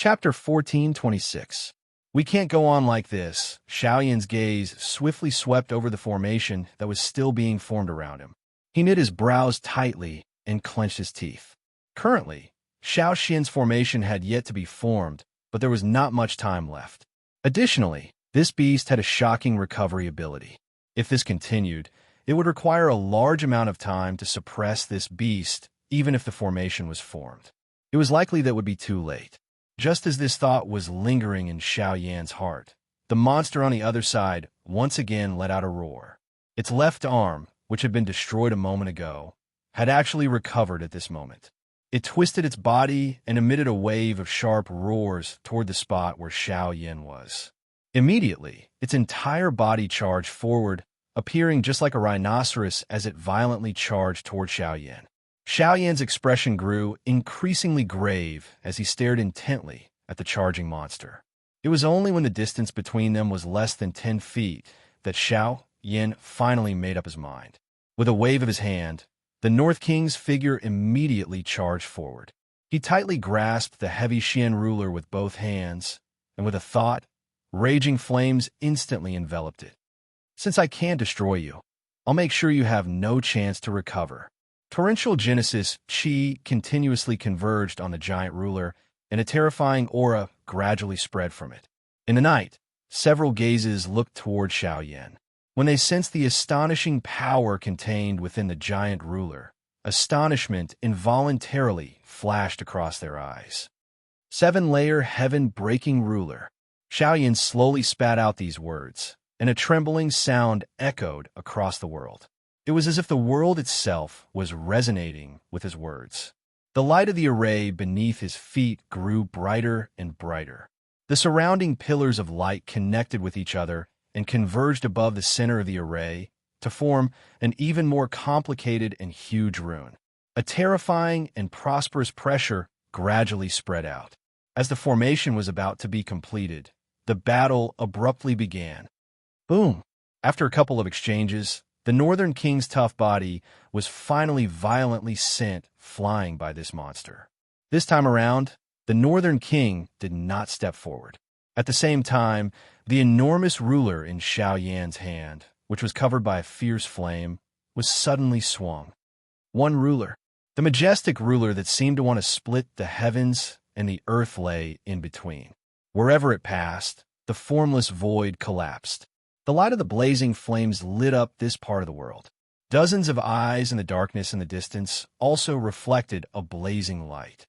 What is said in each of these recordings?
Chapter 1426. We can't go on like this. Xiaoyan's gaze swiftly swept over the formation that was still being formed around him. He knit his brows tightly and clenched his teeth. Currently, Xiao Xian's formation had yet to be formed, but there was not much time left. Additionally, this beast had a shocking recovery ability. If this continued, it would require a large amount of time to suppress this beast, even if the formation was formed. It was likely that it would be too late. Just as this thought was lingering in Xiaoyan's heart, the monster on the other side once again let out a roar. Its left arm, which had been destroyed a moment ago, had actually recovered at this moment. It twisted its body and emitted a wave of sharp roars toward the spot where Xiaoyan was. Immediately, its entire body charged forward, appearing just like a rhinoceros as it violently charged toward Xiaoyan. Xiaoyan's expression grew increasingly grave as he stared intently at the charging monster. It was only when the distance between them was less than 10 feet that Xiaoyan finally made up his mind. With a wave of his hand, the North King's figure immediately charged forward. He tightly grasped the heavy Xian ruler with both hands, and with a thought, raging flames instantly enveloped it. Since I can't destroy you, I'll make sure you have no chance to recover. Torrential Genesis Qi continuously converged on the giant ruler, and a terrifying aura gradually spread from it. In the night, several gazes looked toward Xiaoyan. When they sensed the astonishing power contained within the giant ruler, astonishment involuntarily flashed across their eyes. 7-layer heaven-breaking ruler. Xiaoyan slowly spat out these words, and a trembling sound echoed across the world. It was as if the world itself was resonating with his words. The light of the array beneath his feet grew brighter and brighter. The surrounding pillars of light connected with each other and converged above the center of the array to form an even more complicated and huge rune. A terrifying and prosperous pressure gradually spread out. As the formation was about to be completed, the battle abruptly began. Boom! After a couple of exchanges, the Northern King's tough body was finally violently sent flying by this monster. This time around, the Northern King did not step forward. At the same time, the enormous ruler in Xiaoyan's hand, which was covered by a fierce flame, was suddenly swung. One ruler, the majestic ruler that seemed to want to split the heavens and the earth lay in between. Wherever it passed, the formless void collapsed. The light of the blazing flames lit up this part of the world. Dozens of eyes in the darkness in the distance also reflected a blazing light.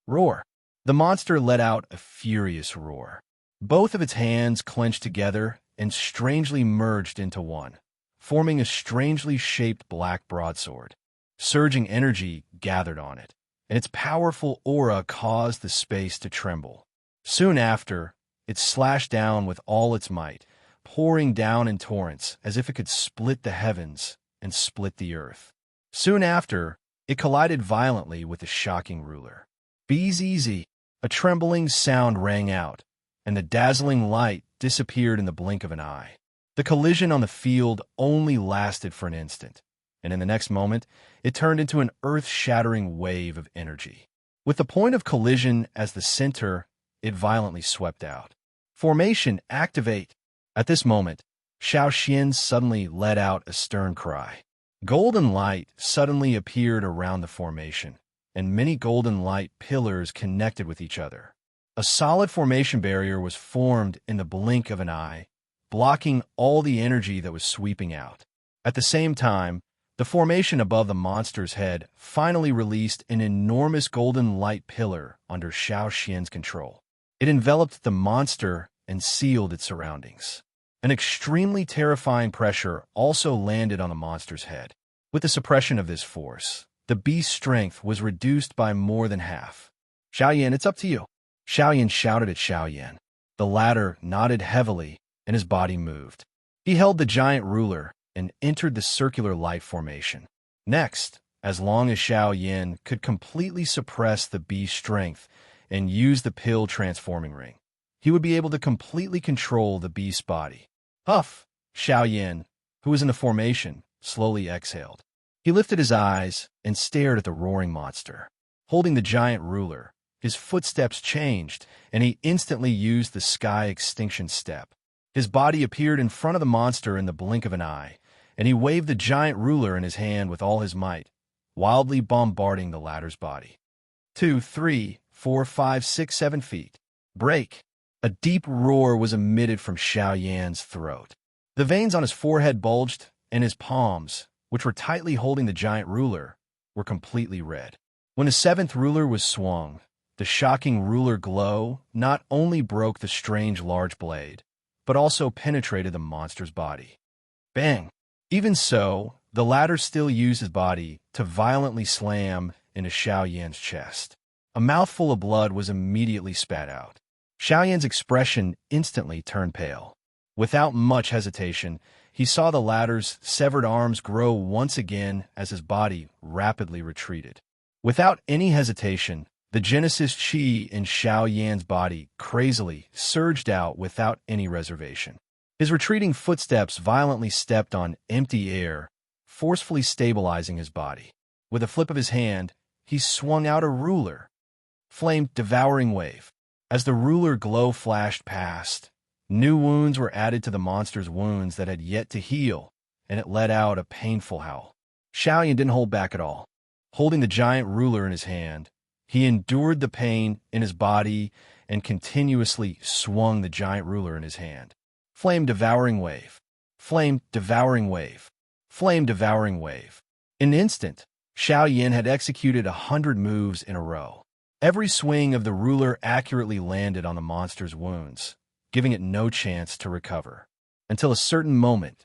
Roar! The monster let out a furious roar. Both of its hands clenched together and strangely merged into one, forming a strangely shaped black broadsword. Surging energy gathered on it, and its powerful aura caused the space to tremble. Soon after, it slashed down with all its might, pouring down in torrents as if it could split the heavens and split the earth. Soon after, it collided violently with the shocking ruler. Bzz! A trembling sound rang out, and the dazzling light disappeared in the blink of an eye. The collision on the field only lasted for an instant, and in the next moment, it turned into an earth-shattering wave of energy. With the point of collision as the center, it violently swept out. Formation, activate! At this moment, Xiao Xian suddenly let out a stern cry. Golden light suddenly appeared around the formation, and many golden light pillars connected with each other. A solid formation barrier was formed in the blink of an eye, blocking all the energy that was sweeping out. At the same time, the formation above the monster's head finally released an enormous golden light pillar under Xiao Xian's control. It enveloped the monster and sealed its surroundings. An extremely terrifying pressure also landed on the monster's head. With the suppression of this force, the beast's strength was reduced by more than half. Xiaoyan, it's up to you. Xiaoyan shouted at Xiaoyan. The latter nodded heavily, and his body moved. He held the giant ruler and entered the circular light formation. Next, as long as Xiaoyan could completely suppress the beast's strength and use the pill transforming ring, he would be able to completely control the beast's body. Huff! Xiaoyan, who was in the formation, slowly exhaled. He lifted his eyes and stared at the roaring monster. Holding the giant ruler, His footsteps changed, and he instantly used the sky extinction step. His body appeared in front of the monster in the blink of an eye, and he waved the giant ruler in his hand with all his might, wildly bombarding the latter's body. 2, 3, 4, 5, 6, 7 feet. Break! A deep roar was emitted from Xiao Yan's throat. The veins on his forehead bulged, and his palms, which were tightly holding the giant ruler, were completely red. When the seventh ruler was swung, the shocking ruler glow not only broke the strange large blade, but also penetrated the monster's body. Bang! Even so, the latter still used his body to violently slam into Xiao Yan's chest. A mouthful of blood was immediately spat out. Xiao Yan's expression instantly turned pale. Without much hesitation, he saw the latter's severed arms grow once again as his body rapidly retreated. Without any hesitation, the Genesis Chi in Xiao Yan's body crazily surged out without any reservation. His retreating footsteps violently stepped on empty air, forcefully stabilizing his body. With a flip of his hand, he swung out a ruler. Flame devouring wave. As the ruler glow flashed past, new wounds were added to the monster's wounds that had yet to heal, and it let out a painful howl. Xiao Yan didn't hold back at all. Holding the giant ruler in his hand, he endured the pain in his body and continuously swung the giant ruler in his hand. Flame devouring wave. Flame devouring wave. Flame devouring wave. In an instant, Xiao Yan had executed 100 moves in a row. Every swing of the ruler accurately landed on the monster's wounds, giving it no chance to recover. Until a certain moment,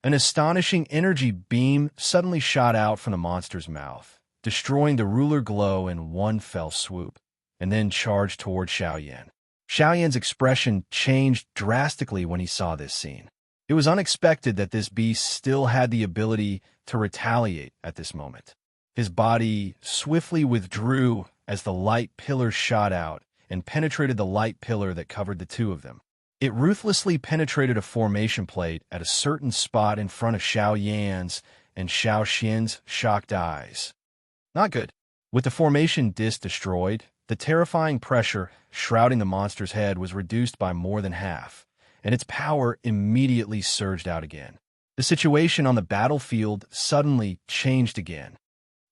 an astonishing energy beam suddenly shot out from the monster's mouth, destroying the ruler glow in one fell swoop, and then charged toward Xiao Yan. Xiao Yan's expression changed drastically when he saw this scene. It was unexpected that this beast still had the ability to retaliate at this moment. His body swiftly withdrew as the light pillar shot out and penetrated the light pillar that covered the two of them. It ruthlessly penetrated a formation plate at a certain spot in front of Xiao Yan's and Xiao Xian's shocked eyes. Not good. With the formation disc destroyed, the terrifying pressure shrouding the monster's head was reduced by more than half, and its power immediately surged out again. The situation on the battlefield suddenly changed again.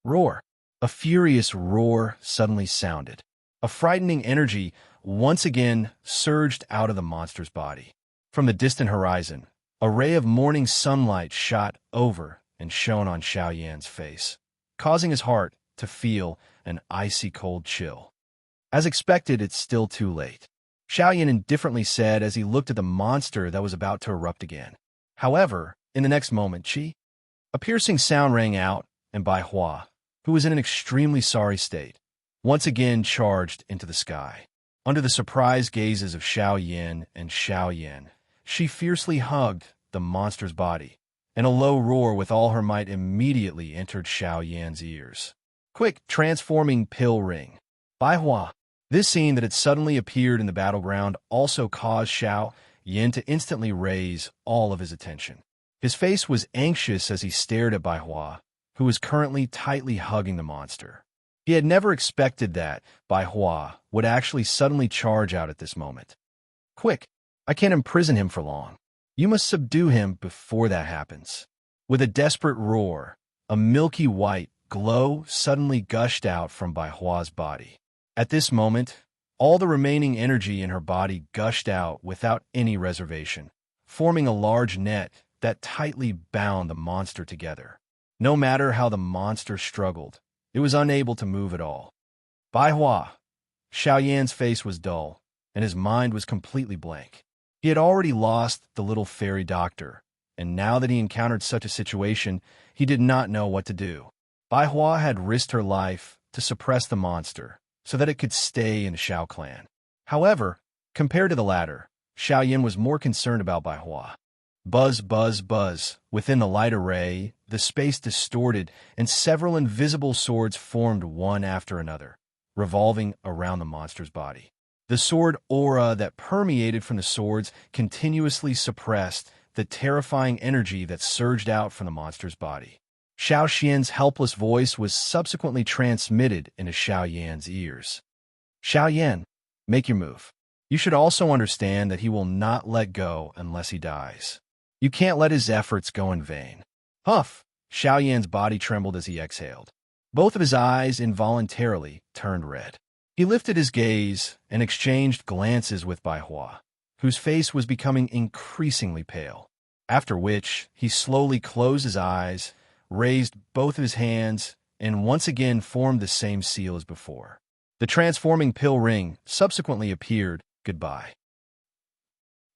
Roar! A furious roar suddenly sounded. A frightening energy once again surged out of the monster's body. From the distant horizon, a ray of morning sunlight shot over and shone on Xiao Yan's face, causing his heart to feel an icy cold chill. As expected, it's still too late, Xiao Yan indifferently said as he looked at the monster that was about to erupt again. However, in the next moment, a piercing sound rang out, and Bai Hua, who was in an extremely sorry state, once again charged into the sky. Under the surprised gazes of Xiao Yan and Xiao Yan, she fiercely hugged the monster's body, and a low roar with all her might immediately entered Xiao Yan's ears. Quick, transforming pill ring. Bai Hua. This scene that had suddenly appeared in the battleground also caused Xiao Yan to instantly raise all of his attention. His face was anxious as he stared at Bai Hua, who was currently tightly hugging the monster. He had never expected that Bai Hua would actually suddenly charge out at this moment. Quick, I can't imprison him for long. You must subdue him before that happens. With a desperate roar, a milky white glow suddenly gushed out from Bai Hua's body. At this moment, all the remaining energy in her body gushed out without any reservation, forming a large net that tightly bound the monster together. No matter how the monster struggled, it was unable to move at all. Bai Hua. Xiao Yan's face was dull, and his mind was completely blank. He had already lost the little fairy doctor, and now that he encountered such a situation, he did not know what to do. Bai Hua had risked her life to suppress the monster, so that it could stay in the Xiao clan. However, compared to the latter, Xiao Yan was more concerned about Bai Hua. Buzz, buzz, buzz. Within the light array, the space distorted, and several invisible swords formed one after another, revolving around the monster's body. The sword aura that permeated from the swords continuously suppressed the terrifying energy that surged out from the monster's body. Xiao Xian's helpless voice was subsequently transmitted into Xiao Yan's ears. Xiao Yan, make your move. You should also understand that he will not let go unless he dies. You can't let his efforts go in vain. Huff! Xiao Yan's body trembled as he exhaled. Both of his eyes involuntarily turned red. He lifted his gaze and exchanged glances with Bai Hua, whose face was becoming increasingly pale. After which, he slowly closed his eyes, raised both of his hands, and once again formed the same seal as before. The transforming pill ring subsequently appeared. Goodbye.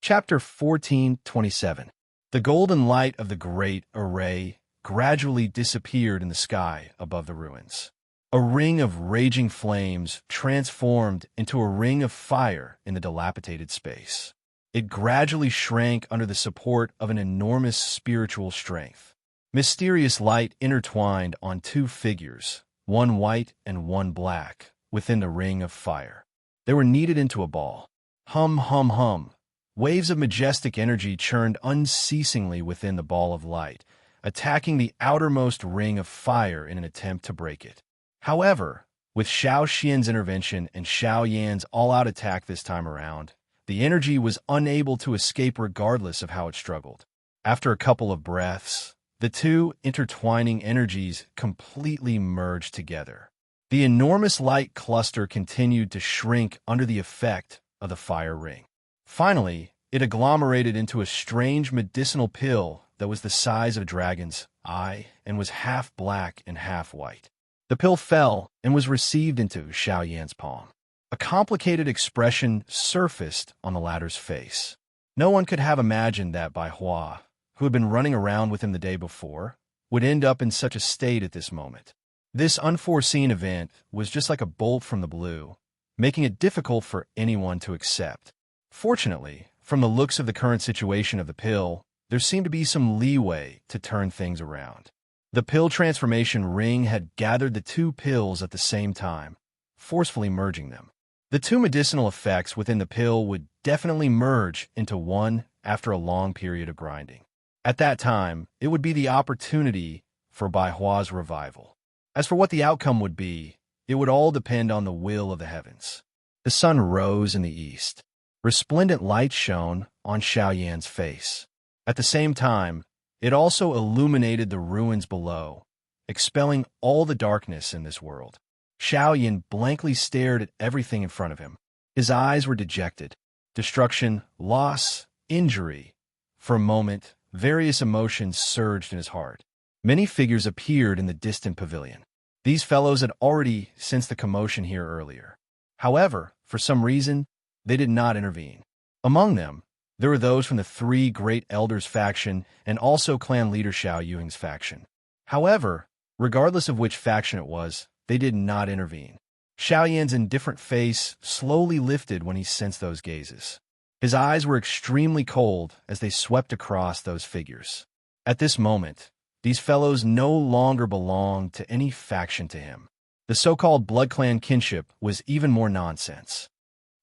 Chapter 14:27. The golden light of the great array gradually disappeared in the sky above the ruins. A ring of raging flames transformed into a ring of fire in the dilapidated space. It gradually shrank under the support of an enormous spiritual strength. Mysterious light intertwined on two figures, one white and one black, within the ring of fire. They were kneaded into a ball. Hum, hum, hum. Waves of majestic energy churned unceasingly within the ball of light, attacking the outermost ring of fire in an attempt to break it. However, with Xiao Xian's intervention and Xiao Yan's all-out attack this time around, the energy was unable to escape regardless of how it struggled. After a couple of breaths, the two intertwining energies completely merged together. The enormous light cluster continued to shrink under the effect of the fire ring. Finally, it agglomerated into a strange medicinal pill that was the size of a dragon's eye and was half black and half white. The pill fell and was received into Xiao Yan's palm. A complicated expression surfaced on the latter's face. No one could have imagined that Bai Hua, who had been running around with him the day before, would end up in such a state at this moment. This unforeseen event was just like a bolt from the blue, making it difficult for anyone to accept. Fortunately, from the looks of the current situation of the pill, there seemed to be some leeway to turn things around. The pill transformation ring had gathered the two pills at the same time, forcefully merging them. The two medicinal effects within the pill would definitely merge into one after a long period of grinding. At that time, it would be the opportunity for Bai Hua's revival. As for what the outcome would be, it would all depend on the will of the heavens. The sun rose in the east. Resplendent light shone on Xiao Yan's face. At the same time, it also illuminated the ruins below, expelling all the darkness in this world. Xiao Yan blankly stared at everything in front of him. His eyes were dejected. Destruction, loss, injury. For a moment, various emotions surged in his heart. Many figures appeared in the distant pavilion. These fellows had already sensed the commotion here earlier. However, for some reason, they did not intervene. Among them, there were those from the three great elders faction and also clan leader Xiao Yuing's faction. However, regardless of which faction it was, they did not intervene. Xiao Yan's indifferent face slowly lifted when he sensed those gazes. His eyes were extremely cold as they swept across those figures. At this moment, these fellows no longer belonged to any faction to him. The so-called blood clan kinship was even more nonsense.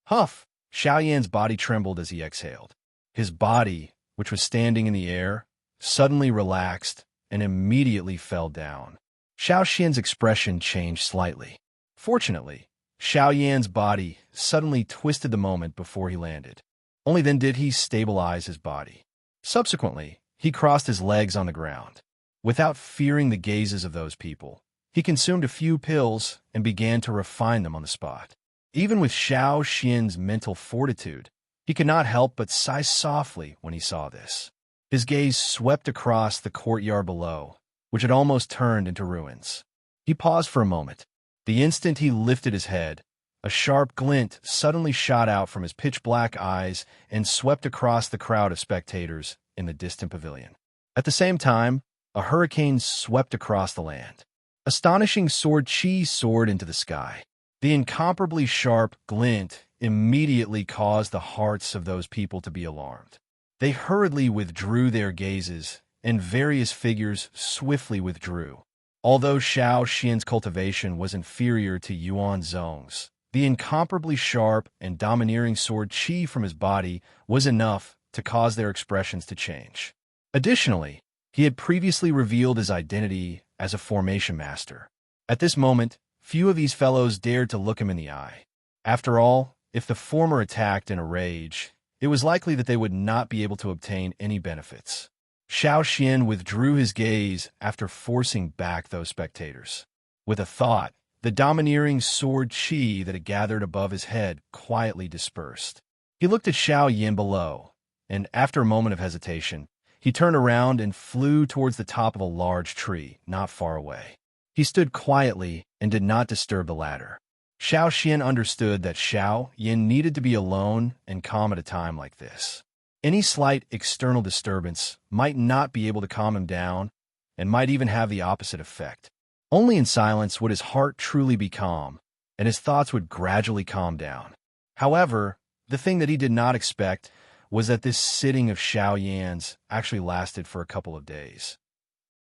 Huff! Xiao Yan's body trembled as he exhaled. His body, which was standing in the air, suddenly relaxed and immediately fell down. Xiao Xian's expression changed slightly. Fortunately, Xiao Yan's body suddenly twisted the moment before he landed. Only then did he stabilize his body. Subsequently, he crossed his legs on the ground. Without fearing the gazes of those people, he consumed a few pills and began to refine them on the spot. Even with Xiao Xian's mental fortitude, he could not help but sigh softly when he saw this. His gaze swept across the courtyard below, which had almost turned into ruins. He paused for a moment. The instant he lifted his head, a sharp glint suddenly shot out from his pitch-black eyes and swept across the crowd of spectators in the distant pavilion. At the same time, a hurricane swept across the land. Astonishing sword chi soared into the sky. The incomparably sharp glint immediately caused the hearts of those people to be alarmed. They hurriedly withdrew their gazes, and various figures swiftly withdrew. Although Xiao Xian's cultivation was inferior to Yuan Zhong's, the incomparably sharp and domineering sword chi from his body was enough to cause their expressions to change. Additionally, he had previously revealed his identity as a formation master. At this moment, few of these fellows dared to look him in the eye. After all, if the former attacked in a rage, it was likely that they would not be able to obtain any benefits. Xiao Xian withdrew his gaze after forcing back those spectators. With a thought, the domineering sword qi that had gathered above his head quietly dispersed. He looked at Xiao Yin below, and after a moment of hesitation, he turned around and flew towards the top of a large tree not far away. He stood quietly and did not disturb the ladder. Xiao Xian understood that Xiao Yin needed to be alone and calm at a time like this. Any slight external disturbance might not be able to calm him down and might even have the opposite effect. Only in silence would his heart truly be calm, and his thoughts would gradually calm down. However, the thing that he did not expect was that this sitting of Xiao Yan's actually lasted for a couple of days.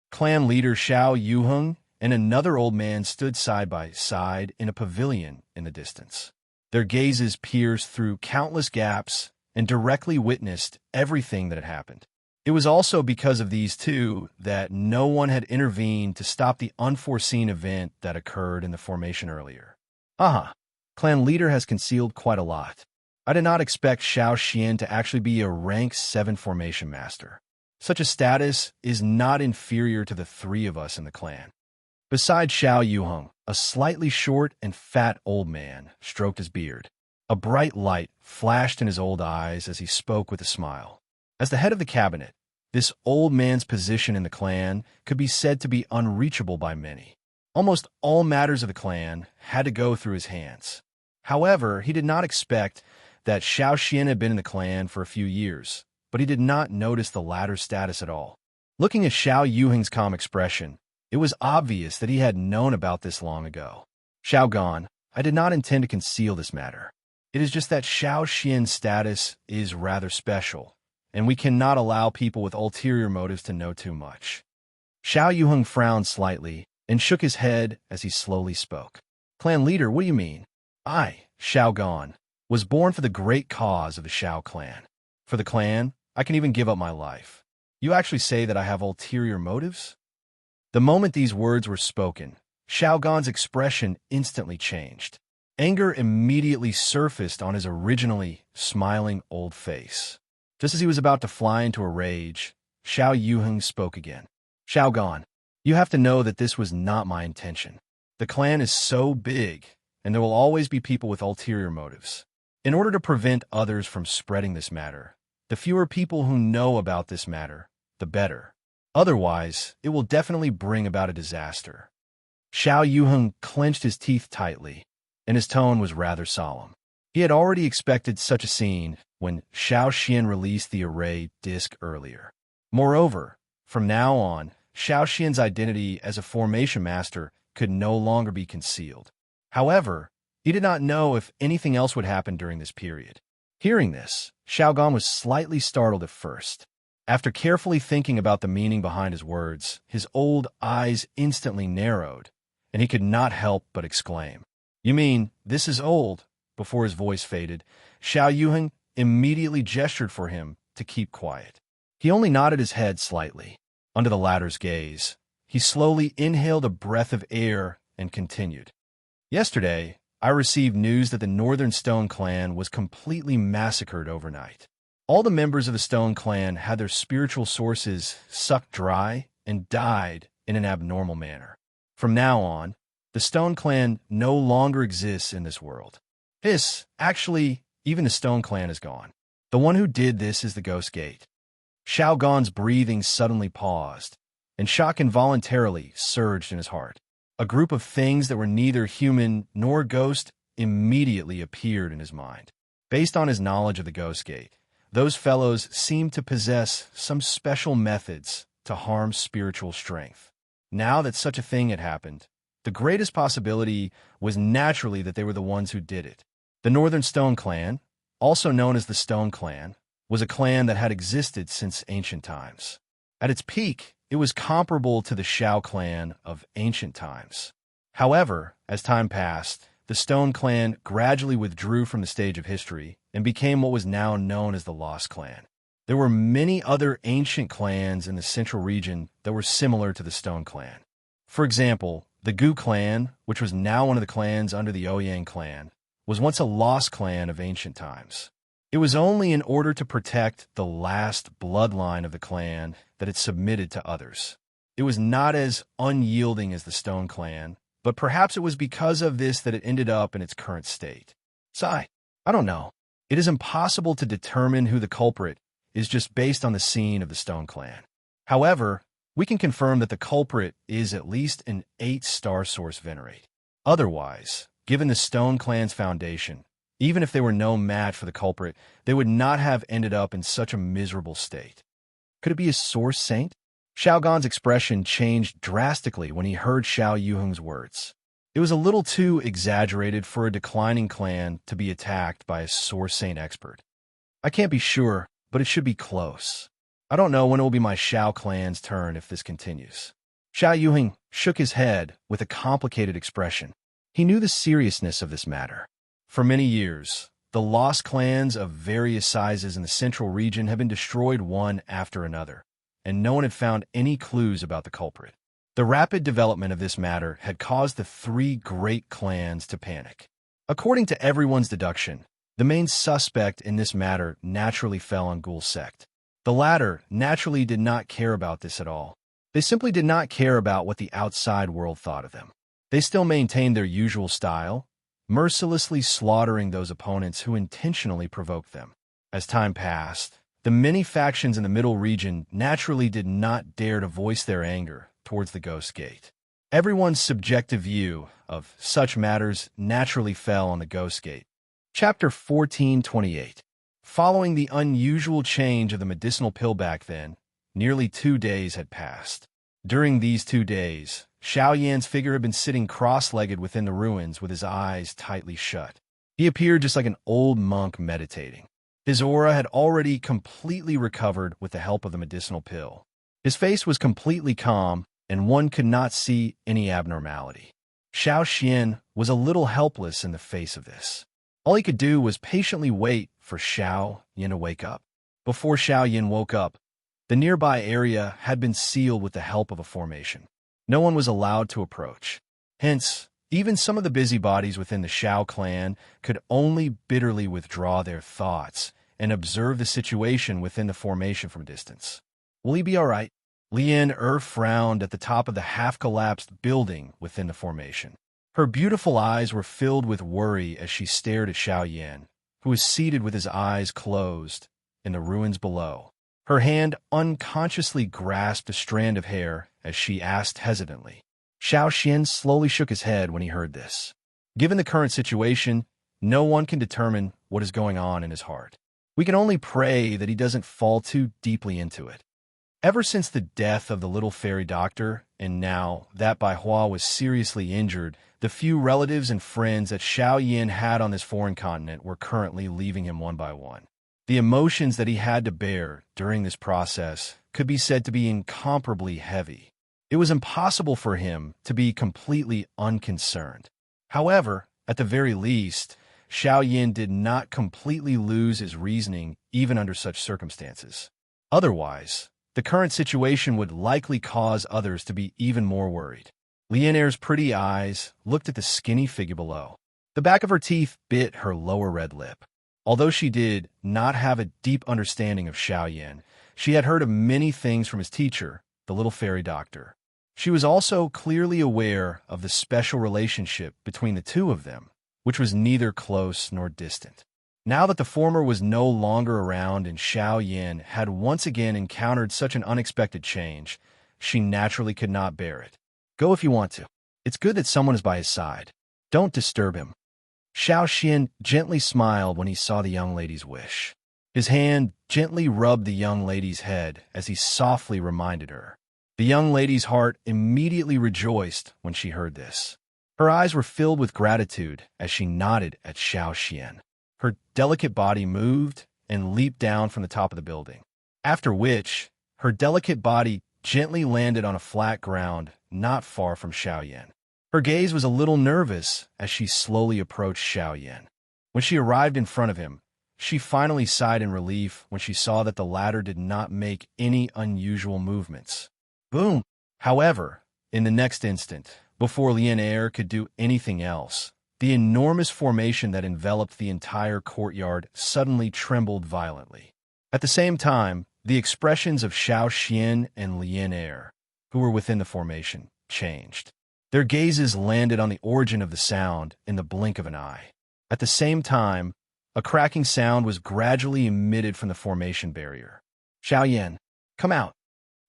Clan leader Xiao Yuheng and another old man stood side by side in a pavilion in the distance. Their gazes pierced through countless gaps and directly witnessed everything that had happened. It was also because of these two that no one had intervened to stop the unforeseen event that occurred in the formation earlier. Clan leader has concealed quite a lot. I did not expect Xiao Xian to actually be a rank 7 formation master. Such a status is not inferior to the 3 of us in the clan. Beside Xiao Yuheng, a slightly short and fat old man stroked his beard. A bright light flashed in his old eyes as he spoke with a smile. As the head of the cabinet, this old man's position in the clan could be said to be unreachable by many. Almost all matters of the clan had to go through his hands. However, he did not expect that Xiao Xian had been in the clan for a few years, but he did not notice the latter's status at all. Looking at Xiao Yuheng's calm expression, it was obvious that he had known about this long ago. Xiao Gan, I did not intend to conceal this matter. It is just that Xiao Xian's status is rather special, and we cannot allow people with ulterior motives to know too much. Xiao Yuheng frowned slightly and shook his head as he slowly spoke. Clan leader, what do you mean? I, Xiao Gan, was born for the great cause of the Xiao clan. For the clan, I can even give up my life. You actually say that I have ulterior motives? The moment these words were spoken, Xiao Gan's expression instantly changed. Anger immediately surfaced on his originally smiling old face. Just as he was about to fly into a rage, Xiao Yuheng spoke again. Xiao Gan, you have to know that this was not my intention. The clan is so big, and there will always be people with ulterior motives. In order to prevent others from spreading this matter, the fewer people who know about this matter, the better. Otherwise, it will definitely bring about a disaster. Xiao Yuheng clenched his teeth tightly, and his tone was rather solemn. He had already expected such a scene when Xiao Xian released the array disc earlier. Moreover, from now on, Xiao Xian's identity as a formation master could no longer be concealed. However, he did not know if anything else would happen during this period. Hearing this, Xiao Gan was slightly startled at first. After carefully thinking about the meaning behind his words, his old eyes instantly narrowed, and he could not help but exclaim, You mean, this is old? Before his voice faded, Xiao Yuheng immediately gestured for him to keep quiet. He only nodded his head slightly. Under the latter's gaze, he slowly inhaled a breath of air and continued. Yesterday, I received news that the Northern Stone Clan was completely massacred overnight. All the members of the Stone Clan had their spiritual sources sucked dry and died in an abnormal manner. From now on, the Stone Clan no longer exists in this world. Actually, even the Stone Clan is gone. The one who did this is the Ghost Gate. Xiao Gan's breathing suddenly paused, and shock involuntarily surged in his heart. A group of things that were neither human nor ghost immediately appeared in his mind. Based on his knowledge of the Ghost Gate, those fellows seemed to possess some special methods to harm spiritual strength. Now that such a thing had happened, the greatest possibility was naturally that they were the ones who did it. The Northern Stone Clan, also known as the Stone Clan, was a clan that had existed since ancient times. At its peak, it was comparable to the Xiao clan of ancient times. However, as time passed, the Stone Clan gradually withdrew from the stage of history and became what was now known as the Lost Clan. There were many other ancient clans in the central region that were similar to the Stone Clan. For example, the Gu clan, which was now one of the clans under the Ouyang clan, was once a lost clan of ancient times. It was only in order to protect the last bloodline of the clan that it submitted to others. It was not as unyielding as the Stone Clan, but perhaps it was because of this that it ended up in its current state. I don't know. It is impossible to determine who the culprit is just based on the scene of the Stone Clan. However, we can confirm that the culprit is at least an 8-star source venerate. Otherwise, given the Stone Clan's foundation, even if they were no match for the culprit, they would not have ended up in such a miserable state. Could it be a source saint? Xiao Gan's expression changed drastically when he heard Xiao Yuheng's words. It was a little too exaggerated for a declining clan to be attacked by a source saint expert. I can't be sure, but it should be close. I don't know when it will be my Xiao clan's turn if this continues. Xiao Yuheng shook his head with a complicated expression. He knew the seriousness of this matter. For many years, the lost clans of various sizes in the central region have been destroyed one after another, and no one had found any clues about the culprit. The rapid development of this matter had caused the 3 great clans to panic. According to everyone's deduction, the main suspect in this matter naturally fell on Ghoul Sect. The latter naturally did not care about this at all. They simply did not care about what the outside world thought of them. They still maintained their usual style, mercilessly slaughtering those opponents who intentionally provoked them. As time passed, the many factions in the middle region naturally did not dare to voice their anger towards the Ghost Gate. Everyone's subjective view of such matters naturally fell on the Ghost Gate. Chapter 1428. Following the unusual change of the medicinal pill back then, nearly 2 days had passed. During these 2 days, Xiao Yan's figure had been sitting cross-legged within the ruins with his eyes tightly shut. He appeared just like an old monk meditating. His aura had already completely recovered with the help of the medicinal pill. His face was completely calm, and one could not see any abnormality. Xiao Xian was a little helpless in the face of this. All he could do was patiently wait for Xiao Yan to wake up. Before Xiao Yan woke up, the nearby area had been sealed with the help of a formation. No one was allowed to approach. Hence, even some of the busybodies within the Xiao clan could only bitterly withdraw their thoughts and observe the situation within the formation from a distance. Will he be all right? Lian frowned at the top of the half-collapsed building within the formation. Her beautiful eyes were filled with worry as she stared at Xiao Yan, who was seated with his eyes closed in the ruins below. Her hand unconsciously grasped a strand of hair as she asked hesitantly. Xiao Xian slowly shook his head when he heard this. Given the current situation, no one can determine what is going on in his heart. We can only pray that he doesn't fall too deeply into it. Ever since the death of the little fairy doctor, and now that Bai Hua was seriously injured, the few relatives and friends that Xiao Yan had on this foreign continent were currently leaving him one by one. The emotions that he had to bear during this process could be said to be incomparably heavy. It was impossible for him to be completely unconcerned. However, at the very least, Xiao Yan did not completely lose his reasoning even under such circumstances. Otherwise, the current situation would likely cause others to be even more worried. Lian pretty eyes looked at the skinny figure below. The back of her teeth bit her lower red lip. Although she did not have a deep understanding of Xiao Yan, she had heard of many things from his teacher, the little fairy doctor. She was also clearly aware of the special relationship between the two of them, which was neither close nor distant. Now that the former was no longer around and Xiao Yan had once again encountered such an unexpected change, she naturally could not bear it. Go if you want to. It's good that someone is by his side. Don't disturb him. Xiao Xian gently smiled when he saw the young lady's wish. His hand gently rubbed the young lady's head as he softly reminded her. The young lady's heart immediately rejoiced when she heard this. Her eyes were filled with gratitude as she nodded at Xiao Xian. Her delicate body moved and leaped down from the top of the building, after which her delicate body gently landed on a flat ground not far from Xiao Yan. Her gaze was a little nervous as she slowly approached Xiao Yan. When she arrived in front of him, she finally sighed in relief when she saw that the latter did not make any unusual movements. Boom! However, in the next instant, before Lian could do anything else, the enormous formation that enveloped the entire courtyard suddenly trembled violently. At the same time, the expressions of Xiao Xian and Lian Er, who were within the formation, changed. Their gazes landed on the origin of the sound in the blink of an eye. At the same time, a cracking sound was gradually emitted from the formation barrier. Xiao Yan, come out.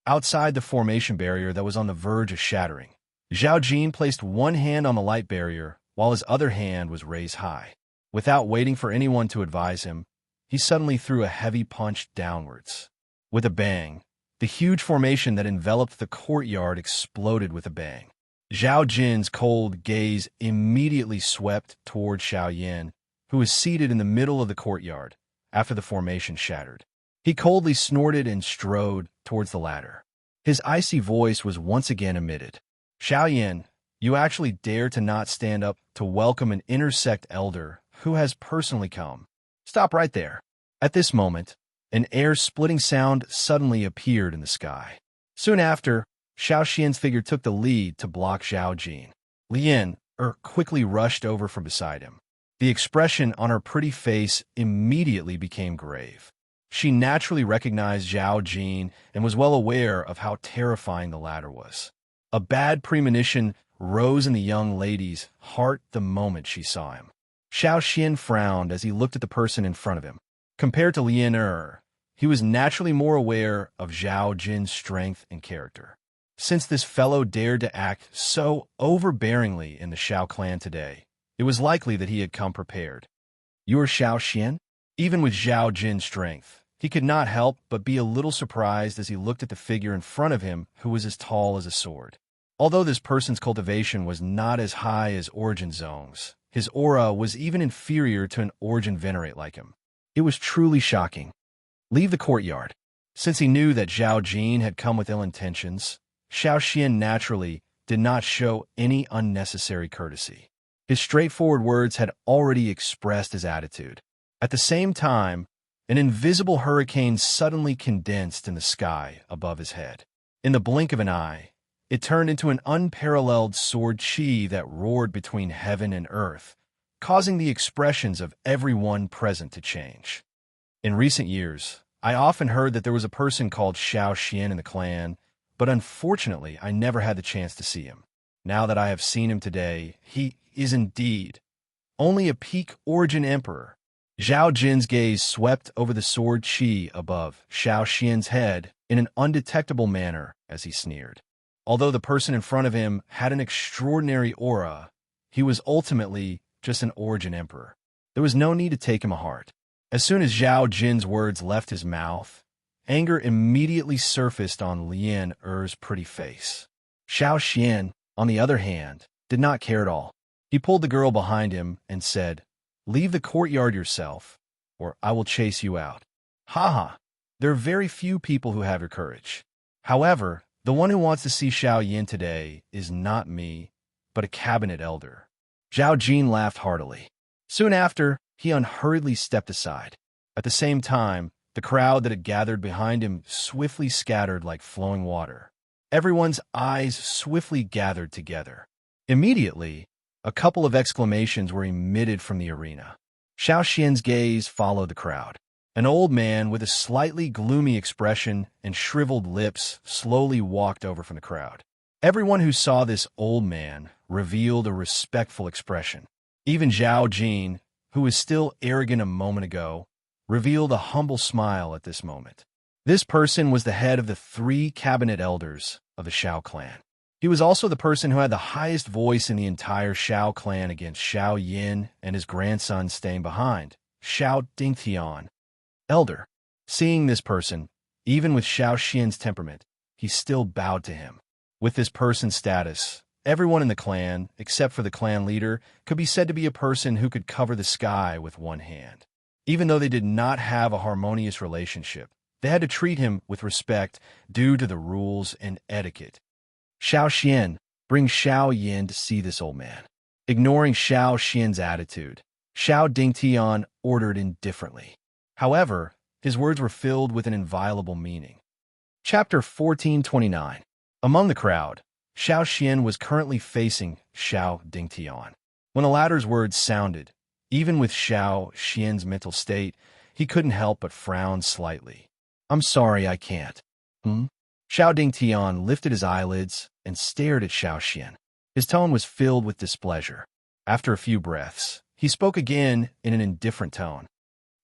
Outside the formation barrier that was on the verge of shattering, Zhao Jin placed one hand on the light barrier while his other hand was raised high. Without waiting for anyone to advise him, he suddenly threw a heavy punch downwards. With a bang, the huge formation that enveloped the courtyard exploded with a bang. Zhao Jin's cold gaze immediately swept toward Xiao Yan, who was seated in the middle of the courtyard after the formation shattered. He coldly snorted and strode towards the ladder. His icy voice was once again emitted. Xiao Yan, you actually dare to not stand up to welcome an intersect elder who has personally come. Stop right there. At this moment, an air-splitting sound suddenly appeared in the sky. Soon after, Xiao Xian's figure took the lead to block Zhao Jin. Lian quickly rushed over from beside him. The expression on her pretty face immediately became grave. She naturally recognized Zhao Jin and was well aware of how terrifying the latter was. A bad premonition rose in the young lady's heart the moment she saw him. Xiao Xian frowned as he looked at the person in front of him. Compared to Lian he was naturally more aware of Zhao Jin's strength and character. Since this fellow dared to act so overbearingly in the Xiao clan today, it was likely that he had come prepared. You are Xiao Xian? Even with Zhao Jin's strength, he could not help but be a little surprised as he looked at the figure in front of him who was as tall as a sword. Although this person's cultivation was not as high as Origin Zong's, his aura was even inferior to an Origin Venerate like him. It was truly shocking. Leave the courtyard. Since he knew that Zhao Jin had come with ill intentions, Xiao Xian naturally did not show any unnecessary courtesy. His straightforward words had already expressed his attitude. At the same time, an invisible hurricane suddenly condensed in the sky above his head. In the blink of an eye, it turned into an unparalleled sword chi that roared between heaven and earth, causing the expressions of everyone present to change. In recent years, I often heard that there was a person called Xiao Xian in the clan, but unfortunately I never had the chance to see him. Now that I have seen him today, he is indeed only a peak Origin Emperor. Zhao Jin's gaze swept over the sword chi above Xiao Xian's head in an undetectable manner as he sneered. Although the person in front of him had an extraordinary aura, he was ultimately just an Origin Emperor. There was no need to take him to heart. As soon as Zhao Jin's words left his mouth, anger immediately surfaced on Lian Er's pretty face. Xiao Xian, on the other hand, did not care at all. He pulled the girl behind him and said, "Leave the courtyard yourself, or I will chase you out." Ha! There are very few people who have your courage. However, the one who wants to see Xiao Yan today is not me, but a cabinet elder. Zhao Jin laughed heartily. Soon after, he unhurriedly stepped aside. At the same time, the crowd that had gathered behind him swiftly scattered like flowing water. Everyone's eyes swiftly gathered together. Immediately, a couple of exclamations were emitted from the arena. Xiao Xian's gaze followed the crowd. An old man with a slightly gloomy expression and shriveled lips slowly walked over from the crowd. Everyone who saw this old man revealed a respectful expression. Even Zhao Jin, who was still arrogant a moment ago, revealed a humble smile at this moment. This person was the head of the 3 cabinet elders of the Xiao clan. He was also the person who had the highest voice in the entire Xiao clan against Xiao Yin and his grandson staying behind, Xiao Dingtian. Elder. Seeing this person, even with Xiao Xian's temperament, he still bowed to him. With this person's status, everyone in the clan, except for the clan leader, could be said to be a person who could cover the sky with one hand. Even though they did not have a harmonious relationship, they had to treat him with respect due to the rules and etiquette. Xiao Xian, bring Xiao Yan to see this old man. Ignoring Xiao Xian's attitude, Xiao Dingtian ordered indifferently. However, his words were filled with an inviolable meaning. Chapter 1429. Among the crowd, Xiao Xian was currently facing Xiao Dingtian. When the latter's words sounded, even with Xiao Xian's mental state, he couldn't help but frown slightly. I'm sorry, I can't. Xiao Dingtian lifted his eyelids and stared at Xiao Xian. His tone was filled with displeasure. After a few breaths, he spoke again in an indifferent tone.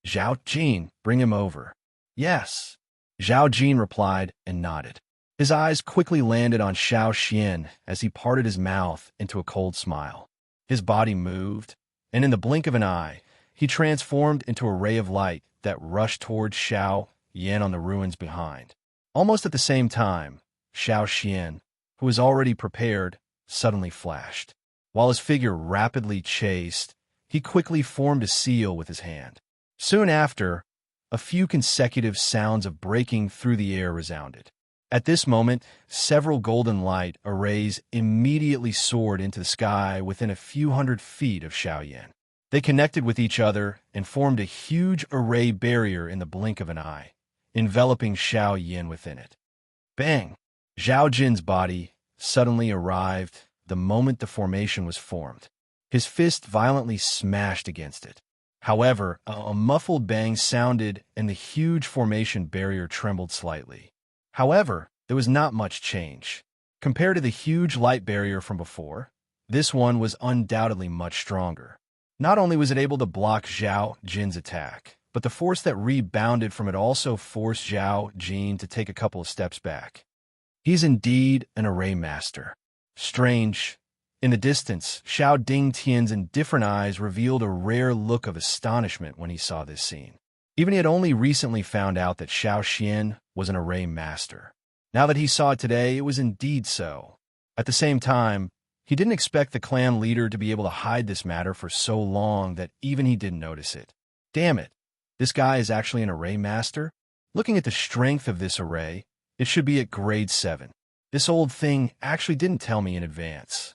Zhao Jin, bring him over. Yes. Zhao Jin replied and nodded. His eyes quickly landed on Xiao Xian as he parted his mouth into a cold smile. His body moved, and in the blink of an eye, he transformed into a ray of light that rushed towards Xiao Yan on the ruins behind. Almost at the same time, Xiao Xian, who was already prepared, suddenly flashed. While his figure rapidly chased, he quickly formed a seal with his hand. Soon after, a few consecutive sounds of breaking through the air resounded. At this moment, several golden light arrays immediately soared into the sky within a few hundred feet of Xiao Yan. They connected with each other and formed a huge array barrier in the blink of an eye, enveloping Xiao Yan within it. Bang! Zhao Jin's body suddenly arrived the moment the formation was formed. His fist violently smashed against it. However, a muffled bang sounded and the huge formation barrier trembled slightly. However, there was not much change. Compared to the huge light barrier from before, this one was undoubtedly much stronger. Not only was it able to block Zhao Jin's attack, but the force that rebounded from it also forced Zhao Jin to take a couple of steps back. He's indeed an array master. Strange. In the distance, Xiao Dingtian's indifferent eyes revealed a rare look of astonishment when he saw this scene. Even he had only recently found out that Xiao Xian was an array master. Now that he saw it today, it was indeed so. At the same time, he didn't expect the clan leader to be able to hide this matter for so long that even he didn't notice it. Damn it, this guy is actually an array master? Looking at the strength of this array, it should be at grade 7. This old thing actually didn't tell me in advance.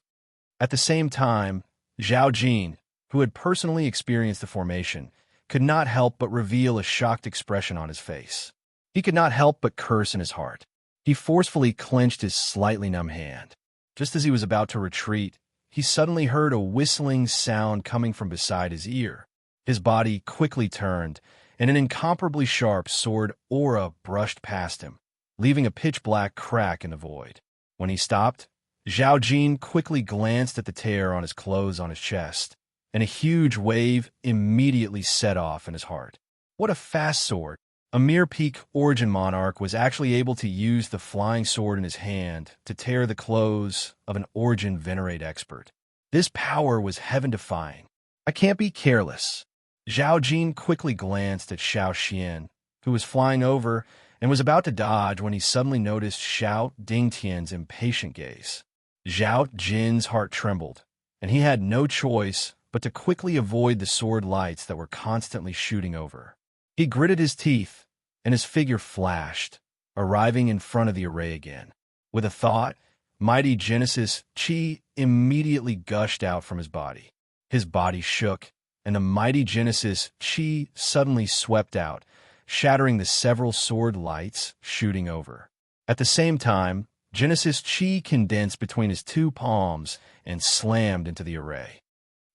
At the same time, Zhao Jin, who had personally experienced the formation, could not help but reveal a shocked expression on his face. He could not help but curse in his heart. He forcefully clenched his slightly numb hand. Just as he was about to retreat, he suddenly heard a whistling sound coming from beside his ear. His body quickly turned, and an incomparably sharp sword aura brushed past him, leaving a pitch-black crack in the void. When he stopped, Zhao Jin quickly glanced at the tear on his clothes on his chest, and a huge wave immediately set off in his heart. What a fast sword! A mere peak origin monarch was actually able to use the flying sword in his hand to tear the clothes of an origin venerate expert. This power was heaven-defying. I can't be careless. Zhao Jin quickly glanced at Xiao Xian, who was flying over and was about to dodge when he suddenly noticed Xiao Dingtian's impatient gaze. Zhao Jin's heart trembled, and he had no choice but to quickly avoid the sword lights that were constantly shooting over. He gritted his teeth, and his figure flashed, arriving in front of the array again. With a thought, mighty Genesis Chi immediately gushed out from his body. His body shook, and the mighty Genesis Chi suddenly swept out, shattering the several sword lights shooting over. At the same time, Genesis Chi condensed between his two palms and slammed into the array.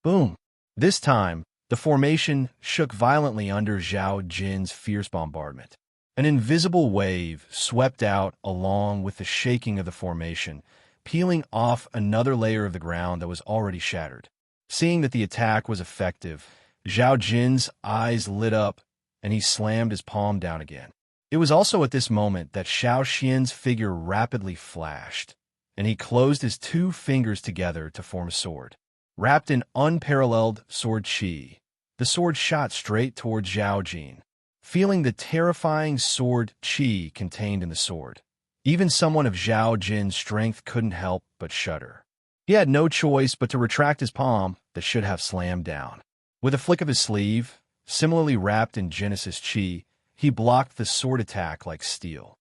Boom! This time, the formation shook violently under Zhao Jin's fierce bombardment. An invisible wave swept out along with the shaking of the formation, peeling off another layer of the ground that was already shattered. Seeing that the attack was effective, Zhao Jin's eyes lit up, and he slammed his palm down again. It was also at this moment that Xiao Xian's figure rapidly flashed, and he closed his two fingers together to form a sword. Wrapped in unparalleled sword chi, the sword shot straight toward Zhao Jin. Feeling the terrifying sword chi contained in the sword, even someone of Zhao Jin's strength couldn't help but shudder. He had no choice but to retract his palm that should have slammed down. With a flick of his sleeve, similarly wrapped in Genesis chi, he blocked the sword attack like steel.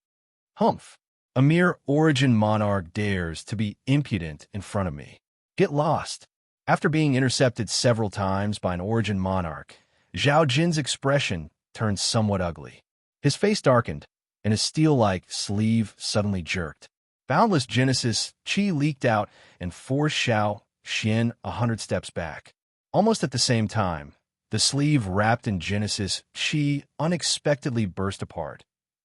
Humph! A mere origin monarch dares to be impudent in front of me. Get lost! After being intercepted several times by an origin monarch, Zhao Jin's expression turned somewhat ugly. His face darkened, and his steel-like sleeve suddenly jerked. Boundless Genesis Chi leaked out and forced Xiao Xian 100 steps back. Almost at the same time, the sleeve wrapped in Genesis Chi unexpectedly burst apart,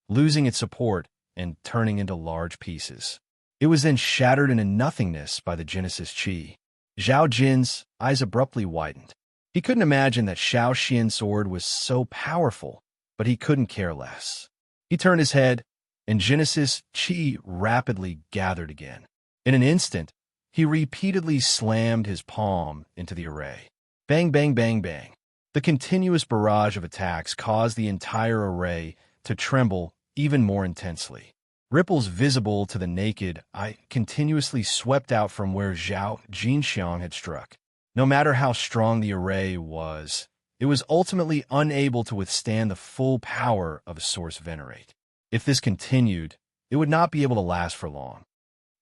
losing its support and turning into large pieces. It was then shattered into nothingness by the Genesis Chi. Zhao Jin's eyes abruptly widened. He couldn't imagine that Xiao Xian's sword was so powerful, but he couldn't care less. He turned his head, and Genesis Chi rapidly gathered again. In an instant, he repeatedly slammed his palm into the array. Bang, bang, bang, bang. The continuous barrage of attacks caused the entire array to tremble even more intensely. Ripples visible to the naked eye continuously swept out from where Zhao Jinxiang had struck. No matter how strong the array was, it was ultimately unable to withstand the full power of a source venerate. If this continued, it would not be able to last for long.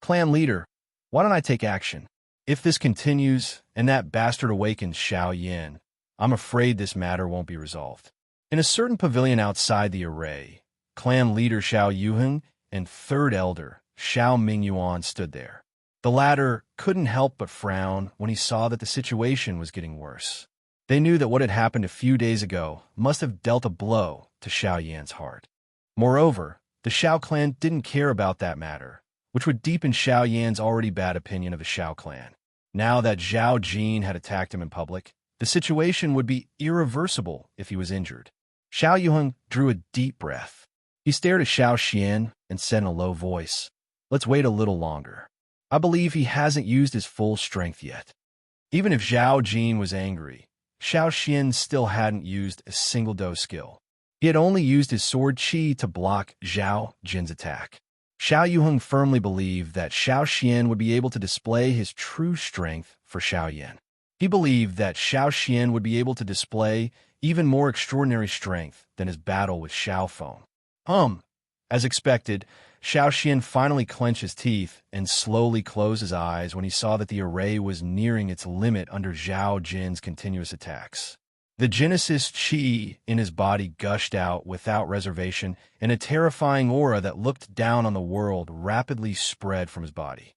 Clan leader, why don't I take action? If this continues, and that bastard awakens Xiao Yin, I'm afraid this matter won't be resolved. In a certain pavilion outside the array, clan leader Xiao Yuheng and third elder Xiao Mingyuan stood there. The latter couldn't help but frown when he saw that the situation was getting worse. They knew that what had happened a few days ago must have dealt a blow to Xiao Yan's heart. Moreover, the Xiao clan didn't care about that matter, which would deepen Xiao Yan's already bad opinion of the Xiao clan. Now that Zhao Jin had attacked him in public, the situation would be irreversible if he was injured. Xiao Yuheng drew a deep breath. He stared at Xiao Xian and said in a low voice, "Let's wait a little longer. I believe he hasn't used his full strength yet." Even if Zhao Jin was angry, Xiao Xian still hadn't used a single Do skill. He had only used his sword Qi to block Zhao Jin's attack. Xiao Yuheng firmly believed that Xiao Xian would be able to display his true strength for Xiao Yan. He believed that Xiao Xian would be able to display even more extraordinary strength than his battle with Xiao Feng. As expected, Xiao Xian finally clenched his teeth and slowly closed his eyes when he saw that the array was nearing its limit under Zhao Jin's continuous attacks. The Genesis Chi in his body gushed out without reservation, and a terrifying aura that looked down on the world rapidly spread from his body.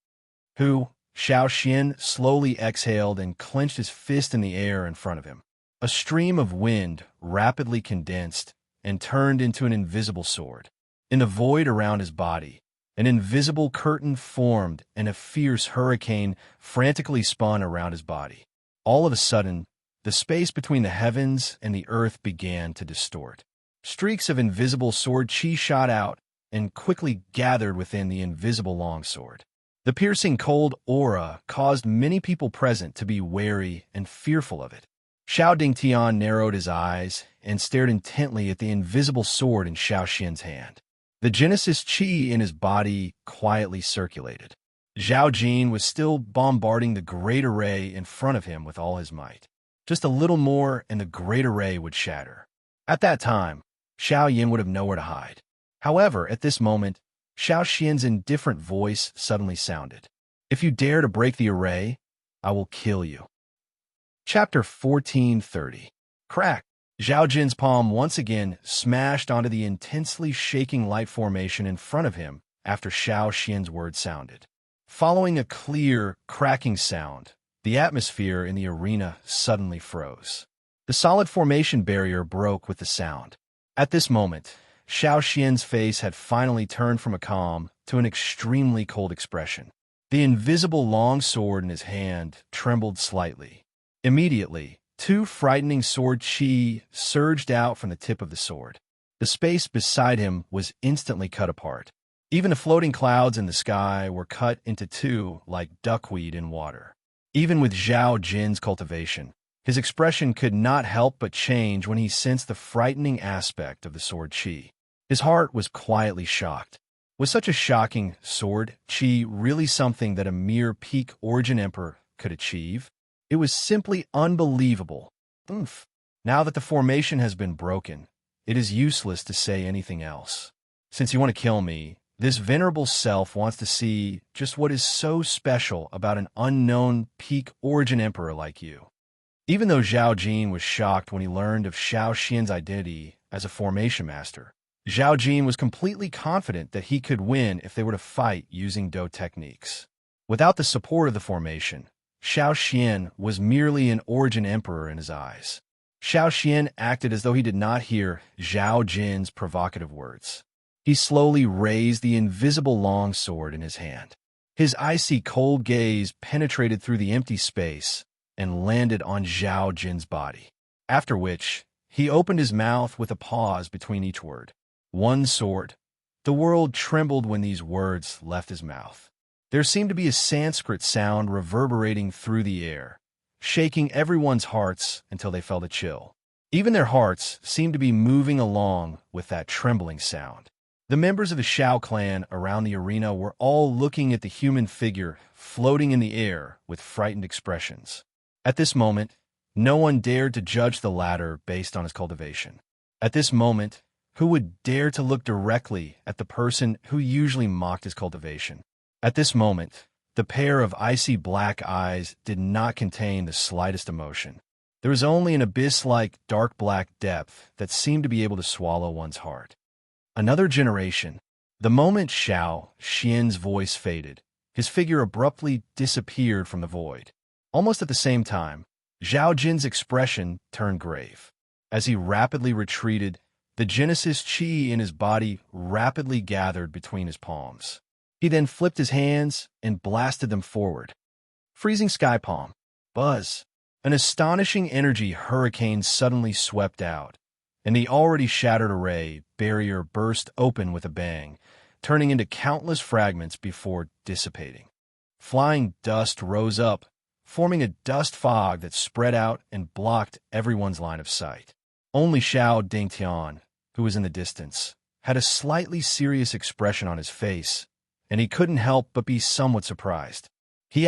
Xiao Xian slowly exhaled and clenched his fist in the air in front of him. A stream of wind rapidly condensed and turned into an invisible sword. In the void around his body, an invisible curtain formed and a fierce hurricane frantically spun around his body. All of a sudden, the space between the heavens and the earth began to distort. Streaks of invisible sword chi shot out and quickly gathered within the invisible longsword. The piercing cold aura caused many people present to be wary and fearful of it. Xiao Dingtian narrowed his eyes and stared intently at the invisible sword in Xiao Xian's hand. The Genesis Chi in his body quietly circulated. Zhao Jin was still bombarding the great array in front of him with all his might. Just a little more and the great array would shatter. At that time, Xiao Yin would have nowhere to hide. However, at this moment, Xiao Xian's indifferent voice suddenly sounded. "If you dare to break the array, I will kill you." Chapter 1430. Crack! Zhao Jin's palm once again smashed onto the intensely shaking light formation in front of him after Xiao Xian's word sounded. Following a clear, cracking sound, the atmosphere in the arena suddenly froze. The solid formation barrier broke with the sound. At this moment, Xiao Xian's face had finally turned from a calm to an extremely cold expression. The invisible long sword in his hand trembled slightly. Immediately, two frightening sword chi surged out from the tip of the sword. The space beside him was instantly cut apart. Even the floating clouds in the sky were cut into two like duckweed in water. Even with Zhao Jin's cultivation, his expression could not help but change when he sensed the frightening aspect of the sword chi. His heart was quietly shocked. Was such a shocking sword chi really something that a mere peak origin emperor could achieve? It was simply unbelievable. Now that the formation has been broken, it is useless to say anything else. Since you want to kill me, this venerable self wants to see just what is so special about an unknown peak origin emperor like you. Even though Zhao Jin was shocked when he learned of Xiao Xian's identity as a formation master, Zhao Jin was completely confident that he could win if they were to fight using Do techniques. Without the support of the formation, Xiao Xian was merely an origin emperor in his eyes. Xiao Xian acted as though he did not hear Zhao Jin's provocative words. He slowly raised the invisible long sword in his hand. His icy cold gaze penetrated through the empty space and landed on Zhao Jin's body, after which he opened his mouth with a pause between each word. One sword. The world trembled when these words left his mouth. There seemed to be a Sanskrit sound reverberating through the air, shaking everyone's hearts until they felt a chill. Even their hearts seemed to be moving along with that trembling sound. The members of the Shao clan around the arena were all looking at the human figure floating in the air with frightened expressions. At this moment, no one dared to judge the latter based on his cultivation. At this moment, who would dare to look directly at the person who usually mocked his cultivation? At this moment, the pair of icy black eyes did not contain the slightest emotion. There was only an abyss-like dark black depth that seemed to be able to swallow one's heart. Another generation. The moment Xiao Xian's voice faded, his figure abruptly disappeared from the void. Almost at the same time, Zhao Jin's expression turned grave. As he rapidly retreated, the Genesis chi in his body rapidly gathered between his palms. He then flipped his hands and blasted them forward. Freezing sky palm. Buzz. An astonishing energy hurricane suddenly swept out, and the already shattered array barrier burst open with a bang, turning into countless fragments before dissipating. Flying dust rose up, forming a dust fog that spread out and blocked everyone's line of sight. Only Xiao Dingtian, who was in the distance, had a slightly serious expression on his face, and he couldn't help but be somewhat surprised. The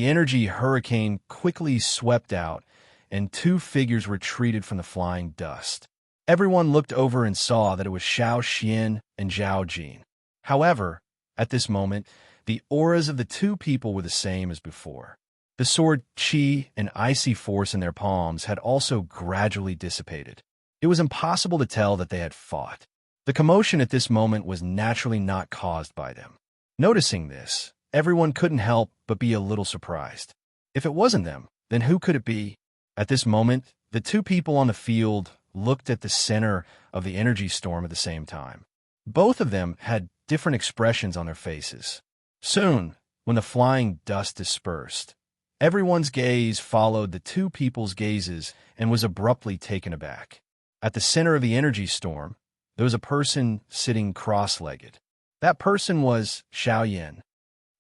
energy hurricane quickly swept out, and two figures retreated from the flying dust. Everyone looked over and saw that it was Xiao Xian and Zhao Jin. However, at this moment, the auras of the two people were the same as before. The sword chi and icy force in their palms had also gradually dissipated. It was impossible to tell that they had fought. The commotion at this moment was naturally not caused by them. Noticing this, everyone couldn't help but be a little surprised. If it wasn't them, then who could it be? At this moment, the two people on the field looked at the center of the energy storm at the same time. Both of them had different expressions on their faces. Soon, when the flying dust dispersed, everyone's gaze followed the two people's gazes and was abruptly taken aback. At the center of the energy storm, there was a person sitting cross-legged. That person was Xiao Yan.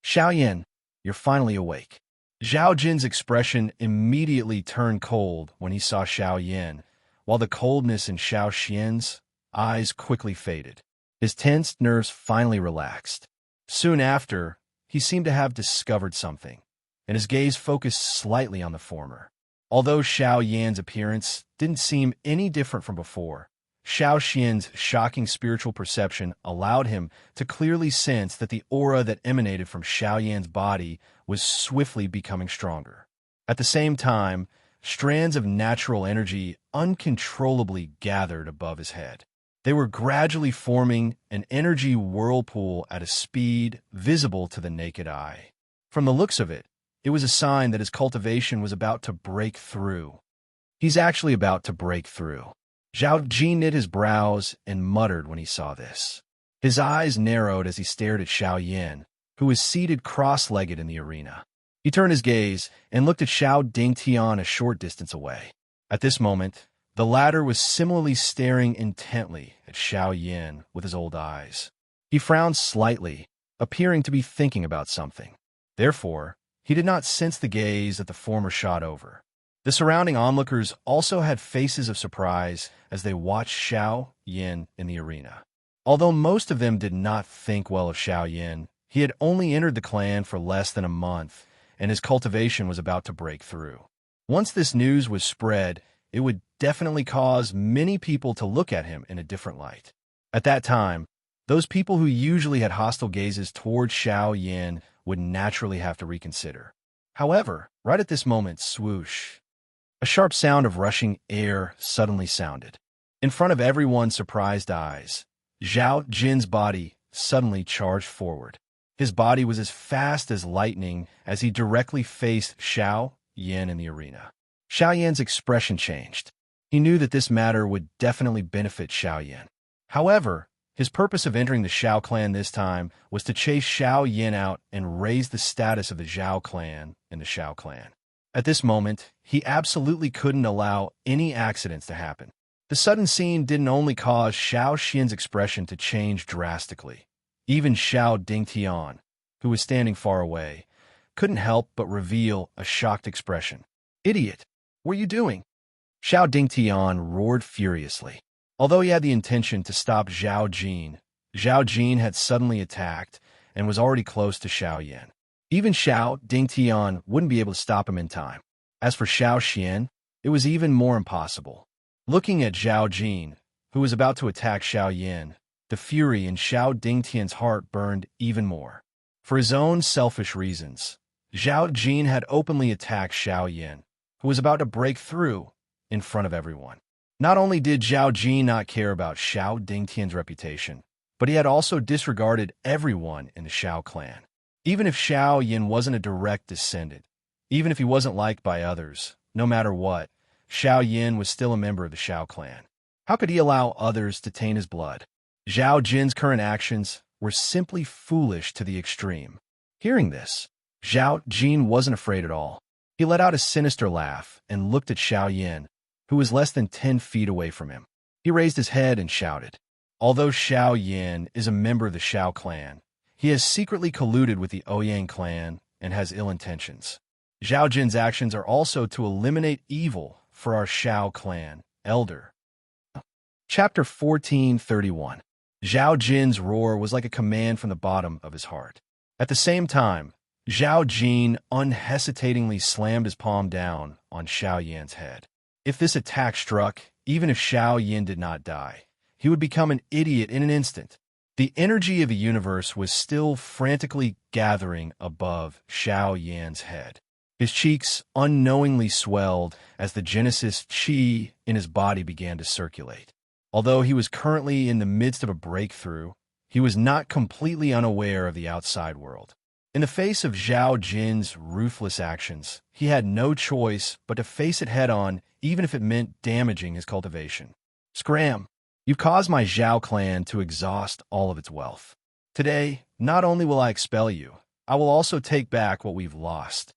Xiao Yan, you're finally awake. Zhao Jin's expression immediately turned cold when he saw Xiao Yan, while the coldness in Xiao Xian's eyes quickly faded. His tensed nerves finally relaxed. Soon after, he seemed to have discovered something, and his gaze focused slightly on the former. Although Xiao Yan's appearance didn't seem any different from before, Xiao Xian's shocking spiritual perception allowed him to clearly sense that the aura that emanated from Xiao Yan's body was swiftly becoming stronger. At the same time, strands of natural energy uncontrollably gathered above his head. They were gradually forming an energy whirlpool at a speed visible to the naked eye. From the looks of it, it was a sign that his cultivation was about to break through. He's actually about to break through. Zhao Jin knit his brows and muttered when he saw this. His eyes narrowed as he stared at Xiao Yan, who was seated cross-legged in the arena. He turned his gaze and looked at Xiao Dingtian a short distance away. At this moment, the latter was similarly staring intently at Xiao Yan with his old eyes. He frowned slightly, appearing to be thinking about something. Therefore, he did not sense the gaze that the former shot over. The surrounding onlookers also had faces of surprise as they watched Xiao Yan in the arena. Although most of them did not think well of Xiao Yan, he had only entered the clan for less than a month, and his cultivation was about to break through. Once this news was spread, it would definitely cause many people to look at him in a different light. At that time, those people who usually had hostile gazes toward Xiao Yan would naturally have to reconsider. However, right at this moment, swoosh, a sharp sound of rushing air suddenly sounded. In front of everyone's surprised eyes, Zhao Jin's body suddenly charged forward. His body was as fast as lightning as he directly faced Xiao Yan in the arena. Xiao Yan's expression changed. He knew that this matter would definitely benefit Xiao Yan. However, his purpose of entering the Xiao clan this time was to chase Xiao Yan out and raise the status of the Zhao clan in the Xiao clan. At this moment, he absolutely couldn't allow any accidents to happen. The sudden scene didn't only cause Xiao Xian's expression to change drastically. Even Xiao Dingtian, who was standing far away, couldn't help but reveal a shocked expression. "Idiot! What are you doing?" Xiao Dingtian roared furiously. Although he had the intention to stop Zhao Jin had suddenly attacked and was already close to Xiao Yan. Even Xiao Dingtian wouldn't be able to stop him in time. As for Xiao Xian, it was even more impossible. Looking at Zhao Jin, who was about to attack Xiao Yan, the fury in Xiao Dingtian's heart burned even more. For his own selfish reasons, Zhao Jin had openly attacked Xiao Yan, who was about to break through in front of everyone. Not only did Zhao Jin not care about Xiao Dingtian's reputation, but he had also disregarded everyone in the Xiao clan. Even if Xiao Yan wasn't a direct descendant, even if he wasn't liked by others, no matter what, Xiao Yan was still a member of the Xiao clan. How could he allow others to taint his blood? Zhao Jin's current actions were simply foolish to the extreme. Hearing this, Zhao Jin wasn't afraid at all. He let out a sinister laugh and looked at Xiao Yan, who was less than 10 feet away from him. He raised his head and shouted. Although Xiao Yan is a member of the Xiao clan, he has secretly colluded with the Ouyang clan and has ill intentions. Zhao Jin's actions are also to eliminate evil for our Xiao clan, Elder. Chapter 1431. Zhao Jin's roar was like a command from the bottom of his heart. At the same time, Zhao Jin unhesitatingly slammed his palm down on Xiao Yan's head. If this attack struck, even if Xiao Yan did not die, he would become an idiot in an instant. The energy of the universe was still frantically gathering above Xiao Yan's head. His cheeks unknowingly swelled as the Genesis Qi in his body began to circulate. Although he was currently in the midst of a breakthrough, he was not completely unaware of the outside world. In the face of Zhao Jin's ruthless actions, he had no choice but to face it head-on, even if it meant damaging his cultivation. "Scram! You've caused my Zhao clan to exhaust all of its wealth. Today, not only will I expel you, I will also take back what we've lost."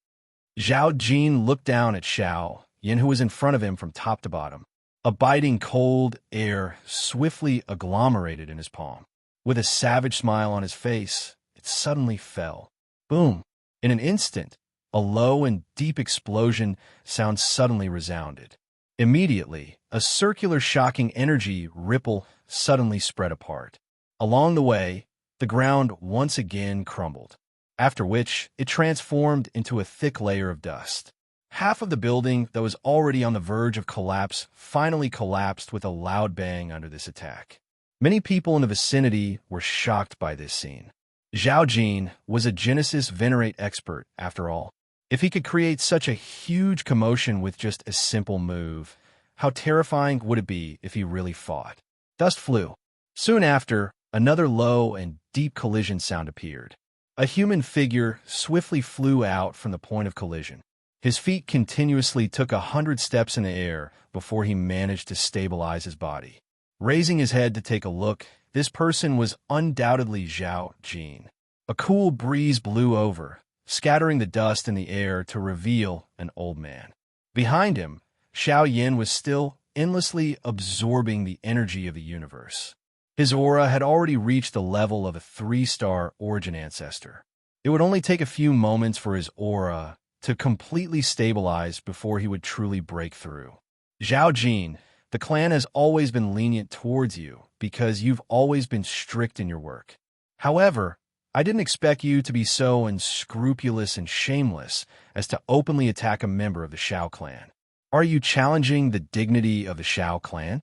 Zhao Jin looked down at Xiao Yan, who was in front of him from top to bottom. A biting cold air swiftly agglomerated in his palm. With a savage smile on his face, it suddenly fell. Boom! In an instant, a low and deep explosion sound suddenly resounded. Immediately, a circular shocking energy ripple suddenly spread apart. Along the way, the ground once again crumbled, after which it transformed into a thick layer of dust. Half of the building that was already on the verge of collapse finally collapsed with a loud bang under this attack. Many people in the vicinity were shocked by this scene. Zhao Jin was a Genesis Venerate expert, after all. If he could create such a huge commotion with just a simple move, how terrifying would it be if he really fought? Dust flew. Soon after, another low and deep collision sound appeared. A human figure swiftly flew out from the point of collision. His feet continuously took 100 steps in the air before he managed to stabilize his body. Raising his head to take a look, this person was undoubtedly Zhao Jin. A cool breeze blew over, scattering the dust in the air to reveal an old man. Behind him, Xiao Yan was still endlessly absorbing the energy of the universe. His aura had already reached the level of a 3-star origin ancestor. It would only take a few moments for his aura to completely stabilize before he would truly break through. Zhao Jin, the clan has always been lenient towards you because you've always been strict in your work. However, I didn't expect you to be so unscrupulous and shameless as to openly attack a member of the Xiao clan. Are you challenging the dignity of the Xiao clan?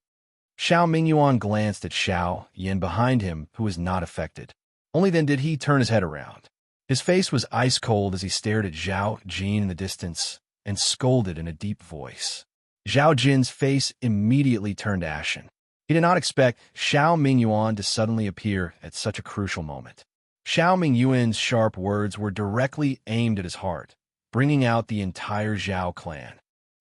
Xiao Mingyuan glanced at Xiao Yan behind him, who was not affected. Only then did he turn his head around. His face was ice cold as he stared at Zhao Jin in the distance and scolded in a deep voice. Zhao Jin's face immediately turned ashen. He did not expect Xiao Mingyuan to suddenly appear at such a crucial moment. Xiao Mingyuan's sharp words were directly aimed at his heart, bringing out the entire Zhao clan.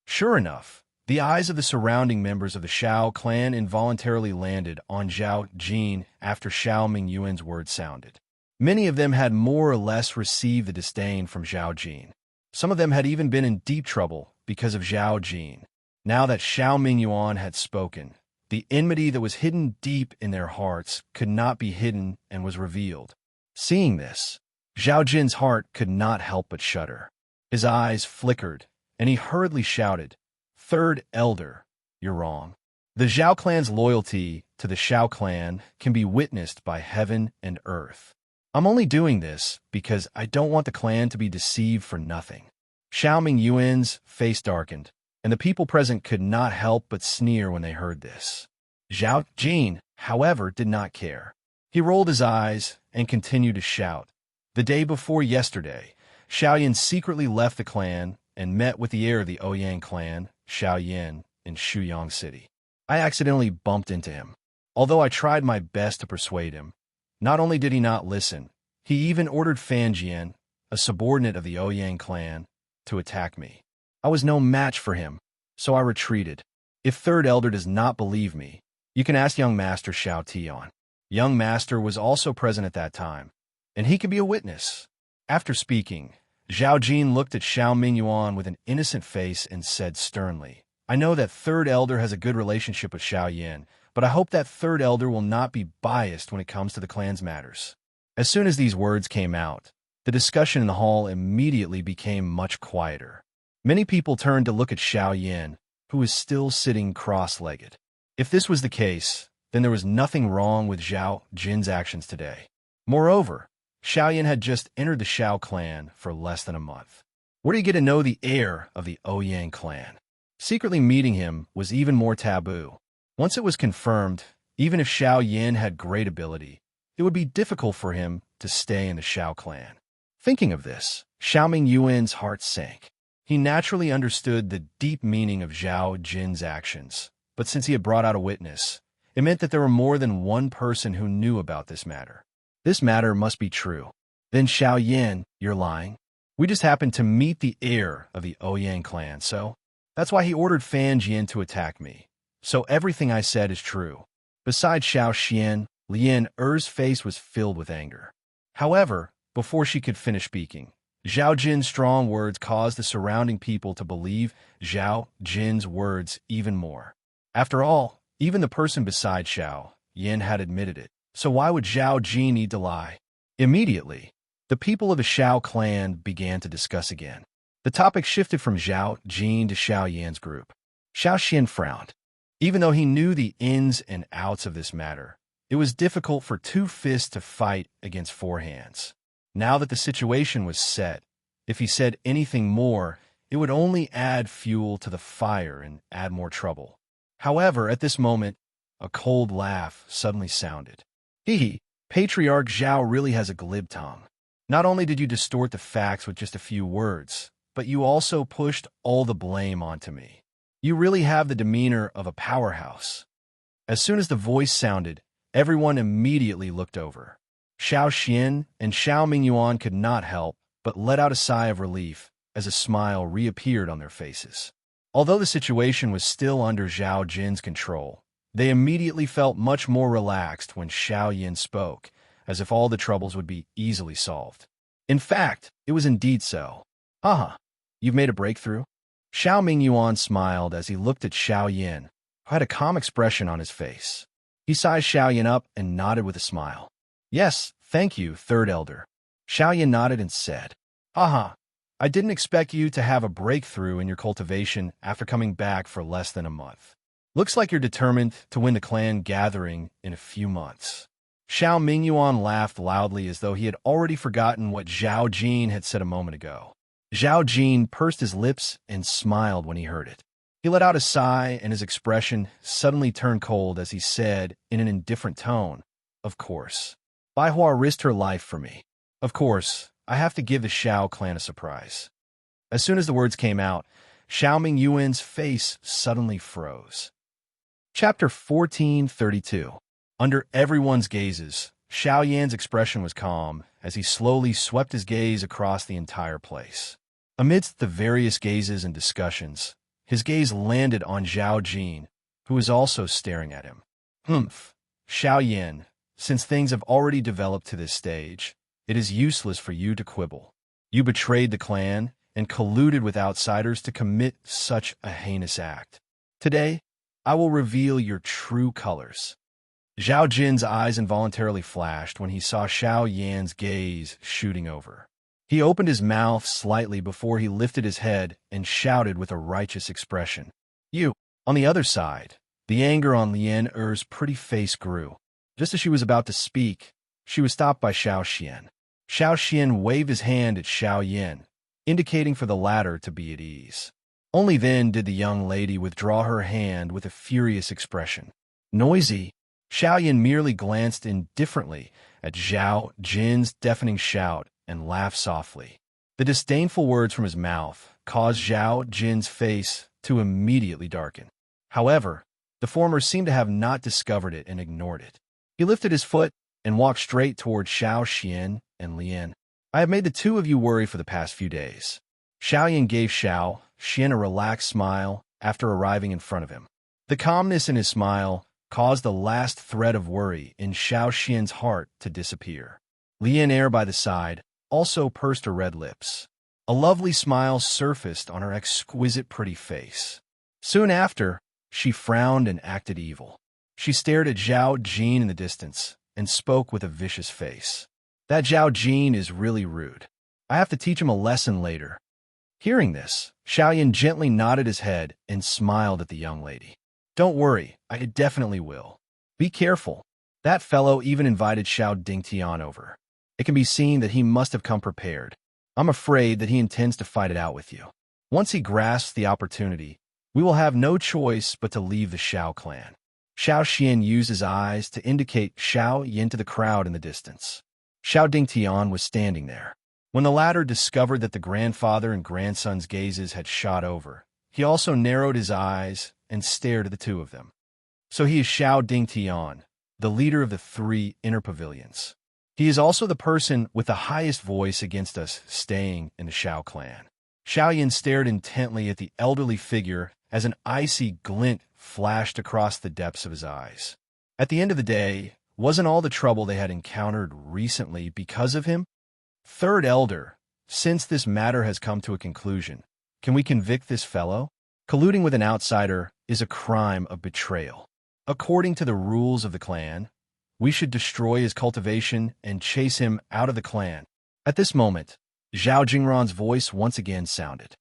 Sure enough, the eyes of the surrounding members of the Xiao clan involuntarily landed on Zhao Jin after Xiao Mingyuan's words sounded. Many of them had more or less received the disdain from Zhao Jin. Some of them had even been in deep trouble because of Zhao Jin. Now that Xiao Mingyuan had spoken, the enmity that was hidden deep in their hearts could not be hidden and was revealed. Seeing this, Zhao Jin's heart could not help but shudder. His eyes flickered, and he hurriedly shouted, "Third Elder, you're wrong. The Zhao clan's loyalty to the Xiao clan can be witnessed by heaven and earth. I'm only doing this because I don't want the clan to be deceived for nothing." Xiao Mingyuan's face darkened, and the people present could not help but sneer when they heard this. Zhao Jin, however, did not care. He rolled his eyes and continued to shout. The day before yesterday, Xiaoyan secretly left the clan and met with the heir of the Ouyang clan, Xiaoyan, in Shuyang City. I accidentally bumped into him. Although I tried my best to persuade him, not only did he not listen, he even ordered Fan Jian, a subordinate of the Ouyang clan, to attack me. I was no match for him, so I retreated. If Third Elder does not believe me, you can ask young Master Xiao Tian. Young Master was also present at that time, and he could be a witness. After speaking, Zhao Jin looked at Xiao Mingyuan with an innocent face and said sternly, "I know that Third Elder has a good relationship with Xiao Yan, but I hope that Third Elder will not be biased when it comes to the clan's matters." As soon as these words came out, the discussion in the hall immediately became much quieter. Many people turned to look at Xiao Yan, who was still sitting cross-legged. If this was the case, then there was nothing wrong with Zhao Jin's actions today. Moreover, Xiao Yan had just entered the Xiao clan for less than a month. Where do you get to know the heir of the Ouyang clan? Secretly meeting him was even more taboo. Once it was confirmed, even if Xiao Yan had great ability, it would be difficult for him to stay in the Xiao clan. Thinking of this, Xiao Mingyuan's heart sank. He naturally understood the deep meaning of Zhao Jin's actions, but since he had brought out a witness, it meant that there were more than one person who knew about this matter. This matter must be true. Then Xiao Yan, you're lying. We just happened to meet the heir of the Ouyang clan, so that's why he ordered Fan Jian to attack me. So everything I said is true. Besides Xiao Xian, Lian Er's face was filled with anger. However, before she could finish speaking, Zhao Jin's strong words caused the surrounding people to believe Zhao Jin's words even more. After all, even the person beside Xiao Yan had admitted it, so why would Zhao Jin need to lie? Immediately, the people of the Xiao clan began to discuss again. The topic shifted from Zhao Jin to Xiao Yan's group. Xiao Xian frowned. Even though he knew the ins and outs of this matter, it was difficult for two fists to fight against four hands. Now that the situation was set, if he said anything more, it would only add fuel to the fire and add more trouble. However, at this moment, a cold laugh suddenly sounded. Hee, Patriarch Zhao really has a glib tongue. Not only did you distort the facts with just a few words, but you also pushed all the blame onto me. You really have the demeanor of a powerhouse. As soon as the voice sounded, everyone immediately looked over. Xiao Xian and Xiao Mingyuan could not help but let out a sigh of relief as a smile reappeared on their faces. Although the situation was still under Zhao Jin's control, they immediately felt much more relaxed when Xiao Yan spoke, as if all the troubles would be easily solved. In fact, it was indeed so. You've made a breakthrough? Xiao Mingyuan smiled as he looked at Xiao Yan, who had a calm expression on his face. He sized Xiao Yan up and nodded with a smile. Yes, thank you, Third Elder. Xiao Yan nodded and said, I didn't expect you to have a breakthrough in your cultivation after coming back for less than a month. Looks like you're determined to win the clan gathering in a few months. Xiao Mingyuan laughed loudly as though he had already forgotten what Zhao Jin had said a moment ago. Zhao Jin pursed his lips and smiled when he heard it. He let out a sigh, and his expression suddenly turned cold as he said in an indifferent tone, Of course. Baihua risked her life for me. Of course, I have to give the Xiao clan a surprise. As soon as the words came out, Xiao Mingyuan's face suddenly froze. Chapter 1432. Under everyone's gazes, Xiao Yan's expression was calm as he slowly swept his gaze across the entire place. Amidst the various gazes and discussions, his gaze landed on Zhao Jin, who was also staring at him. Humph, Xiao Yan, since things have already developed to this stage, it is useless for you to quibble. You betrayed the clan and colluded with outsiders to commit such a heinous act. Today, I will reveal your true colors. Zhao Jin's eyes involuntarily flashed when he saw Xiao Yan's gaze shooting over. He opened his mouth slightly before he lifted his head and shouted with a righteous expression. You! On the other side, the anger on Lian Er's pretty face grew. Just as she was about to speak, she was stopped by Xiao Xian. Xiao Xian waved his hand at Xiao Yan, indicating for the latter to be at ease. Only then did the young lady withdraw her hand with a furious expression. Noisy, Xiao Yan merely glanced indifferently at Zhao Jin's deafening shout and laughed softly. The disdainful words from his mouth caused Zhao Jin's face to immediately darken. However, the former seemed to have not discovered it and ignored it. He lifted his foot and walked straight toward Xiao Xian and Lian. I have made the two of you worry for the past few days. Xiao Yan gave Xiao Xian a relaxed smile after arriving in front of him. The calmness in his smile caused the last thread of worry in Xiao Xian's heart to disappear. Lian Er by the side also pursed her red lips. A lovely smile surfaced on her exquisite pretty face. Soon after, she frowned and acted evil. She stared at Zhao Jin in the distance and spoke with a vicious face. That Zhao Jin is really rude. I have to teach him a lesson later. Hearing this, Xiao Yan gently nodded his head and smiled at the young lady. Don't worry, I definitely will. Be careful. That fellow even invited Xiao Dingtian over. It can be seen that he must have come prepared. I'm afraid that he intends to fight it out with you. Once he grasps the opportunity, we will have no choice but to leave the Xiao clan. Xiao Xian used his eyes to indicate Xiao Yan to the crowd in the distance. Xiao Dingtian was standing there. When the latter discovered that the grandfather and grandson's gazes had shot over, he also narrowed his eyes and stared at the two of them. So he is Xiao Dingtian, the leader of the three inner pavilions. He is also the person with the highest voice against us staying in the Xiao clan. Xiao Yan stared intently at the elderly figure as an icy glint flashed across the depths of his eyes. At the end of the day, wasn't all the trouble they had encountered recently because of him? Third Elder, since this matter has come to a conclusion, can we convict this fellow? Colluding with an outsider is a crime of betrayal. According to the rules of the clan, we should destroy his cultivation and chase him out of the clan. At this moment, Zhao Jingran's voice once again sounded.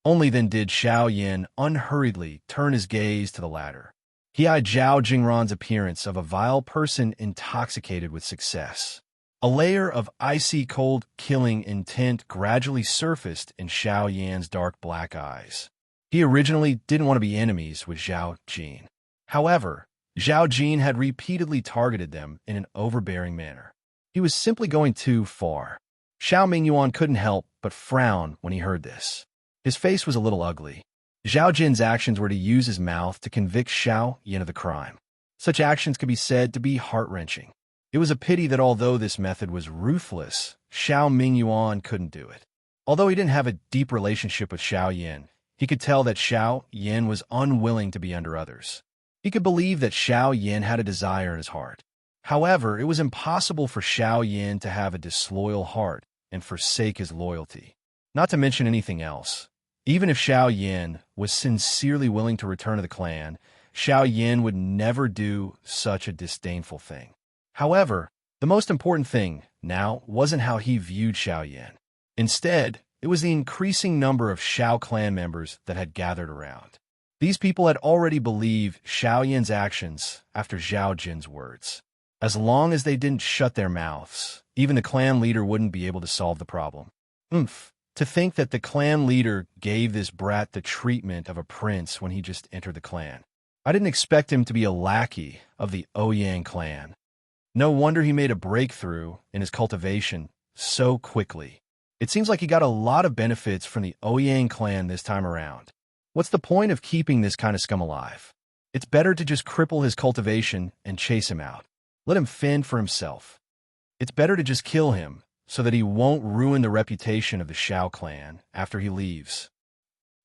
Only then did Xiao Yan unhurriedly turn his gaze to the latter. He eyed Zhao Jingran's appearance of a vile person intoxicated with success. A layer of icy cold killing intent gradually surfaced in Xiao Yan's dark black eyes. He originally didn't want to be enemies with Zhao Jin. However, Zhao Jin had repeatedly targeted them in an overbearing manner. He was simply going too far. Xiao Mingyuan couldn't help but frown when he heard this. His face was a little ugly. Zhao Jin's actions were to use his mouth to convict Xiao Yan of the crime. Such actions could be said to be heart-wrenching. It was a pity that although this method was ruthless, Xiao Mingyuan couldn't do it. Although he didn't have a deep relationship with Xiao Yan, he could tell that Xiao Yan was unwilling to be under others. He could believe that Xiao Yan had a desire in his heart. However, it was impossible for Xiao Yan to have a disloyal heart and forsake his loyalty. Not to mention anything else. Even if Xiao Yan was sincerely willing to return to the clan, Xiao Yan would never do such a disdainful thing. However, the most important thing now wasn't how he viewed Xiao Yan. Instead, it was the increasing number of Xiao clan members that had gathered around. These people had already believed Xiao Yan's actions after Zhao Jin's words. As long as they didn't shut their mouths, even the clan leader wouldn't be able to solve the problem. To think that the clan leader gave this brat the treatment of a prince when he just entered the clan. I didn't expect him to be a lackey of the Ouyang clan. No wonder he made a breakthrough in his cultivation so quickly. It seems like he got a lot of benefits from the Ouyang clan this time around. What's the point of keeping this kind of scum alive? It's better to just cripple his cultivation and chase him out. Let him fend for himself. It's better to just kill him, so that he won't ruin the reputation of the Xiao clan after he leaves.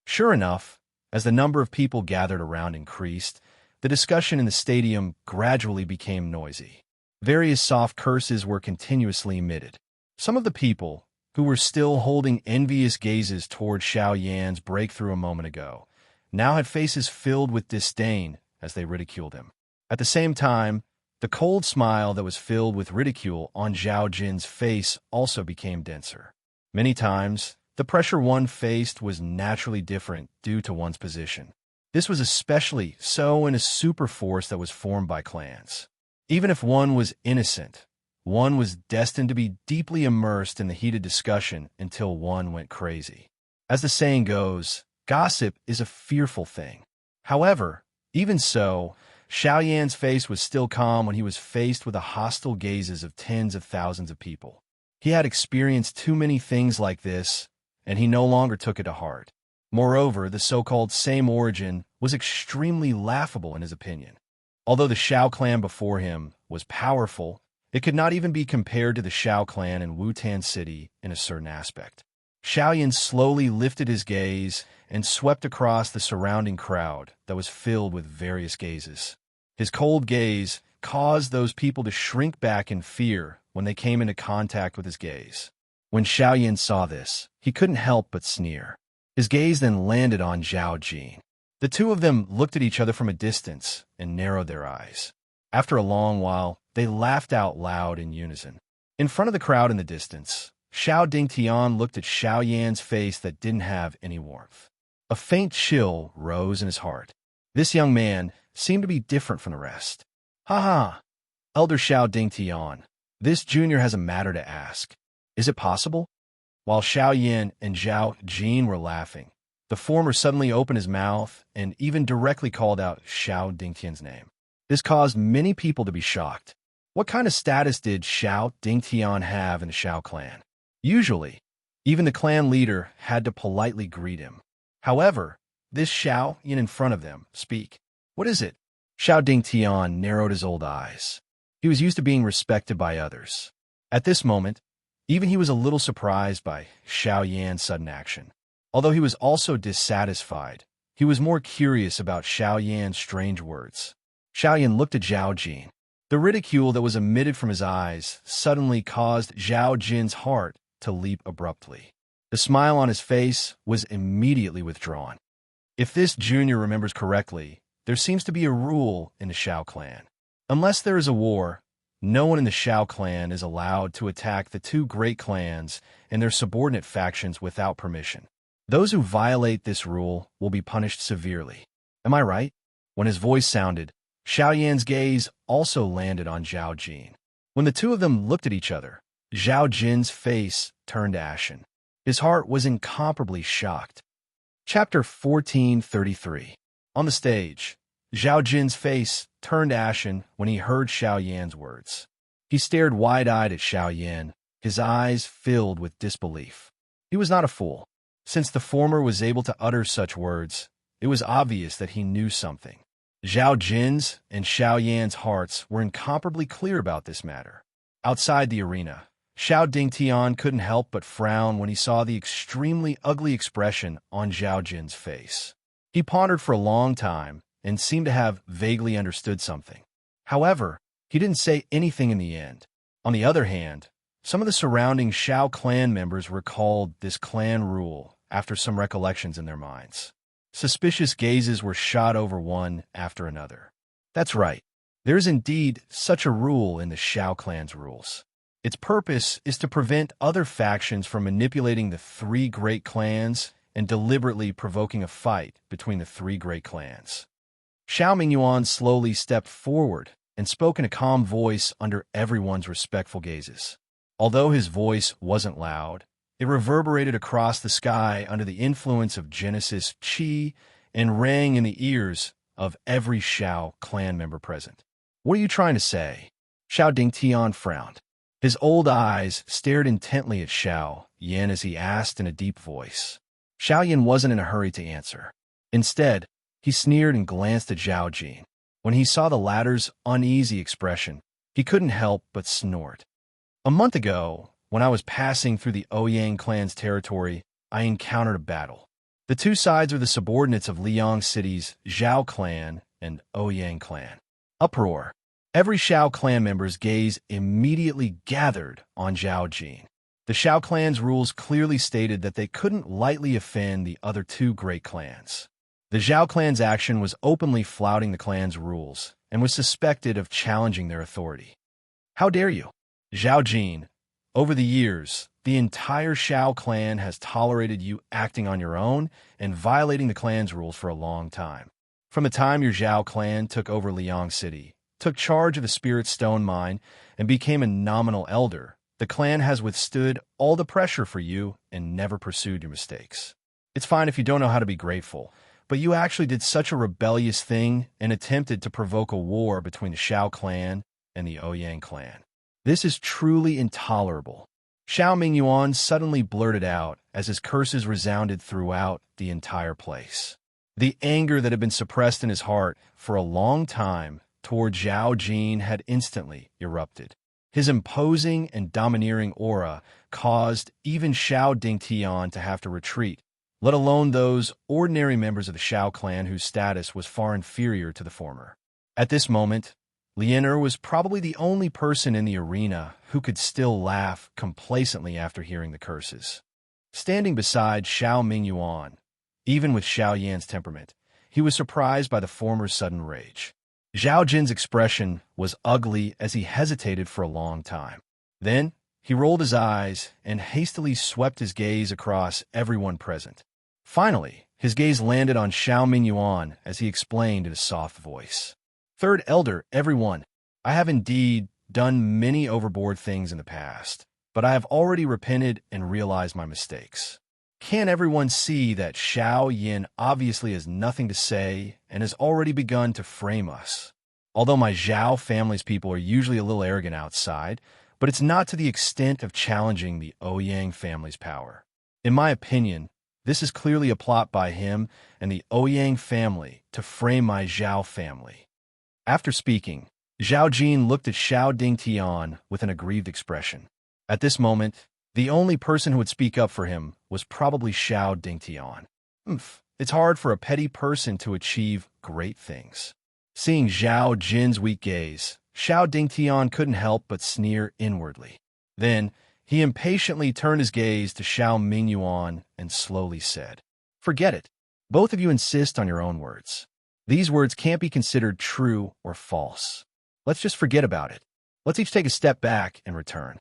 Sure enough, as the number of people gathered around increased, the discussion in the stadium gradually became noisy. Various soft curses were continuously emitted. Some of the people, who were still holding envious gazes toward Xiao Yan's breakthrough a moment ago, now had faces filled with disdain as they ridiculed him. At the same time, the cold smile that was filled with ridicule on Zhao Jin's face also became denser. Many times, the pressure one faced was naturally different due to one's position. This was especially so in a super force that was formed by clans. Even if one was innocent, one was destined to be deeply immersed in the heated discussion until one went crazy. As the saying goes, gossip is a fearful thing. However, even so, Xiao Yan's face was still calm when he was faced with the hostile gazes of tens of thousands of people. He had experienced too many things like this, and he no longer took it to heart. Moreover, the so-called same origin was extremely laughable in his opinion. Although the Xiao clan before him was powerful, it could not even be compared to the Xiao clan in Wutan City in a certain aspect. Xiao Yan slowly lifted his gaze and swept across the surrounding crowd that was filled with various gazes. His cold gaze caused those people to shrink back in fear when they came into contact with his gaze. When Xiao Yan saw this, he couldn't help but sneer. His gaze then landed on Zhao Jin. The two of them looked at each other from a distance and narrowed their eyes. After a long while, they laughed out loud in unison. In front of the crowd in the distance, Xiao Dingtian looked at Xiao Yan's face that didn't have any warmth. A faint chill rose in his heart. This young man seemed to be different from the rest. "Ha ha, Elder Xiao Dingtian, this junior has a matter to ask. Is it possible?" While Xiao Yan and Zhao Jin were laughing, the former suddenly opened his mouth and even directly called out Xiao Dingtian's name. This caused many people to be shocked. What kind of status did Xiao Dingtian have in the Xiao clan? Usually, even the clan leader had to politely greet him. However, this Xiao Yan in front of them speak. "What is it?" Xiao Dingtian narrowed his old eyes. He was used to being respected by others. At this moment, even he was a little surprised by Xiao Yan's sudden action. Although he was also dissatisfied, he was more curious about Xiao Yan's strange words. Xiao Yan looked at Zhao Jin. The ridicule that was emitted from his eyes suddenly caused Zhao Jin's heart to leap abruptly. The smile on his face was immediately withdrawn. If this junior remembers correctly, there seems to be a rule in the Xiao clan. Unless there is a war, no one in the Xiao clan is allowed to attack the two great clans and their subordinate factions without permission. Those who violate this rule will be punished severely. Am I right? When his voice sounded, Xiao Yan's gaze also landed on Zhao Jin. When the two of them looked at each other, Zhao Jin's face turned ashen. His heart was incomparably shocked. Chapter 1433. On the stage, Zhao Jin's face turned ashen when he heard Xiao Yan's words. He stared wide-eyed at Xiao Yan, his eyes filled with disbelief. He was not a fool. Since the former was able to utter such words, it was obvious that he knew something. Zhao Jin's and Xiao Yan's hearts were incomparably clear about this matter. Outside the arena, Xiao Dingtian couldn't help but frown when he saw the extremely ugly expression on Zhao Jin's face. He pondered for a long time and seemed to have vaguely understood something. However, he didn't say anything in the end. On the other hand, some of the surrounding Xiao clan members recalled this clan rule after some recollections in their minds. Suspicious gazes were shot over one after another. That's right. There is indeed such a rule in the Xiao clan's rules. Its purpose is to prevent other factions from manipulating the three great clans and deliberately provoking a fight between the three great clans. Xiao Mingyuan slowly stepped forward and spoke in a calm voice under everyone's respectful gazes. Although his voice wasn't loud, it reverberated across the sky under the influence of Genesis Qi and rang in the ears of every Xiao clan member present. "What are you trying to say?" Xiao Dingtian frowned. His old eyes stared intently at Xiao Yan as he asked in a deep voice. Xiao Yan wasn't in a hurry to answer. Instead, he sneered and glanced at Zhao Jin. When he saw the latter's uneasy expression, he couldn't help but snort. A month ago, when I was passing through the Ouyang clan's territory, I encountered a battle. The two sides are the subordinates of Liang City's Zhao clan and Ouyang clan. Uproar. Every Shao clan member's gaze immediately gathered on Zhao Jin. The Shao clan's rules clearly stated that they couldn't lightly offend the other two great clans. The Zhao clan's action was openly flouting the clan's rules and was suspected of challenging their authority. How dare you? Zhao Jin, over the years, the entire Shao clan has tolerated you acting on your own and violating the clan's rules for a long time. From the time your Zhao clan took over Liang City, took charge of the Spirit Stone Mine, and became a nominal elder, the clan has withstood all the pressure for you and never pursued your mistakes. It's fine if you don't know how to be grateful, but you actually did such a rebellious thing and attempted to provoke a war between the Shao clan and the Ouyang clan. This is truly intolerable. Xiao Mingyuan suddenly blurted out as his curses resounded throughout the entire place. The anger that had been suppressed in his heart for a long time toward Zhao Jin had instantly erupted. His imposing and domineering aura caused even Xiao Dingtian to have to retreat, let alone those ordinary members of the Shao clan whose status was far inferior to the former. At this moment, Lianer was probably the only person in the arena who could still laugh complacently after hearing the curses. Standing beside Xiao Mingyuan, even with Xiao Yan's temperament, he was surprised by the former's sudden rage. Zhao Jin's expression was ugly as he hesitated for a long time. Then, he rolled his eyes and hastily swept his gaze across everyone present. Finally, his gaze landed on Xiao Mingyuan as he explained in a soft voice. Third Elder, everyone, I have indeed done many overboard things in the past, but I have already repented and realized my mistakes. Can everyone see that Xiao Yin obviously has nothing to say and has already begun to frame us? Although my Zhao family's people are usually a little arrogant outside, but it's not to the extent of challenging the Ouyang family's power. In my opinion, this is clearly a plot by him and the Ouyang family to frame my Zhao family. After speaking, Zhao Jin looked at Xiao Dingtian with an aggrieved expression. At this moment, the only person who would speak up for him was probably Xiao Dingtian. It's hard for a petty person to achieve great things. Seeing Zhao Jin's weak gaze, Xiao Dingtian couldn't help but sneer inwardly. Then, he impatiently turned his gaze to Xiao Mingyuan and slowly said, "Forget it. Both of you insist on your own words. These words can't be considered true or false. Let's just forget about it. Let's each take a step back and return."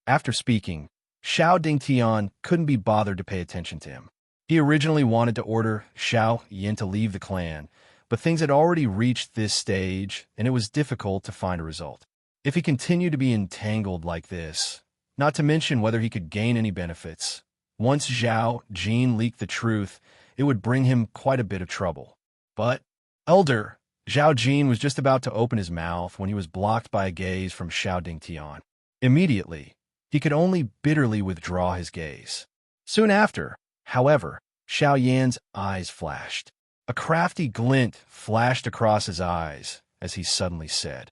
After speaking, Xiao Dingtian couldn't be bothered to pay attention to him. He originally wanted to order Xiao Yin to leave the clan, but things had already reached this stage, and it was difficult to find a result. If he continued to be entangled like this, not to mention whether he could gain any benefits, once Zhao Jin leaked the truth, it would bring him quite a bit of trouble. But, Elder, Zhao Jin was just about to open his mouth when he was blocked by a gaze from Xiao Dingtian. Immediately, he could only bitterly withdraw his gaze. Soon after, however, Xiao Yan's eyes flashed. A crafty glint flashed across his eyes as he suddenly said,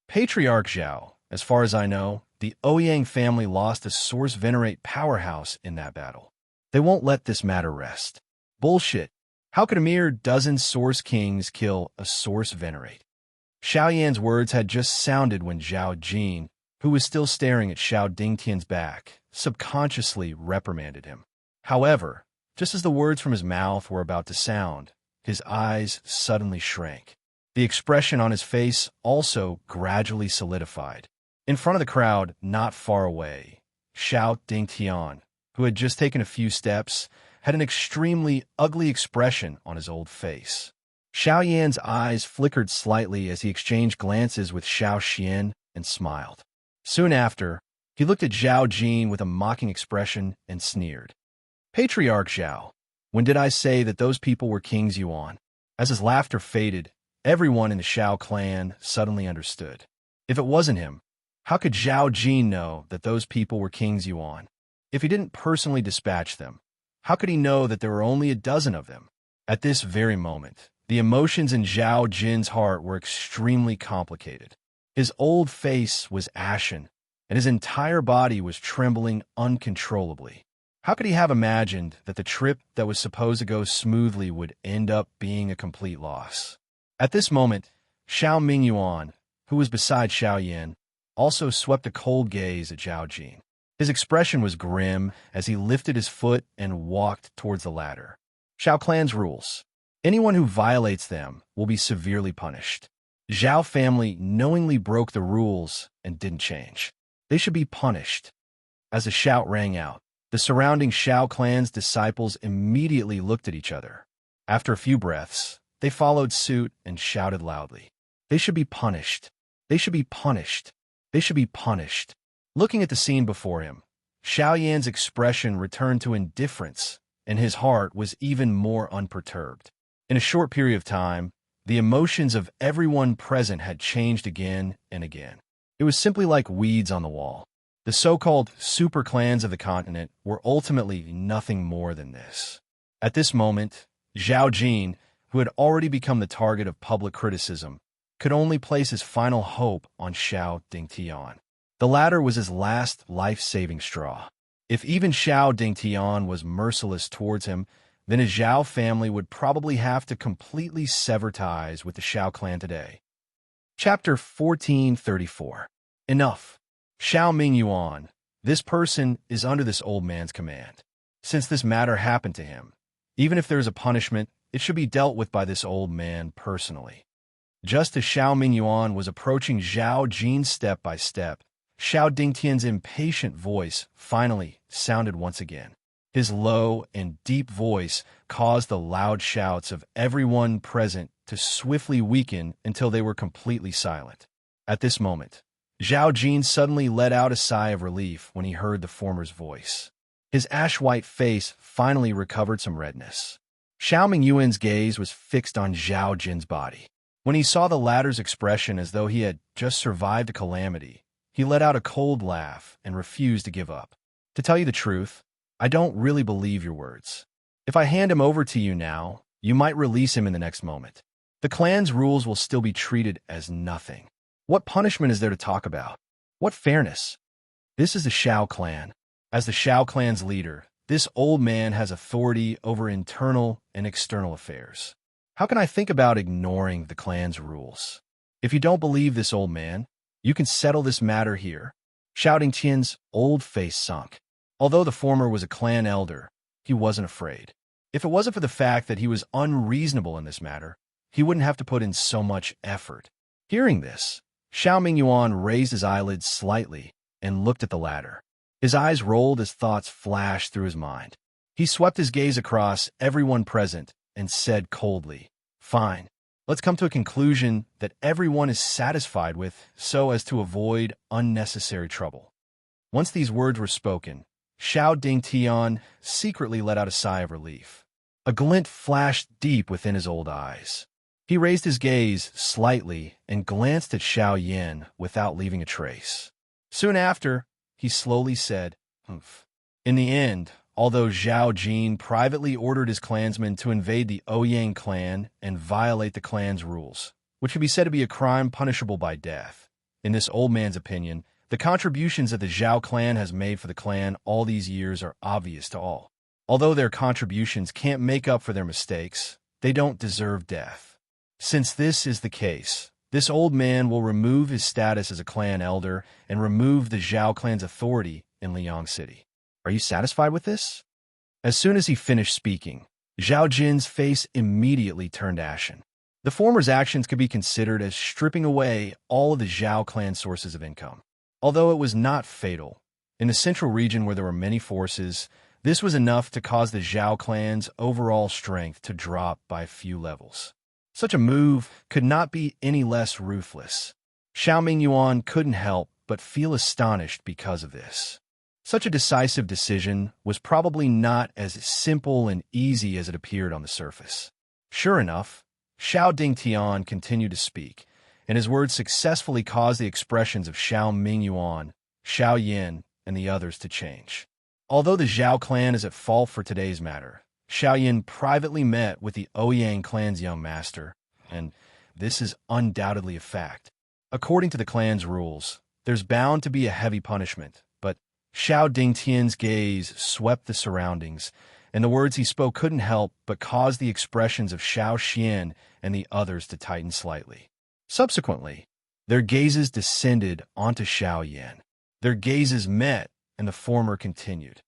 "Patriarch Zhao, as far as I know, the Ouyang family lost a Source Venerate powerhouse in that battle. They won't let this matter rest." Bullshit. How could a mere dozen Source Kings kill a Source Venerate? Xiao Yan's words had just sounded when Zhao Jin, who was still staring at Xiao Dingtian's back, subconsciously reprimanded him. However, just as the words from his mouth were about to sound, his eyes suddenly shrank. The expression on his face also gradually solidified. In front of the crowd, not far away, Xiao Dingtian, who had just taken a few steps, had an extremely ugly expression on his old face. Xiao Yan's eyes flickered slightly as he exchanged glances with Xiao Xian and smiled. Soon after, he looked at Zhao Jin with a mocking expression and sneered. "Patriarch Zhao, when did I say that those people were Kings Yuan?" As his laughter faded, everyone in the Shao clan suddenly understood. If it wasn't him, how could Zhao Jin know that those people were Kings Yuan? If he didn't personally dispatch them, how could he know that there were only a dozen of them? At this very moment, the emotions in Zhao Jin's heart were extremely complicated. His old face was ashen, and his entire body was trembling uncontrollably. How could he have imagined that the trip that was supposed to go smoothly would end up being a complete loss? At this moment, Xiao Mingyuan, who was beside Xiao Yan, also swept a cold gaze at Zhao Jin. His expression was grim as he lifted his foot and walked towards the ladder. Xiao clan's rules. Anyone who violates them will be severely punished. Zhao family knowingly broke the rules and didn't change. They should be punished. As the shout rang out, the surrounding Xiao clan's disciples immediately looked at each other. After a few breaths, they followed suit and shouted loudly, "They should be punished. They should be punished. They should be punished." Looking at the scene before him, Xiao Yan's expression returned to indifference, and his heart was even more unperturbed. In a short period of time, the emotions of everyone present had changed again and again. It was simply like weeds on the wall. The so-called super clans of the continent were ultimately nothing more than this. At this moment, Zhao Jin, who had already become the target of public criticism, could only place his final hope on Xiao Dingtian. The latter was his last life-saving straw. If even Xiao Dingtian was merciless towards him, then his Zhao family would probably have to completely sever ties with the Xiao clan today. Chapter 1434. Enough. Xiao Mingyuan, this person is under this old man's command. Since this matter happened to him, even if there is a punishment, it should be dealt with by this old man personally. Just as Xiao Mingyuan was approaching Zhao Jin step by step, Xiao Dingtian's impatient voice finally sounded once again. His low and deep voice caused the loud shouts of everyone present to swiftly weaken until they were completely silent. At this moment, Zhao Jin suddenly let out a sigh of relief when he heard the former's voice. His ash-white face finally recovered some redness. Xiao Mingyuan's gaze was fixed on Zhao Jin's body. When he saw the latter's expression as though he had just survived a calamity, he let out a cold laugh and refused to give up. "To tell you the truth, I don't really believe your words. If I hand him over to you now, you might release him in the next moment. The clan's rules will still be treated as nothing. What punishment is there to talk about? What fairness? This is the Xiao clan. As the Xiao clan's leader, this old man has authority over internal and external affairs. How can I think about ignoring the clan's rules? If you don't believe this old man, you can settle this matter here." Xiao Dingtian's old face sunk. Although the former was a clan elder, he wasn't afraid. If it wasn't for the fact that he was unreasonable in this matter, he wouldn't have to put in so much effort. Hearing this, Xiao Mingyuan raised his eyelids slightly and looked at the latter. His eyes rolled as thoughts flashed through his mind. He swept his gaze across everyone present and said coldly, "Fine. Let's come to a conclusion that everyone is satisfied with so as to avoid unnecessary trouble." Once these words were spoken, Xiao Dingtian secretly let out a sigh of relief. A glint flashed deep within his old eyes. He raised his gaze slightly and glanced at Xiao Yan without leaving a trace. Soon after, he slowly said, "Humph." In the end, although Zhao Jin privately ordered his clansmen to invade the Ouyang clan and violate the clan's rules, which could be said to be a crime punishable by death, in this old man's opinion, the contributions that the Zhao clan has made for the clan all these years are obvious to all. Although their contributions can't make up for their mistakes, they don't deserve death. Since this is the case, this old man will remove his status as a clan elder and remove the Zhao clan's authority in Liang City. Are you satisfied with this? As soon as he finished speaking, Zhao Jin's face immediately turned ashen. The former's actions could be considered as stripping away all of the Zhao clan sources of income. Although it was not fatal, in the central region where there were many forces, this was enough to cause the Zhao clan's overall strength to drop by a few levels. Such a move could not be any less ruthless. Xiao Mingyuan couldn't help but feel astonished because of this. Such a decisive decision was probably not as simple and easy as it appeared on the surface. Sure enough, Xiao Dingtian continued to speak, and his words successfully caused the expressions of Xiao Mingyuan, Xiao Yan, and the others to change. Although the Zhao clan is at fault for today's matter, Xiao Yan privately met with the Ouyang clan's young master, and this is undoubtedly a fact. According to the clan's rules, there's bound to be a heavy punishment, but Xiao Dingtian's gaze swept the surroundings, and the words he spoke couldn't help but cause the expressions of Xiao Xian and the others to tighten slightly. Subsequently, their gazes descended onto Xiao Yan. Their gazes met, and the former continued.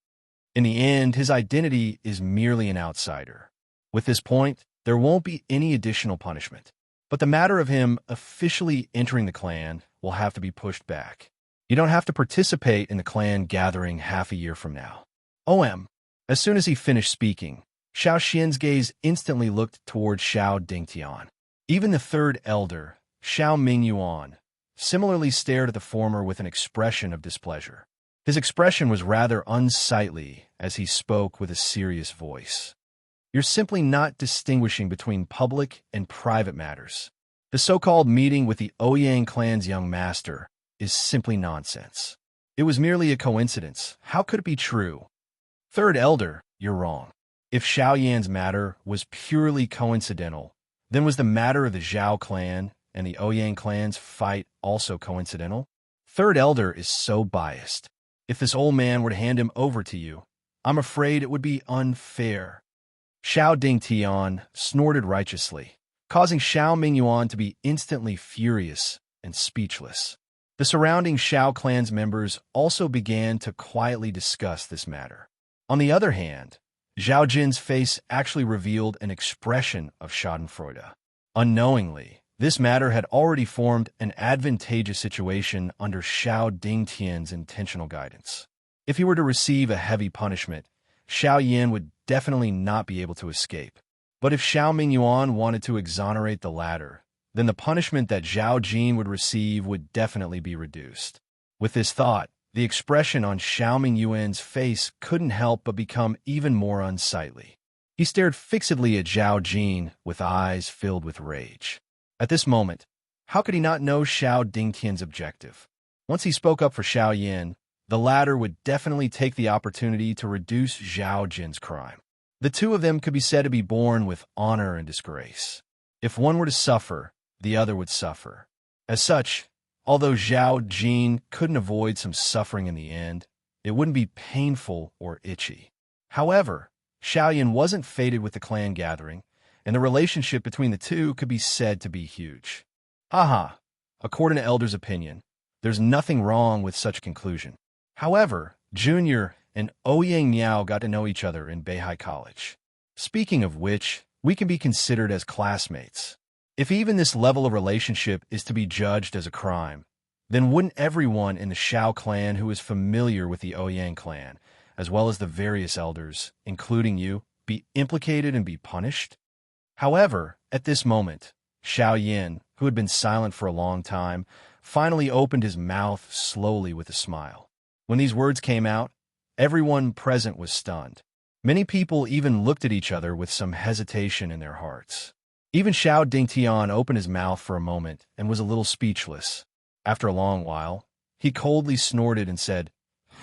In the end, his identity is merely an outsider. With this point, there won't be any additional punishment. But the matter of him officially entering the clan will have to be pushed back. You don't have to participate in the clan gathering half a year from now. OM. As soon as he finished speaking, Xiao Xian's gaze instantly looked toward Xiao Dingtian. Even the third elder, Xiao Mingyuan, similarly stared at the former with an expression of displeasure. His expression was rather unsightly as he spoke with a serious voice. You're simply not distinguishing between public and private matters. The so-called meeting with the Ouyang clan's young master is simply nonsense. It was merely a coincidence. How could it be true? Third elder, you're wrong. If Xiao Yan's matter was purely coincidental, then was the matter of the Zhao clan and the Ouyang clan's fight also coincidental? Third elder is so biased. If this old man were to hand him over to you, I'm afraid it would be unfair. Xiao Dingtian snorted righteously, causing Xiao Mingyuan to be instantly furious and speechless. The surrounding Xiao clan's members also began to quietly discuss this matter. On the other hand, Zhao Jin's face actually revealed an expression of schadenfreude. Unknowingly, this matter had already formed an advantageous situation under Xiao Dingtian's intentional guidance. If he were to receive a heavy punishment, Xiao Yan would definitely not be able to escape. But if Xiao Mingyuan wanted to exonerate the latter, then the punishment that Zhao Jin would receive would definitely be reduced. With this thought, the expression on Xiao Mingyuan's face couldn't help but become even more unsightly. He stared fixedly at Zhao Jin with eyes filled with rage. At this moment, how could he not know Xiao Dingtian's objective? Once he spoke up for Xiao Yan, the latter would definitely take the opportunity to reduce Zhao Jin's crime. The two of them could be said to be born with honor and disgrace. If one were to suffer, the other would suffer. As such, although Zhao Jin couldn't avoid some suffering in the end, it wouldn't be painful or itchy. However, Xiao Yan wasn't fated with the clan gathering, and the relationship between the two could be said to be huge. Haha, according to Elder's opinion, there's nothing wrong with such a conclusion. However, Junior and Ouyang Miao got to know each other in Beihai College. Speaking of which, we can be considered as classmates. If even this level of relationship is to be judged as a crime, then wouldn't everyone in the Xiao clan who is familiar with the Ouyang clan, as well as the various elders, including you, be implicated and be punished? However, at this moment, Xiao Yan, who had been silent for a long time, finally opened his mouth slowly with a smile. When these words came out, everyone present was stunned. Many people even looked at each other with some hesitation in their hearts. Even Xiao Dingtian opened his mouth for a moment and was a little speechless. After a long while, he coldly snorted and said,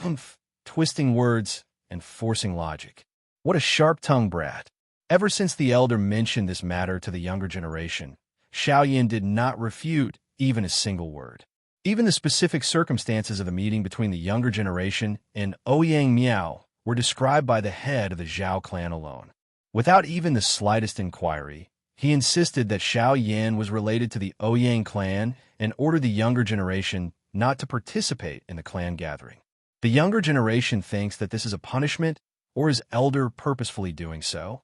"Humph," twisting words and forcing logic. What a sharp-tongued brat. Ever since the elder mentioned this matter to the younger generation, Xiao Yan did not refute even a single word. Even the specific circumstances of the meeting between the younger generation and Ouyang Miao were described by the head of the Zhao clan alone. Without even the slightest inquiry, he insisted that Xiao Yan was related to the Ouyang clan and ordered the younger generation not to participate in the clan gathering. The younger generation thinks that this is a punishment, or is elder purposefully doing so?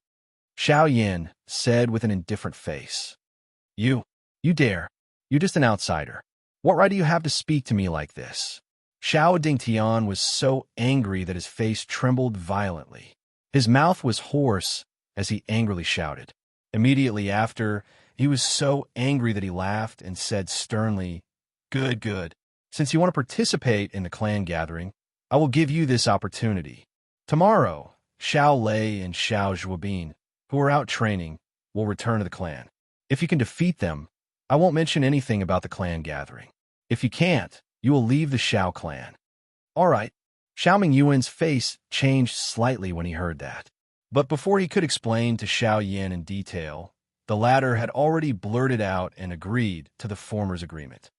Xiao Yan said with an indifferent face, You dare. You're just an outsider. What right do you have to speak to me like this?" Xiao Dingtian was so angry that his face trembled violently. His mouth was hoarse as he angrily shouted. Immediately after, he was so angry that he laughed and said sternly, Good. Since you want to participate in the clan gathering, I will give you this opportunity. Tomorrow, Xiao Lei and Xiao Zhuobin, who are out training, will return to the clan. If you can defeat them, I won't mention anything about the clan gathering. If you can't, you will leave the Xiao clan. All right. Xiao Mingyuan's face changed slightly when he heard that. But before he could explain to Xiao Yan in detail, the latter had already blurted out and agreed to the former's agreement.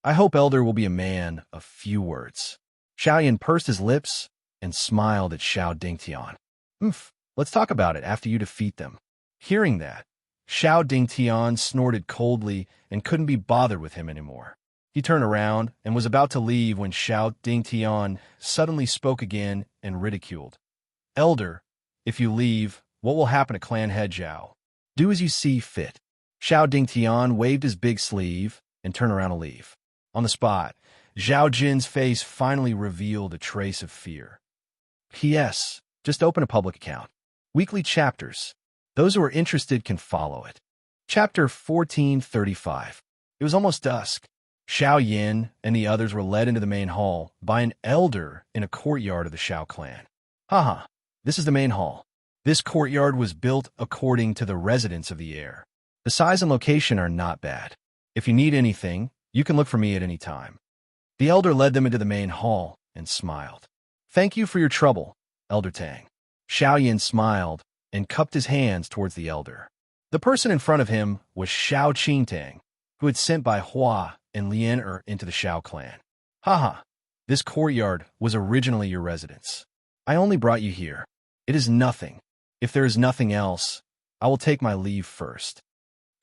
I hope Elder will be a man of few words. Xiaoyan pursed his lips and smiled at Xiao Dingtian. Let's talk about it after you defeat them. Hearing that, Xiao Dingtian snorted coldly and couldn't be bothered with him anymore. He turned around and was about to leave when Xiao Dingtian suddenly spoke again and ridiculed. Elder, if you leave, what will happen to Clan Head Zhao? Do as you see fit. Xiao Dingtian waved his big sleeve and turned around to leave. On the spot, Zhao Jin's face finally revealed a trace of fear. P.S. Just open a public account. Weekly chapters. Those who are interested can follow it. Chapter 1435. It was almost dusk. Xiao Yin and the others were led into the main hall by an elder in a courtyard of the Xiao clan. Haha, this is the main hall. This courtyard was built according to the residents of the air. The size and location are not bad. If you need anything, you can look for me at any time. The elder led them into the main hall and smiled. Thank you for your trouble, Elder Tang. Xiao Yin smiled and cupped his hands towards the elder. The person in front of him was Xiao Qingtang, who had sent by Hua and Lian into the Xiao clan. Haha, this courtyard was originally your residence. I only brought you here. It is nothing. If there is nothing else, I will take my leave first.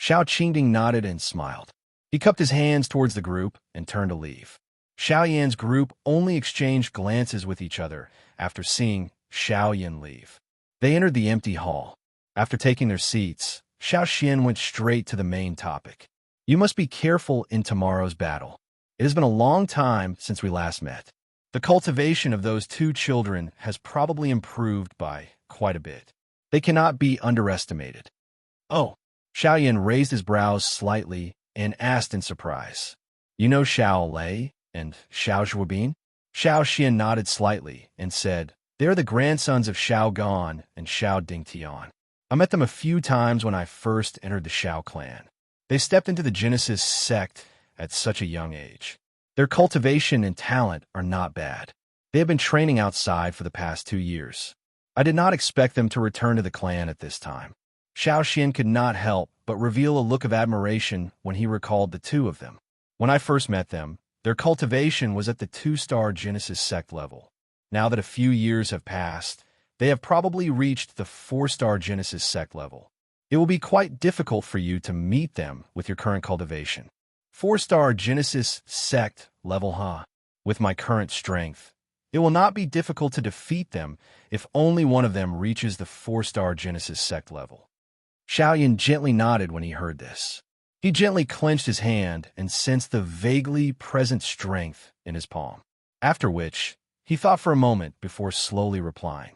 Xiao Qingding nodded and smiled. He cupped his hands towards the group and turned to leave. Xiao Yan's group only exchanged glances with each other after seeing Xiao Yan leave. They entered the empty hall. After taking their seats, Xiao Xian went straight to the main topic. You must be careful in tomorrow's battle. It has been a long time since we last met. The cultivation of those two children has probably improved by quite a bit. They cannot be underestimated. Oh, Xiao Yan raised his brows slightly and asked in surprise. You know Xiao Lei and Xiao Zhuobin? Xiao Xian nodded slightly and said, they are the grandsons of Xiao Gan and Xiao Dingtian. I met them a few times when I first entered the Xiao clan. They stepped into the Genesis sect at such a young age. Their cultivation and talent are not bad. They have been training outside for the past 2 years. I did not expect them to return to the clan at this time. Xiao Xian could not help but reveal a look of admiration when he recalled the two of them. When I first met them, their cultivation was at the 2-star Genesis sect level. Now that a few years have passed, they have probably reached the 4-star Genesis sect level. It will be quite difficult for you to meet them with your current cultivation. 4-star Genesis sect level, huh? With my current strength, it will not be difficult to defeat them if only one of them reaches the 4-star Genesis sect level. Xiao Yan gently nodded when he heard this. He gently clenched his hand and sensed the vaguely present strength in his palm. After which, he thought for a moment before slowly replying.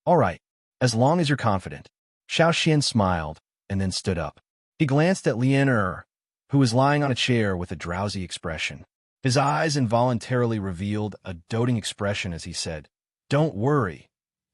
All right, as long as you're confident. Xiao Xian smiled and then stood up. He glanced at Lian who was lying on a chair with a drowsy expression. His eyes involuntarily revealed a doting expression as he said, Don't worry,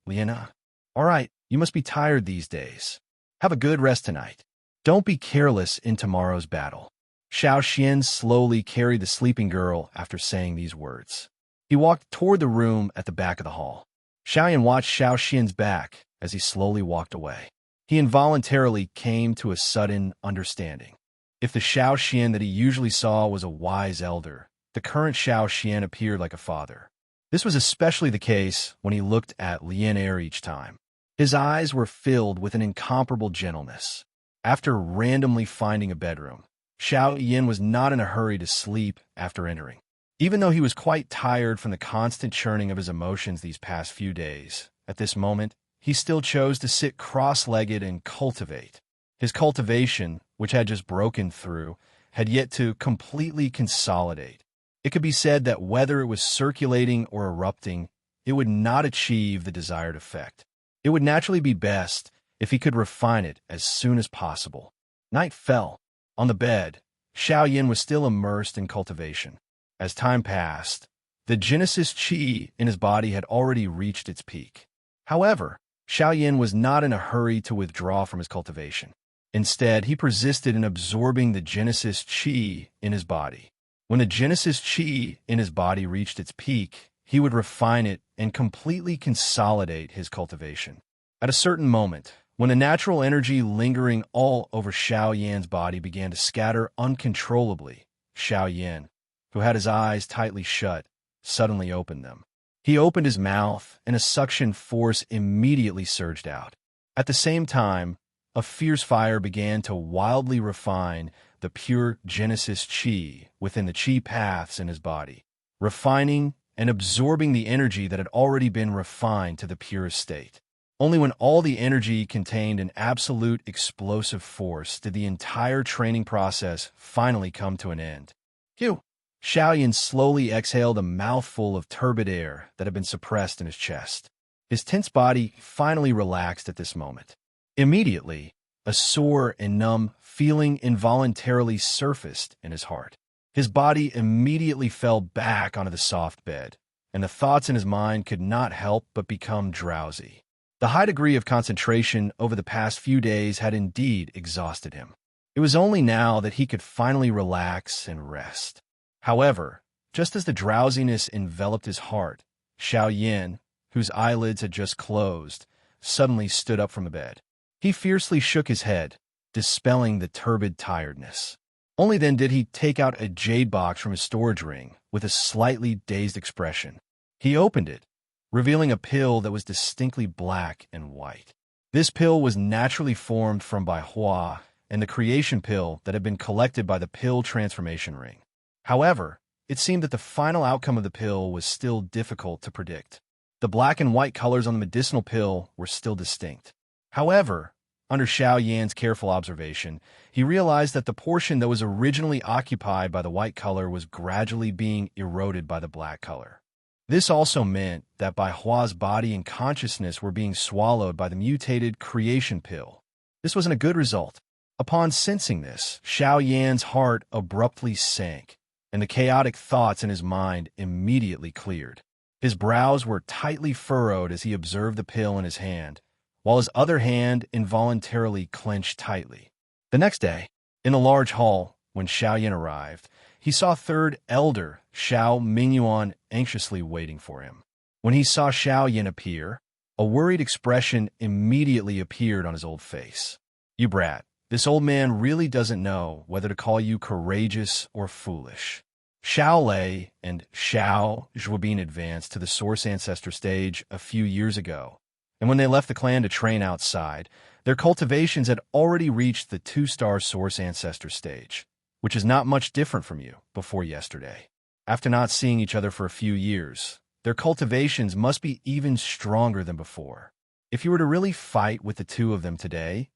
Lian. All right, you must be tired these days. Have a good rest tonight. Don't be careless in tomorrow's battle. Xiao Xian slowly carried the sleeping girl after saying these words. He walked toward the room at the back of the hall. Xiao Yan watched Xiao Xian's back as he slowly walked away. He involuntarily came to a sudden understanding. If the Xiao Xian that he usually saw was a wise elder, the current Xiao Xian appeared like a father. This was especially the case when he looked at Lian each time. His eyes were filled with an incomparable gentleness. After randomly finding a bedroom, Xiao Yan was not in a hurry to sleep after entering. Even though he was quite tired from the constant churning of his emotions these past few days, at this moment, he still chose to sit cross-legged and cultivate. His cultivation, which had just broken through, had yet to completely consolidate. It could be said that whether it was circulating or erupting, it would not achieve the desired effect. It would naturally be best if he could refine it as soon as possible. Night fell. On the bed, Xiao Yan was still immersed in cultivation. As time passed, the Genesis Qi in his body had already reached its peak. However, Xiao Yan was not in a hurry to withdraw from his cultivation. Instead, he persisted in absorbing the Genesis Qi in his body. When the Genesis Qi in his body reached its peak, he would refine it and completely consolidate his cultivation. At a certain moment, when the natural energy lingering all over Xiao Yan's body began to scatter uncontrollably, Xiao Yan, who had his eyes tightly shut, suddenly opened them. He opened his mouth, and a suction force immediately surged out. At the same time, a fierce fire began to wildly refine the pure Genesis chi within the chi paths in his body, refining and absorbing the energy that had already been refined to the purest state. Only when all the energy contained an absolute explosive force did the entire training process finally come to an end. Phew! Xiaoyan slowly exhaled a mouthful of turbid air that had been suppressed in his chest. His tense body finally relaxed at this moment. Immediately, a sore and numb feeling involuntarily surfaced in his heart. His body immediately fell back onto the soft bed, and the thoughts in his mind could not help but become drowsy. The high degree of concentration over the past few days had indeed exhausted him. It was only now that he could finally relax and rest. However, just as the drowsiness enveloped his heart, Xiaoyan, whose eyelids had just closed, suddenly stood up from the bed. He fiercely shook his head, dispelling the turbid tiredness. Only then did he take out a jade box from his storage ring with a slightly dazed expression. He opened it, revealing a pill that was distinctly black and white. This pill was naturally formed from Baihua and the creation pill that had been collected by the pill transformation ring. However, it seemed that the final outcome of the pill was still difficult to predict. The black and white colors on the medicinal pill were still distinct. However, under Xiaoyan's careful observation, he realized that the portion that was originally occupied by the white color was gradually being eroded by the black color. This also meant that Baihua's body and consciousness were being swallowed by the mutated creation pill. This wasn't a good result. Upon sensing this, Xiaoyan's heart abruptly sank, and the chaotic thoughts in his mind immediately cleared. His brows were tightly furrowed as he observed the pill in his hand, while his other hand involuntarily clenched tightly. The next day, in the large hall, when Xiaoyan arrived, he saw third elder Xiao Mingyuan anxiously waiting for him. When he saw Xiaoyan appear, a worried expression immediately appeared on his old face. "You brat, this old man really doesn't know whether to call you courageous or foolish." Xiao Lei and Xiao Zhuobin advanced to the Source Ancestor stage a few years ago, and when they left the clan to train outside, their cultivations had already reached the 2-star Source Ancestor stage, which is not much different from you before yesterday. After not seeing each other for a few years, their cultivations must be even stronger than before. If you were to really fight with the two of them today,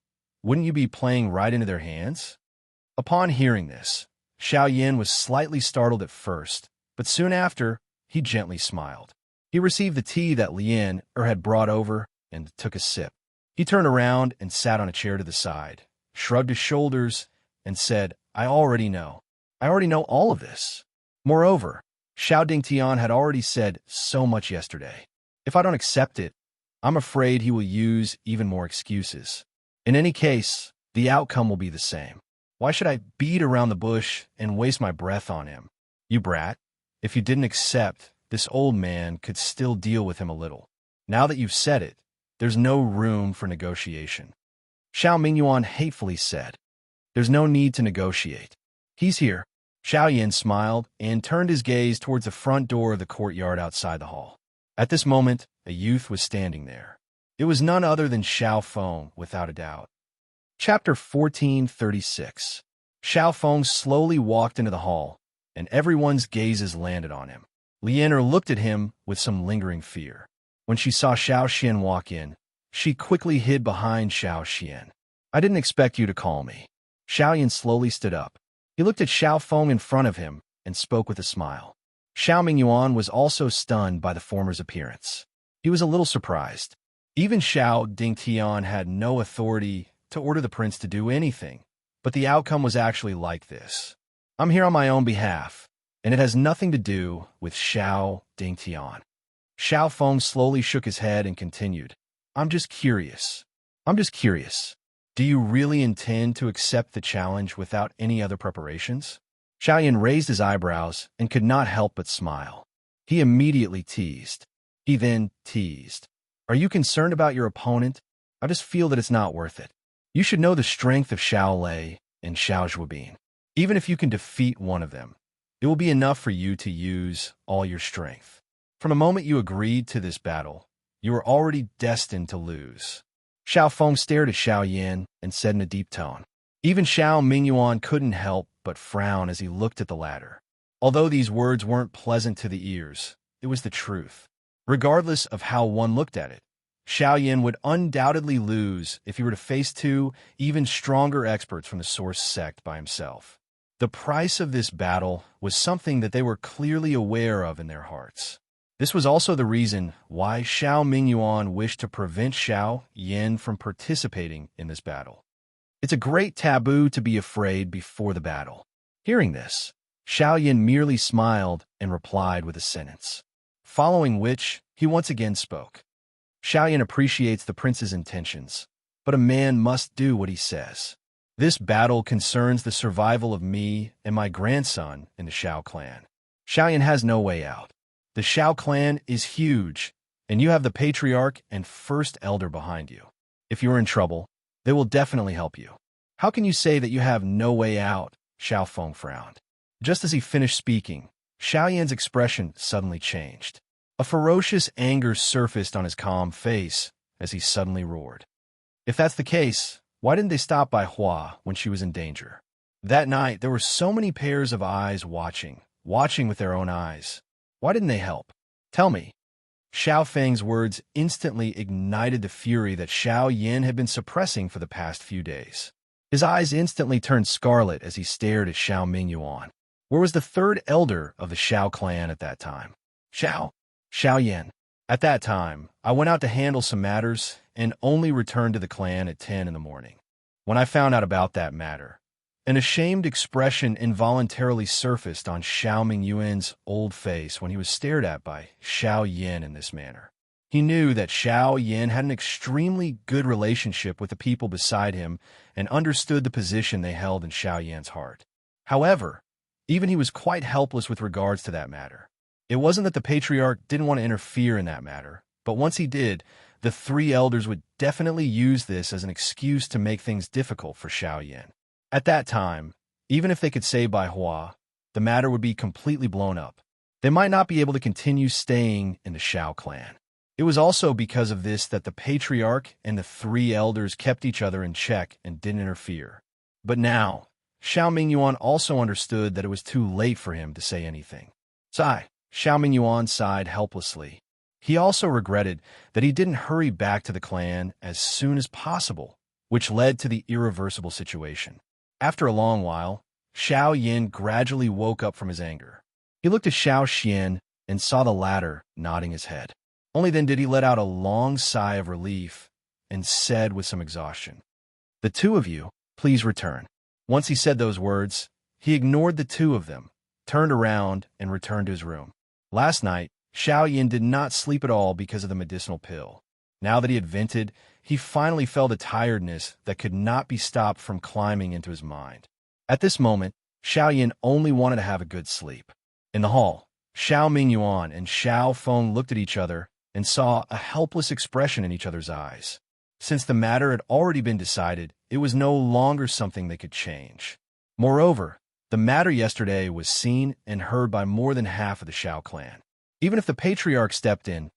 wouldn't you be playing right into their hands? Upon hearing this, Xiaoyan was slightly startled at first, but soon after, he gently smiled. He received the tea that Lien had brought over and took a sip. He turned around and sat on a chair to the side, shrugged his shoulders, and said, I already know all of this. Moreover, Xiao Dingtian had already said so much yesterday. If I don't accept it, I'm afraid he will use even more excuses. In any case, the outcome will be the same. Why should I beat around the bush and waste my breath on him? You brat, if you didn't accept, this old man could still deal with him a little. Now that you've said it, there's no room for negotiation. Xiao Mingyuan hatefully said, There's no need to negotiate. He's here. Xiaoyan smiled and turned his gaze towards the front door of the courtyard outside the hall. At this moment, a youth was standing there. It was none other than Xiao Feng, without a doubt. Chapter 1436. Xiao Feng slowly walked into the hall, and everyone's gazes landed on him. Lianer looked at him with some lingering fear. When she saw Xiao Xian walk in, she quickly hid behind Xiao Xian. I didn't expect you to call me. Xiaoyan slowly stood up. He looked at Xiao Feng in front of him and spoke with a smile. Xiao Mingyuan was also stunned by the former's appearance. He was a little surprised. Even Xiao Dingtian had no authority to order the prince to do anything, but the outcome was actually like this. I'm here on my own behalf, and it has nothing to do with Xiao Dingtian. Xiao Feng slowly shook his head and continued, I'm just curious. Do you really intend to accept the challenge without any other preparations? Xiaoyan raised his eyebrows and could not help but smile. He immediately teased. He then teased. Are you concerned about your opponent? I just feel that it's not worth it. You should know the strength of Xiao Lei and Xiao Zhuobin. Even if you can defeat one of them, It will be enough for you to use all your strength. From the moment you agreed to this battle, you were already destined to lose. Xiao Feng stared at Xiao Yan and said in a deep tone. Even Xiao Mingyuan couldn't help but frown as he looked at the latter. Although these words weren't pleasant to the ears, it was the truth. Regardless of how one looked at it, Xiao Yan would undoubtedly lose if he were to face two even stronger experts from the Source sect by himself. The price of this battle was something that they were clearly aware of in their hearts. This was also the reason why Xiao Mingyuan wished to prevent Xiao Yan from participating in this battle. It's a great taboo to be afraid before the battle. Hearing this, Xiao Yan merely smiled and replied with a sentence, following which he once again spoke. Xiao Yan appreciates the prince's intentions, but a man must do what he says. This battle concerns the survival of me and my grandson in the Xiao clan. Xiao Yan has no way out. The Xiao clan is huge, and you have the patriarch and first elder behind you. If you are in trouble, they will definitely help you. How can you say that you have no way out? Xiao Feng frowned. Just as he finished speaking, Xiao Yan's expression suddenly changed. A ferocious anger surfaced on his calm face as he suddenly roared. If that's the case, why didn't they stop by Hua when she was in danger? That night, there were so many pairs of eyes watching with their own eyes. Why didn't they help? Tell me. Xiao Feng's words instantly ignited the fury that Xiao Yan had been suppressing for the past few days. His eyes instantly turned scarlet as he stared at Xiao Mingyuan. Where was the third elder of the Xiao clan at that time? Xiao Yan. At that time, I went out to handle some matters and only returned to the clan at 10 in the morning. When I found out about that matter, an ashamed expression involuntarily surfaced on Xiao Mingyuan's old face when he was stared at by Xiao Yan in this manner. He knew that Xiao Yan had an extremely good relationship with the people beside him and understood the position they held in Xiao Yan's heart. However, even he was quite helpless with regards to that matter. It wasn't that the patriarch didn't want to interfere in that matter, but once he did, the three elders would definitely use this as an excuse to make things difficult for Xiao Yan. At that time, even if they could save Bai Hua, the matter would be completely blown up. They might not be able to continue staying in the Xiao clan. It was also because of this that the patriarch and the three elders kept each other in check and didn't interfere. But now, Xiao Mingyuan also understood that it was too late for him to say anything. Sigh. Xiao Mingyuan sighed helplessly. He also regretted that he didn't hurry back to the clan as soon as possible, which led to the irreversible situation. After a long while, Xiao Yan gradually woke up from his anger. He looked at Xiao Xian and saw the latter nodding his head. Only then did he let out a long sigh of relief and said with some exhaustion, "The two of you, please return." Once he said those words, he ignored the two of them, turned around, and returned to his room. Last night, Xiao Yan did not sleep at all because of the medicinal pill. Now that he had vented, he finally felt a tiredness that could not be stopped from climbing into his mind. At this moment, Xiao Yan only wanted to have a good sleep. In the hall, Xiao Mingyuan and Xiao Feng looked at each other and saw a helpless expression in each other's eyes. Since the matter had already been decided, it was no longer something they could change. Moreover, the matter yesterday was seen and heard by more than half of the Xiao clan. Even if the patriarch stepped in,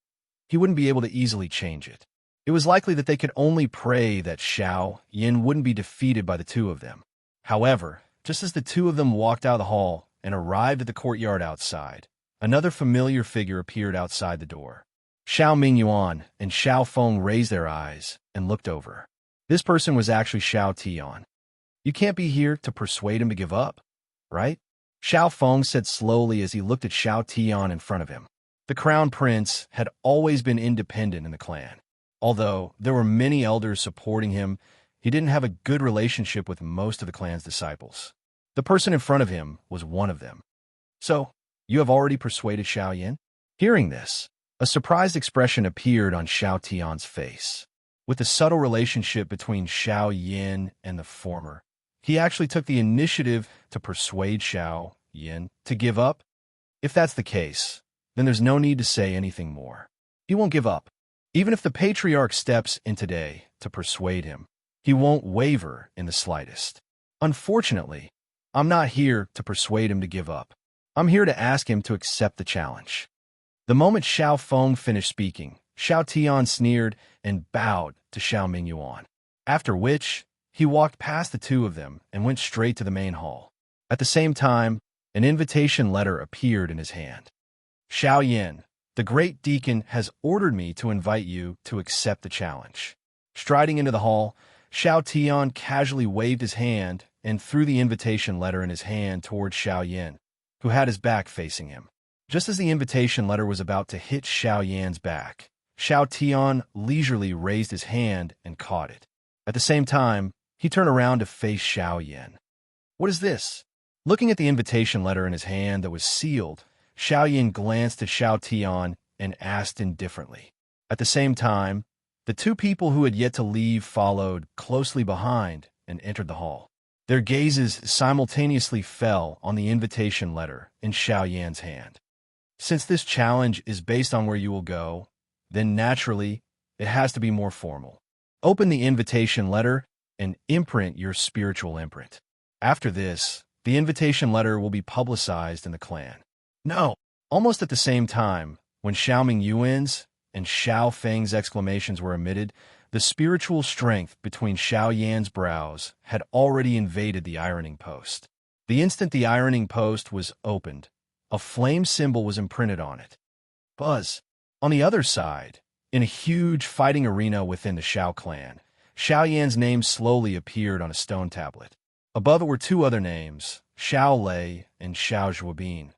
he wouldn't be able to easily change it. It was likely that they could only pray that Xiao Yan wouldn't be defeated by the two of them. However, just as the two of them walked out of the hall and arrived at the courtyard outside, another familiar figure appeared outside the door. Xiao Mingyuan and Xiao Feng raised their eyes and looked over. This person was actually Xiao Tian. You can't be here to persuade him to give up, right? Xiao Feng said slowly as he looked at Xiao Tian in front of him. The crown prince had always been independent in the clan. Although there were many elders supporting him, he didn't have a good relationship with most of the clan's disciples. The person in front of him was one of them. So, you have already persuaded Xiao Yan? Hearing this, a surprised expression appeared on Xiao Tian's face. With the subtle relationship between Xiao Yan and the former, he actually took the initiative to persuade Xiao Yan to give up. If that's the case, then there's no need to say anything more. He won't give up. Even if the patriarch steps in today to persuade him, he won't waver in the slightest. Unfortunately, I'm not here to persuade him to give up. I'm here to ask him to accept the challenge." The moment Xiao Feng finished speaking, Xiao Tian sneered and bowed to Xiao Mingyuan, after which he walked past the two of them and went straight to the main hall. At the same time, an invitation letter appeared in his hand. "Xiao Yin, the great deacon has ordered me to invite you to accept the challenge." Striding into the hall, Xiao Tian casually waved his hand and threw the invitation letter in his hand towards Xiao Yin, who had his back facing him. Just as the invitation letter was about to hit Xiao Yan's back, Xiao Tian leisurely raised his hand and caught it. At the same time, he turned around to face Xiao Yin. "What is this?" Looking at the invitation letter in his hand that was sealed, Xiao Yin glanced at Xiao Tian and asked indifferently. At the same time, the two people who had yet to leave followed closely behind and entered the hall. Their gazes simultaneously fell on the invitation letter in Xiao Yan's hand. Since this challenge is based on where you will go, then naturally, it has to be more formal. Open the invitation letter and imprint your spiritual imprint. After this, the invitation letter will be publicized in the clan. No! Almost at the same time, when Xiao Mingyuan's and Xiao Feng's exclamations were emitted, the spiritual strength between Xiao Yan's brows had already invaded the ironing post. The instant the ironing post was opened, a flame symbol was imprinted on it. Buzz! On the other side, in a huge fighting arena within the Xiao clan, Xiao Yan's name slowly appeared on a stone tablet. Above it were two other names, Xiao Lei and Xiao Zhuobin.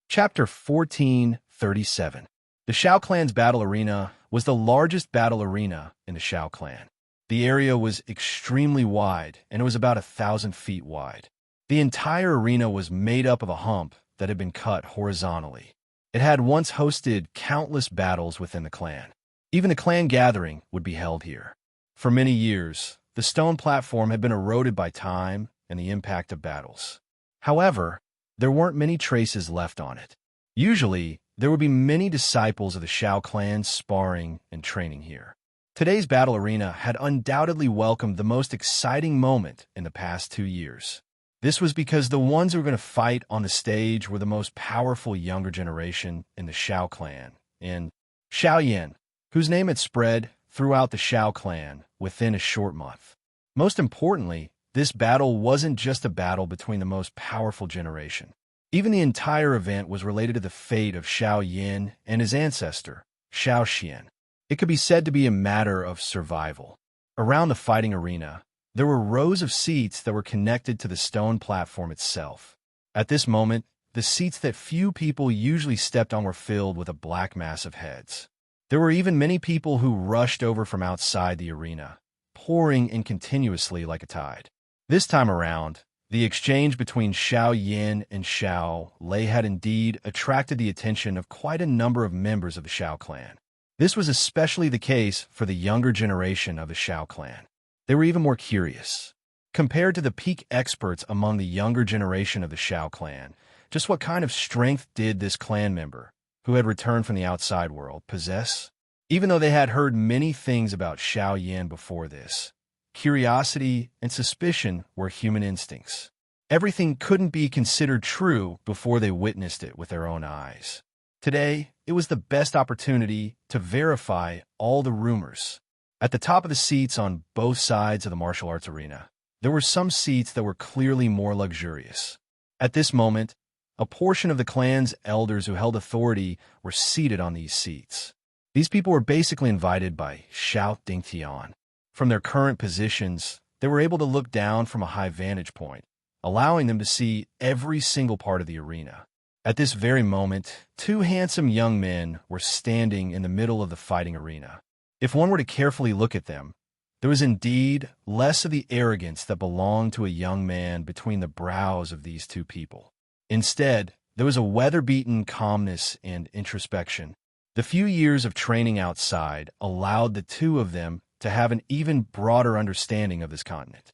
Chapter 1437. The Xiao clan's battle arena was the largest battle arena in the Xiao clan. The area was extremely wide, and it was about 1,000 feet wide. The entire arena was made up of a hump that had been cut horizontally. It had once hosted countless battles within the clan. Even the clan gathering would be held here. For many years, the stone platform had been eroded by time and the impact of battles. However, there weren't many traces left on it. Usually, there would be many disciples of the Xiao clan sparring and training here. Today's battle arena had undoubtedly welcomed the most exciting moment in the past 2 years. This was because the ones who were going to fight on the stage were the most powerful younger generation in the Xiao clan, and Xiao Yin, whose name had spread throughout the Xiao clan within a short month. Most importantly, this battle wasn't just a battle between the most powerful generation. Even the entire event was related to the fate of Xiao Yin and his ancestor, Xiao Xian. It could be said to be a matter of survival. Around the fighting arena, there were rows of seats that were connected to the stone platform itself. At this moment, the seats that few people usually stepped on were filled with a black mass of heads. There were even many people who rushed over from outside the arena, pouring in continuously like a tide. This time around, the exchange between Xiao Yin and Xiao Lei had indeed attracted the attention of quite a number of members of the Xiao clan. This was especially the case for the younger generation of the Xiao clan. They were even more curious. Compared to the peak experts among the younger generation of the Xiao clan, just what kind of strength did this clan member, who had returned from the outside world, possess? Even though they had heard many things about Xiao Yin before this, curiosity and suspicion were human instincts. Everything couldn't be considered true before they witnessed it with their own eyes. Today, it was the best opportunity to verify all the rumors. At the top of the seats on both sides of the martial arts arena, there were some seats that were clearly more luxurious. At this moment, a portion of the clan's elders who held authority were seated on these seats. These people were basically invited by Xiao Dingtian. From their current positions, they were able to look down from a high vantage point, allowing them to see every single part of the arena. At this very moment, two handsome young men were standing in the middle of the fighting arena. If one were to carefully look at them, there was indeed less of the arrogance that belonged to a young man between the brows of these two people. Instead, there was a weather-beaten calmness and introspection. The few years of training outside allowed the two of them to have an even broader understanding of this continent.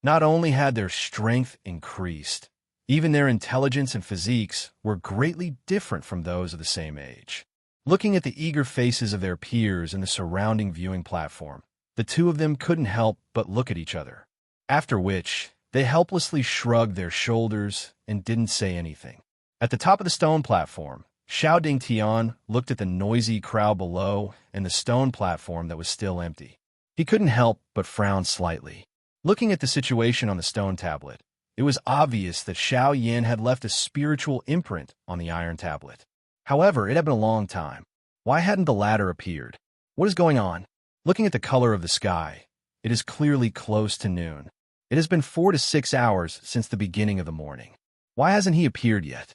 Not only had their strength increased, even their intelligence and physiques were greatly different from those of the same age. Looking at the eager faces of their peers in the surrounding viewing platform, the two of them couldn't help but look at each other, after which they helplessly shrugged their shoulders and didn't say anything. At the top of the stone platform, Xiao Dingtian looked at the noisy crowd below and the stone platform that was still empty. He couldn't help but frown slightly. Looking at the situation on the stone tablet, it was obvious that Xiao Yin had left a spiritual imprint on the iron tablet. However, it had been a long time. Why hadn't the ladder appeared? What is going on? Looking at the color of the sky, it is clearly close to noon. It has been 4 to 6 hours since the beginning of the morning. Why hasn't he appeared yet?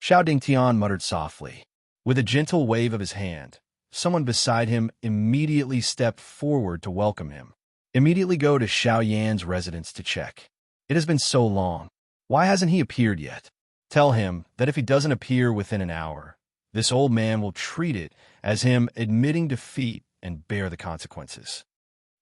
Xiao Dingtian muttered softly. With a gentle wave of his hand, someone beside him immediately stepped forward to welcome him. Immediately go to Xiao Yan's residence to check. It has been so long. Why hasn't he appeared yet? Tell him that if he doesn't appear within an hour, this old man will treat it as him admitting defeat and bear the consequences.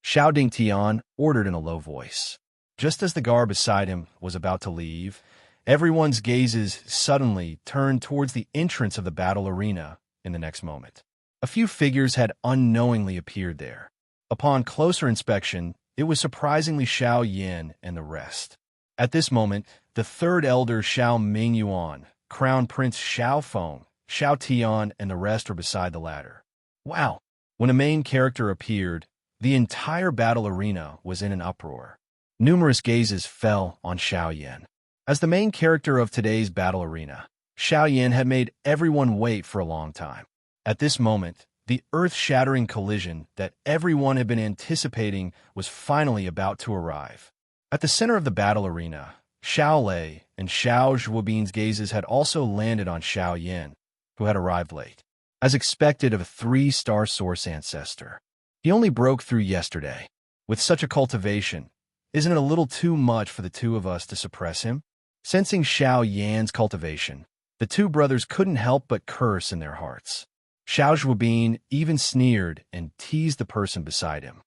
Xiao Dingtian ordered in a low voice. Just as the guard beside him was about to leave, everyone's gazes suddenly turned towards the entrance of the battle arena in the next moment. A few figures had unknowingly appeared there. Upon closer inspection, it was surprisingly Xiao Yin and the rest. At this moment, the third elder Xiao Mingyuan, Crown Prince Xiao Feng, Xiao Tian, and the rest were beside the ladder. Wow! When a main character appeared, the entire battle arena was in an uproar. Numerous gazes fell on Xiao Yin. As the main character of today's battle arena, Xiao Yin had made everyone wait for a long time. At this moment, the earth-shattering collision that everyone had been anticipating was finally about to arrive. At the center of the battle arena, Xiao Lei and Xiao Zhuobin's gazes had also landed on Xiao Yin, who had arrived late. As expected of a 3-star source ancestor, he only broke through yesterday. With such a cultivation, isn't it a little too much for the two of us to suppress him? Sensing Xiao Yan's cultivation, the two brothers couldn't help but curse in their hearts. Xiao Zhuobin even sneered and teased the person beside him.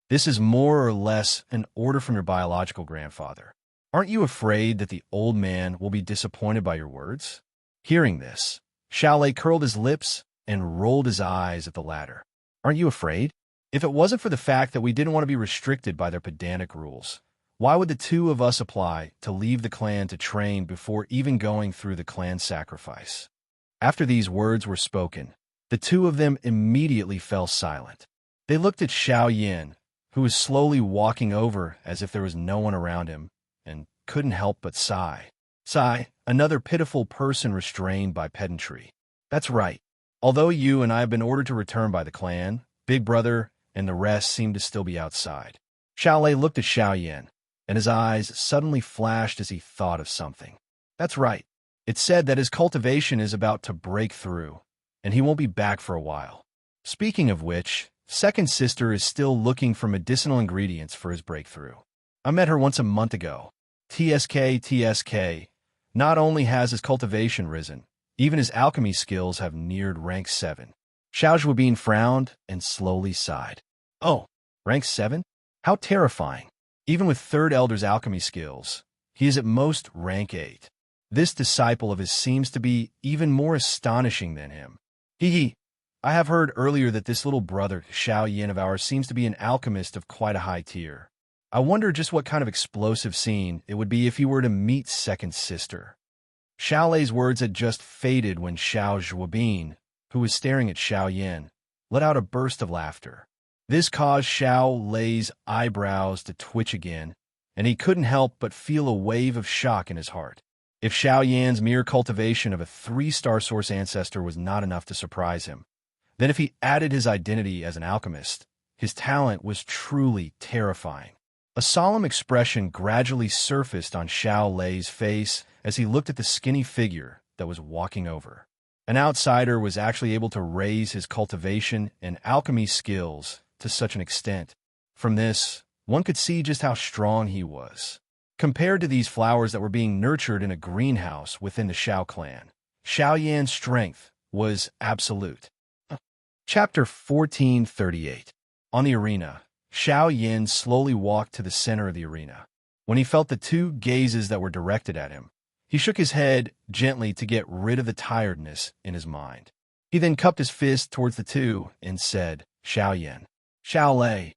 This is more or less an order from your biological grandfather. Aren't you afraid that the old man will be disappointed by your words? Hearing this, Xiao Lei curled his lips and rolled his eyes at the latter. Aren't you afraid? If it wasn't for the fact that we didn't want to be restricted by their pedantic rules, why would the two of us apply to leave the clan to train before even going through the clan sacrifice? After these words were spoken, the two of them immediately fell silent. They looked at Xiao Yin, who was slowly walking over as if there was no one around him, and couldn't help but sigh. Sigh, another pitiful person restrained by pedantry. That's right. Although you and I have been ordered to return by the clan, Big Brother and the rest seem to still be outside. Xiao Lei looked at Xiao Yin, and his eyes suddenly flashed as he thought of something. That's right. It's said that his cultivation is about to break through, and he won't be back for a while. Speaking of which, Second Sister is still looking for medicinal ingredients for his breakthrough. I met her once a month ago. TSK. Not only has his cultivation risen, even his alchemy skills have neared rank 7. Xiao Zhuobin frowned and slowly sighed. Oh, rank 7? How terrifying. Even with third elder's alchemy skills, he is at most rank 8. This disciple of his seems to be even more astonishing than him. I have heard earlier that this little brother, Xiao Yin of ours, seems to be an alchemist of quite a high tier. I wonder just what kind of explosive scene it would be if he were to meet Second Sister. Xiao Lei's words had just faded when Xiao Zhuobin, who was staring at Xiao Yin, let out a burst of laughter. This caused Xiao Lei's eyebrows to twitch again, and he couldn't help but feel a wave of shock in his heart. If Xiao Yan's mere cultivation of a 3-star source ancestor was not enough to surprise him, then if he added his identity as an alchemist, his talent was truly terrifying. A solemn expression gradually surfaced on Xiao Lei's face as he looked at the skinny figure that was walking over. An outsider was actually able to raise his cultivation and alchemy skills to such an extent. From this, one could see just how strong he was. Compared to these flowers that were being nurtured in a greenhouse within the Xiao clan, Xiao Yan's strength was absolute. Chapter 1438. On the arena, Xiao Yin slowly walked to the center of the arena. When he felt the two gazes that were directed at him, he shook his head gently to get rid of the tiredness in his mind. He then cupped his fist towards the two and said, Xiao Yin, Xiao Lei,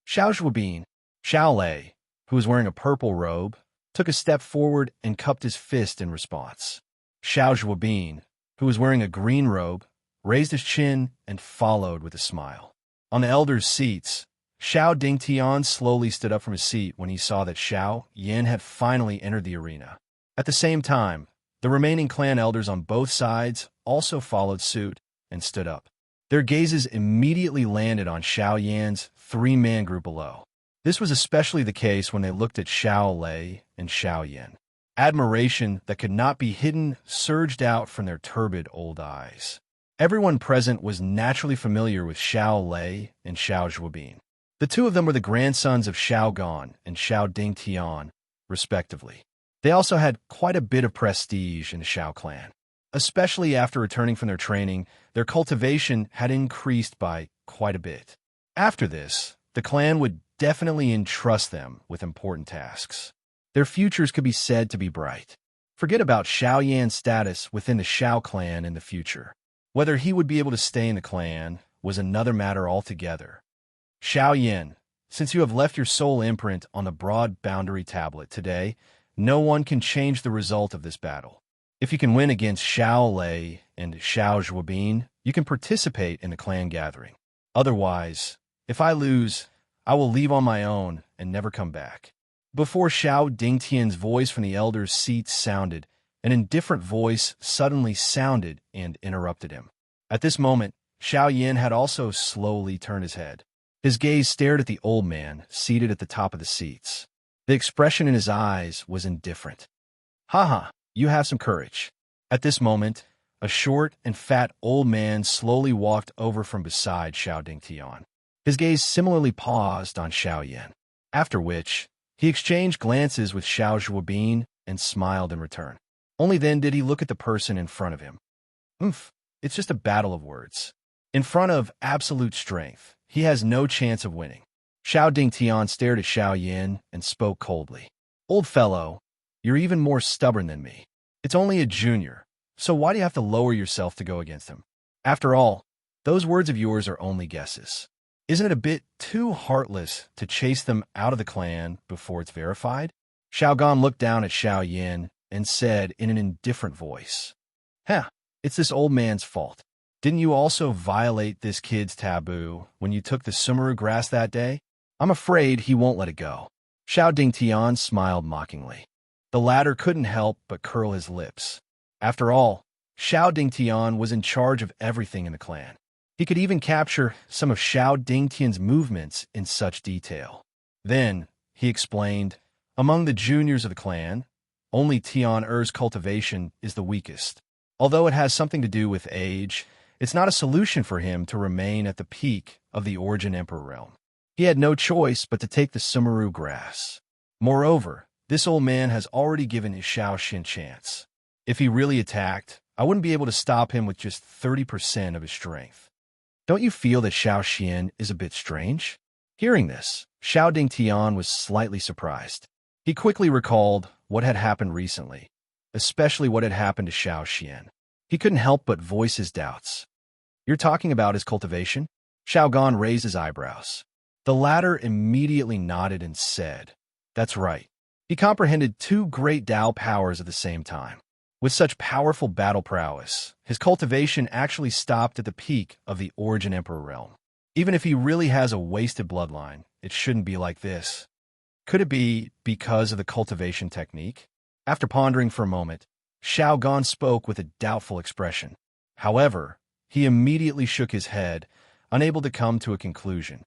Xiao Zhuobin. Xiao Lei, who was wearing a purple robe, took a step forward and cupped his fist in response. Xiao Zhuobin, who was wearing a green robe, raised his chin and followed with a smile. On the elders' seats, Xiao Dingtian slowly stood up from his seat when he saw that Xiao Yin had finally entered the arena. At the same time, the remaining clan elders on both sides also followed suit and stood up. Their gazes immediately landed on Xiao Yan's three-man group below. This was especially the case when they looked at Xiao Lei and Xiao Yin. Admiration that could not be hidden surged out from their turbid old eyes. Everyone present was naturally familiar with Xiao Lei and Xiao Zhuobin. The two of them were the grandsons of Xiao Gan and Xiao Dingtian, respectively. They also had quite a bit of prestige in the Xiao clan. Especially after returning from their training, their cultivation had increased by quite a bit. After this, the clan would definitely entrust them with important tasks. Their futures could be said to be bright. Forget about Xiao Yan's status within the Xiao clan in the future. Whether he would be able to stay in the clan was another matter altogether. Xiao Yan, since you have left your soul imprint on the broad boundary tablet today, no one can change the result of this battle. If you can win against Xiao Lei and Xiao Zhuobin, you can participate in the clan gathering. Otherwise, if I lose, I will leave on my own and never come back. Before Xiao Dingtian's voice from the elder's seat sounded, an indifferent voice suddenly sounded and interrupted him. At this moment, Xiao Yin had also slowly turned his head. His gaze stared at the old man seated at the top of the seats. The expression in his eyes was indifferent. "Haha, you have some courage." At this moment, a short and fat old man slowly walked over from beside Xiao Dingtian. His gaze similarly paused on Xiao Yin, after which he exchanged glances with Xiao Zhuobin and smiled in return. Only then did he look at the person in front of him. It's just a battle of words. In front of absolute strength, he has no chance of winning. Xiao Dingtian stared at Xiao Yin and spoke coldly. "Old fellow, you're even more stubborn than me. It's only a junior, so why do you have to lower yourself to go against him? After all, those words of yours are only guesses. Isn't it a bit too heartless to chase them out of the clan before it's verified?" Xiao Gan looked down at Xiao Yin and said in an indifferent voice, "It's this old man's fault. Didn't you also violate this kid's taboo when you took the sumaru grass that day? I'm afraid he won't let it go." Xiao Dingtian smiled mockingly. The latter couldn't help but curl his lips. After all, Xiao Dingtian was in charge of everything in the clan. He could even capture some of Xiao Dingtian's movements in such detail. Then, he explained, among the juniors of the clan, only Tian-Er's cultivation is the weakest. Although it has something to do with age, it's not a solution for him to remain at the peak of the Origin Emperor realm. He had no choice but to take the sumaru grass. Moreover, this old man has already given his Xiao Xin chance. If he really attacked, I wouldn't be able to stop him with just 30% of his strength. Don't you feel that Xiao Xin is a bit strange? Hearing this, Xiao Dingtian was slightly surprised. He quickly recalled what had happened recently, especially what had happened to Xiao Xian. He couldn't help but voice his doubts. "You're talking about his cultivation?" Xiao Gan raised his eyebrows. The latter immediately nodded and said, "That's right." He comprehended two great Dao powers at the same time. With such powerful battle prowess, his cultivation actually stopped at the peak of the Origin Emperor realm. Even if he really has a wasted bloodline, it shouldn't be like this. Could it be because of the cultivation technique? After pondering for a moment, Xiao Gan spoke with a doubtful expression. However, he immediately shook his head, unable to come to a conclusion.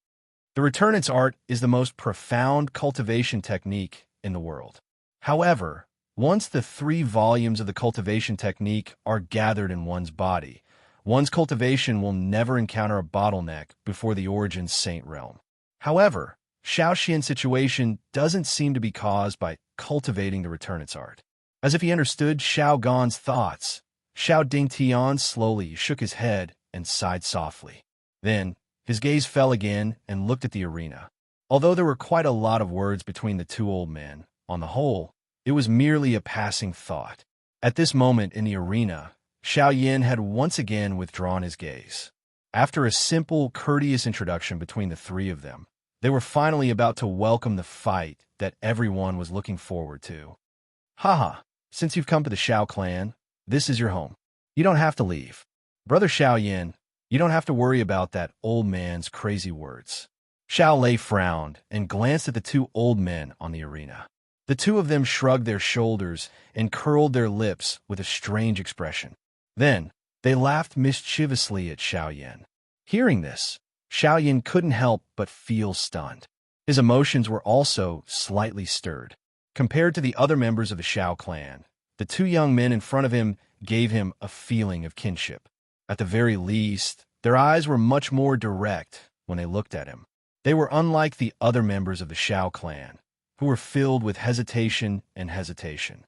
The returnance art is the most profound cultivation technique in the world. However, once the 3 volumes of the cultivation technique are gathered in one's body, one's cultivation will never encounter a bottleneck before the Origin Saint realm. However, Xiao Xian's situation doesn't seem to be caused by cultivating the returnance art. As if he understood Xiao Gan's thoughts, Xiao Dingtian slowly shook his head and sighed softly. Then, his gaze fell again and looked at the arena. Although there were quite a lot of words between the two old men, on the whole, it was merely a passing thought. At this moment in the arena, Xiao Yin had once again withdrawn his gaze. After a simple, courteous introduction between the three of them, they were finally about to welcome the fight that everyone was looking forward to. "Haha, since you've come to the Xiao clan, This is your home. You don't have to leave. Brother Xiaoyan, you don't have to worry about that old man's crazy words. Xiao Lei frowned and glanced at the two old men on the arena. The two of them shrugged their shoulders and curled their lips with a strange expression. Then, they laughed mischievously at Xiaoyan. Hearing this, Xiaoyan couldn't help but feel stunned. His emotions were also slightly stirred. Compared to the other members of the Xiao clan, the two young men in front of him gave him a feeling of kinship. At the very least, their eyes were much more direct when they looked at him. They were unlike the other members of the Xiao clan, who were filled with hesitation and hesitation.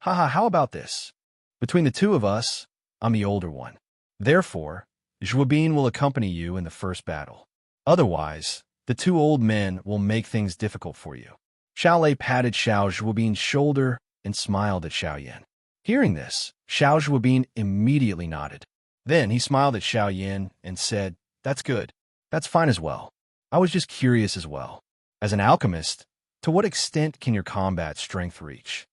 Haha, how about this? Between the two of us, I'm the older one. Therefore, Zhuobin will accompany you in the first battle. Otherwise, the two old men will make things difficult for you. Xiao Lei patted Xiao Zhuobin's shoulder and smiled at Xiaoyan. Hearing this, Xiao Zhuobin immediately nodded. Then he smiled at Xiaoyan and said, "That's good. That's fine as well. I was just curious as well. As an alchemist, to what extent can your combat strength reach?"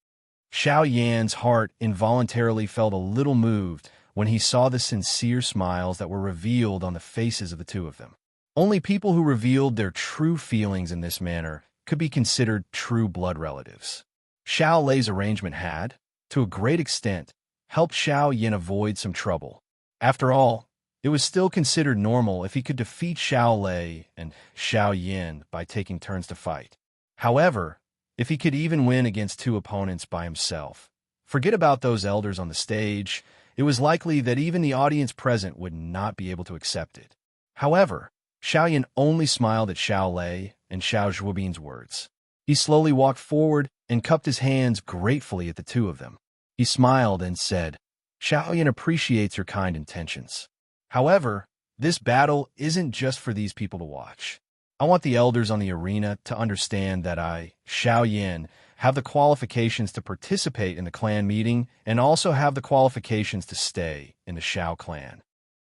Xiaoyan's heart involuntarily felt a little moved when he saw the sincere smiles that were revealed on the faces of the two of them. Only people who revealed their true feelings in this manner could be considered true blood relatives. Xiao Lei's arrangement had, to a great extent, helped Xiaoyan avoid some trouble. After all, it was still considered normal if he could defeat Xiao Lei and Xiaoyan by taking turns to fight. However, if he could even win against two opponents by himself, forget about those elders on the stage, it was likely that even the audience present would not be able to accept it. However, Xiaoyan only smiled at Xiao Lei and Xiao Zhuobin's words. He slowly walked forward and cupped his hands gratefully at the two of them. He smiled and said, "Xiaoyan appreciates your kind intentions. However, this battle isn't just for these people to watch. I want the elders on the arena to understand that I, Xiaoyan, have the qualifications to participate in the clan meeting and also have the qualifications to stay in the Xiao clan."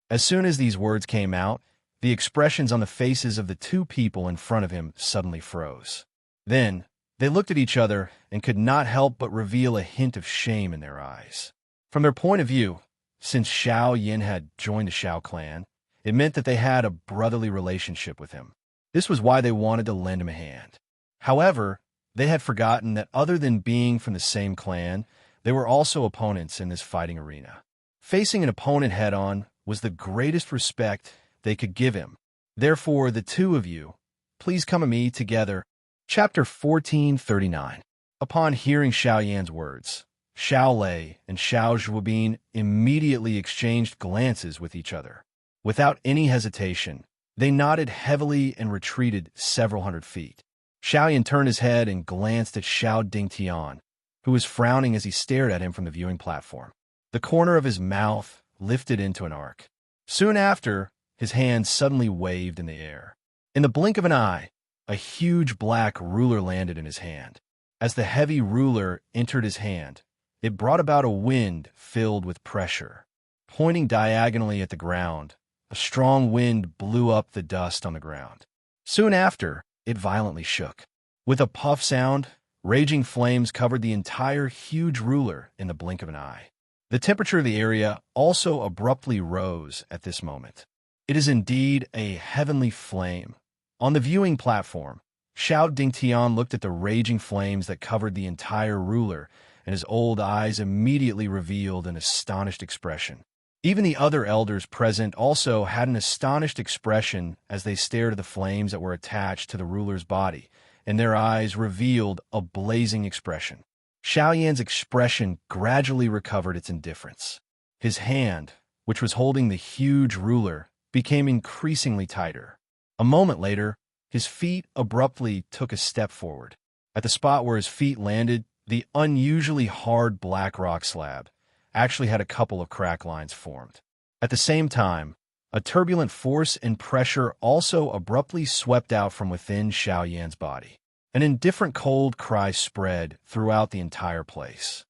As soon as these words came out, the expressions on the faces of the two people in front of him suddenly froze. Then, they looked at each other and could not help but reveal a hint of shame in their eyes. From their point of view, since Xiaoyan had joined the Xiao clan, it meant that they had a brotherly relationship with him. This was why they wanted to lend him a hand. However, they had forgotten that other than being from the same clan, they were also opponents in this fighting arena. Facing an opponent head-on was the greatest respect they could give him. Therefore, the two of you, please come to me together. Chapter 1439. Upon hearing Xiaoyan's words, Xiao Lei and Xiao Zhuobin immediately exchanged glances with each other. Without any hesitation, they nodded heavily and retreated several hundred feet. Xiaoyan turned his head and glanced at Xiao Dingtian, who was frowning as he stared at him from the viewing platform. The corner of his mouth lifted into an arc. Soon after, his hand suddenly waved in the air. In the blink of an eye, a huge black ruler landed in his hand. As the heavy ruler entered his hand, it brought about a wind filled with pressure. Pointing diagonally at the ground, a strong wind blew up the dust on the ground. Soon after, it violently shook. With a puff sound, raging flames covered the entire huge ruler in the blink of an eye. The temperature of the area also abruptly rose at this moment. It is indeed a heavenly flame. On the viewing platform, Xiao Dingtian looked at the raging flames that covered the entire ruler, and his old eyes immediately revealed an astonished expression. Even the other elders present also had an astonished expression as they stared at the flames that were attached to the ruler's body, and their eyes revealed a blazing expression. Xiaoyan's expression gradually recovered its indifference. His hand, which was holding the huge ruler, became increasingly tighter. A moment later, his feet abruptly took a step forward. At the spot where his feet landed, the unusually hard black rock slab actually had a couple of crack lines formed. At the same time, a turbulent force and pressure also abruptly swept out from within Xiaoyan's body. An indifferent cold cry spread throughout the entire place.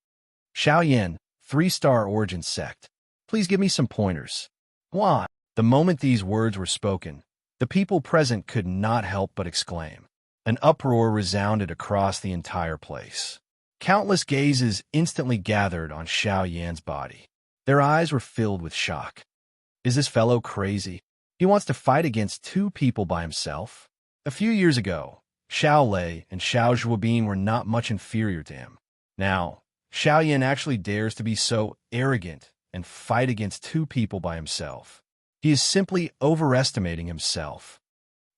"Xiaoyan, 3-star origin sect. Please give me some pointers." Why? The moment these words were spoken, the people present could not help but exclaim. An uproar resounded across the entire place. Countless gazes instantly gathered on Xiao Yan's body. Their eyes were filled with shock. Is this fellow crazy? He wants to fight against two people by himself? A few years ago, Xiao Lei and Xiao Zhuobin were not much inferior to him. Now, Xiao Yan actually dares to be so arrogant and fight against two people by himself. He is simply overestimating himself.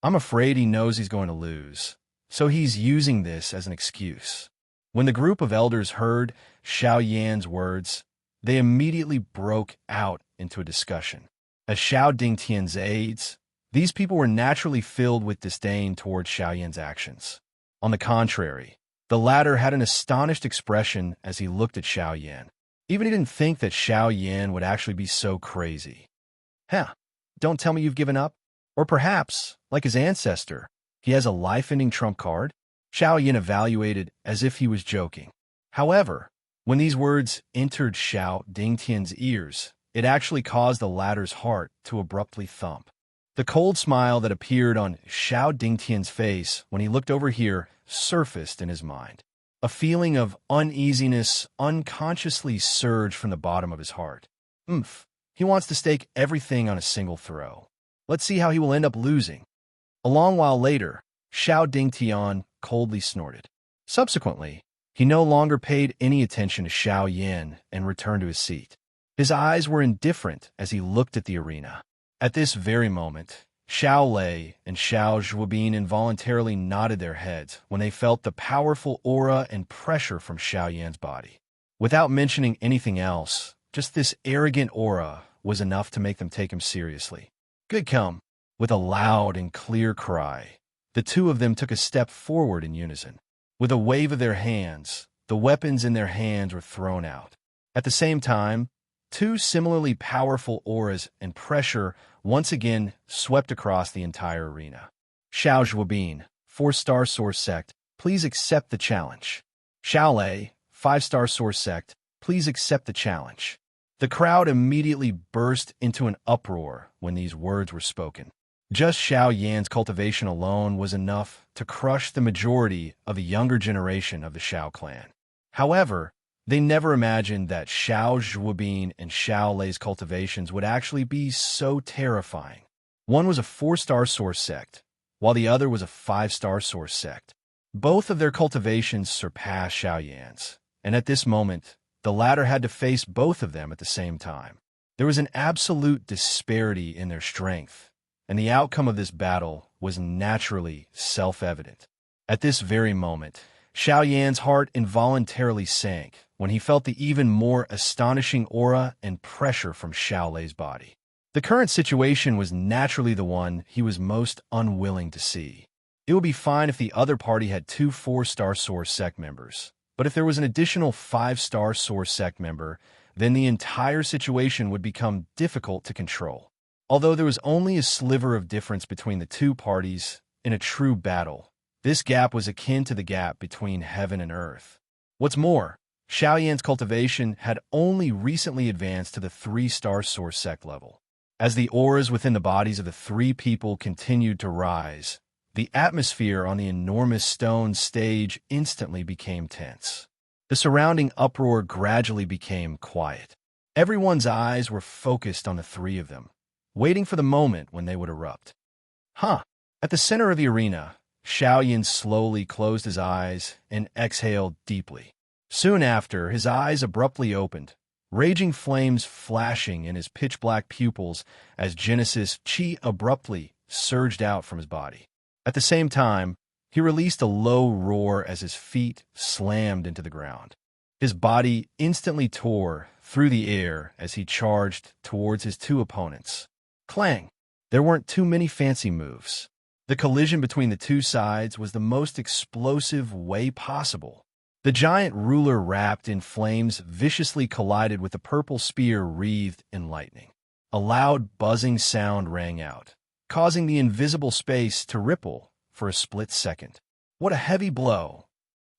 I'm afraid he knows he's going to lose, so he's using this as an excuse. When the group of elders heard Xiao Yan's words, they immediately broke out into a discussion. As Xiao Dingtian's aides, these people were naturally filled with disdain towards Xiao Yan's actions. On the contrary, the latter had an astonished expression as he looked at Xiao Yan. Even he didn't think that Xiao Yan would actually be so crazy. Don't tell me you've given up? Or perhaps, like his ancestor, he has a life-ending trump card? Xiao Yan evaluated as if he was joking. However, when these words entered Xiao Dingtian's ears, it actually caused the latter's heart to abruptly thump. The cold smile that appeared on Xiao Dingtian's face when he looked over here surfaced in his mind. A feeling of uneasiness unconsciously surged from the bottom of his heart. He wants to stake everything on a single throw. Let's see how he will end up losing. A long while later, Xiao Dingtian coldly snorted. Subsequently, he no longer paid any attention to Xiao Yan and returned to his seat. His eyes were indifferent as he looked at the arena. At this very moment, Xiao Lei and Xiao Zhuobin involuntarily nodded their heads when they felt the powerful aura and pressure from Xiao Yan's body. Without mentioning anything else, just this arrogant aura was enough to make them take him seriously. Good come. With a loud and clear cry, the two of them took a step forward in unison. With a wave of their hands, the weapons in their hands were thrown out. At the same time, two similarly powerful auras and pressure once again swept across the entire arena. Xiao Zhuobin, 4-star Source Sect, please accept the challenge. Xiao Lei, 5-star Source Sect, please accept the challenge. The crowd immediately burst into an uproar when these words were spoken. Just Xiao Yan's cultivation alone was enough to crush the majority of the younger generation of the Xiao clan. However, they never imagined that Xiao Zhuobin and Xiao Lei's cultivations would actually be so terrifying. One was a 4-star Source Sect, while the other was a 5-star Source Sect. Both of their cultivations surpassed Xiao Yan's, and at this moment, the latter had to face both of them at the same time. There was an absolute disparity in their strength, and the outcome of this battle was naturally self-evident. At this very moment, Xiao Yan's heart involuntarily sank when he felt the even more astonishing aura and pressure from Xiao Lei's body. The current situation was naturally the one he was most unwilling to see. It would be fine if the other party had 2 4-star Source Sect members, but if there was an additional 5-star Source Sect member, then the entire situation would become difficult to control. Although there was only a sliver of difference between the two parties in a true battle, this gap was akin to the gap between heaven and earth. What's more, Xiao Yan's cultivation had only recently advanced to the 3-star Source Sect level. As the auras within the bodies of the three people continued to rise, the atmosphere on the enormous stone stage instantly became tense. The surrounding uproar gradually became quiet. Everyone's eyes were focused on the three of them, waiting for the moment when they would erupt. At the center of the arena, Xiao Yan slowly closed his eyes and exhaled deeply. Soon after, his eyes abruptly opened, raging flames flashing in his pitch-black pupils as Genesis Chi abruptly surged out from his body. At the same time, he released a low roar as his feet slammed into the ground. His body instantly tore through the air as he charged towards his two opponents. Clang! There weren't too many fancy moves. The collision between the two sides was the most explosive way possible. The giant ruler wrapped in flames viciously collided with the purple spear wreathed in lightning. A loud buzzing sound rang out, causing the invisible space to ripple for a split second. What a heavy blow!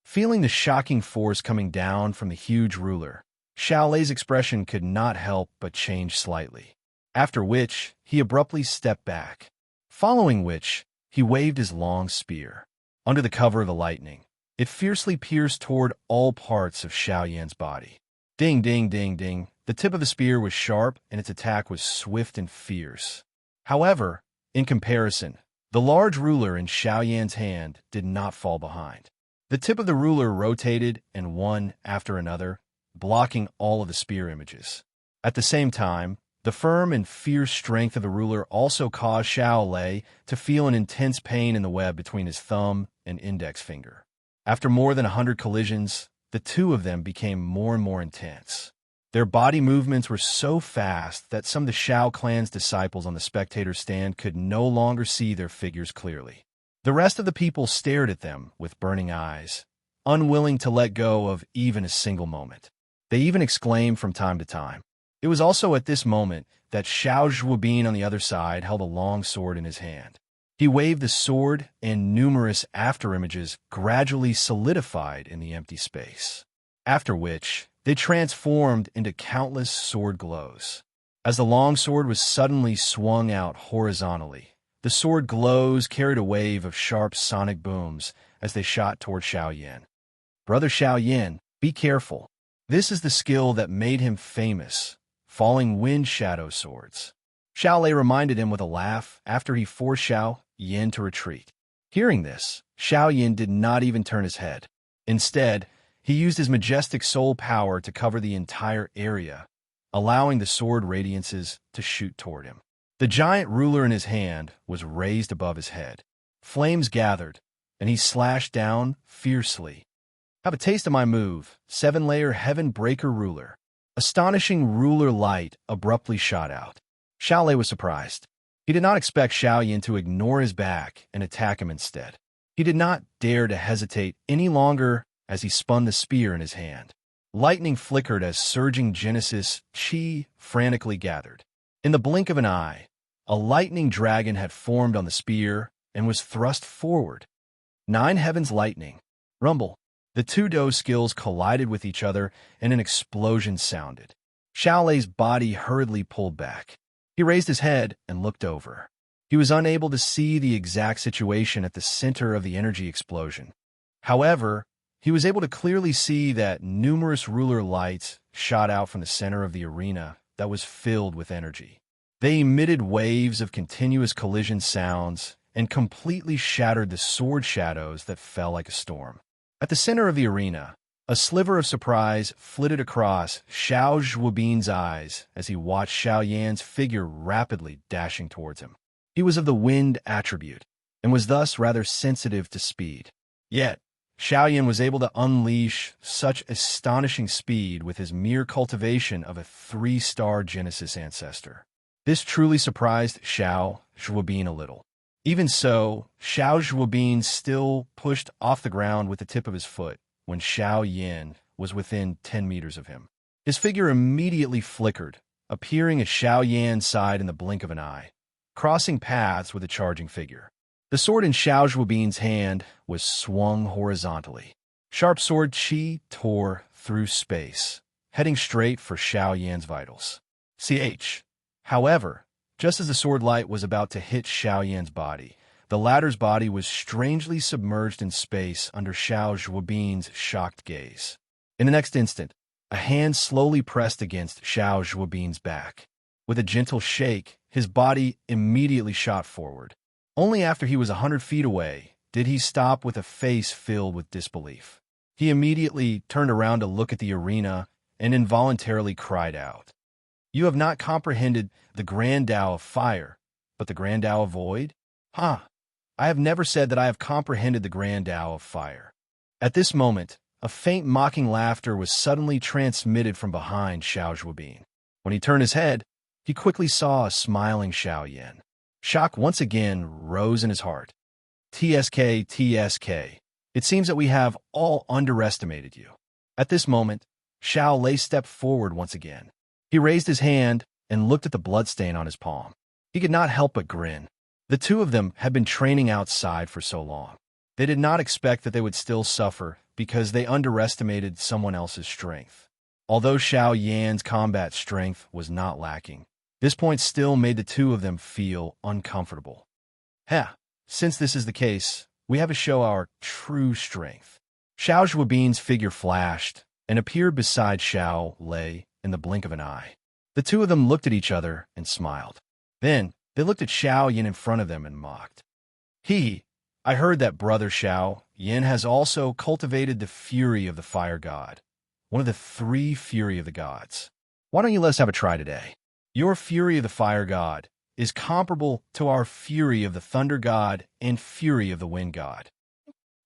Feeling the shocking force coming down from the huge ruler, Xiao Lei's expression could not help but change slightly, after which he abruptly stepped back, following which he waved his long spear. Under the cover of the lightning, It fiercely pierced toward all parts of Xiao Yan's body. Ding, ding, ding, ding. The tip of the spear was sharp, and its attack was swift and fierce. However, in comparison, the large ruler in Xiao Yan's hand did not fall behind. The tip of the ruler rotated, and one after another, blocking all of the spear images. At the same time, the firm and fierce strength of the ruler also caused Xiao Lei to feel an intense pain in the web between his thumb and index finger. After more than 100 collisions, the two of them became more and more intense. Their body movements were so fast that some of the Xiao clan's disciples on the spectator stand could no longer see their figures clearly. The rest of the people stared at them with burning eyes, unwilling to let go of even a single moment. They even exclaimed from time to time. It was also at this moment that Xiao Zhuobin on the other side held a long sword in his hand. He waved the sword, and numerous afterimages gradually solidified in the empty space, after which they transformed into countless sword glows. As the long sword was suddenly swung out horizontally, the sword glows carried a wave of sharp sonic booms as they shot toward Xiao Yan. Brother Xiao Yan, be careful. This is the skill that made him famous, falling wind shadow swords. Xiao Lei reminded him with a laugh after he forced Xiao Yan to retreat. Hearing this, Xiao Yan did not even turn his head. Instead, he used his majestic soul power to cover the entire area, allowing the sword radiances to shoot toward him. The giant ruler in his hand was raised above his head. Flames gathered, and he slashed down fiercely. Have a taste of my move, 7-layer Heaven Breaker Ruler. Astonishing ruler light abruptly shot out. Xiao Lei was surprised. He did not expect Xiao Yan to ignore his back and attack him instead. He did not dare to hesitate any longer as he spun the spear in his hand. Lightning flickered as surging Genesis Qi frantically gathered. In the blink of an eye, a lightning dragon had formed on the spear and was thrust forward. 9 heavens lightning. Rumble. The two Do skills collided with each other, and an explosion sounded. Xiao Lei's body hurriedly pulled back. He raised his head and looked over. He was unable to see the exact situation at the center of the energy explosion. However, he was able to clearly see that numerous ruler lights shot out from the center of the arena that was filled with energy. They emitted waves of continuous collision sounds and completely shattered the sword shadows that fell like a storm. At the center of the arena, a sliver of surprise flitted across Xiao Zhuobin's eyes as he watched Xiao Yan's figure rapidly dashing towards him. He was of the wind attribute, and was thus rather sensitive to speed. Yet, Xiao Yan was able to unleash such astonishing speed with his mere cultivation of a 3-star Genesis ancestor. This truly surprised Xiao Zhuobin a little. Even so, Xiao Zhuobin still pushed off the ground with the tip of his foot when Xiao Yan was within 10 meters of him. His figure immediately flickered, appearing at Xiao Yan's side in the blink of an eye, crossing paths with the charging figure. The sword in Xiao Zhuobin's hand was swung horizontally. Sharp sword Qi tore through space, heading straight for Xiao Yan's vitals. However, just as the sword light was about to hit Xiao Yan's body, the latter's body was strangely submerged in space under Xiao Zhuobin's shocked gaze. In the next instant, a hand slowly pressed against Xiao Zhuobin's back. With a gentle shake, his body immediately shot forward. Only after he was 100 feet away did he stop with a face filled with disbelief. He immediately turned around to look at the arena and involuntarily cried out, "You have not comprehended the Grand Tao of Fire, but the Grand Tao of Void? I have never said that I have comprehended the Grand Tao of Fire." At this moment, a faint mocking laughter was suddenly transmitted from behind Xiao Zhuobin. When he turned his head, he quickly saw a smiling Xiao Yan. Shock once again rose in his heart. TSK. It seems that we have all underestimated you. At this moment, Xiao Lei stepped forward once again. He raised his hand and looked at the bloodstain on his palm. He could not help but grin. The two of them had been training outside for so long. They did not expect that they would still suffer because they underestimated someone else's strength. Although Xiao Yan's combat strength was not lacking, this point still made the two of them feel uncomfortable. Since this is the case, we have to show our true strength. Xiao Zhuobin's figure flashed and appeared beside Xiao Lei in the blink of an eye. The two of them looked at each other and smiled. Then they looked at Xiao Yin in front of them and mocked. I heard that brother Xiao Yin has also cultivated the fury of the fire god, one of the three fury of the gods. Why don't you let us have a try today? Your fury of the fire god is comparable to our fury of the thunder god and fury of the wind god.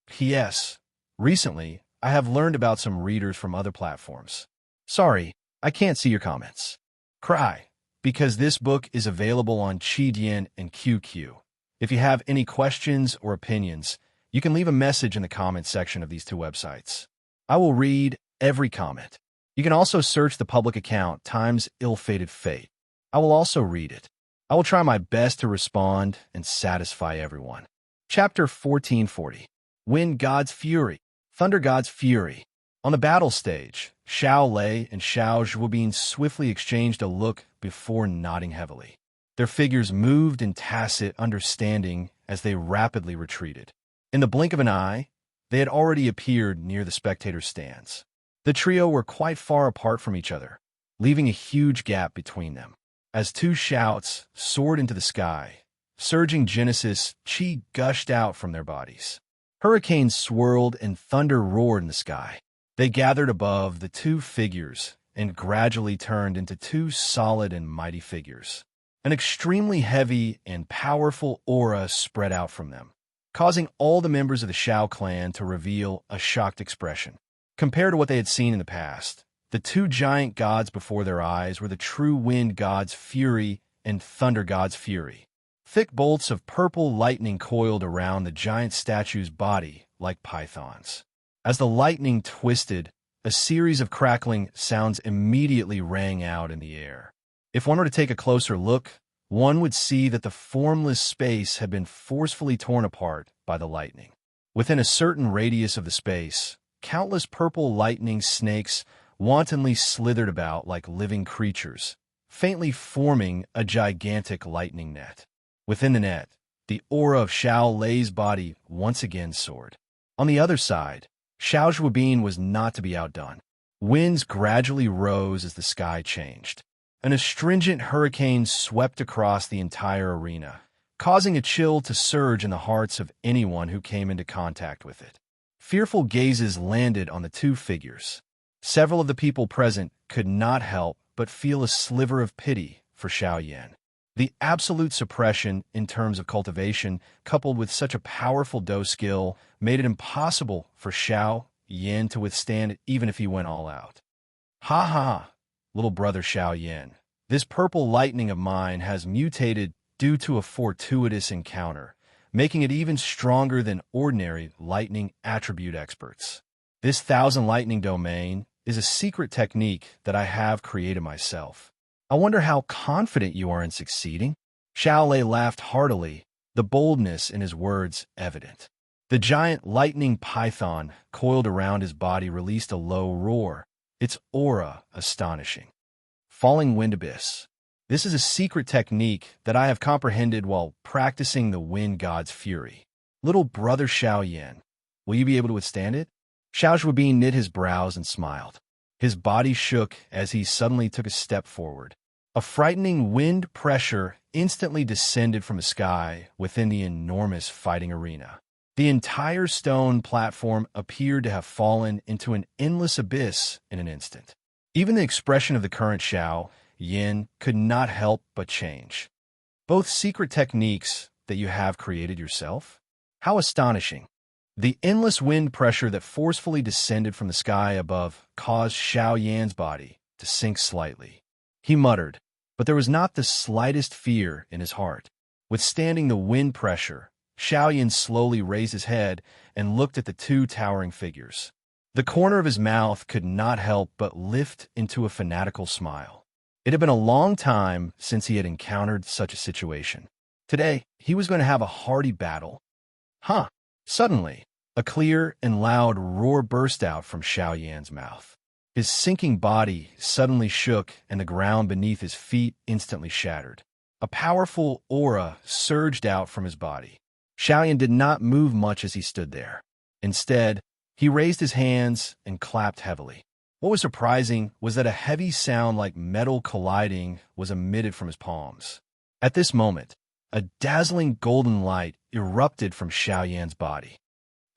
P.S. Recently, I have learned about some readers from other platforms. Sorry, I can't see your comments. Cry, because this book is available on Qidian and QQ. If you have any questions or opinions, you can leave a message in the comments section of these two websites. I will read every comment. You can also search the public account times ill-fated fate. I will also read it. I will try my best to respond and satisfy everyone. Chapter 1440. Wind God's Fury. Thunder God's Fury. On the battle stage, Xiao Lei and Xiao Zhuobin swiftly exchanged a look before nodding heavily. Their figures moved in tacit understanding as they rapidly retreated. In the blink of an eye, they had already appeared near the spectators' stands. The trio were quite far apart from each other, leaving a huge gap between them. As two shouts soared into the sky, surging Genesis chi gushed out from their bodies. Hurricanes swirled and thunder roared in the sky. They gathered above the two figures and gradually turned into two solid and mighty figures. An extremely heavy and powerful aura spread out from them, causing all the members of the Xiao clan to reveal a shocked expression. Compared to what they had seen in the past, the two giant gods before their eyes were the true wind god's fury and thunder god's fury. Thick bolts of purple lightning coiled around the giant statue's body like pythons. As the lightning twisted, a series of crackling sounds immediately rang out in the air. If one were to take a closer look, one would see that the formless space had been forcefully torn apart by the lightning. Within a certain radius of the space, countless purple lightning snakes wantonly slithered about like living creatures, faintly forming a gigantic lightning net. Within the net, the aura of Xiao Lei's body once again soared. On the other side, Xiao Zhuobin was not to be outdone. Winds gradually rose as the sky changed. An astringent hurricane swept across the entire arena, causing a chill to surge in the hearts of anyone who came into contact with it. Fearful gazes landed on the two figures. Several of the people present could not help but feel a sliver of pity for Xiao Yan. The absolute suppression in terms of cultivation, coupled with such a powerful Do skill, made it impossible for Xiao Yan to withstand it even if he went all out. Ha ha, little brother Xiao Yan. This purple lightning of mine has mutated due to a fortuitous encounter, making it even stronger than ordinary lightning attribute experts. This thousand lightning domain is a secret technique that I have created myself. I wonder how confident you are in succeeding? Xiao Lei laughed heartily, the boldness in his words evident. The giant lightning python coiled around his body released a low roar, its aura astonishing. Falling Wind Abyss. This is a secret technique that I have comprehended while practicing the wind god's fury. Little brother Xiao Yan, will you be able to withstand it? Xiao Zhuobin knit his brows and smiled. His body shook as he suddenly took a step forward. A frightening wind pressure instantly descended from the sky within the enormous fighting arena. The entire stone platform appeared to have fallen into an endless abyss in an instant. Even the expression of the current Xiao Yan could not help but change. Both secret techniques that you have created yourself? How astonishing! The endless wind pressure that forcefully descended from the sky above caused Xiao Yan's body to sink slightly. He muttered, but there was not the slightest fear in his heart. Withstanding the wind pressure, Xiao Yan slowly raised his head and looked at the two towering figures. The corner of his mouth could not help but lift into a fanatical smile. It had been a long time since he had encountered such a situation. Today, he was going to have a hearty battle. Huh! Suddenly, a clear and loud roar burst out from Xiao Yan's mouth. His sinking body suddenly shook and the ground beneath his feet instantly shattered. A powerful aura surged out from his body. Xiao Yan did not move much as he stood there. Instead, He raised his hands and clapped heavily. What was surprising was that a heavy sound like metal colliding was emitted from his palms. At this moment, a dazzling golden light erupted from Xiaoyan's body.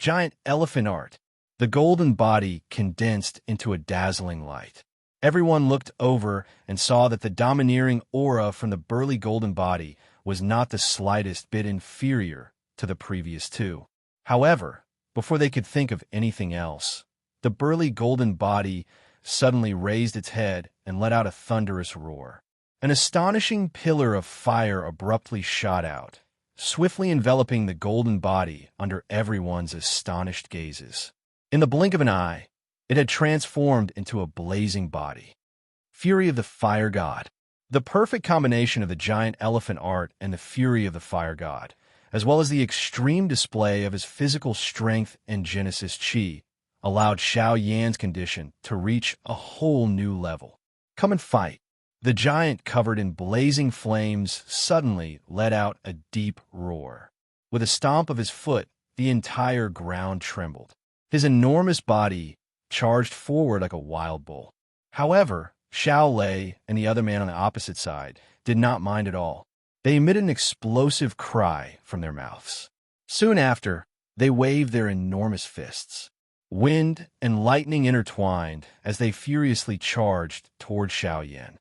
Giant elephant art. The golden body condensed into a dazzling light. Everyone looked over and saw that the domineering aura from the burly golden body was not the slightest bit inferior to the previous two. However, before they could think of anything else, the burly golden body suddenly raised its head and let out a thunderous roar. An astonishing pillar of fire abruptly shot out, swiftly enveloping the golden body under everyone's astonished gazes. In the blink of an eye, it had transformed into a blazing body. Fury of the Fire God. The perfect combination of the giant elephant art and the fury of the fire god, as well as the extreme display of his physical strength and Genesis Chi, allowed Xiaoyan's condition to reach a whole new level. Come and fight. The giant, covered in blazing flames, suddenly let out a deep roar. With a stomp of his foot, the entire ground trembled. His enormous body charged forward like a wild bull. However, Xiao Lei and the other man on the opposite side did not mind at all. They emitted an explosive cry from their mouths. Soon after, they waved their enormous fists. Wind and lightning intertwined as they furiously charged toward Xiaoyan.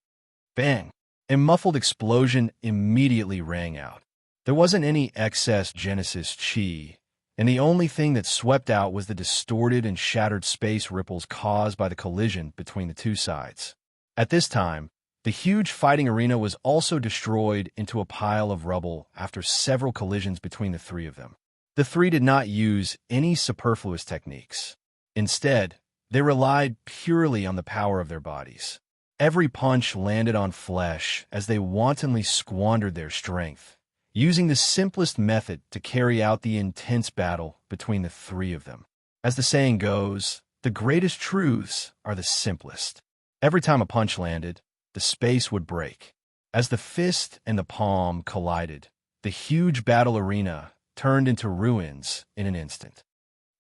Bang! A muffled explosion immediately rang out. There wasn't any excess Genesis Chi, and the only thing that swept out was the distorted and shattered space ripples caused by the collision between the two sides. At this time, the huge fighting arena was also destroyed into a pile of rubble after several collisions between the three of them. The three did not use any superfluous techniques. Instead, they relied purely on the power of their bodies. Every punch landed on flesh as they wantonly squandered their strength, using the simplest method to carry out the intense battle between the three of them. As the saying goes, the greatest truths are the simplest. Every time a punch landed, the space would break. As the fist and the palm collided, the huge battle arena turned into ruins in an instant.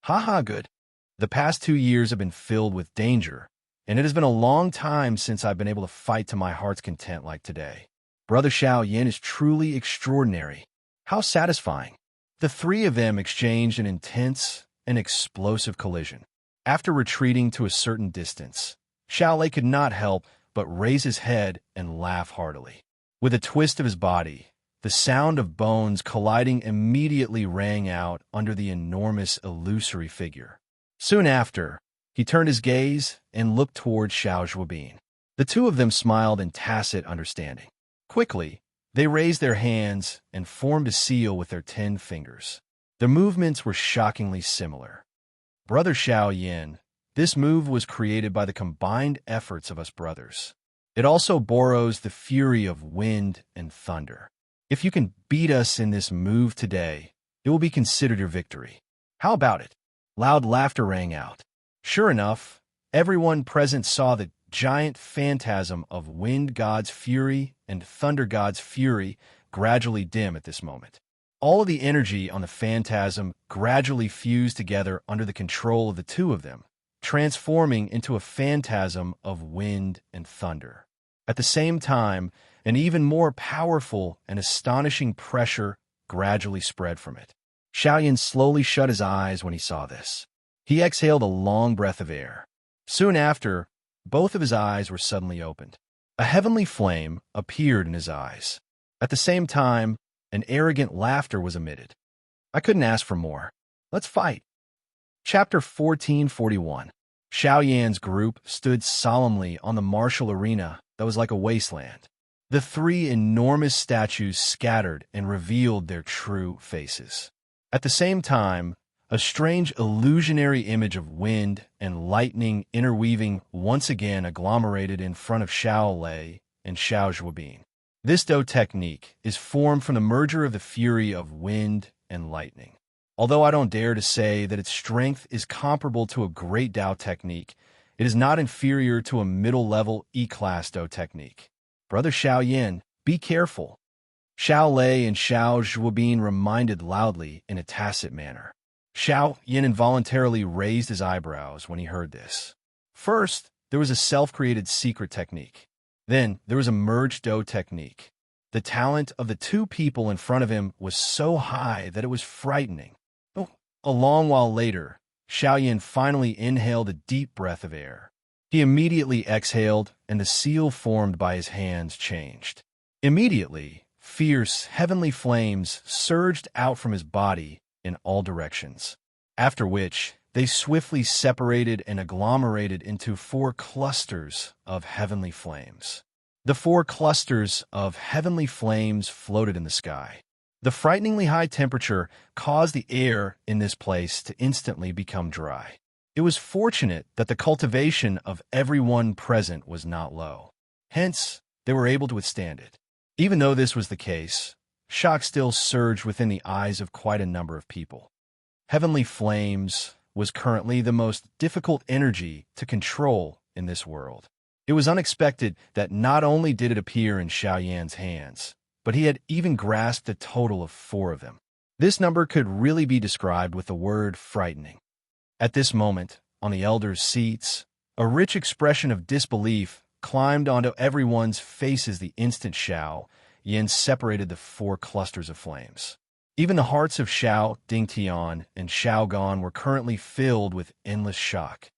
Haha, good. The past 2 years have been filled with danger, and it has been a long time since I've been able to fight to my heart's content like today. Brother Xiaoyan is truly extraordinary. How satisfying. The three of them exchanged an intense and explosive collision. After retreating to a certain distance, Xiao Lei could not help but raise his head and laugh heartily. With a twist of his body, the sound of bones colliding immediately rang out under the enormous illusory figure. Soon after, he turned his gaze and looked toward Xiao Zhuobin. The two of them smiled in tacit understanding. Quickly, they raised their hands and formed a seal with their 10 fingers. Their movements were shockingly similar. Brother Xiaoyan, this move was created by the combined efforts of us brothers. It also borrows the fury of wind and thunder. If you can beat us in this move today, it will be considered your victory. How about it? Loud laughter rang out. Sure enough, everyone present saw the giant phantasm of wind god's fury and thunder god's fury gradually dim at this moment. All of the energy on the phantasm gradually fused together under the control of the two of them, transforming into a phantasm of wind and thunder. At the same time, an even more powerful and astonishing pressure gradually spread from it. Xiaoyan slowly shut his eyes when he saw this. He exhaled a long breath of air. Soon after, both of his eyes were suddenly opened. A heavenly flame appeared in his eyes. At the same time, an arrogant laughter was emitted. I couldn't ask for more. Let's fight. Chapter 1441. Xiaoyan's group stood solemnly on the martial arena that was like a wasteland. The three enormous statues scattered and revealed their true faces. At the same time, a strange illusionary image of wind and lightning interweaving once again agglomerated in front of Xiao Lei and Xiao Zhuobin. This Dou technique is formed from the merger of the fury of wind and lightning. Although I don't dare to say that its strength is comparable to a great Dou technique, it is not inferior to a middle-level E-class Dou technique. Brother Xiaoyan, be careful. Xiao Lei and Xiao Zhuobin reminded loudly in a tacit manner. Xiao Yin involuntarily raised his eyebrows when he heard this. First, there was a self-created secret technique. Then, there was a merged dough technique. The talent of the two people in front of him was so high that it was frightening. Oh, a long while later, Xiao Yin finally inhaled a deep breath of air. He immediately exhaled, and the seal formed by his hands changed. Immediately, fierce, heavenly flames surged out from his body in all directions, after which they swiftly separated and agglomerated into 4 clusters of heavenly flames. The 4 clusters of heavenly flames floated in the sky. The frighteningly high temperature caused the air in this place to instantly become dry. It was fortunate that the cultivation of everyone present was not low. Hence, they were able to withstand it. Even though this was the case, shock still surged within the eyes of quite a number of people. Heavenly flames was currently the most difficult energy to control in this world. It was unexpected that not only did it appear in Xiao Yan's hands, but he had even grasped a total of 4 of them. This number could really be described with the word frightening. At this moment, on the elders' seats, a rich expression of disbelief climbed onto everyone's faces the instant Xiao Yin separated the 4 clusters of flames. Even the hearts of Xiao Dingtian and Xiao Gan were currently filled with endless shock.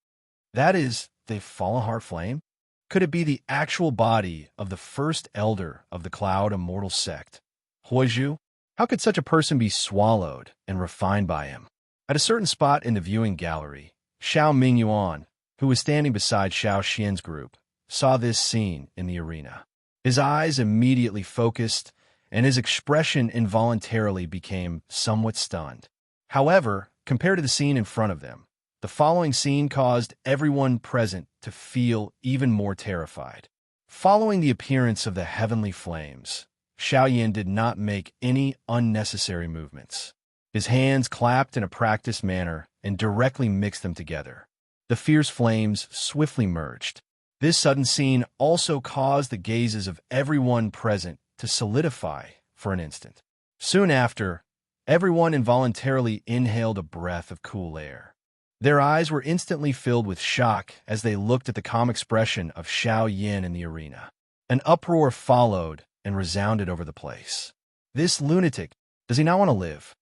That is, the fallen heart flame? Could it be the actual body of the first elder of the Cloud Immortal sect, Huizhu? How could such a person be swallowed and refined by him? At a certain spot in the viewing gallery, Xiao Mingyuan, who was standing beside Xiao Xian's group, saw this scene in the arena. His eyes immediately focused, and his expression involuntarily became somewhat stunned. However, compared to the scene in front of them, the following scene caused everyone present to feel even more terrified. Following the appearance of the heavenly flames, Xiao Yin did not make any unnecessary movements. His hands clapped in a practiced manner and directly mixed them together. The fierce flames swiftly merged. This sudden scene also caused the gazes of everyone present to solidify for an instant. Soon after, everyone involuntarily inhaled a breath of cool air. Their eyes were instantly filled with shock as they looked at the calm expression of Xiao Yin in the arena. An uproar followed and resounded over the place. This lunatic, does he not want to live?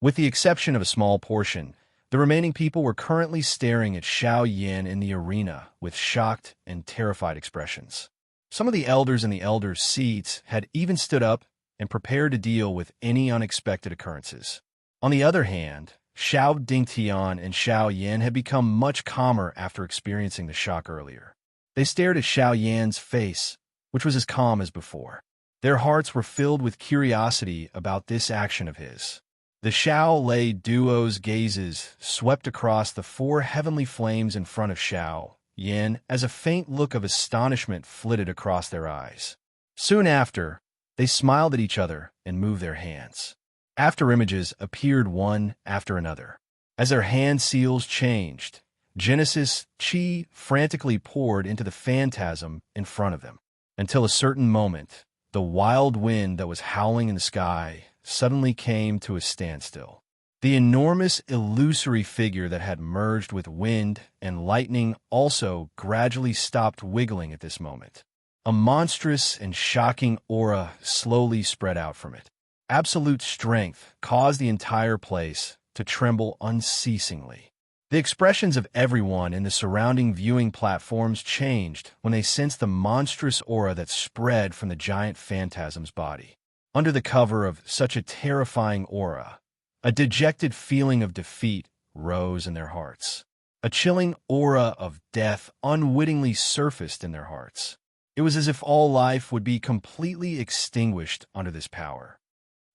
With the exception of a small portion, the remaining people were currently staring at Xiao Yin in the arena with shocked and terrified expressions. Some of the elders in the elders' seats had even stood up and prepared to deal with any unexpected occurrences. On the other hand, Xiao Dingtian and Xiao Yin had become much calmer after experiencing the shock earlier. They stared at Xiao Yan's face, which was as calm as before. Their hearts were filled with curiosity about this action of his. The Xiao Lei duo's gazes swept across the 4 heavenly flames in front of Xiao Yin as a faint look of astonishment flitted across their eyes. Soon after, they smiled at each other and moved their hands. After images appeared one after another. As their hand seals changed, Genesis Qi frantically poured into the phantasm in front of them, until a certain moment, the wild wind that was howling in the sky suddenly came to a standstill. The enormous illusory figure that had merged with wind and lightning also gradually stopped wiggling at this moment. A monstrous and shocking aura slowly spread out from it. Absolute strength caused the entire place to tremble unceasingly. The expressions of everyone in the surrounding viewing platforms changed when they sensed the monstrous aura that spread from the giant phantasm's body. Under the cover of such a terrifying aura, a dejected feeling of defeat rose in their hearts. A chilling aura of death unwittingly surfaced in their hearts. It was as if all life would be completely extinguished under this power.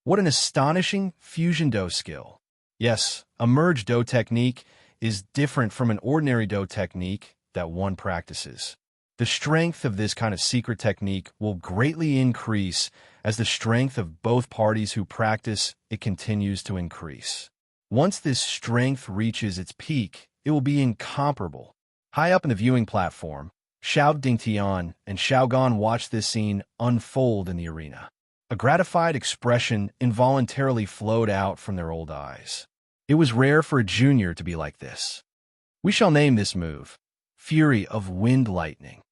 What an astonishing fusion dough skill. Yes, a merge dough technique is different from an ordinary dough technique that one practices. The strength of this kind of secret technique will greatly increase as the strength of both parties who practice it continues to increase. Once this strength reaches its peak, it will be incomparable. High up in the viewing platform, Xiao Dingtian and Xiao Gan watched this scene unfold in the arena. A gratified expression involuntarily flowed out from their old eyes. It was rare for a junior to be like this. We shall name this move Fury of Wind Lightning.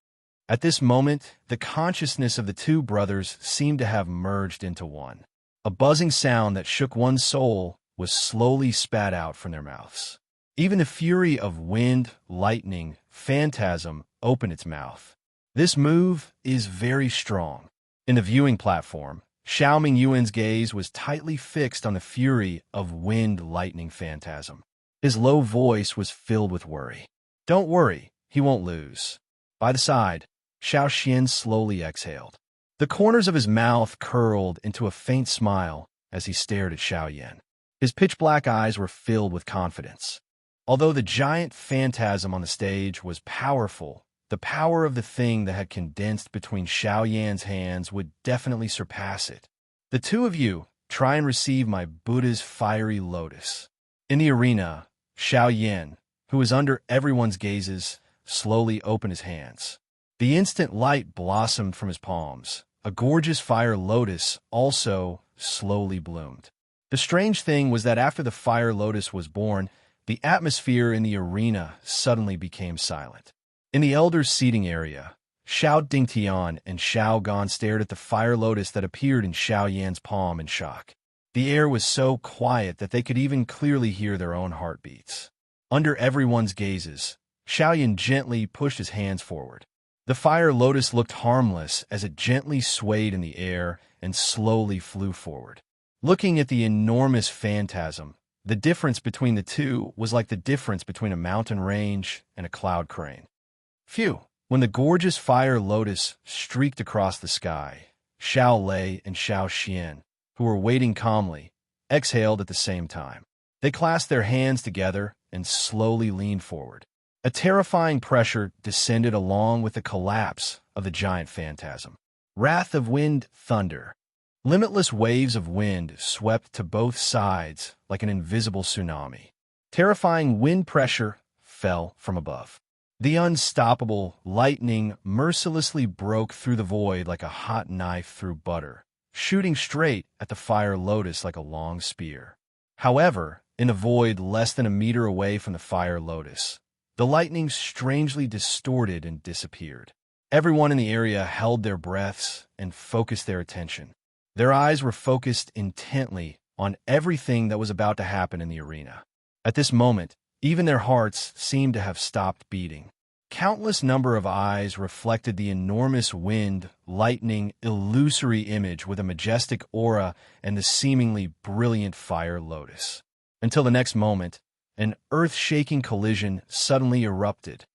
At this moment, the consciousness of the two brothers seemed to have merged into one. A buzzing sound that shook one's soul was slowly spat out from their mouths. Even the Fury of Wind Lightning phantasm opened its mouth. This move is very strong. In the viewing platform, Xiao Mingyuan's gaze was tightly fixed on the Fury of Wind Lightning phantasm. His low voice was filled with worry. Don't worry, he won't lose. By the side, Xiao Xian slowly exhaled. The corners of his mouth curled into a faint smile as he stared at Xiao Yan. His pitch-black eyes were filled with confidence. Although the giant phantasm on the stage was powerful, the power of the thing that had condensed between Xiao Yan's hands would definitely surpass it. The two of you try and receive my Buddha's fiery lotus. In the arena, Xiao Yan, who was under everyone's gazes, slowly opened his hands. The instant light blossomed from his palms. A gorgeous fire lotus also slowly bloomed. The strange thing was that after the fire lotus was born, the atmosphere in the arena suddenly became silent. In the elders' seating area, Xiao Dingtian and Xiao Gan stared at the fire lotus that appeared in Xiao Yan's palm in shock. The air was so quiet that they could even clearly hear their own heartbeats. Under everyone's gazes, Xiao Yan gently pushed his hands forward. The fire lotus looked harmless as it gently swayed in the air and slowly flew forward. Looking at the enormous phantasm, the difference between the two was like the difference between a mountain range and a cloud crane. Phew! When the gorgeous fire lotus streaked across the sky, Xiao Lei and Xiao Xian, who were waiting calmly, exhaled at the same time. They clasped their hands together and slowly leaned forward. A terrifying pressure descended along with the collapse of the giant phantasm. Wrath of wind, thunder. Limitless waves of wind swept to both sides like an invisible tsunami. Terrifying wind pressure fell from above. The unstoppable lightning mercilessly broke through the void like a hot knife through butter, shooting straight at the fire lotus like a long spear. However, in a void less than a meter away from the fire lotus, the lightning strangely distorted and disappeared. Everyone in the area held their breaths and focused their attention. Their eyes were focused intently on everything that was about to happen in the arena. At this moment, even their hearts seemed to have stopped beating. Countless number of eyes reflected the enormous wind, lightning, illusory image with a majestic aura and the seemingly brilliant fire lotus. Until the next moment, an earth-shaking collision suddenly erupted.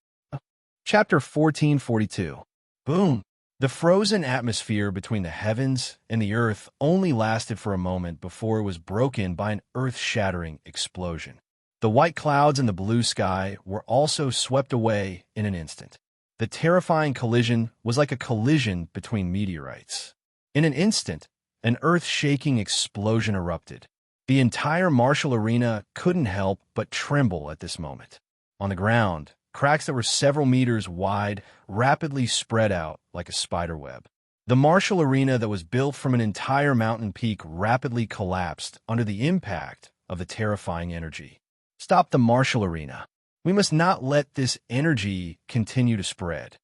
Chapter 1442. Boom! The frozen atmosphere between the heavens and the earth only lasted for a moment before it was broken by an earth-shattering explosion. The white clouds in the blue sky were also swept away in an instant. The terrifying collision was like a collision between meteorites. In an instant, an earth-shaking explosion erupted. The entire martial arena couldn't help but tremble at this moment. On the ground, cracks that were several meters wide rapidly spread out like a spider web. The martial arena that was built from an entire mountain peak rapidly collapsed under the impact of the terrifying energy. Stop the martial arena. We must not let this energy continue to spread.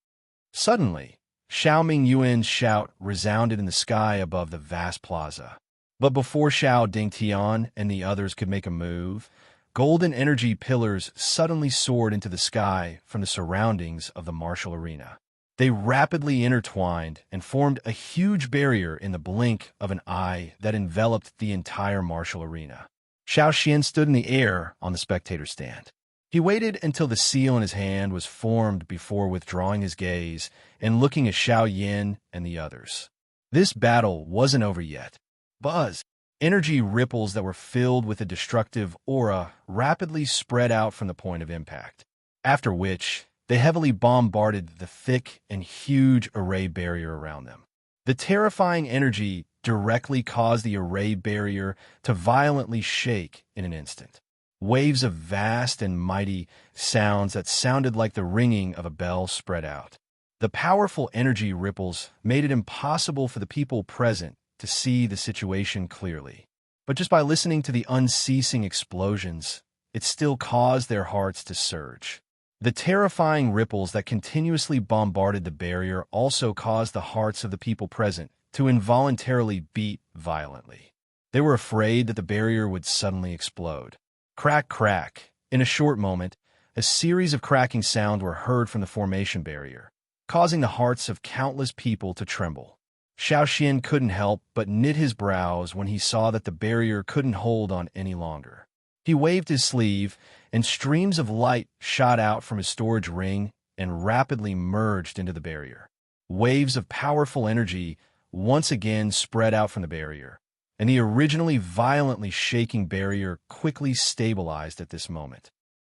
Suddenly, Xiao Mingyuan's shout resounded in the sky above the vast plaza. But before Xiao Dingtian and the others could make a move, golden energy pillars suddenly soared into the sky from the surroundings of the martial arena. They rapidly intertwined and formed a huge barrier in the blink of an eye that enveloped the entire martial arena. Xiao Xian stood in the air on the spectator stand. He waited until the seal in his hand was formed before withdrawing his gaze and looking at Xiao Yan and the others. This battle wasn't over yet. Buzz! Energy ripples that were filled with a destructive aura rapidly spread out from the point of impact, after which they heavily bombarded the thick and huge array barrier around them. The terrifying energy directly caused the array barrier to violently shake in an instant. Waves of vast and mighty sounds that sounded like the ringing of a bell spread out. The powerful energy ripples made it impossible for the people present to see the situation clearly. but just by listening to the unceasing explosions, it still caused their hearts to surge. The terrifying ripples that continuously bombarded the barrier also caused the hearts of the people present to involuntarily beat violently. They were afraid that the barrier would suddenly explode. Crack, crack. In a short moment, a series of cracking sounds were heard from the formation barrier, causing the hearts of countless people to tremble. Xiao Xian couldn't help but knit his brows when he saw that the barrier couldn't hold on any longer. He waved his sleeve, and streams of light shot out from his storage ring and rapidly merged into the barrier. Waves of powerful energy once again spread out from the barrier, and the originally violently shaking barrier quickly stabilized at this moment.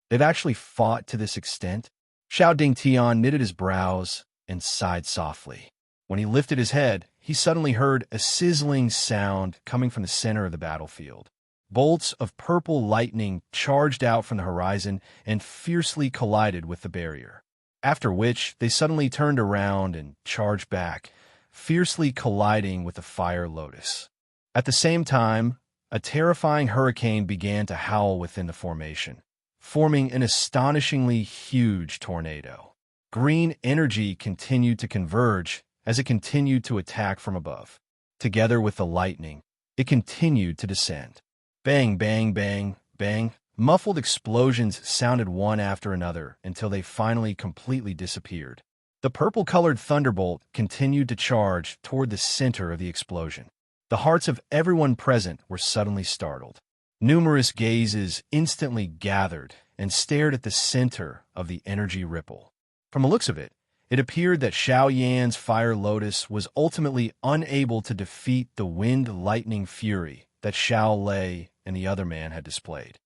They've actually fought to this extent? Xiao Dingtian knitted his brows and sighed softly. When he lifted his head, he suddenly heard a sizzling sound coming from the center of the battlefield. Bolts of purple lightning charged out from the horizon and fiercely collided with the barrier, after which they suddenly turned around and charged back, fiercely colliding with the fire lotus. At the same time, a terrifying hurricane began to howl within the formation, forming an astonishingly huge tornado. Green energy continued to converge as it continued to attack from above. Together with the lightning, it continued to descend. Bang, bang, bang, bang. Muffled explosions sounded one after another until they finally completely disappeared. The purple-colored thunderbolt continued to charge toward the center of the explosion. The hearts of everyone present were suddenly startled. Numerous gazes instantly gathered and stared at the center of the energy ripple. From the looks of it, it appeared that Xiao Yan's fire lotus was ultimately unable to defeat the wind-lightning fury that Xiao Lei and the other man had displayed.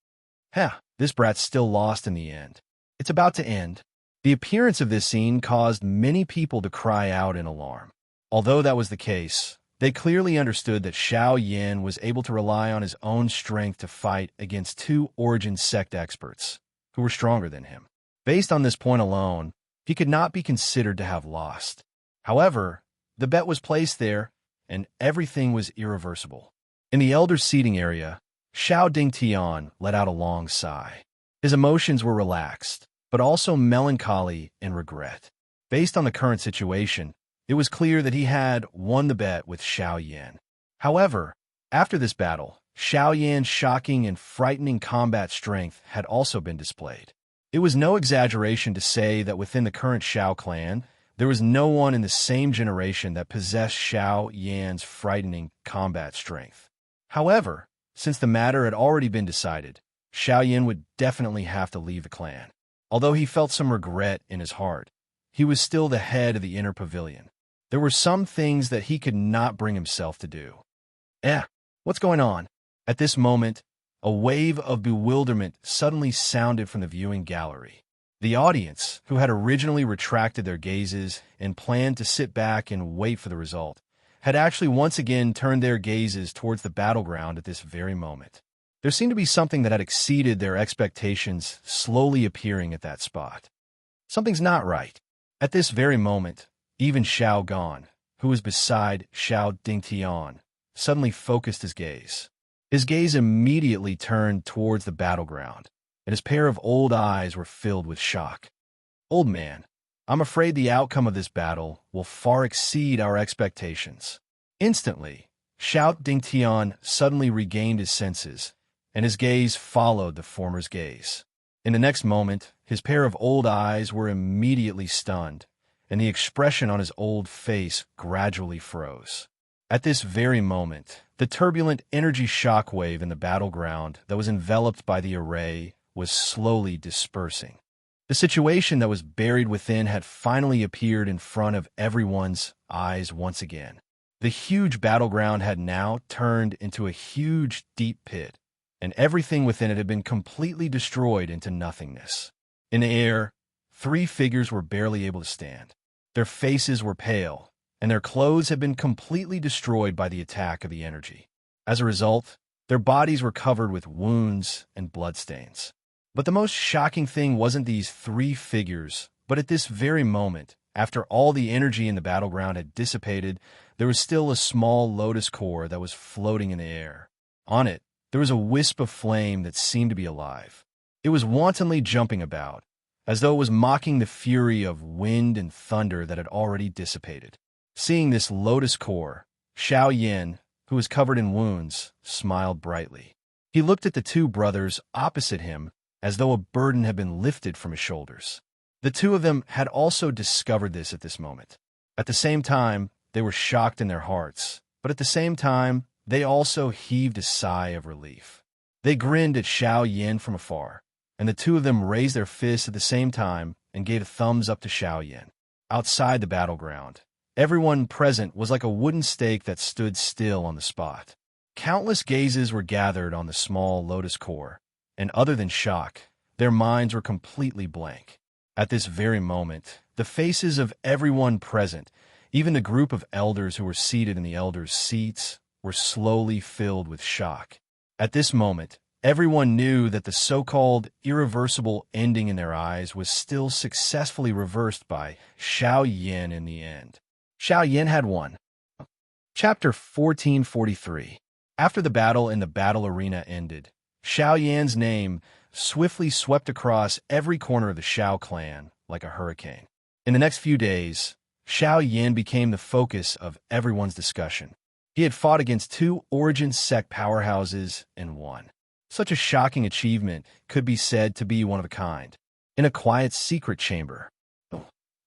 This brat's still lost in the end. It's about to end. The appearance of this scene caused many people to cry out in alarm. Although that was the case, they clearly understood that Xiao Yan was able to rely on his own strength to fight against two origin sect experts who were stronger than him. Based on this point alone, he could not be considered to have lost. However, the bet was placed there, and everything was irreversible. In the elder seating area, Xiao Dingtian let out a long sigh. His emotions were relaxed, but also melancholy and regret. Based on the current situation, it was clear that he had won the bet with Xiao Yan. However, after this battle, Xiao Yan's shocking and frightening combat strength had also been displayed. It was no exaggeration to say that within the current Xiao clan, there was no one in the same generation that possessed Xiao Yan's frightening combat strength. However, since the matter had already been decided, Xiao Yan would definitely have to leave the clan. Although he felt some regret in his heart, he was still the head of the inner pavilion. There were some things that he could not bring himself to do. What's going on? At this moment, a wave of bewilderment suddenly sounded from the viewing gallery. The audience, who had originally retracted their gazes and planned to sit back and wait for the result, had actually once again turned their gazes towards the battleground at this very moment. There seemed to be something that had exceeded their expectations slowly appearing at that spot. Something's not right. At this very moment, even Xiao Gan, who was beside Xiao Dingtian, suddenly focused his gaze. His gaze immediately turned towards the battleground, and his pair of old eyes were filled with shock. "Old man, I'm afraid the outcome of this battle will far exceed our expectations." Instantly, Xiao Dingtian suddenly regained his senses, and his gaze followed the former's gaze. In the next moment, his pair of old eyes were immediately stunned, and the expression on his old face gradually froze. At this very moment, the turbulent energy shockwave in the battleground that was enveloped by the array was slowly dispersing. The situation that was buried within had finally appeared in front of everyone's eyes once again. The huge battleground had now turned into a huge, deep pit, and everything within it had been completely destroyed into nothingness. In the air, three figures were barely able to stand. Their faces were pale, and their clothes had been completely destroyed by the attack of the energy. As a result, their bodies were covered with wounds and bloodstains. But the most shocking thing wasn't these three figures, but at this very moment, after all the energy in the battleground had dissipated, there was still a small lotus core that was floating in the air. On it, there was a wisp of flame that seemed to be alive. It was wantonly jumping about, as though it was mocking the fury of wind and thunder that had already dissipated. Seeing this lotus core, Xiao Yin, who was covered in wounds, smiled brightly. He looked at the two brothers opposite him as though a burden had been lifted from his shoulders. The two of them had also discovered this at this moment. At the same time, they were shocked in their hearts, but at the same time, they also heaved a sigh of relief. They grinned at Xiao Yin from afar, and the two of them raised their fists at the same time and gave a thumbs up to Xiao Yin. Outside the battleground, everyone present was like a wooden stake that stood still on the spot. Countless gazes were gathered on the small lotus core, and other than shock, their minds were completely blank. At this very moment, the faces of everyone present, even the group of elders who were seated in the elders' seats, were slowly filled with shock. At this moment, everyone knew that the so-called irreversible ending in their eyes was still successfully reversed by Xiao Yin in the end. Xiao Yin had won. Chapter 1443. After the battle in the battle arena ended, Xiao Yan's name swiftly swept across every corner of the Xiao clan like a hurricane. In the next few days, Xiao Yin became the focus of everyone's discussion. He had fought against two Origin sect powerhouses and won. Such a shocking achievement could be said to be one of a kind. In a quiet secret chamber,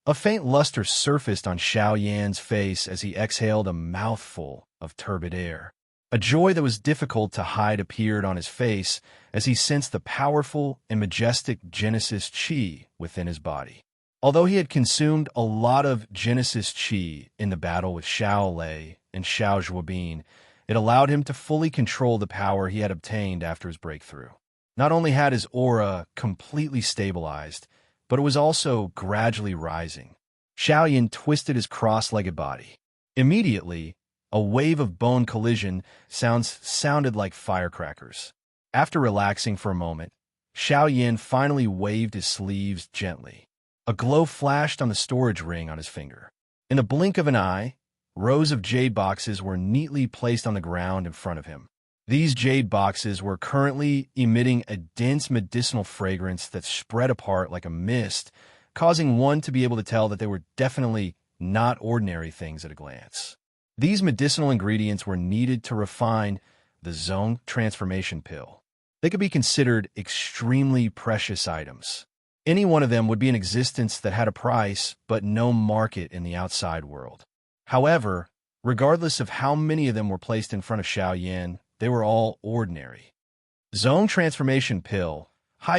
a faint luster surfaced on Xiao Yan's face as he exhaled a mouthful of turbid air. A joy that was difficult to hide appeared on his face as he sensed the powerful and majestic Genesis Qi within his body. Although he had consumed a lot of Genesis Qi in the battle with Xiao Lei and Xiao Zhuobin, it allowed him to fully control the power he had obtained after his breakthrough. Not only had his aura completely stabilized, but it was also gradually rising. Xiao Yin twisted his cross-legged body. Immediately, a wave of bone collision sounded like firecrackers. After relaxing for a moment, Xiao Yin finally waved his sleeves gently. A glow flashed on the storage ring on his finger. In the blink of an eye, rows of jade boxes were neatly placed on the ground in front of him. These jade boxes were currently emitting a dense medicinal fragrance that spread apart like a mist, causing one to be able to tell that they were definitely not ordinary things at a glance. These medicinal ingredients were needed to refine the Zong transformation pill. They could be considered extremely precious items. Any one of them would be in existence that had a price, but no market in the outside world. However, regardless of how many of them were placed in front of Xiao Yin, they were all ordinary. Zong transformation pill,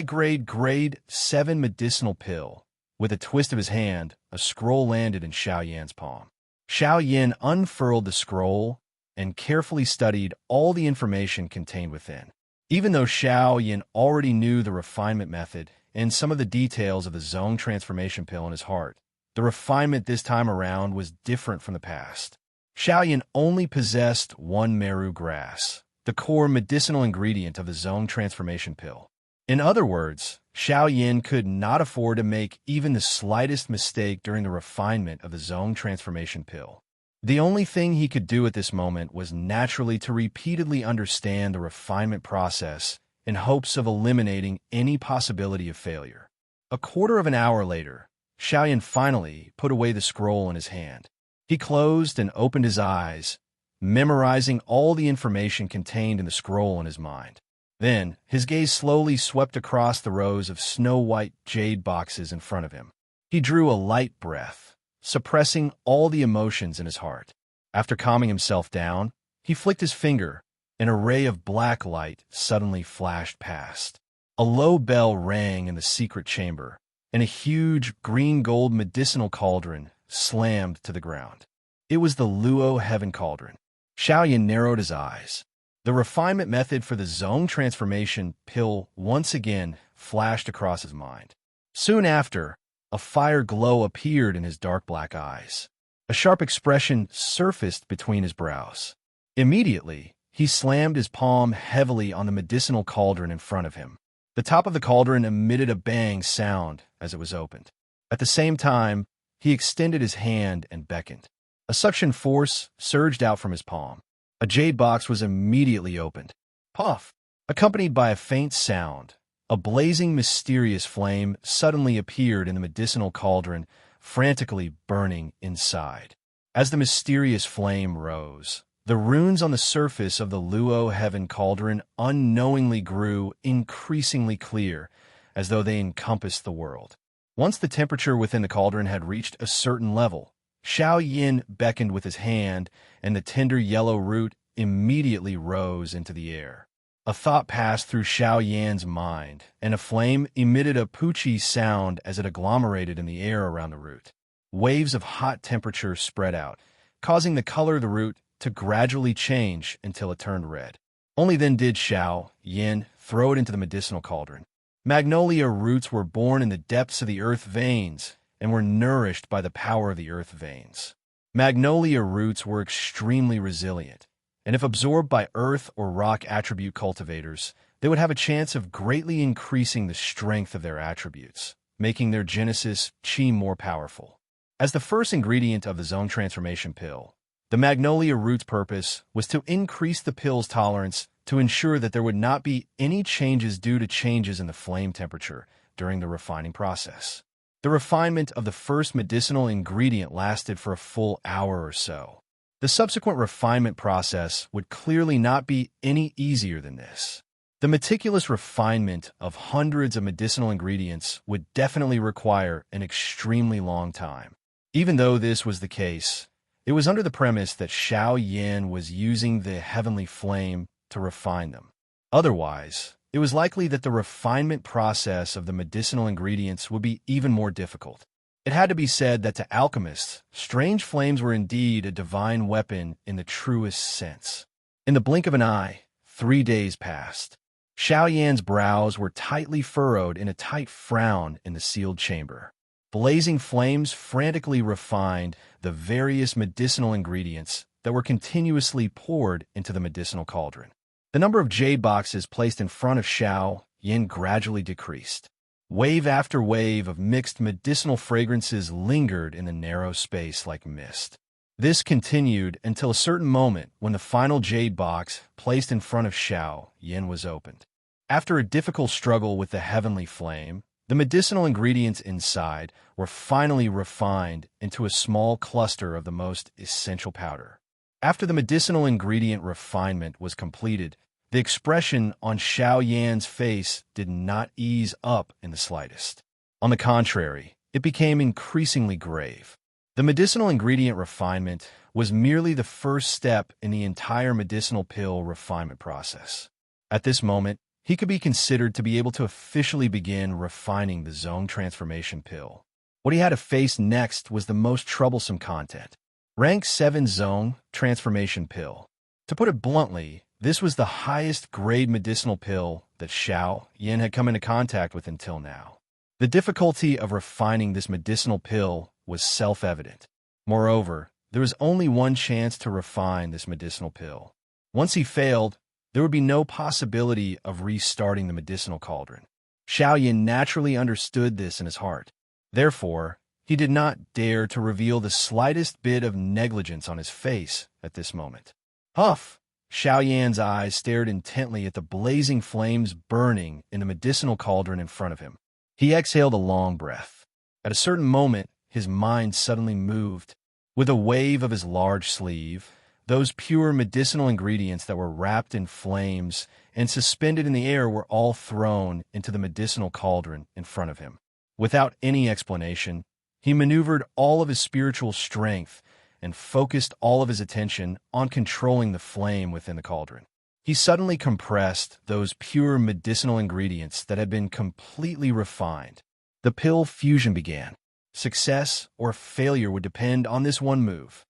grade 7 medicinal pill. With a twist of his hand, a scroll landed in Xiao Yan's palm. Xiao Yin unfurled the scroll and carefully studied all the information contained within. Even though Xiao Yin already knew the refinement method and some of the details of the Zong transformation pill in his heart, the refinement this time around was different from the past. Xiao Yin only possessed one meru grass, the core medicinal ingredient of the Zong transformation pill. In other words, Xiao Yin could not afford to make even the slightest mistake during the refinement of the Zong transformation pill. The only thing he could do at this moment was naturally to repeatedly understand the refinement process in hopes of eliminating any possibility of failure. A quarter of an hour later, Xiao Yin finally put away the scroll in his hand. He closed and opened his eyes, memorizing all the information contained in the scroll in his mind. Then, his gaze slowly swept across the rows of snow-white jade boxes in front of him. He drew a light breath, suppressing all the emotions in his heart. After calming himself down, he flicked his finger. An array of black light suddenly flashed past. A low bell rang in the secret chamber, and a huge green-gold medicinal cauldron slammed to the ground. It was the Luo Heaven Cauldron. Xiao Yin narrowed his eyes. The refinement method for the Zong transformation pill once again flashed across his mind. Soon after, a fire glow appeared in his dark black eyes. A sharp expression surfaced between his brows. Immediately, he slammed his palm heavily on the medicinal cauldron in front of him. The top of the cauldron emitted a bang sound as it was opened. At the same time, he extended his hand and beckoned. A suction force surged out from his palm. A jade box was immediately opened. Puff! Accompanied by a faint sound, a blazing, mysterious flame suddenly appeared in the medicinal cauldron, frantically burning inside. As the mysterious flame rose, the runes on the surface of the Luo Heaven cauldron unknowingly grew increasingly clear, as though they encompassed the world. Once the temperature within the cauldron had reached a certain level, Xiao Yin beckoned with his hand, and the tender yellow root immediately rose into the air. A thought passed through Xiao Yan's mind, and a flame emitted a poochie sound as it agglomerated in the air around the root. Waves of hot temperature spread out, causing the color of the root to gradually change until it turned red. Only then did Xiao Yin throw it into the medicinal cauldron. Magnolia roots were born in the depths of the earth veins and were nourished by the power of the earth veins. Magnolia roots were extremely resilient, and if absorbed by earth or rock attribute cultivators, they would have a chance of greatly increasing the strength of their attributes, making their genesis qi more powerful. As the first ingredient of the zone transformation pill, the magnolia root's purpose was to increase the pill's tolerance to ensure that there would not be any changes due to changes in the flame temperature during the refining process. The refinement of the first medicinal ingredient lasted for a full hour or so. The subsequent refinement process would clearly not be any easier than this. The meticulous refinement of hundreds of medicinal ingredients would definitely require an extremely long time. Even though this was the case, it was under the premise that Xiao Yin was using the heavenly flame to refine them. Otherwise, it was likely that the refinement process of the medicinal ingredients would be even more difficult. It had to be said that to alchemists, strange flames were indeed a divine weapon in the truest sense. In the blink of an eye, 3 days passed. Xiao Yan's brows were tightly furrowed in a tight frown in the sealed chamber. Blazing flames frantically refined the various medicinal ingredients that were continuously poured into the medicinal cauldron. The number of jade boxes placed in front of Xiao Yin gradually decreased. Wave after wave of mixed medicinal fragrances lingered in the narrow space like mist. This continued until a certain moment when the final jade box placed in front of Xiao Yin was opened. After a difficult struggle with the heavenly flame, the medicinal ingredients inside were finally refined into a small cluster of the most essential powder. After the medicinal ingredient refinement was completed, the expression on Xiao Yan's face did not ease up in the slightest. On the contrary, it became increasingly grave. The medicinal ingredient refinement was merely the first step in the entire medicinal pill refinement process. At this moment, he could be considered to be able to officially begin refining the zone transformation pill. What he had to face next was the most troublesome content. Rank 7 Zone Transformation Pill. To put it bluntly, this was the highest grade medicinal pill that Xiao Yin had come into contact with until now. The difficulty of refining this medicinal pill was self-evident. Moreover, there was only one chance to refine this medicinal pill. Once he failed, there would be no possibility of restarting the medicinal cauldron. Xiao Yin naturally understood this in his heart. Therefore, he did not dare to reveal the slightest bit of negligence on his face at this moment. Huff! Xiao Yan's eyes stared intently at the blazing flames burning in the medicinal cauldron in front of him. He exhaled a long breath. At a certain moment, his mind suddenly moved. With a wave of his large sleeve, those pure medicinal ingredients that were wrapped in flames and suspended in the air were all thrown into the medicinal cauldron in front of him. Without any explanation, he maneuvered all of his spiritual strength and focused all of his attention on controlling the flame within the cauldron. He suddenly compressed those pure medicinal ingredients that had been completely refined. The pill fusion began. Success or failure would depend on this one move.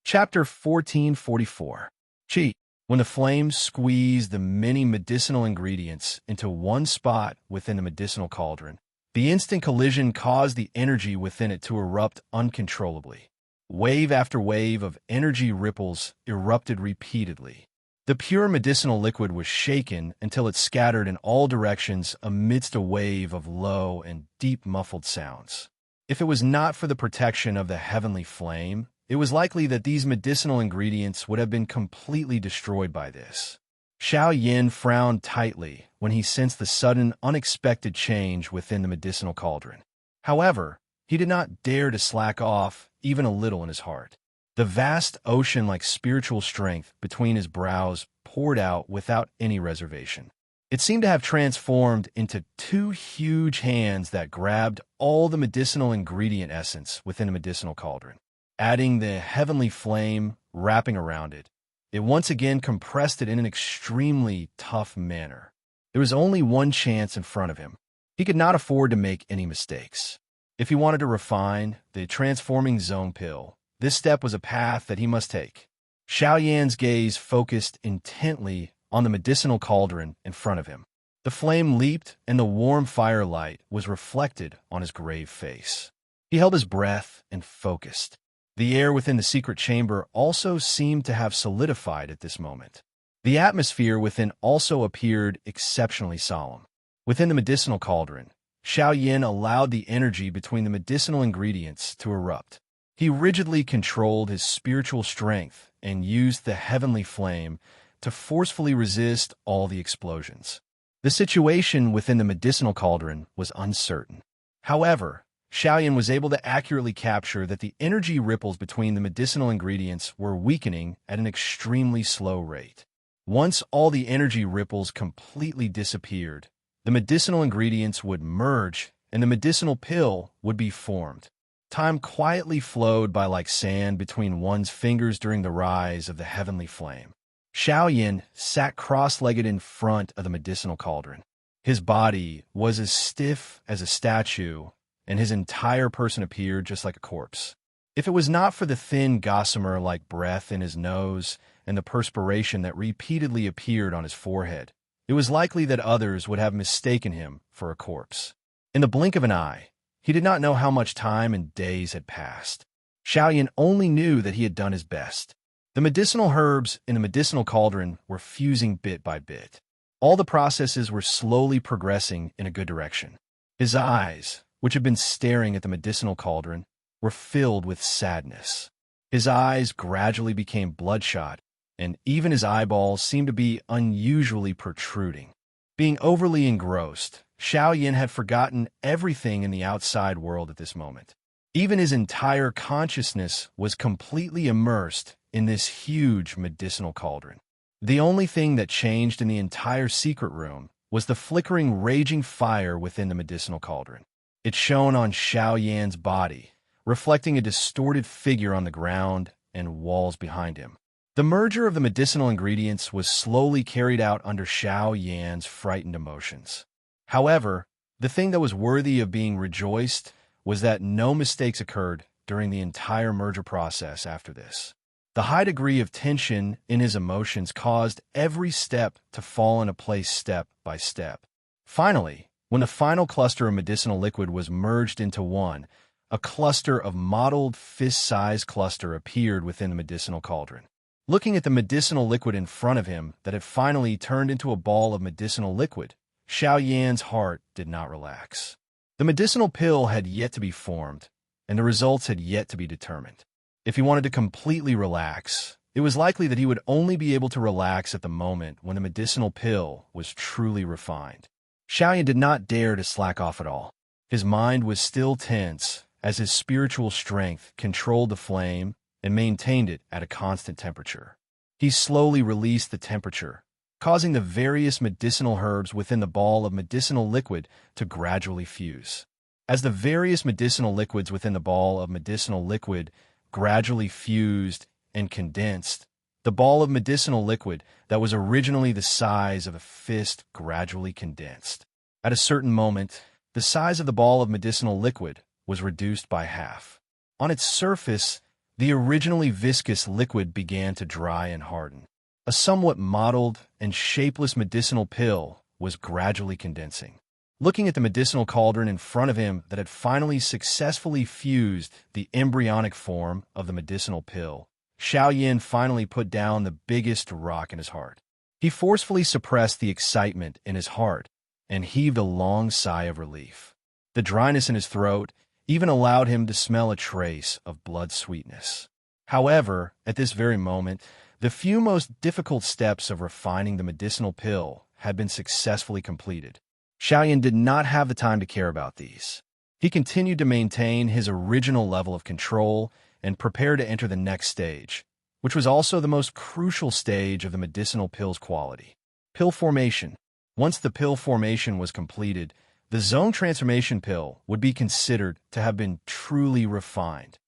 Chapter 1444. Qi. When the flames squeezed the many medicinal ingredients into one spot within the medicinal cauldron, the instant collision caused the energy within it to erupt uncontrollably. Wave after wave of energy ripples erupted repeatedly. The pure medicinal liquid was shaken until it scattered in all directions amidst a wave of low and deep muffled sounds. If it was not for the protection of the heavenly flame, it was likely that these medicinal ingredients would have been completely destroyed by this. Xiao Yin frowned tightly when he sensed the sudden, unexpected change within the medicinal cauldron. However, he did not dare to slack off even a little in his heart. The vast ocean-like spiritual strength between his brows poured out without any reservation. It seemed to have transformed into two huge hands that grabbed all the medicinal ingredient essence within the medicinal cauldron, adding the heavenly flame wrapping around it. It once again compressed it in an extremely tough manner. There was only one chance in front of him. He could not afford to make any mistakes. If he wanted to refine the transforming zone pill, this step was a path that he must take. Xiao Yan's gaze focused intently on the medicinal cauldron in front of him. The flame leaped, and the warm firelight was reflected on his grave face. He held his breath and focused. The air within the secret chamber also seemed to have solidified at this moment. The atmosphere within also appeared exceptionally solemn. Within the medicinal cauldron, Xiao Yin allowed the energy between the medicinal ingredients to erupt. He rigidly controlled his spiritual strength and used the heavenly flame to forcefully resist all the explosions. The situation within the medicinal cauldron was uncertain. However, Xiao Yin was able to accurately capture that the energy ripples between the medicinal ingredients were weakening at an extremely slow rate. Once all the energy ripples completely disappeared, the medicinal ingredients would merge and the medicinal pill would be formed. Time quietly flowed by like sand between one's fingers during the rise of the heavenly flame. Xiao Yin sat cross-legged in front of the medicinal cauldron. His body was as stiff as a statue, and his entire person appeared just like a corpse. If it was not for the thin gossamer-like breath in his nose and the perspiration that repeatedly appeared on his forehead, it was likely that others would have mistaken him for a corpse. In the blink of an eye, he did not know how much time and days had passed. Xiao Yin only knew that he had done his best. The medicinal herbs in the medicinal cauldron were fusing bit by bit. All the processes were slowly progressing in a good direction. His eyes, which had been staring at the medicinal cauldron, were filled with sadness. His eyes gradually became bloodshot, and even his eyeballs seemed to be unusually protruding. Being overly engrossed, Xiao Yin had forgotten everything in the outside world at this moment. Even his entire consciousness was completely immersed in this huge medicinal cauldron. The only thing that changed in the entire secret room was the flickering, raging fire within the medicinal cauldron. It shone on Xiao Yan's body, reflecting a distorted figure on the ground and walls behind him. The merger of the medicinal ingredients was slowly carried out under Xiao Yan's frightened emotions. However, the thing that was worthy of being rejoiced was that no mistakes occurred during the entire merger process after this. The high degree of tension in his emotions caused every step to fall into place step by step. Finally, when the final cluster of medicinal liquid was merged into one, a cluster of mottled fist-sized cluster appeared within the medicinal cauldron. Looking at the medicinal liquid in front of him that had finally turned into a ball of medicinal liquid, Xiao Yan's heart did not relax. The medicinal pill had yet to be formed, and the results had yet to be determined. If he wanted to completely relax, it was likely that he would only be able to relax at the moment when the medicinal pill was truly refined. Xiao Yan did not dare to slack off at all. His mind was still tense as his spiritual strength controlled the flame and maintained it at a constant temperature. He slowly released the temperature, causing the various medicinal herbs within the ball of medicinal liquid to gradually fuse. As the various medicinal liquids within the ball of medicinal liquid gradually fused and condensed, the ball of medicinal liquid that was originally the size of a fist gradually condensed. At a certain moment, the size of the ball of medicinal liquid was reduced by half. On its surface, the originally viscous liquid began to dry and harden. A somewhat mottled and shapeless medicinal pill was gradually condensing. Looking at the medicinal cauldron in front of him that had finally successfully fused the embryonic form of the medicinal pill, Xiao Yin finally put down the biggest rock in his heart. He forcefully suppressed the excitement in his heart and heaved a long sigh of relief. The dryness in his throat even allowed him to smell a trace of blood sweetness. However, at this very moment, The few most difficult steps of refining the medicinal pill had been successfully completed. Xiaoyan did not have the time to care about these. He continued to maintain his original level of control and prepare to enter the next stage, which was also the most crucial stage of the medicinal pill's quality. Pill formation. Once the pill formation was completed, the zone transformation pill would be considered to have been truly refined.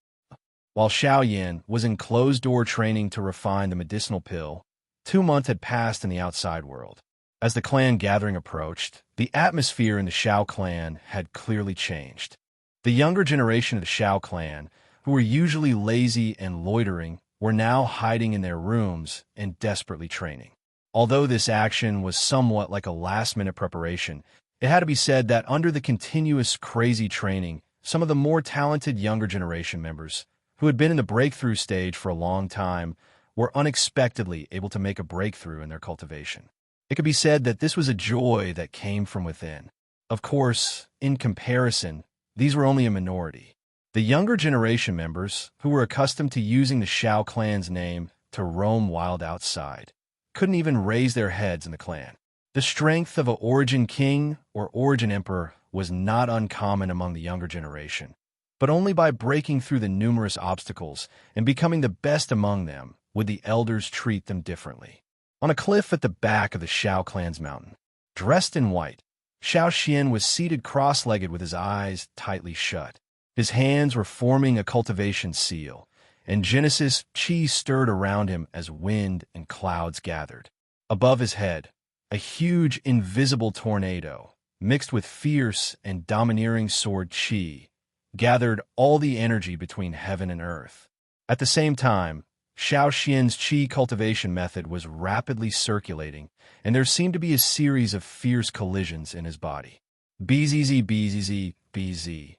While Xiaoyan was in closed-door training to refine the medicinal pill, 2 months had passed in the outside world. As the clan gathering approached, the atmosphere in the Xiao clan had clearly changed. The younger generation of the Xiao clan, who were usually lazy and loitering, were now hiding in their rooms and desperately training. Although this action was somewhat like a last-minute preparation, it had to be said that under the continuous crazy training, some of the more talented younger generation members, who had been in the breakthrough stage for a long time, were unexpectedly able to make a breakthrough in their cultivation. It could be said that this was a joy that came from within. Of course, in comparison, these were only a minority. The younger generation members, who were accustomed to using the Xiao clan's name to roam wild outside, couldn't even raise their heads in the clan. The strength of an origin king or origin emperor was not uncommon among the younger generation, but only by breaking through the numerous obstacles and becoming the best among them would the elders treat them differently. On a cliff at the back of the Xiao clan's mountain, dressed in white, Xiao Xian was seated cross-legged with his eyes tightly shut. His hands were forming a cultivation seal, and Genesis chi stirred around him as wind and clouds gathered. Above his head, a huge invisible tornado, mixed with fierce and domineering sword chi, gathered all the energy between heaven and earth. At the same time, Xiao Xian's chi cultivation method was rapidly circulating, and there seemed to be a series of fierce collisions in his body. BZZ, BZZ, BZ.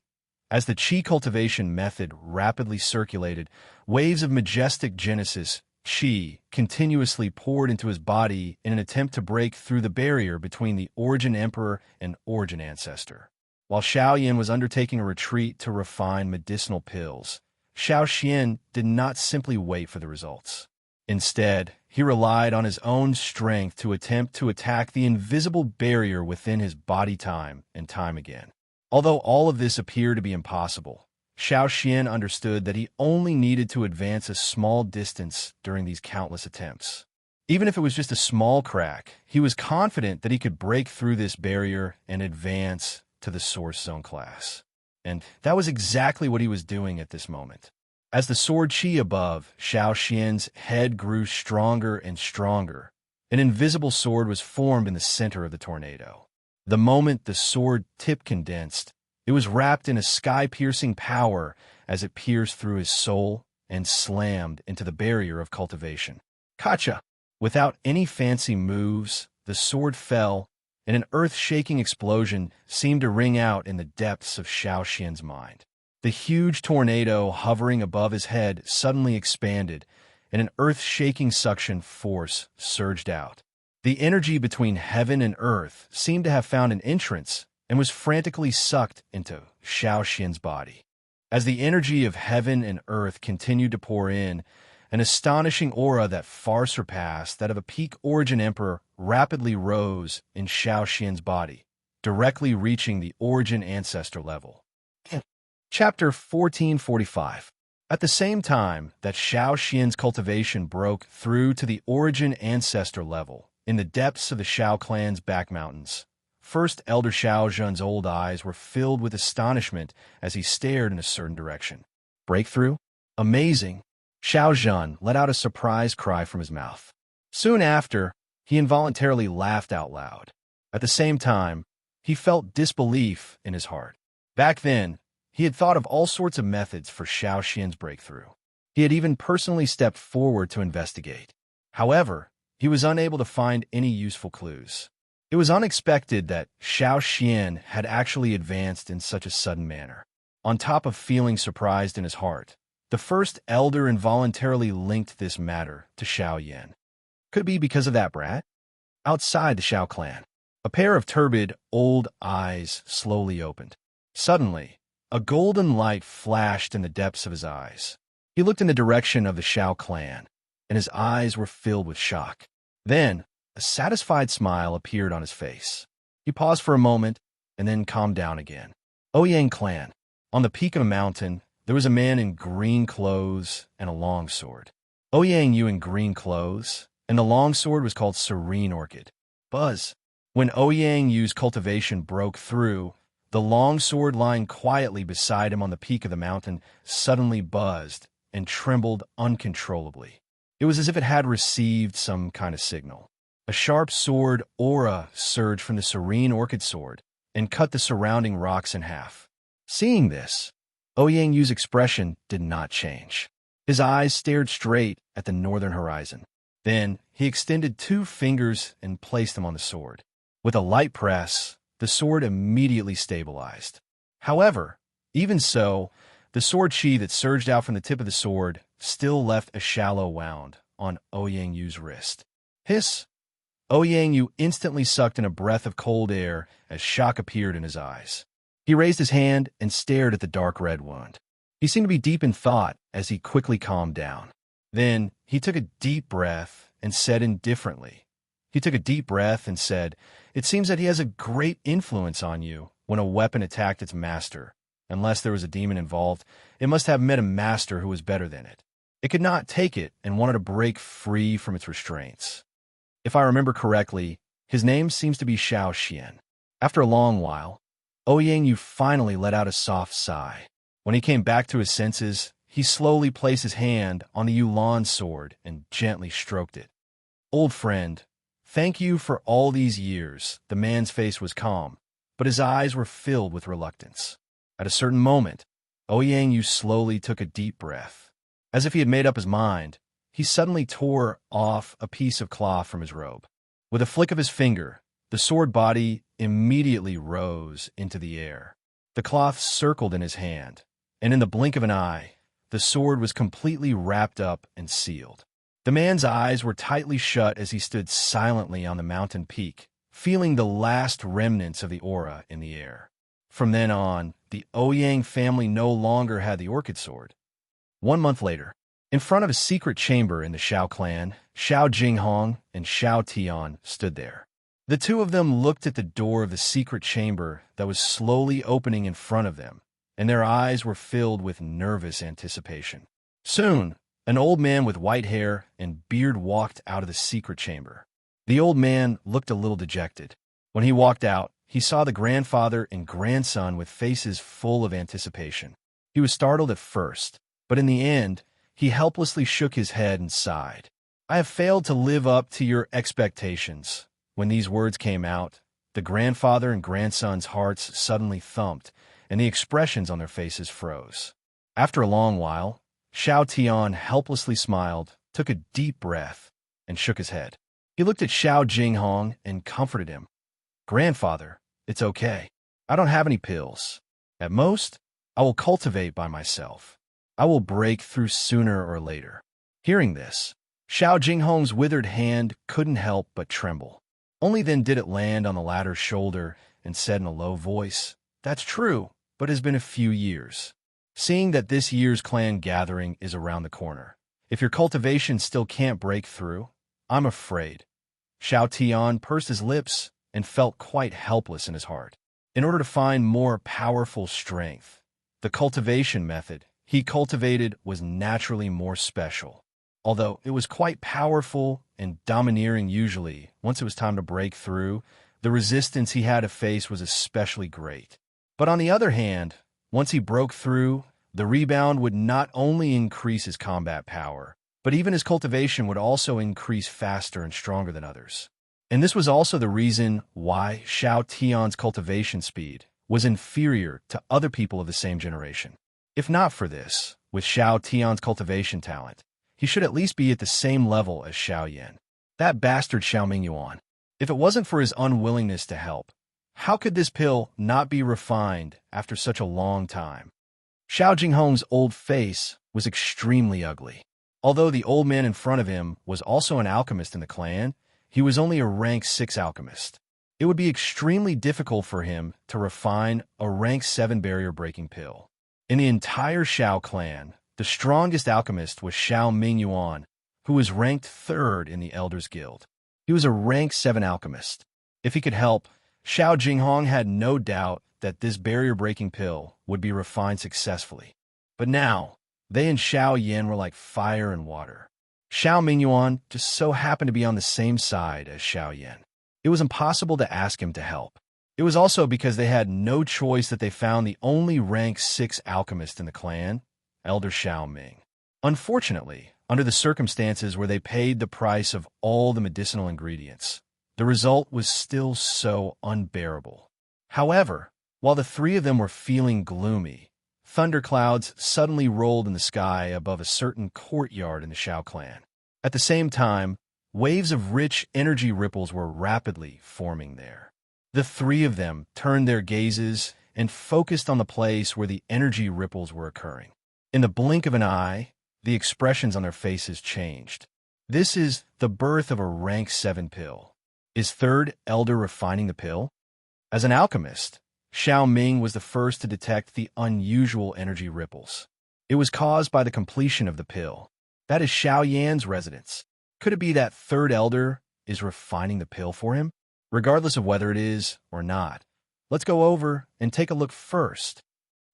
As the chi cultivation method rapidly circulated, waves of majestic Genesis chi continuously poured into his body in an attempt to break through the barrier between the origin emperor and origin ancestor. While Xiaoyan was undertaking a retreat to refine medicinal pills, Xiao Xian did not simply wait for the results. Instead, he relied on his own strength to attempt to attack the invisible barrier within his body time and time again. Although all of this appeared to be impossible, Xiao Xian understood that he only needed to advance a small distance during these countless attempts. Even if it was just a small crack, he was confident that he could break through this barrier and advance to the Source Zone class. And that was exactly what he was doing at this moment. As the sword chi above Xiao Xian's head grew stronger and stronger, an invisible sword was formed in the center of the tornado. The moment the sword tip condensed, it was wrapped in a sky-piercing power as it pierced through his soul and slammed into the barrier of cultivation. Kacha! Without any fancy moves, the sword fell, and an earth-shaking explosion seemed to ring out in the depths of Xiao Xian's mind. The huge tornado hovering above his head suddenly expanded, and an earth-shaking suction force surged out. The energy between heaven and earth seemed to have found an entrance and was frantically sucked into Xiao Xian's body. As the energy of heaven and earth continued to pour in, an astonishing aura that far surpassed that of a peak origin emperor rapidly rose in Xiao Xian's body, directly reaching the origin ancestor level. Chapter 1445. At the same time that Xiao Xian's cultivation broke through to the origin ancestor level in the depths of the Xiao clan's back mountains, First Elder Xiao Zhen's old eyes were filled with astonishment as he stared in a certain direction. Breakthrough? Amazing! Xiao Zhen let out a surprised cry from his mouth. Soon after, he involuntarily laughed out loud. At the same time, he felt disbelief in his heart. Back then, he had thought of all sorts of methods for Xiao Xian's breakthrough. He had even personally stepped forward to investigate. However, he was unable to find any useful clues. It was unexpected that Xiao Xian had actually advanced in such a sudden manner. On top of feeling surprised in his heart, the first elder involuntarily linked this matter to Xiao Yan. Could it be because of that brat? Outside the Xiao clan, a pair of turbid, old eyes slowly opened. Suddenly, a golden light flashed in the depths of his eyes. He looked in the direction of the Xiao clan, and his eyes were filled with shock. Then, a satisfied smile appeared on his face. He paused for a moment, and then calmed down again. Ouyang clan. On the peak of a mountain, there was a man in green clothes and a long sword. Ouyang Yu in green clothes, and the long sword was called Serene Orchid. Buzz. When Ouyang Yu's cultivation broke through, the long sword lying quietly beside him on the peak of the mountain suddenly buzzed and trembled uncontrollably. It was as if it had received some kind of signal. A sharp sword aura surged from the Serene Orchid sword and cut the surrounding rocks in half. Seeing this, Ouyang Yu's expression did not change. His eyes stared straight at the northern horizon. Then he extended 2 fingers and placed them on the sword. With a light press, the sword immediately stabilized. However, even so, the sword chi that surged out from the tip of the sword still left a shallow wound on Ouyang Yu's wrist. Hiss! Ouyang Yu instantly sucked in a breath of cold air as shock appeared in his eyes. He raised his hand and stared at the dark red wound. He seemed to be deep in thought as he quickly calmed down. Then he took a deep breath and said indifferently, "It seems that he has a great influence on you when a weapon attacked its master. Unless there was a demon involved, it must have met a master who was better than it. It could not take it and wanted to break free from its restraints. If I remember correctly, his name seems to be Shao Xian." After a long while, Ouyang Yu finally let out a soft sigh. When he came back to his senses, he slowly placed his hand on the Yulan sword and gently stroked it. "Old friend, thank you for all these years." The man's face was calm, but his eyes were filled with reluctance. At a certain moment, Ouyang Yu slowly took a deep breath. As if he had made up his mind, he suddenly tore off a piece of cloth from his robe. With a flick of his finger, the sword body immediately rose into the air. The cloth circled in his hand, and in the blink of an eye, the sword was completely wrapped up and sealed. The man's eyes were tightly shut as he stood silently on the mountain peak, feeling the last remnants of the aura in the air. From then on, the Ouyang family no longer had the orchid sword. 1 month later, in front of a secret chamber in the Shao clan, Shao Jinghong and Shao Tian stood there. The two of them looked at the door of the secret chamber that was slowly opening in front of them, and their eyes were filled with nervous anticipation. Soon, an old man with white hair and beard walked out of the secret chamber. The old man looked a little dejected. When he walked out, he saw the grandfather and grandson with faces full of anticipation. He was startled at first, but in the end, he helplessly shook his head and sighed. "I have failed to live up to your expectations." When these words came out, the grandfather and grandson's hearts suddenly thumped, and the expressions on their faces froze. After a long while, Shao Tian helplessly smiled, took a deep breath, and shook his head. He looked at Shao Jinghong and comforted him. "Grandfather, it's okay. I don't have any pills. At most, I will cultivate by myself. I will break through sooner or later." Hearing this, Shao Jinghong's withered hand couldn't help but tremble. Only then did it land on the latter's shoulder and said in a low voice, "That's true, but it has been a few years. Seeing that this year's clan gathering is around the corner, if your cultivation still can't break through, I'm afraid." Shao Tian pursed his lips and felt quite helpless in his heart. In order to find more powerful strength, the cultivation method he cultivated was naturally more special. Although it was quite powerful and domineering usually, once it was time to break through, the resistance he had to face was especially great. But on the other hand, once he broke through, the rebound would not only increase his combat power, but even his cultivation would also increase faster and stronger than others. And this was also the reason why Shao Tian's cultivation speed was inferior to other people of the same generation. If not for this, with Shao Tian's cultivation talent, he should at least be at the same level as Shao Yan. That bastard Xiao Mingyuan. If it wasn't for his unwillingness to help, how could this pill not be refined after such a long time? Shao Jinghong's old face was extremely ugly. Although the old man in front of him was also an alchemist in the clan, he was only a rank 6 alchemist. It would be extremely difficult for him to refine a rank 7 barrier-breaking pill. In the entire Shao clan, the strongest alchemist was Shao Mingyuan, who was ranked 3rd in the Elders Guild. He was a rank 7 alchemist. If he could help, Xiao Jinghong had no doubt that this barrier-breaking pill would be refined successfully. But now, they and Xiao Yan were like fire and water. Xiao Mingyuan just so happened to be on the same side as Xiao Yan. It was impossible to ask him to help. It was also because they had no choice that they found the only rank 6 alchemist in the clan, Elder Xiao Ming. Unfortunately, under the circumstances where they paid the price of all the medicinal ingredients, the result was still so unbearable. However, while the 3 of them were feeling gloomy, thunderclouds suddenly rolled in the sky above a certain courtyard in the Xiao clan. At the same time, waves of rich energy ripples were rapidly forming there. The 3 of them turned their gazes and focused on the place where the energy ripples were occurring. In the blink of an eye, the expressions on their faces changed. This is the birth of a rank 7 pill. Is 3rd Elder refining the pill? As an alchemist, Xiao Ming was the first to detect the unusual energy ripples. It was caused by the completion of the pill. That is Xiao Yan's residence. Could it be that 3rd Elder is refining the pill for him? Regardless of whether it is or not, let's go over and take a look first.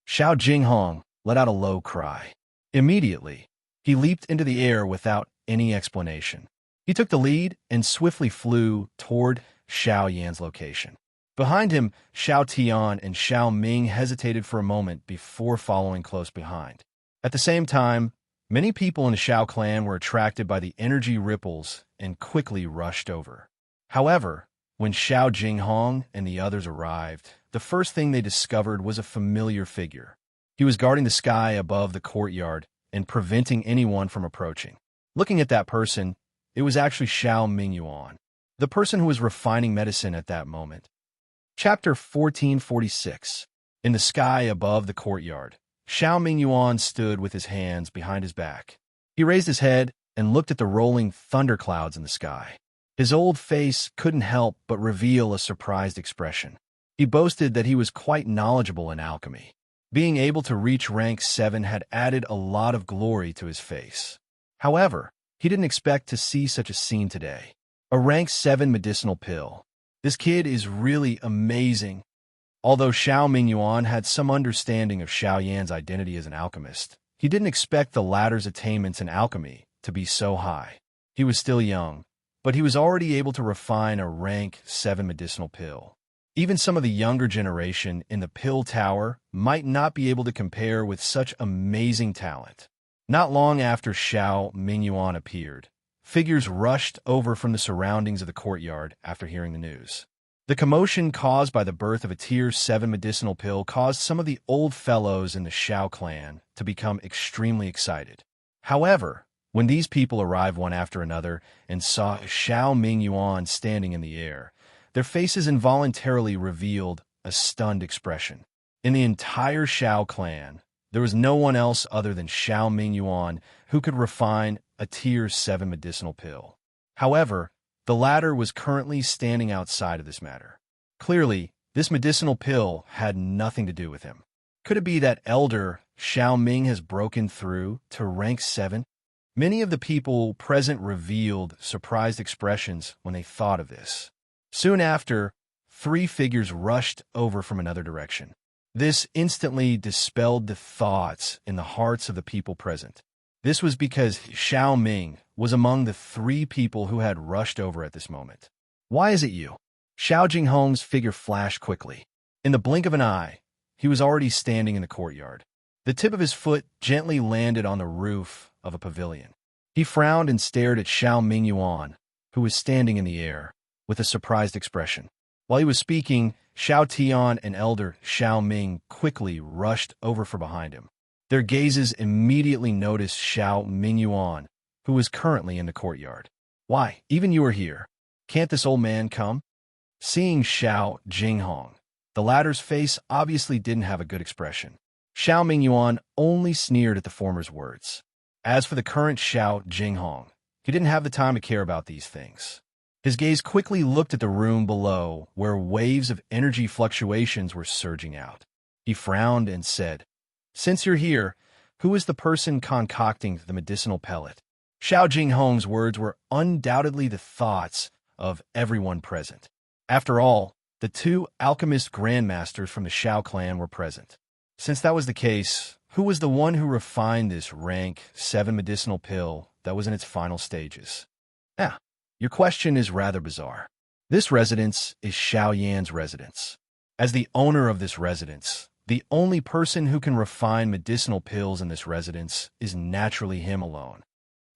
Xiao Jinghong let out a low cry. Immediately, he leaped into the air without any explanation. He took the lead and swiftly flew toward Xiao Yan's location. Behind him, Xiao Tian and Xiao Ming hesitated for a moment before following close behind. At the same time, many people in the Xiao clan were attracted by the energy ripples and quickly rushed over. However, when Xiao Jinghong and the others arrived, the first thing they discovered was a familiar figure. He was guarding the sky above the courtyard and preventing anyone from approaching. Looking at that person, it was actually Xiao Mingyuan, the person who was refining medicine at that moment. Chapter 1446. In the sky above the courtyard, Xiao Mingyuan stood with his hands behind his back. He raised his head and looked at the rolling thunderclouds in the sky. His old face couldn't help but reveal a surprised expression. He boasted that he was quite knowledgeable in alchemy. Being able to reach rank 7 had added a lot of glory to his face. However, he didn't expect to see such a scene today. A rank 7 medicinal pill. This kid is really amazing. Although Xiao Mingyuan had some understanding of Xiao Yan's identity as an alchemist, he didn't expect the latter's attainments in alchemy to be so high. He was still young, but he was already able to refine a rank 7 medicinal pill. Even some of the younger generation in the pill tower might not be able to compare with such amazing talent. Not long after Xiao Mingyuan appeared, figures rushed over from the surroundings of the courtyard after hearing the news. The commotion caused by the birth of a Tier 7 medicinal pill caused some of the old fellows in the Xiao clan to become extremely excited. However, when these people arrived one after another and saw Xiao Mingyuan standing in the air, their faces involuntarily revealed a stunned expression. In the entire Xiao clan, there was no one else other than Xiao Mingyuan who could refine a Tier 7 medicinal pill. However, the latter was currently standing outside of this matter. Clearly, this medicinal pill had nothing to do with him. Could it be that Elder Xiao Ming has broken through to rank 7? Many of the people present revealed surprised expressions when they thought of this. Soon after, 3 figures rushed over from another direction. This instantly dispelled the thoughts in the hearts of the people present. This was because Xiao Ming was among the 3 people who had rushed over at this moment. Why is it you? Xiao Jinghong's figure flashed quickly. In the blink of an eye, he was already standing in the courtyard. The tip of his foot gently landed on the roof of a pavilion. He frowned and stared at Xiao Mingyuan, who was standing in the air, with a surprised expression. While he was speaking, Xiao Tian and Elder Xiao Ming quickly rushed over from behind him. Their gazes immediately noticed Xiao Mingyuan, who was currently in the courtyard. Why, even you are here. Can't this old man come? Seeing Xiao Jinghong, the latter's face obviously didn't have a good expression. Xiao Mingyuan only sneered at the former's words. As for the current Xiao Jinghong, he didn't have the time to care about these things. His gaze quickly looked at the room below, where waves of energy fluctuations were surging out. He frowned and said, "Since you're here, who is the person concocting the medicinal pellet?" Xiao Jinghong's words were undoubtedly the thoughts of everyone present. After all, the two alchemist grandmasters from the Xiao clan were present. Since that was the case, who was the one who refined this rank 7 medicinal pill that was in its final stages? Ah, your question is rather bizarre. This residence is Xiao Yan's residence. As the owner of this residence, the only person who can refine medicinal pills in this residence is naturally him alone.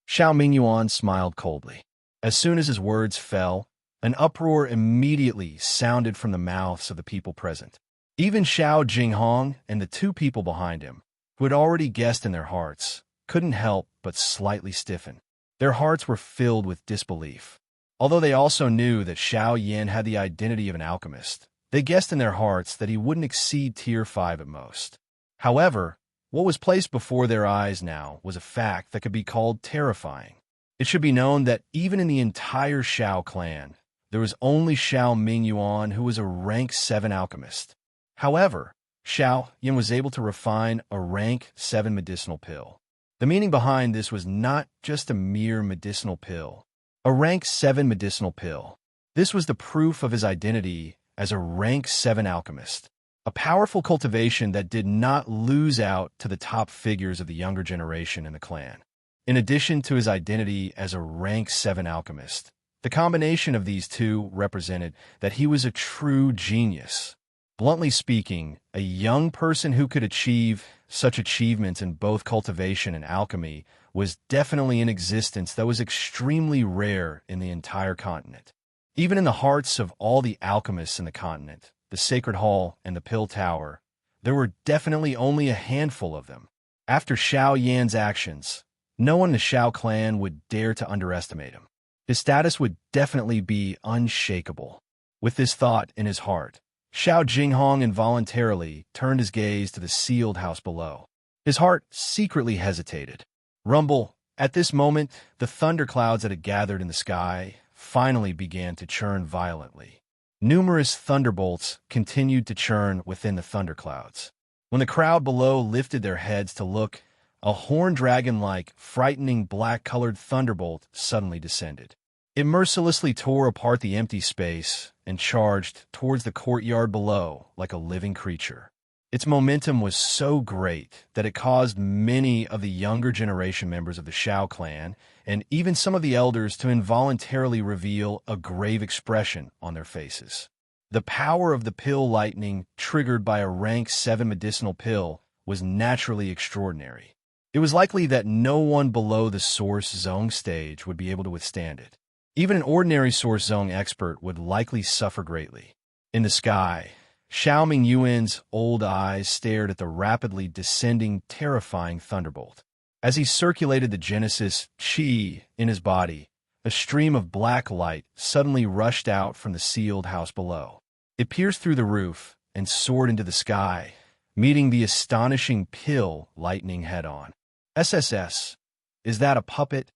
Xiao Mingyuan smiled coldly. As soon as his words fell, an uproar immediately sounded from the mouths of the people present. Even Xiao Jinghong and the two people behind him, who had already guessed in their hearts, couldn't help but slightly stiffen. Their hearts were filled with disbelief. Although they also knew that Xiao Yan had the identity of an alchemist, they guessed in their hearts that he wouldn't exceed Tier 5 at most. However, what was placed before their eyes now was a fact that could be called terrifying. It should be known that even in the entire Xiao clan, there was only Xiao Mingyuan who was a rank 7 alchemist. However, Xiao Yan was able to refine a rank 7 medicinal pill. The meaning behind this was not just a mere medicinal pill. A rank 7 medicinal pill. This was the proof of his identity as a rank 7 alchemist. A powerful cultivation that did not lose out to the top figures of the younger generation in the clan. In addition to his identity as a rank 7 alchemist, the combination of these two represented that he was a true genius. Bluntly speaking, a young person who could achieve such achievements in both cultivation and alchemy was definitely in existence that was extremely rare in the entire continent. Even in the hearts of all the alchemists in the continent, the Sacred Hall and the Pill Tower, there were definitely only a handful of them. After Xiao Yan's actions, no one in the Xiao clan would dare to underestimate him. His status would definitely be unshakable. With this thought in his heart, Xiao Jinghong involuntarily turned his gaze to the sealed house below. His heart secretly hesitated. Rumble. At this moment, the thunderclouds that had gathered in the sky finally began to churn violently. Numerous thunderbolts continued to churn within the thunderclouds. When the crowd below lifted their heads to look, a horned dragon-like, frightening black-colored thunderbolt suddenly descended. It mercilessly tore apart the empty space and charged towards the courtyard below like a living creature. Its momentum was so great that it caused many of the younger generation members of the Xiao clan and even some of the elders to involuntarily reveal a grave expression on their faces. The power of the pill lightning triggered by a rank 7 medicinal pill was naturally extraordinary. It was likely that no one below the Source Zone stage would be able to withstand it. Even an ordinary Source Zone expert would likely suffer greatly. In the sky, Xiao Mingyuan's old eyes stared at the rapidly descending, terrifying thunderbolt. As he circulated the Genesis Qi in his body, a stream of black light suddenly rushed out from the sealed house below. It pierced through the roof and soared into the sky, meeting the astonishing pill lightning head-on. SSS, is that a puppet?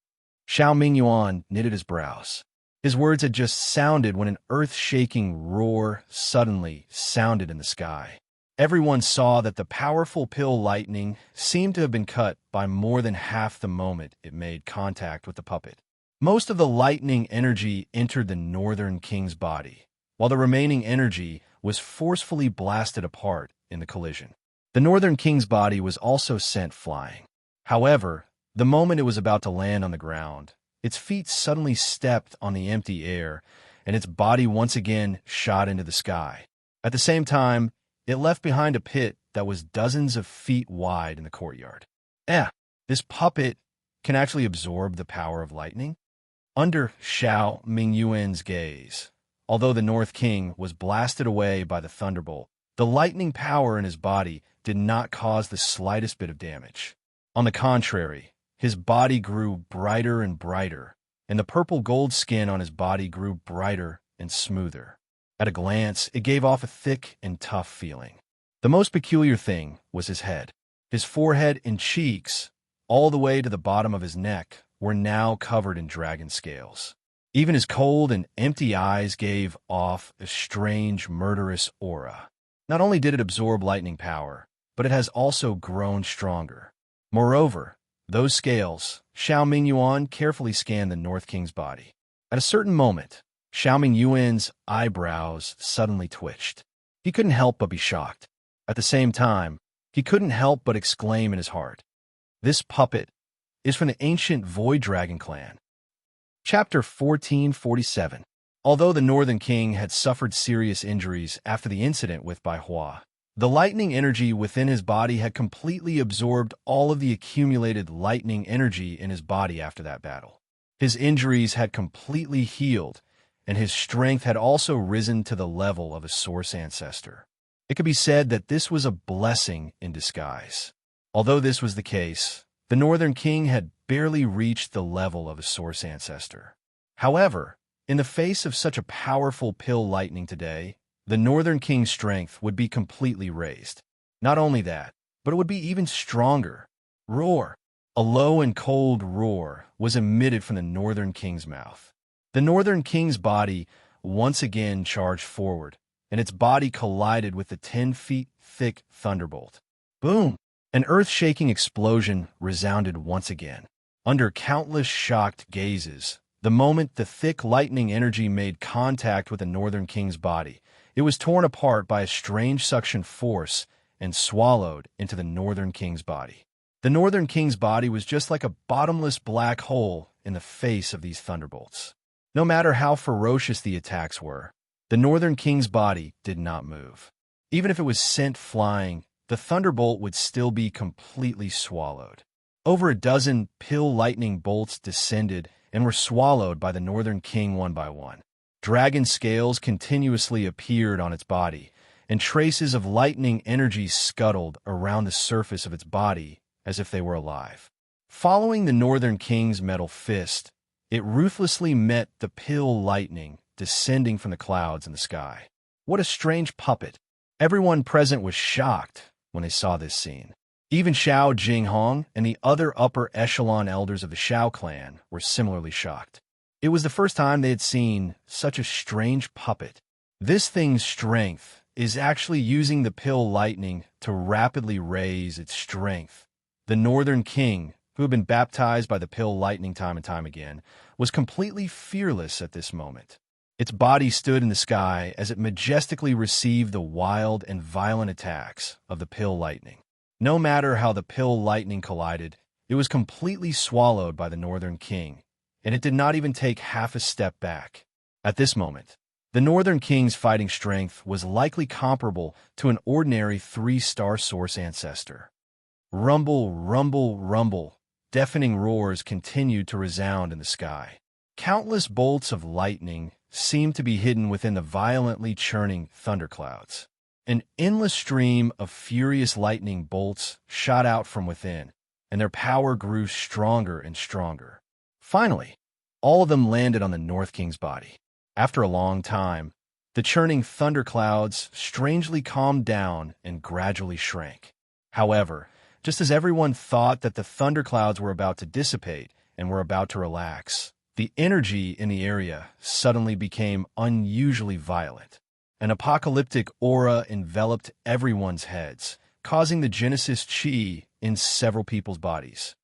Xiao Mingyuan knitted his brows. His words had just sounded when an earth-shaking roar suddenly sounded in the sky. Everyone saw that the powerful pill lightning seemed to have been cut by more than half the moment it made contact with the puppet. Most of the lightning energy entered the Northern King's body, while the remaining energy was forcefully blasted apart in the collision. The Northern King's body was also sent flying. However, the moment it was about to land on the ground, its feet suddenly stepped on the empty air, and its body once again shot into the sky. At the same time, it left behind a pit that was dozens of feet wide in the courtyard. This puppet can actually absorb the power of lightning? Under Xiao Mingyuan's gaze, although the North King was blasted away by the thunderbolt, the lightning power in his body did not cause the slightest bit of damage. On the contrary, his body grew brighter and brighter, and the purple gold skin on his body grew brighter and smoother. At a glance, it gave off a thick and tough feeling. The most peculiar thing was his head. His forehead and cheeks, all the way to the bottom of his neck, were now covered in dragon scales. Even his cold and empty eyes gave off a strange, murderous aura. Not only did it absorb lightning power, but it has also grown stronger. Moreover, Those scales, Xiao Mingyuan carefully scanned the North King's body. At a certain moment, Xiao Mingyuan's eyebrows suddenly twitched. He couldn't help but be shocked. At the same time, he couldn't help but exclaim in his heart, "This puppet is from the ancient Void Dragon clan." Chapter 1447. Although the Northern King had suffered serious injuries after the incident with Bai Hua, the lightning energy within his body had completely absorbed all of the accumulated lightning energy in his body after that battle. His injuries had completely healed, and his strength had also risen to the level of a source ancestor. It could be said that this was a blessing in disguise. Although this was the case, the Northern King had barely reached the level of a source ancestor. However, in the face of such a powerful pill lightning today, the Northern King's strength would be completely raised. Not only that, but it would be even stronger. Roar! A low and cold roar was emitted from the Northern King's mouth. The Northern King's body once again charged forward, and its body collided with the 10 feet thick thunderbolt. Boom! An earth-shaking explosion resounded once again. Under countless shocked gazes, the moment the thick lightning energy made contact with the Northern King's body, it was torn apart by a strange suction force and swallowed into the Northern King's body. The Northern King's body was just like a bottomless black hole in the face of these thunderbolts. No matter how ferocious the attacks were, the Northern King's body did not move. Even if it was sent flying, the thunderbolt would still be completely swallowed. Over a dozen pill lightning bolts descended and were swallowed by the Northern King one by one. Dragon scales continuously appeared on its body, and traces of lightning energy scuttled around the surface of its body as if they were alive. Following the Northern King's metal fist, it ruthlessly met the pill lightning descending from the clouds in the sky. What a strange puppet! Everyone present was shocked when they saw this scene. Even Xiao Jinghong and the other upper echelon elders of the Xiao clan were similarly shocked. It was the first time they had seen such a strange puppet. This thing's strength is actually using the pill lightning to rapidly raise its strength. The Northern King, who had been baptized by the pill lightning time and time again, was completely fearless at this moment. Its body stood in the sky as it majestically received the wild and violent attacks of the pill lightning. No matter how the pill lightning collided, it was completely swallowed by the Northern King, and it did not even take half a step back. At this moment, the Northern King's fighting strength was likely comparable to an ordinary 3-star source ancestor. Rumble, rumble, rumble. Deafening roars continued to resound in the sky. Countless bolts of lightning seemed to be hidden within the violently churning thunderclouds. An endless stream of furious lightning bolts shot out from within, and their power grew stronger and stronger. Finally, all of them landed on the North King's body. After a long time, the churning thunderclouds strangely calmed down and gradually shrank. However, just as everyone thought that the thunderclouds were about to dissipate and were about to relax, the energy in the area suddenly became unusually violent. An apocalyptic aura enveloped everyone's heads, causing the Genesis chi in several people's bodies.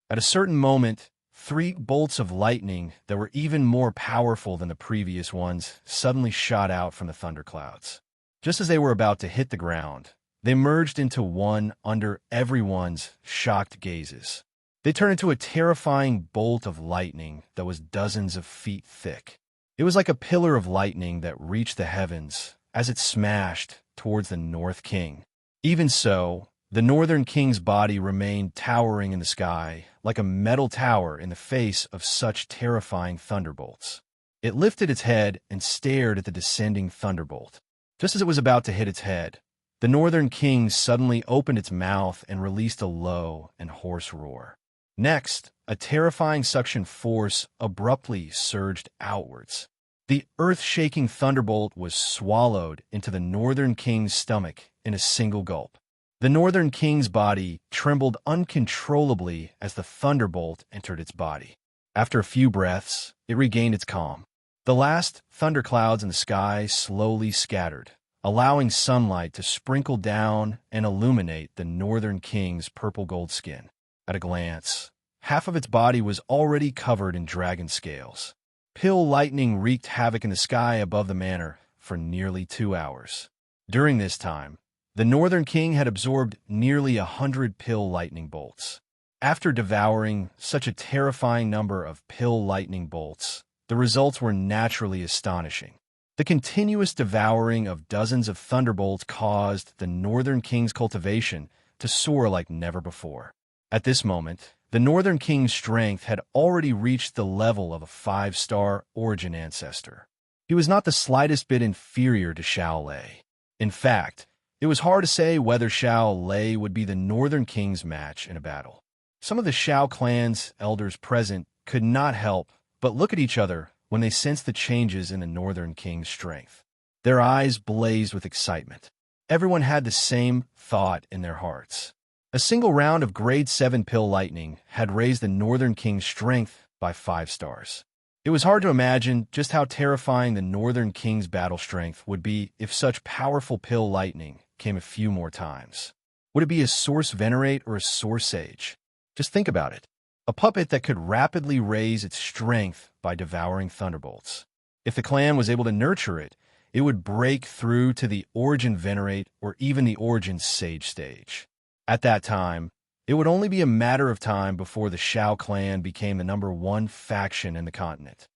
At a certain moment, 3 bolts of lightning that were even more powerful than the previous ones suddenly shot out from the thunderclouds. Just as they were about to hit the ground, they merged into one under everyone's shocked gazes. They turned into a terrifying bolt of lightning that was dozens of feet thick. It was like a pillar of lightning that reached the heavens as it smashed towards the North King. Even so, the Northern King's body remained towering in the sky like a metal tower in the face of such terrifying thunderbolts. It lifted its head and stared at the descending thunderbolt. Just as it was about to hit its head, the Northern King suddenly opened its mouth and released a low and hoarse roar. Next, a terrifying suction force abruptly surged outwards. The earth-shaking thunderbolt was swallowed into the Northern King's stomach in a single gulp. The Northern King's body trembled uncontrollably as the thunderbolt entered its body. After a few breaths, it regained its calm. The last thunderclouds in the sky slowly scattered, allowing sunlight to sprinkle down and illuminate the Northern King's purple-gold skin. At a glance, half of its body was already covered in dragon scales. Pill lightning wreaked havoc in the sky above the manor for nearly 2 hours. During this time, the Northern King had absorbed nearly 100 pill lightning bolts. After devouring such a terrifying number of pill lightning bolts, the results were naturally astonishing. The continuous devouring of dozens of thunderbolts caused the Northern King's cultivation to soar like never before. At this moment, the Northern King's strength had already reached the level of a 5-star origin ancestor. He was not the slightest bit inferior to Xiao Lei. In fact, it was hard to say whether Xiao Lei would be the Northern King's match in a battle. Some of the Xiao clan's elders present could not help but look at each other when they sensed the changes in the Northern King's strength. Their eyes blazed with excitement. Everyone had the same thought in their hearts. A single round of grade 7 pill lightning had raised the Northern King's strength by 5 stars. It was hard to imagine just how terrifying the Northern King's battle strength would be if such powerful pill lightning came a few more times. Would it be a Source Venerate or a Source Sage? Just think about it. A puppet that could rapidly raise its strength by devouring thunderbolts. If the clan was able to nurture it, it would break through to the Origin Venerate or even the Origin Sage stage. At that time, it would only be a matter of time before the Xiao clan became the #1 faction in the continent.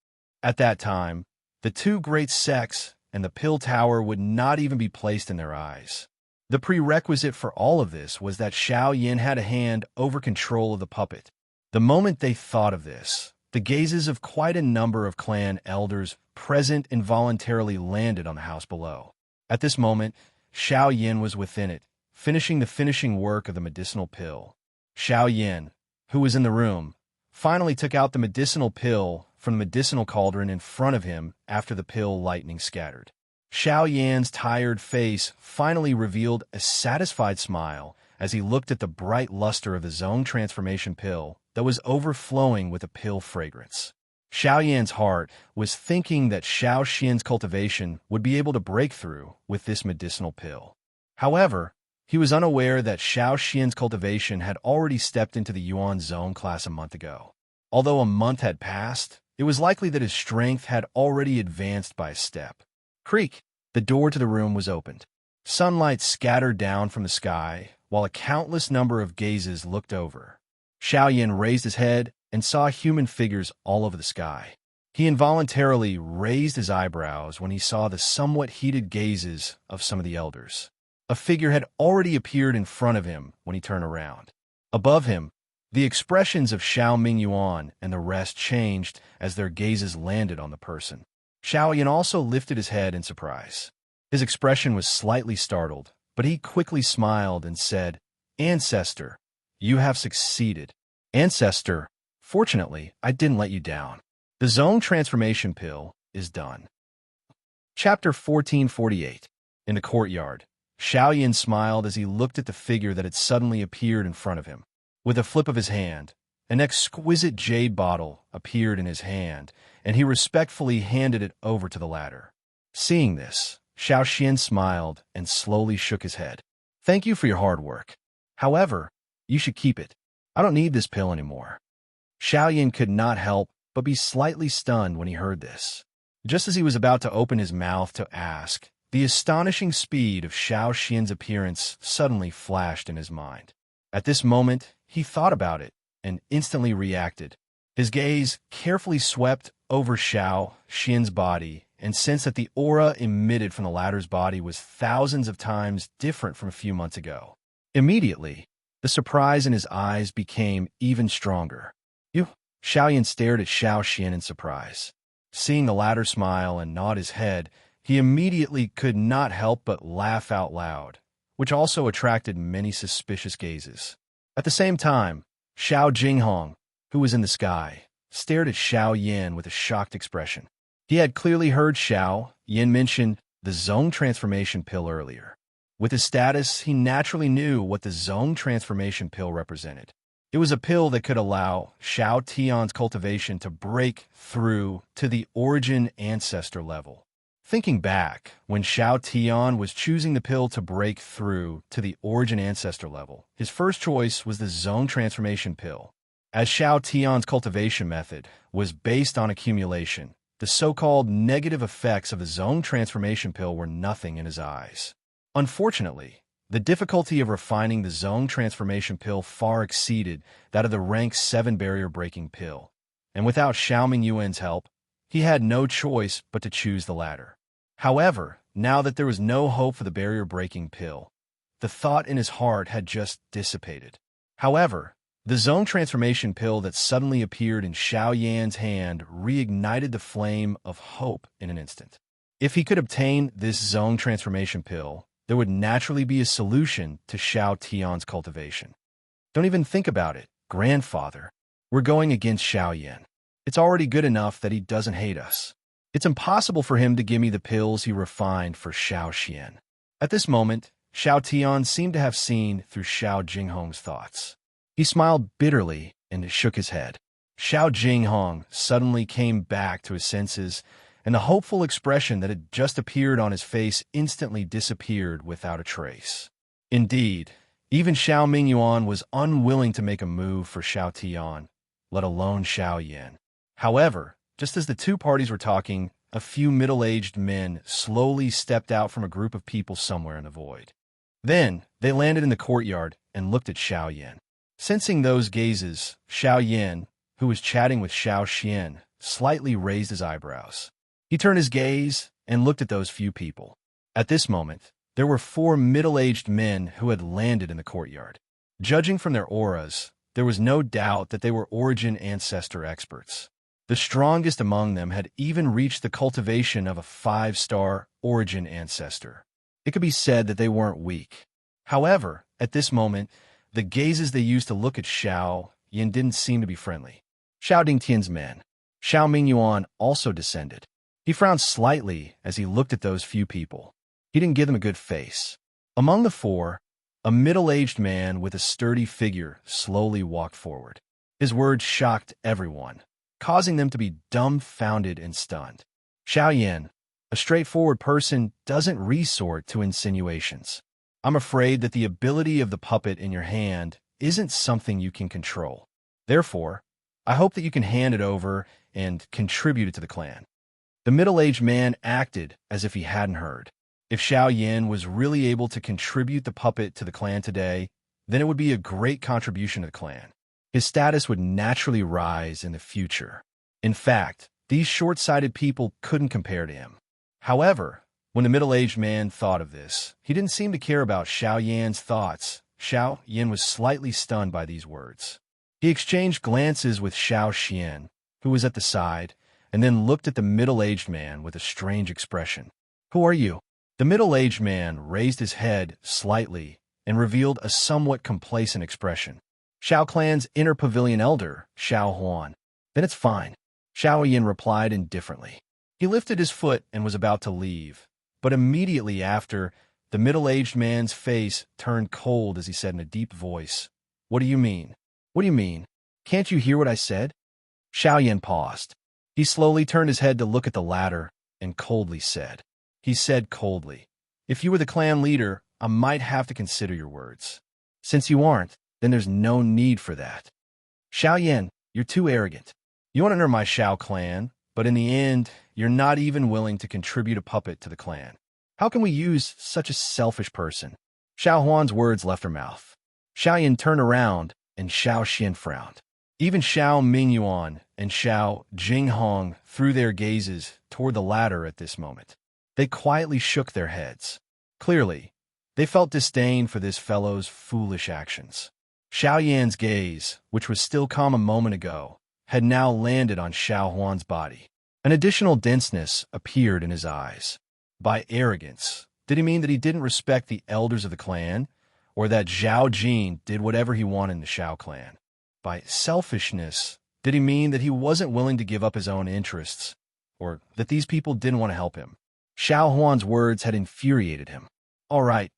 At that time, the 2 great sects and the Pill Tower would not even be placed in their eyes. The prerequisite for all of this was that Xiao Yin had a hand over control of the puppet. The moment they thought of this, the gazes of quite a number of clan elders present involuntarily landed on the house below. At this moment, Xiao Yin was within it, finishing the finishing work of the medicinal pill. Xiao Yin, who was in the room, finally took out the medicinal pill from the medicinal cauldron in front of him after the pill lightning scattered. Xiao Yan's tired face finally revealed a satisfied smile as he looked at the bright luster of the zone transformation pill that was overflowing with a pill fragrance. Xiao Yan's heart was thinking that Xiao Xian's cultivation would be able to break through with this medicinal pill. However, he was unaware that Xiao Xian's cultivation had already stepped into the Yuan Zone class a month ago. Although a month had passed, it was likely that his strength had already advanced by a step. Creak! The door to the room was opened. Sunlight scattered down from the sky, while a countless number of gazes looked over. Xiao Yan raised his head and saw human figures all over the sky. He involuntarily raised his eyebrows when he saw the somewhat heated gazes of some of the elders. A figure had already appeared in front of him when he turned around. Above him, the expressions of Xiao Mingyuan and the rest changed as their gazes landed on the person. Xiao Yan also lifted his head in surprise. His expression was slightly startled, but he quickly smiled and said, "Ancestor, you have succeeded. Ancestor, fortunately, I didn't let you down. The zone transformation pill is done." Chapter 1448. In the courtyard, Xiao Yan smiled as he looked at the figure that had suddenly appeared in front of him. With a flip of his hand, an exquisite jade bottle appeared in his hand, and he respectfully handed it over to the latter. Seeing this, Xiao Xian smiled and slowly shook his head. "Thank you for your hard work. However, you should keep it. I don't need this pill anymore." Xiao Yan could not help but be slightly stunned when he heard this. Just as he was about to open his mouth to ask, the astonishing speed of Xiao Xian's appearance suddenly flashed in his mind. At this moment, he thought about it and instantly reacted. His gaze carefully swept over Xiao Xian's body and sensed that the aura emitted from the latter's body was thousands of times different from a few months ago. Immediately, the surprise in his eyes became even stronger. "You?" Xiao Yan stared at Xiao Xian in surprise. Seeing the latter smile and nod his head, he immediately could not help but laugh out loud, which also attracted many suspicious gazes. At the same time, Xiao Jinghong, who was in the sky, stared at Xiao Yan with a shocked expression. He had clearly heard Xiao Yan mention the zone transformation pill earlier. With his status, he naturally knew what the zone transformation pill represented. It was a pill that could allow Xiao Tian's cultivation to break through to the origin ancestor level. Thinking back, when Xiao Tian was choosing the pill to break through to the origin ancestor level, his first choice was the zone transformation pill. As Xiao Tian's cultivation method was based on accumulation, the so-called negative effects of the zone transformation pill were nothing in his eyes. Unfortunately, the difficulty of refining the zone transformation pill far exceeded that of the rank 7 barrier-breaking pill, and without Xiao Mingyuan's help, he had no choice but to choose the latter. However, now that there was no hope for the barrier-breaking pill, the thought in his heart had just dissipated. However, the zone transformation pill that suddenly appeared in Xiao Yan's hand reignited the flame of hope in an instant. If he could obtain this zone transformation pill, there would naturally be a solution to Xiao Tian's cultivation. Don't even think about it, grandfather. We're going against Xiao Yan. It's already good enough that he doesn't hate us. It's impossible for him to give me the pills he refined for Xiao Xian. At this moment, Xiao Tian seemed to have seen through Xiao Jinghong's thoughts. He smiled bitterly and shook his head. Xiao Jinghong suddenly came back to his senses, and the hopeful expression that had just appeared on his face instantly disappeared without a trace. Indeed, even Xiao Mingyuan was unwilling to make a move for Xiao Tian, let alone Xiao Yan. However, just as the two parties were talking, a few middle-aged men slowly stepped out from a group of people somewhere in the void. Then, they landed in the courtyard and looked at Xiao Yan. Sensing those gazes, Xiao Yan, who was chatting with Xiao Xian, slightly raised his eyebrows. He turned his gaze and looked at those few people. At this moment, there were 4 middle-aged men who had landed in the courtyard. Judging from their auras, there was no doubt that they were origin ancestor experts. The strongest among them had even reached the cultivation of a 5-star origin ancestor. It could be said that they weren't weak. However, at this moment, the gazes they used to look at Xiao Yan didn't seem to be friendly. Xiao Dingtian's men. Xiao Mingyuan also descended. He frowned slightly as he looked at those few people. He didn't give them a good face. Among the 4, a middle-aged man with a sturdy figure slowly walked forward. His words shocked everyone, causing them to be dumbfounded and stunned. Xiao Yan, a straightforward person, doesn't resort to insinuations. I'm afraid that the ability of the puppet in your hand isn't something you can control. Therefore, I hope that you can hand it over and contribute it to the clan. The middle-aged man acted as if he hadn't heard. If Xiao Yan was really able to contribute the puppet to the clan today, then it would be a great contribution to the clan. His status would naturally rise in the future. In fact, these short-sighted people couldn't compare to him. However, when the middle-aged man thought of this, he didn't seem to care about Xiao Yan's thoughts. Xiao Yan was slightly stunned by these words. He exchanged glances with Xiao Xian, who was at the side, and then looked at the middle-aged man with a strange expression. Who are you? The middle-aged man raised his head slightly and revealed a somewhat complacent expression. Xiao clan's inner pavilion elder, Xiao Huan. Then it's fine. Xiao Yan replied indifferently. He lifted his foot and was about to leave, but immediately after, the middle-aged man's face turned cold as he said in a deep voice, What do you mean? What do you mean? Can't you hear what I said? Xiao Yan paused. He slowly turned his head to look at the latter and coldly said, He said coldly, If you were the clan leader, I might have to consider your words. Since you aren't, then there's no need for that. Xiao Yan, you're too arrogant. You want to enter my Xiao clan, but in the end, you're not even willing to contribute a puppet to the clan. How can we use such a selfish person? Xiao Huan's words left her mouth. Xiao Yan turned around, and Xiao Xian frowned. Even Xiao Mingyuan and Xiao Jinghong threw their gazes toward the latter at this moment. They quietly shook their heads. Clearly, they felt disdain for this fellow's foolish actions. Xiao Yan's gaze, which was still calm a moment ago, had now landed on Xiao Huan's body. An additional denseness appeared in his eyes. By arrogance, did he mean that he didn't respect the elders of the clan, or that Zhao Jin did whatever he wanted in the Xiao clan? By selfishness, did he mean that he wasn't willing to give up his own interests, or that these people didn't want to help him? Xiao Huan's words had infuriated him. All right.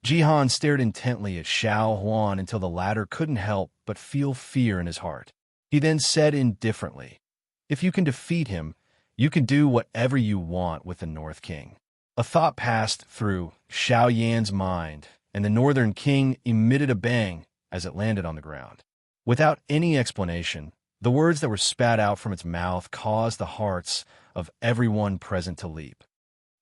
Jihan stared intently at Xiao Huan until the latter couldn't help but feel fear in his heart. He then said indifferently, If you can defeat him, You can do whatever you want with the North King. A thought passed through Xiao Yan's mind, and the Northern King emitted a bang as it landed on the ground. Without any explanation, the words that were spat out from its mouth caused the hearts of everyone present to leap.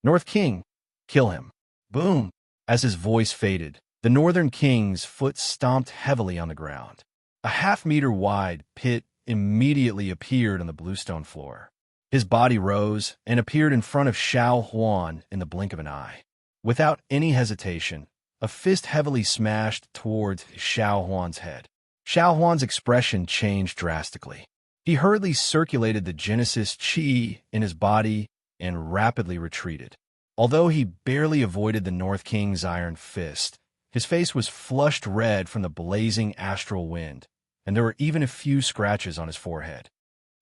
North King, kill him. Boom! As his voice faded, the Northern King's foot stomped heavily on the ground. A half-meter-wide pit immediately appeared on the bluestone floor. His body rose and appeared in front of Xiao Huan in the blink of an eye. Without any hesitation, a fist heavily smashed towards Xiao Huan's head. Xiao Huan's expression changed drastically. He hurriedly circulated the Genesis Qi in his body and rapidly retreated. Although he barely avoided the North King's iron fist, his face was flushed red from the blazing astral wind, and there were even a few scratches on his forehead.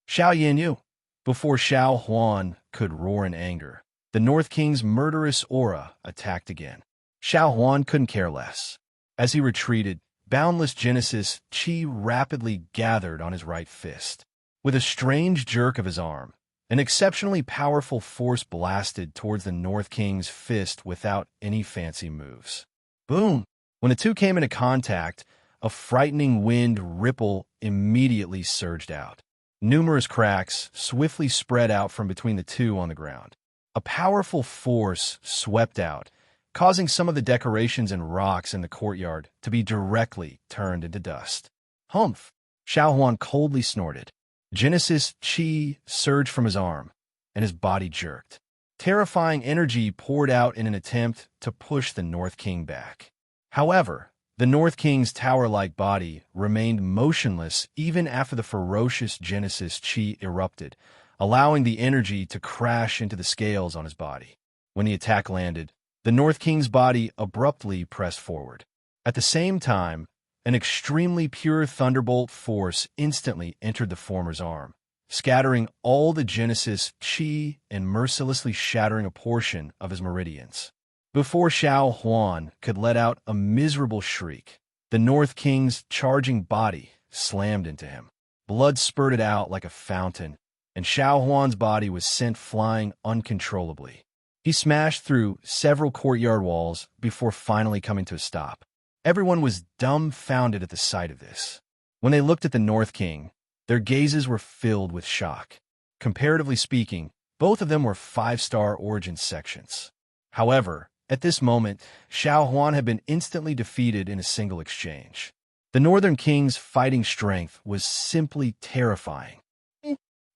Xiao Yanyu! Before Xiao Huan could roar in anger, the North King's murderous aura attacked again. Xiao Huan couldn't care less. As he retreated, boundless Genesis Qi rapidly gathered on his right fist. With a strange jerk of his arm, an exceptionally powerful force blasted towards the North King's fist without any fancy moves. Boom! When the two came into contact, a frightening wind ripple immediately surged out. Numerous cracks swiftly spread out from between the two on the ground. A powerful force swept out, causing some of the decorations and rocks in the courtyard to be directly turned into dust. Humph! Xiao Huan coldly snorted. Genesis Qi surged from his arm, and his body jerked. Terrifying energy poured out in an attempt to push the North King back. However, the North King's tower-like body remained motionless even after the ferocious Genesis Qi erupted, allowing the energy to crash into the scales on his body. When the attack landed, the North King's body abruptly pressed forward. At the same time, an extremely pure thunderbolt force instantly entered the former's arm, scattering all the Genesis Qi and mercilessly shattering a portion of his meridians. Before Xiao Huan could let out a miserable shriek, the North King's charging body slammed into him. Blood spurted out like a fountain, and Xiao Huan's body was sent flying uncontrollably. He smashed through several courtyard walls before finally coming to a stop. Everyone was dumbfounded at the sight of this. When they looked at the North King, their gazes were filled with shock. Comparatively speaking, both of them were 5-star origin sections. However, at this moment, Xiao Huan had been instantly defeated in a single exchange. The Northern King's fighting strength was simply terrifying.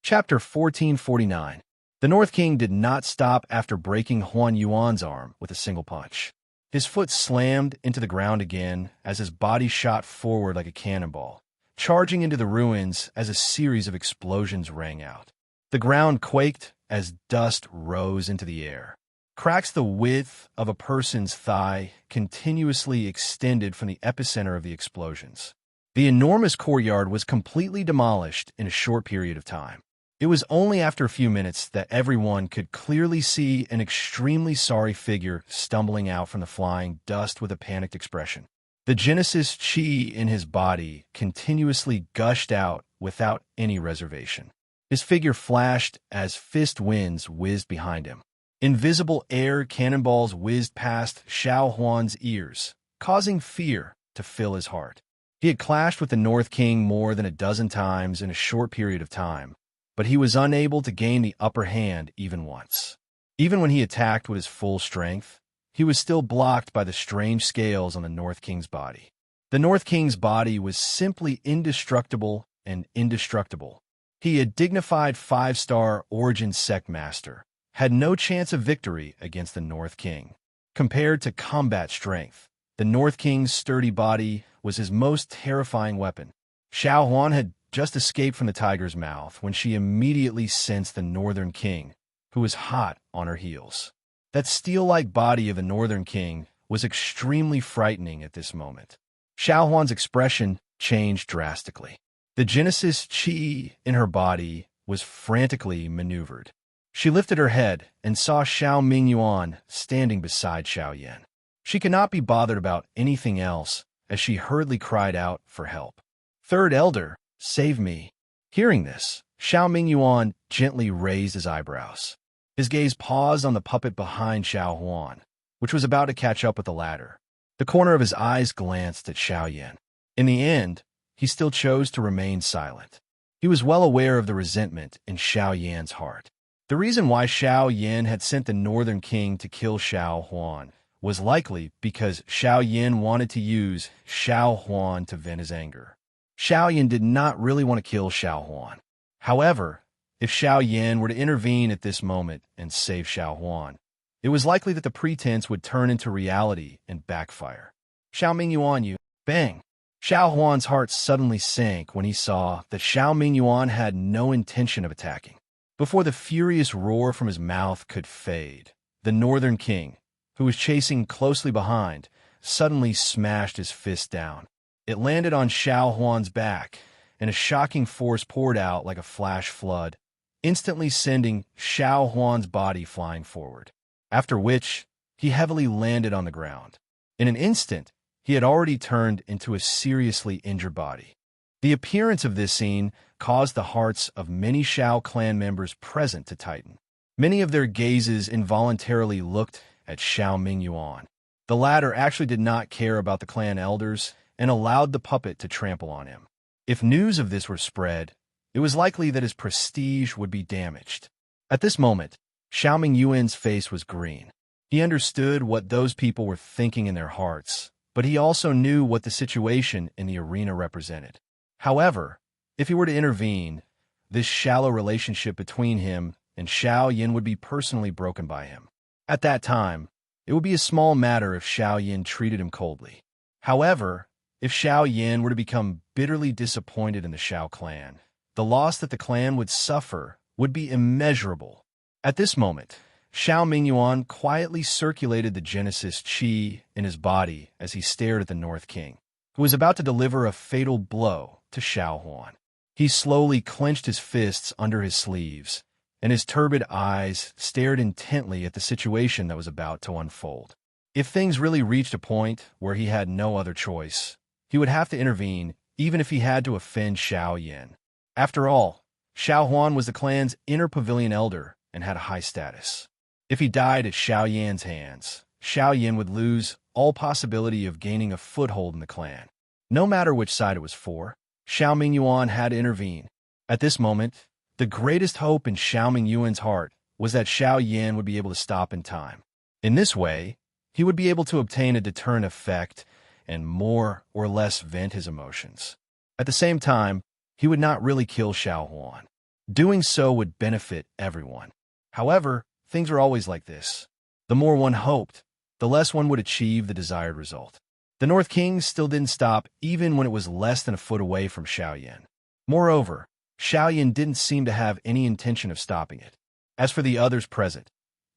Chapter 1449. The North King did not stop after breaking Huan Yuan's arm with a single punch. His foot slammed into the ground again as his body shot forward like a cannonball, charging into the ruins as a series of explosions rang out. The ground quaked as dust rose into the air. Cracks the width of a person's thigh continuously extended from the epicenter of the explosions. The enormous courtyard was completely demolished in a short period of time. It was only after a few minutes that everyone could clearly see an extremely sorry figure stumbling out from the flying dust with a panicked expression. The Genesis Qi in his body continuously gushed out without any reservation. His figure flashed as fist winds whizzed behind him. Invisible air cannonballs whizzed past Xiao Huan's ears, causing fear to fill his heart. He had clashed with the North King more than a dozen times in a short period of time, but he was unable to gain the upper hand even once. Even when he attacked with his full strength, he was still blocked by the strange scales on the North King's body. The North King's body was simply indestructible and indestructible. He, a dignified 5-star origin sect master, had no chance of victory against the North King. Compared to combat strength, the North King's sturdy body was his most terrifying weapon. Xiao Huan had just escaped from the tiger's mouth when she immediately sensed the Northern King, who was hot on her heels. That steel-like body of the Northern King was extremely frightening at this moment. Xiao Huan's expression changed drastically. The Genesis Qi in her body was frantically maneuvered. She lifted her head and saw Xiao Mingyuan standing beside Xiao Yan. She could not be bothered about anything else as she hurriedly cried out for help. "Third Elder, save me." Hearing this, Xiao Mingyuan gently raised his eyebrows. His gaze paused on the puppet behind Xiao Huan, which was about to catch up with the latter. The corner of his eyes glanced at Xiao Yan. In the end, he still chose to remain silent. He was well aware of the resentment in Xiao Yan's heart. The reason why Xiao Yan had sent the Northern King to kill Xiao Huan was likely because Xiao Yan wanted to use Xiao Huan to vent his anger. Xiao Yan did not really want to kill Xiao Huan. However, if Xiao Yan were to intervene at this moment and save Xiao Huan, it was likely that the pretense would turn into reality and backfire. Xiao Mingyuan, you, bang! Xiao Huan's heart suddenly sank when he saw that Xiao Mingyuan had no intention of attacking. Before the furious roar from his mouth could fade, the Northern King, who was chasing closely behind, suddenly smashed his fist down. It landed on Xiao Huan's back, and a shocking force poured out like a flash flood, instantly sending Xiao Huan's body flying forward, after which he heavily landed on the ground. In an instant, he had already turned into a seriously injured body. The appearance of this scene caused the hearts of many Xiao clan members present to tighten. Many of their gazes involuntarily looked at Xiao Mingyuan. The latter actually did not care about the clan elders and allowed the puppet to trample on him. If news of this were spread, it was likely that his prestige would be damaged. At this moment, Xiao Mingyuan's face was green. He understood what those people were thinking in their hearts, but he also knew what the situation in the arena represented. However, if he were to intervene, this shallow relationship between him and Xiao Yan would be personally broken by him. At that time, it would be a small matter if Xiao Yan treated him coldly. However, if Xiao Yan were to become bitterly disappointed in the Xiao clan, the loss that the clan would suffer would be immeasurable. At this moment, Xiao Mingyuan quietly circulated the Genesis Qi in his body as he stared at the North King, who was about to deliver a fatal blow to Xiao Huan. He slowly clenched his fists under his sleeves, and his turbid eyes stared intently at the situation that was about to unfold. If things really reached a point where he had no other choice, he would have to intervene, even if he had to offend Xiao Yan. After all, Xiao Huan was the clan's inner pavilion elder and had a high status. If he died at Xiao Yan's hands, Xiao Yan would lose all possibility of gaining a foothold in the clan. No matter which side it was for, Xiao Mingyuan had to intervene. At this moment, the greatest hope in Xiao Mingyuan's heart was that Xiao Yan would be able to stop in time. In this way, he would be able to obtain a deterrent effect and more or less vent his emotions. At the same time, he would not really kill Xiao Huan. Doing so would benefit everyone. However, things are always like this. The more one hoped, the less one would achieve the desired result. The North King still didn't stop even when it was less than a foot away from Xiao Yan. Moreover, Xiao Yan didn't seem to have any intention of stopping it. As for the others present,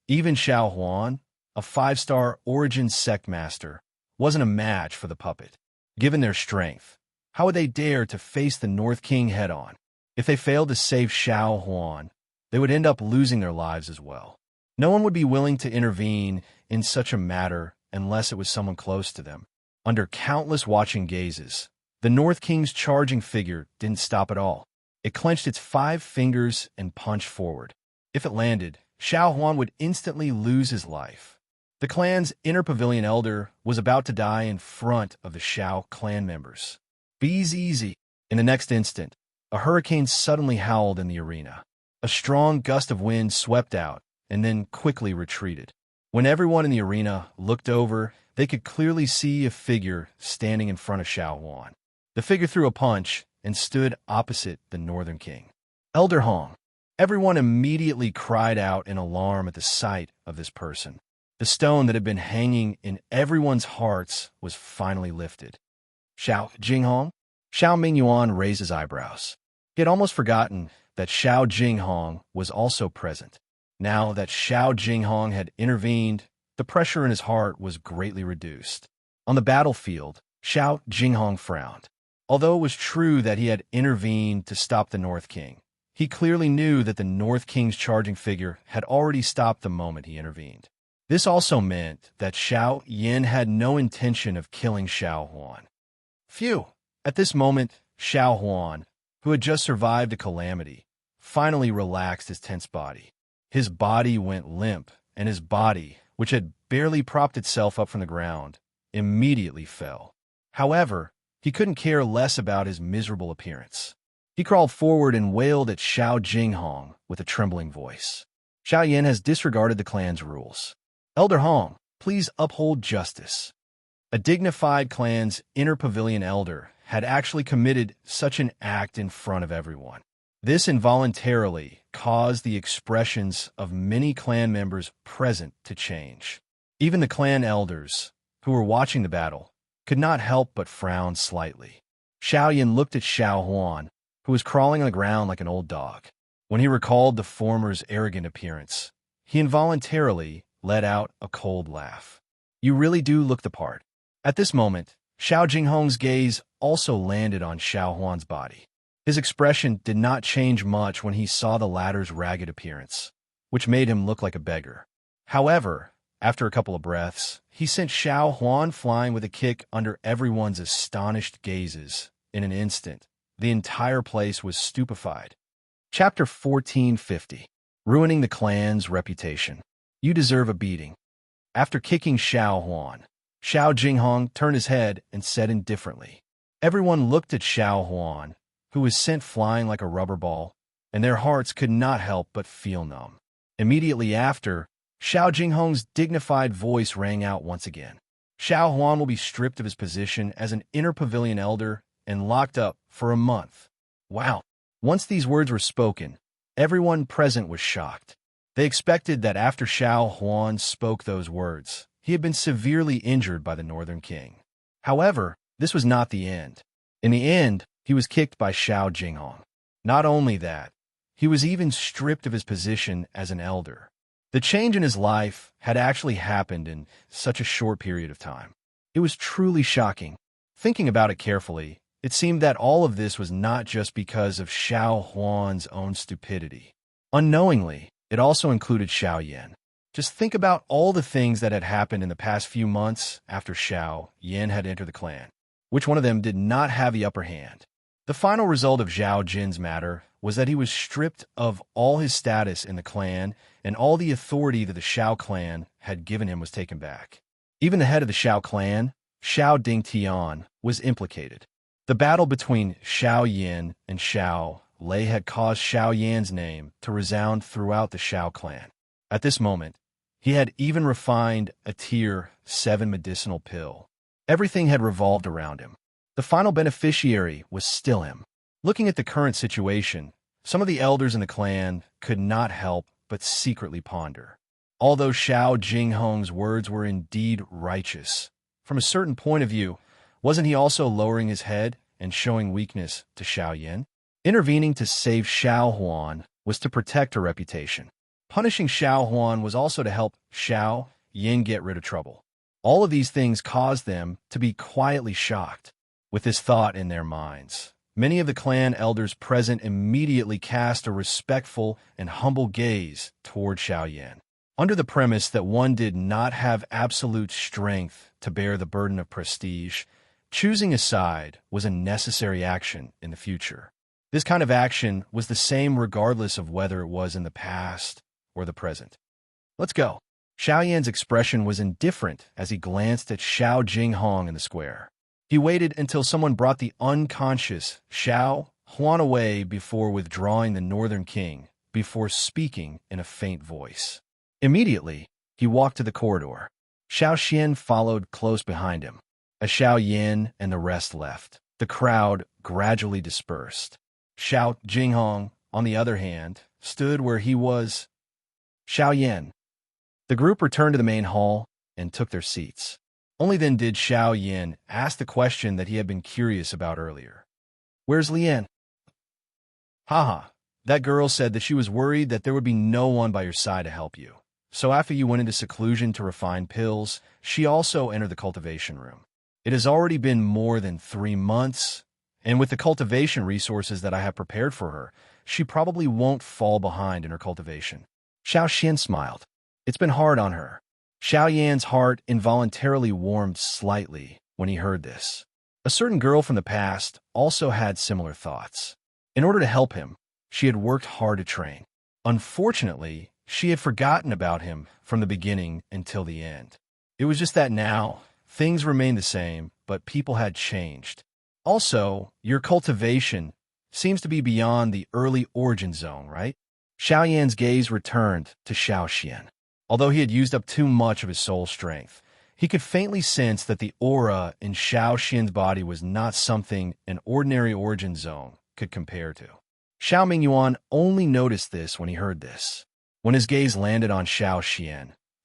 even Xiao Huan, a 5-star origin sect master, wasn't a match for the puppet. Given their strength, how would they dare to face the North King head-on? If they failed to save Xiao Huan, they would end up losing their lives as well. No one would be willing to intervene in such a matter unless it was someone close to them. Under countless watching gazes, the North King's charging figure didn't stop at all. It clenched its 5 fingers and punched forward. If it landed, Xiao Huan would instantly lose his life. The clan's inner pavilion elder was about to die in front of the Xiao clan members. Be's easy. In the next instant, a hurricane suddenly howled in the arena. A strong gust of wind swept out and then quickly retreated. When everyone in the arena looked over, they could clearly see a figure standing in front of Xiao Huan. The figure threw a punch and stood opposite the Northern King. Elder Hong. Everyone immediately cried out in alarm at the sight of this person. The stone that had been hanging in everyone's hearts was finally lifted. Xiao Jinghong? Xiao Mingyuan raised his eyebrows. He had almost forgotten that Xiao Jinghong was also present. Now that Xiao Jinghong had intervened, the pressure in his heart was greatly reduced. On the battlefield, Xiao Jinghong frowned. Although it was true that he had intervened to stop the North King, he clearly knew that the North King's charging figure had already stopped the moment he intervened. This also meant that Xiao Yan had no intention of killing Xiao Huan. Phew! At this moment, Xiao Huan, who had just survived a calamity, finally relaxed his tense body. His body went limp, and his body, which had barely propped itself up from the ground, immediately fell. However, he couldn't care less about his miserable appearance. He crawled forward and wailed at Xiao Jinghong with a trembling voice. Xiao Yan has disregarded the clan's rules. Elder Hong, please uphold justice. A dignified clan's inner pavilion elder had actually committed such an act in front of everyone. This involuntarily caused the expressions of many clan members present to change. Even the clan elders, who were watching the battle, could not help but frown slightly. Xiao Yan looked at Xiao Huan, who was crawling on the ground like an old dog. When he recalled the former's arrogant appearance, he involuntarily let out a cold laugh. You really do look the part. At this moment, Xiao Jinghong's gaze also landed on Xiao Huan's body. His expression did not change much when he saw the latter's ragged appearance, which made him look like a beggar. However, after a couple of breaths, he sent Xiao Huan flying with a kick under everyone's astonished gazes. In an instant, the entire place was stupefied. Chapter 1450. Ruining the clan's reputation. You deserve a beating. After kicking Xiao Huan, Xiao Jinghong turned his head and said indifferently. Everyone looked at Xiao Huan, who was sent flying like a rubber ball, and their hearts could not help but feel numb. Immediately after, Xiao Jinghong's dignified voice rang out once again. Xiao Huan will be stripped of his position as an inner pavilion elder and locked up for a month. Wow. Once these words were spoken, everyone present was shocked. They expected that after Xiao Huan spoke those words, he had been severely injured by the Northern King. However, this was not the end. In the end, he was kicked by Xiao Jinghong. Not only that, he was even stripped of his position as an elder. The change in his life had actually happened in such a short period of time. It was truly shocking. Thinking about it carefully, it seemed that all of this was not just because of Xiao Huan's own stupidity. Unknowingly, it also included Xiao Yan. Just think about all the things that had happened in the past few months after Xiao Yan had entered the clan. Which one of them did not have the upper hand? The final result of Zhao Jin's matter was that he was stripped of all his status in the clan, and all the authority that the Xiao clan had given him was taken back. Even the head of the Xiao clan, Xiao Dingtian, was implicated. The battle between Xiao Yan and Xiao Lei had caused Xiao Yan's name to resound throughout the Xiao clan. At this moment, he had even refined a Tier 7 medicinal pill. Everything had revolved around him. The final beneficiary was still him. Looking at the current situation, some of the elders in the clan could not help but secretly ponder. Although Xiao Jinghong's words were indeed righteous, from a certain point of view, wasn't he also lowering his head and showing weakness to Xiao Yan? Intervening to save Xiao Huan was to protect her reputation. Punishing Xiao Huan was also to help Xiao Yan get rid of trouble. All of these things caused them to be quietly shocked. With this thought in their minds, many of the clan elders present immediately cast a respectful and humble gaze toward Xiao Yan. Under the premise that one did not have absolute strength to bear the burden of prestige, choosing a side was a necessary action in the future. This kind of action was the same regardless of whether it was in the past or the present. Let's go. Xiao Yan's expression was indifferent as he glanced at Xiao Jinghong in the square. He waited until someone brought the unconscious Xiao Huan away before withdrawing the Northern King, before speaking in a faint voice. Immediately, he walked to the corridor. Xiao Xian followed close behind him. As Xiao Yan and the rest left, the crowd gradually dispersed. Xiao Jinghong, on the other hand, stood where he was. Xiao Yan. The group returned to the main hall and took their seats. Only then did Xiao Yan ask the question that he had been curious about earlier. Where's Lian? Haha, that girl said that she was worried that there would be no one by your side to help you. So after you went into seclusion to refine pills, she also entered the cultivation room. It has already been more than 3 months, and with the cultivation resources that I have prepared for her, she probably won't fall behind in her cultivation. Xiao Xian smiled. It's been hard on her. Xiao Yan's heart involuntarily warmed slightly when he heard this. A certain girl from the past also had similar thoughts. In order to help him, she had worked hard to train. Unfortunately, she had forgotten about him from the beginning until the end. It was just that now, things remained the same, but people had changed. Also, your cultivation seems to be beyond the early origin zone, right? Xiao Yan's gaze returned to Xiao Xian. Although he had used up too much of his soul strength, he could faintly sense that the aura in Xiao Xian's body was not something an ordinary origin zone could compare to. Xiao Mingyuan only noticed this when he heard this. When his gaze landed on Xiao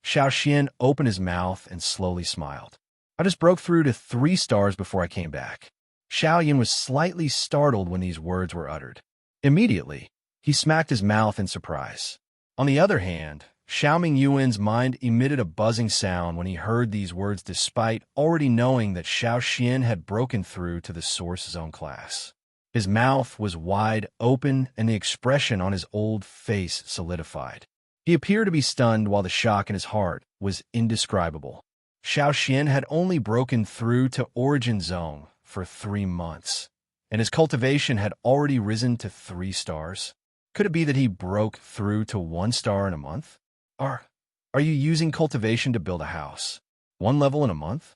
Xian opened his mouth and slowly smiled. I just broke through to 3 stars before I came back. Xiao Yan was slightly startled when these words were uttered. Immediately, he smacked his mouth in surprise. On the other hand, Xiao Mingyuan's mind emitted a buzzing sound when he heard these words despite already knowing that Xiao Xian had broken through to the Source Zone class. His mouth was wide open and the expression on his old face solidified. He appeared to be stunned while the shock in his heart was indescribable. Xiao Xian had only broken through to Origin Zone for 3 months, and his cultivation had already risen to 3 stars. Could it be that he broke through to 1 star in a month? Are you using cultivation to build a house? 1 level in a month?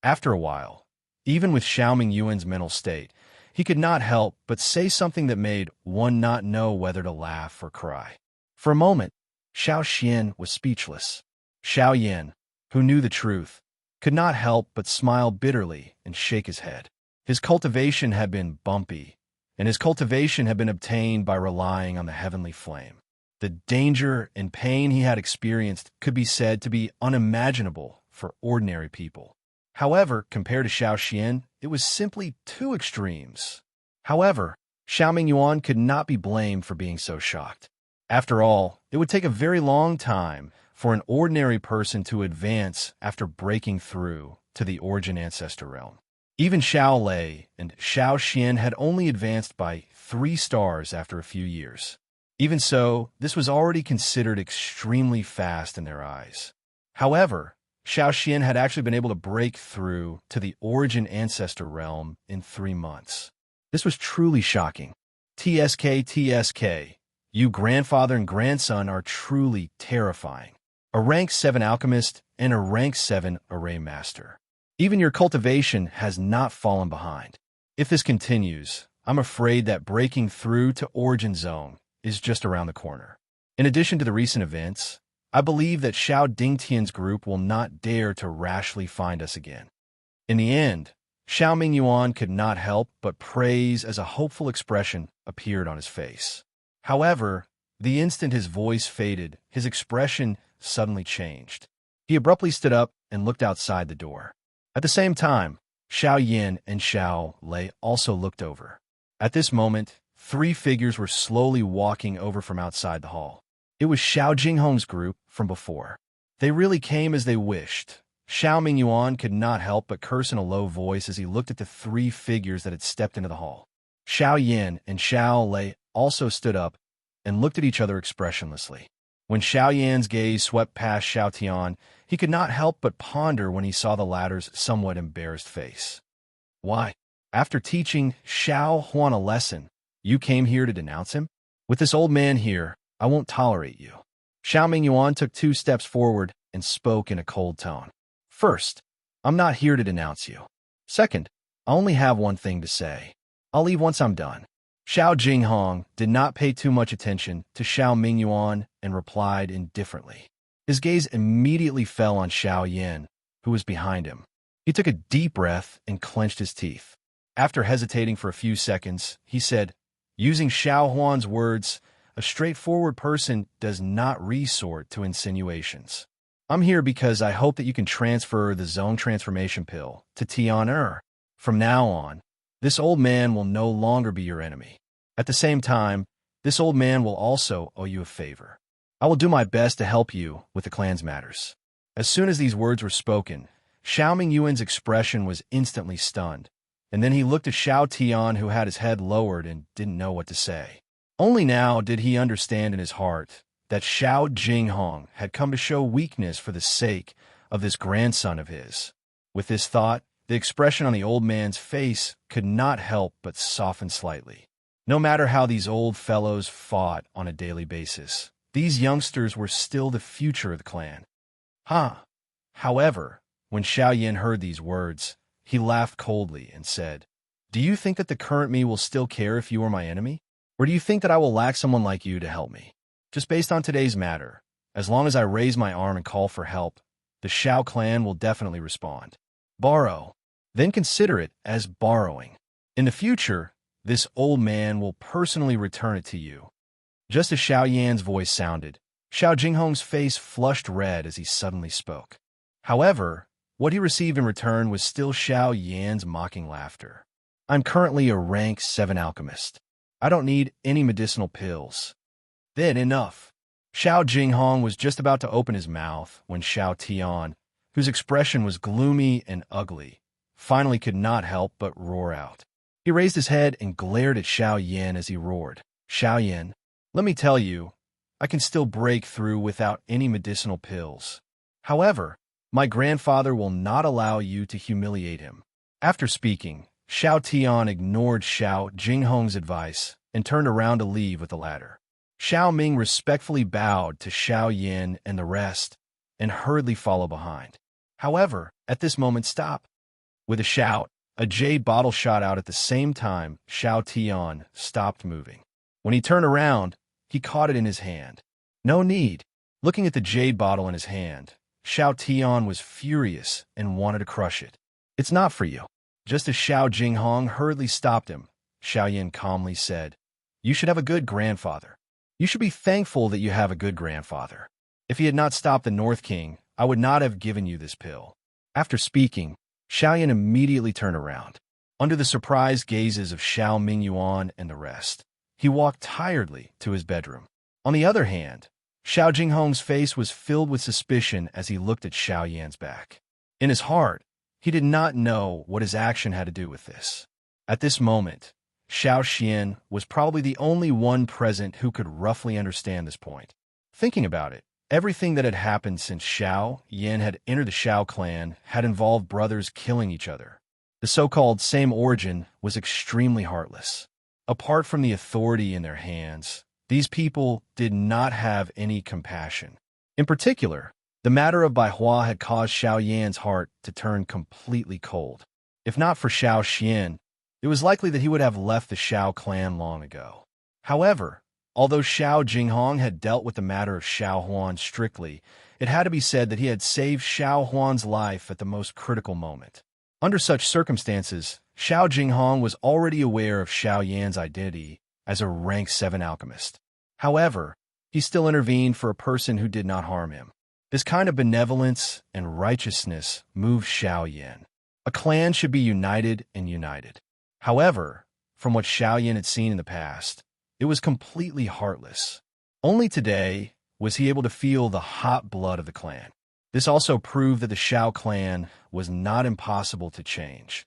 After a while, even with Xiao Mingyuan's mental state, he could not help but say something that made one not know whether to laugh or cry. For a moment, Xiao Xian was speechless. Xiao Yan, who knew the truth, could not help but smile bitterly and shake his head. His cultivation had been bumpy, and his cultivation had been obtained by relying on the heavenly flame. The danger and pain he had experienced could be said to be unimaginable for ordinary people. However, compared to Xiao Xian, it was simply 2 extremes. However, Xiao Mingyuan could not be blamed for being so shocked. After all, it would take a very long time for an ordinary person to advance after breaking through to the Origin Ancestor realm. Even Xiao Lei and Xiao Xian had only advanced by 3 stars after a few years. Even so, this was already considered extremely fast in their eyes. However, Xiao Xian had actually been able to break through to the Origin Ancestor realm in 3 months. This was truly shocking. TSK, you grandfather and grandson are truly terrifying. A rank 7 alchemist and a rank 7 array master. Even your cultivation has not fallen behind. If this continues, I'm afraid that breaking through to Origin Zone is just around the corner. In addition to the recent events, I believe that Xiao Dingtian's group will not dare to rashly find us again. In the end, Xiao Mingyuan could not help but praise as a hopeful expression appeared on his face. However, the instant his voice faded, his expression suddenly changed. He abruptly stood up and looked outside the door. At the same time, Xiao Yan and Xiao Lei also looked over. At this moment, 3 figures were slowly walking over from outside the hall. It was Xiao Jinghong's group from before. They really came as they wished. Xiao Mingyuan could not help but curse in a low voice as he looked at the 3 figures that had stepped into the hall. Xiao Yan and Xiao Lei also stood up and looked at each other expressionlessly. When Xiao Yan's gaze swept past Xiao Tian, he could not help but ponder when he saw the latter's somewhat embarrassed face. Why? After teaching Xiao Huan a lesson, you came here to denounce him? With this old man here, I won't tolerate you. Xiao Mingyuan took 2 steps forward and spoke in a cold tone. First, I'm not here to denounce you. Second, I only have one thing to say. I'll leave once I'm done. Xiao Jinghong did not pay too much attention to Xiao Mingyuan and replied indifferently. His gaze immediately fell on Xiao Yan, who was behind him. He took a deep breath and clenched his teeth. After hesitating for a few seconds, he said, using Xiao Huan's words, a straightforward person does not resort to insinuations. I'm here because I hope that you can transfer the zone transformation pill to Tian. From now on, this old man will no longer be your enemy. At the same time, this old man will also owe you a favor. I will do my best to help you with the clan's matters. As soon as these words were spoken, Xiao Mingyuan's expression was instantly stunned, and then he looked at Xiao Tian, who had his head lowered and didn't know what to say. Only now did he understand in his heart that Xiao Jinghong had come to show weakness for the sake of this grandson of his. With this thought, the expression on the old man's face could not help but soften slightly. No matter how these old fellows fought on a daily basis, these youngsters were still the future of the clan. Huh. However, when Xiao Yan heard these words, he laughed coldly and said, "Do you think that the current me will still care if you are my enemy? Or do you think that I will lack someone like you to help me? Just based on today's matter, as long as I raise my arm and call for help, the Xiao clan will definitely respond. Borrow. Then consider it as borrowing. In the future, this old man will personally return it to you." Just as Xiao Yan's voice sounded, Xiao Jinghong's face flushed red as he suddenly spoke. However, what he received in return was still Xiao Yan's mocking laughter. "I'm currently a rank 7 alchemist. I don't need any medicinal pills." Then enough. Xiao Jinghong was just about to open his mouth when Xiao Tian, whose expression was gloomy and ugly, finally could not help but roar out. He raised his head and glared at Xiao Yan as he roared, "Xiao Yan, let me tell you, I can still break through without any medicinal pills. However, my grandfather will not allow you to humiliate him." After speaking, Xiao Tian ignored Xiao Jinghong's advice and turned around to leave with the latter. Xiao Ming respectfully bowed to Xiao Yan and the rest and hurriedly followed behind. However, at this moment, stop. With a shout, a jade bottle shot out at the same time Xiao Tian stopped moving. When he turned around, he caught it in his hand. No need. Looking at the jade bottle in his hand, Xiao Tian was furious and wanted to crush it. "It's not for you." Just as Xiao Jinghong hurriedly stopped him, Xiao Yan calmly said, "You should have a good grandfather. You should be thankful that you have a good grandfather. If he had not stopped the North King, I would not have given you this pill." After speaking, Xiao Yan immediately turned around. Under the surprised gazes of Xiao Mingyuan and the rest, he walked tiredly to his bedroom. On the other hand, Xiao Jinghong's face was filled with suspicion as he looked at Xiao Yan's back. In his heart, he did not know what his action had to do with this. At this moment, Xiao Xian was probably the only one present who could roughly understand this point. Thinking about it, everything that had happened since Xiao Yan had entered the Xiao clan had involved brothers killing each other. The so-called same origin was extremely heartless. Apart from the authority in their hands, these people did not have any compassion. In particular, the matter of Baihua had caused Xiao Yan's heart to turn completely cold. If not for Xiao Xian, it was likely that he would have left the Xiao clan long ago. However, although Xiao Jinghong had dealt with the matter of Xiao Huan strictly, it had to be said that he had saved Xiao Huan's life at the most critical moment. Under such circumstances, Xiao Jinghong was already aware of Xiao Yan's identity as a rank 7 alchemist. However, he still intervened for a person who did not harm him. This kind of benevolence and righteousness moved Xiao Yan. A clan should be united and united. However, from what Xiao Yan had seen in the past, it was completely heartless. Only today was he able to feel the hot blood of the clan. This also proved that the Xiao clan was not impossible to change.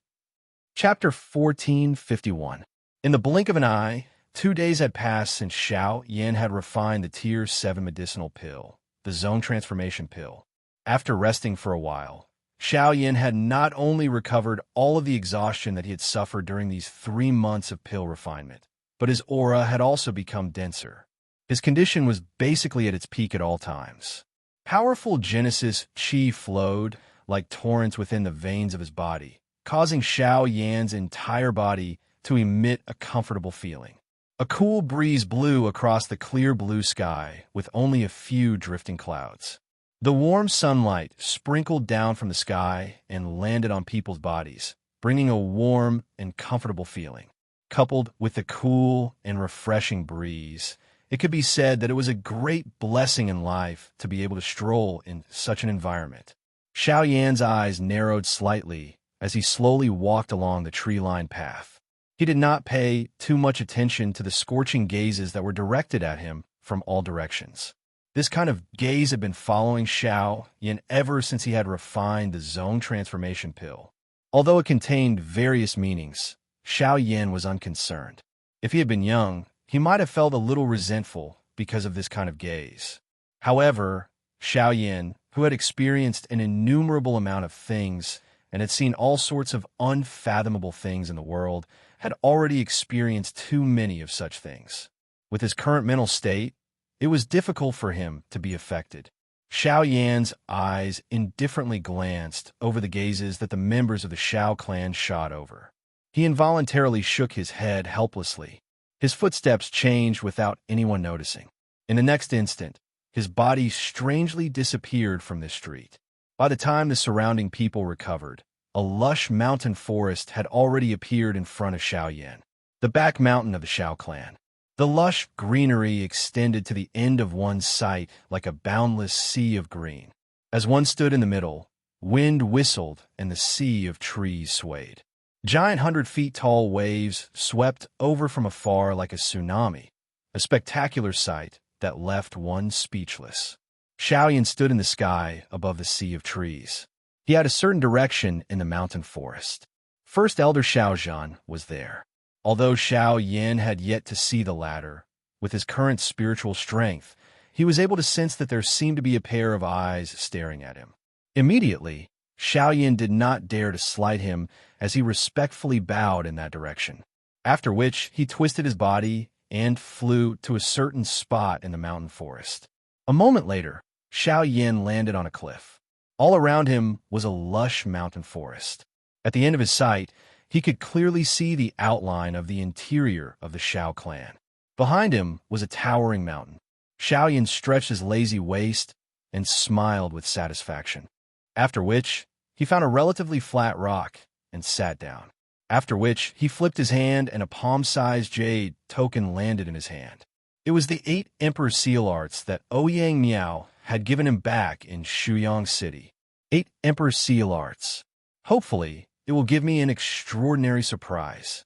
Chapter 1451. In the blink of an eye, 2 days had passed since Xiao Yan had refined the Tier 7 medicinal pill, the Zone Transformation Pill. After resting for a while, Xiao Yan had not only recovered all of the exhaustion that he had suffered during these 3 months of pill refinement, but his aura had also become denser. His condition was basically at its peak at all times. Powerful Genesis Qi flowed like torrents within the veins of his body, causing Xiao Yan's entire body to emit a comfortable feeling. A cool breeze blew across the clear blue sky with only a few drifting clouds. The warm sunlight sprinkled down from the sky and landed on people's bodies, bringing a warm and comfortable feeling. Coupled with the cool and refreshing breeze, it could be said that it was a great blessing in life to be able to stroll in such an environment. Xiao Yan's eyes narrowed slightly as he slowly walked along the tree-lined path. He did not pay too much attention to the scorching gazes that were directed at him from all directions. This kind of gaze had been following Xiao Yan ever since he had refined the Zone Transformation Pill. Although it contained various meanings, Xiao Yan was unconcerned. If he had been young, he might have felt a little resentful because of this kind of gaze. However, Xiao Yan, who had experienced an innumerable amount of things and had seen all sorts of unfathomable things in the world, had already experienced too many of such things. With his current mental state, it was difficult for him to be affected. Xiao Yan's eyes indifferently glanced over the gazes that the members of the Xiao clan shot over. He involuntarily shook his head helplessly. His footsteps changed without anyone noticing. In the next instant, his body strangely disappeared from this street. By the time the surrounding people recovered, a lush mountain forest had already appeared in front of Xiao Yan, the back mountain of the Xiao clan. The lush greenery extended to the end of one's sight like a boundless sea of green. As one stood in the middle, wind whistled and the sea of trees swayed. Giant 100-feet-tall waves swept over from afar like a tsunami, a spectacular sight that left one speechless. Xiao Yan stood in the sky above the sea of trees. He had a certain direction in the mountain forest. First Elder Xiao Zhan was there. Although Xiao Yan had yet to see the latter, with his current spiritual strength, he was able to sense that there seemed to be a pair of eyes staring at him. Immediately, Xiao Yan did not dare to slight him as he respectfully bowed in that direction, after which he twisted his body and flew to a certain spot in the mountain forest. A moment later, Xiao Yan landed on a cliff. All around him was a lush mountain forest. At the end of his sight, he could clearly see the outline of the interior of the Xiao clan. Behind him was a towering mountain. Xiao Yan stretched his lazy waist and smiled with satisfaction, after which he found a relatively flat rock and sat down, after which he flipped his hand and a palm-sized jade token landed in his hand. It was the 8 Emperor Seal Arts that Ouyang Miao had given him back in Shuyang City. 8 Emperor Seal Arts. Hopefully, it will give me an extraordinary surprise.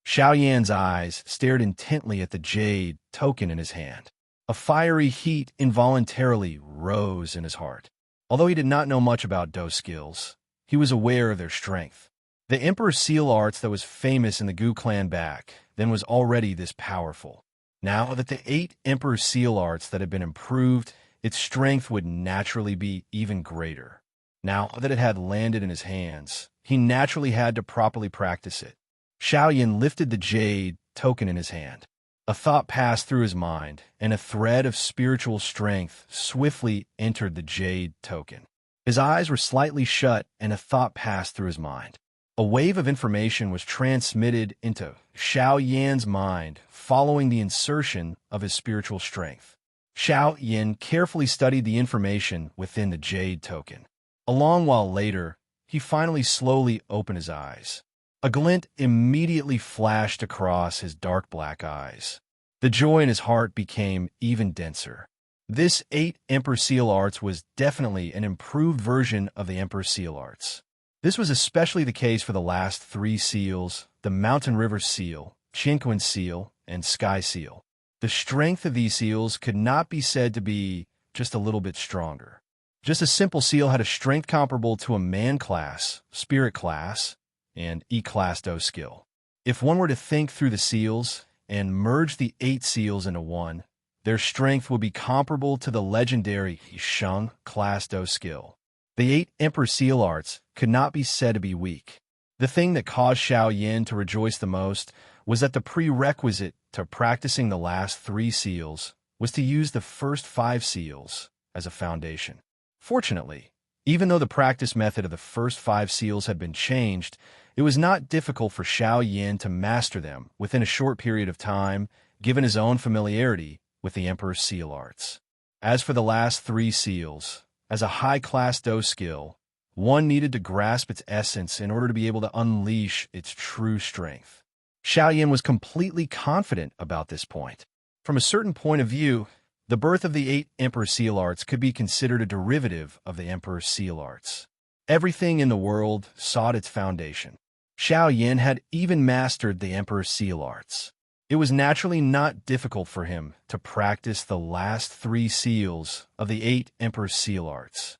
Xiao Yan's eyes stared intently at the jade token in his hand. A fiery heat involuntarily rose in his heart. Although he did not know much about Do skills, he was aware of their strength. The Emperor Seal Arts that was famous in the Gu clan back then was already this powerful. Now that the 8 Emperor Seal Arts that had been improved, its strength would naturally be even greater. Now that it had landed in his hands, he naturally had to properly practice it. Xiao Yan lifted the jade token in his hand. A thought passed through his mind, and a thread of spiritual strength swiftly entered the jade token. His eyes were slightly shut, and a thought passed through his mind. A wave of information was transmitted into Xiao Yan's mind following the insertion of his spiritual strength. Xiao Yan carefully studied the information within the jade token. A long while later, he finally slowly opened his eyes. A glint immediately flashed across his dark black eyes. The joy in his heart became even denser. This 8 Emperor Seal Arts was definitely an improved version of the Emperor Seal Arts. This was especially the case for the last 3 seals, the Mountain River Seal, Qinquan Seal, and Sky Seal. The strength of these seals could not be said to be just a little bit stronger. Just a simple seal had a strength comparable to a man class, spirit class, and E-class Do skill. If one were to think through the seals and merge the 8 seals into one, their strength would be comparable to the legendary Sheng class Do skill. The 8 Emperor Seal Arts could not be said to be weak. The thing that caused Xiao Yan to rejoice the most was that the prerequisite to practicing the last 3 seals was to use the first 5 seals as a foundation. Fortunately, even though the practice method of the first 5 seals had been changed, it was not difficult for Xiao Yan to master them within a short period of time, given his own familiarity with the Emperor's Seal Arts. As for the last 3 seals, as a high-class Do skill, one needed to grasp its essence in order to be able to unleash its true strength. Xiao Yan was completely confident about this point. From a certain point of view, the birth of the 8 Emperor Seal Arts could be considered a derivative of the Emperor's Seal Arts. Everything in the world sought its foundation. Xiao Yan had even mastered the Emperor's Seal Arts. It was naturally not difficult for him to practice the last 3 seals of the 8 Emperor's Seal Arts.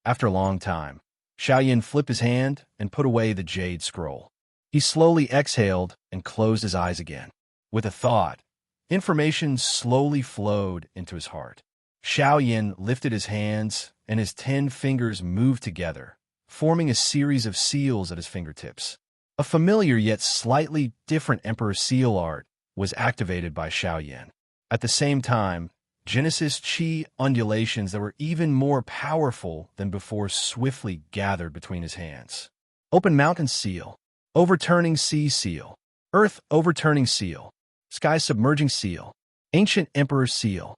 After a long time, Xiao Yan flipped his hand and put away the jade scroll. He slowly exhaled and closed his eyes again. With a thought, information slowly flowed into his heart. Xiao Yan lifted his hands, and his 10 fingers moved together, forming a series of seals at his fingertips. A familiar yet slightly different Emperor Seal art was activated by Xiaoyan. At the same time, Genesis Qi undulations that were even more powerful than before swiftly gathered between his hands. Open Mountain Seal, Overturning Sea Seal, Earth Overturning Seal, Sky Submerging Seal, Ancient Emperor Seal.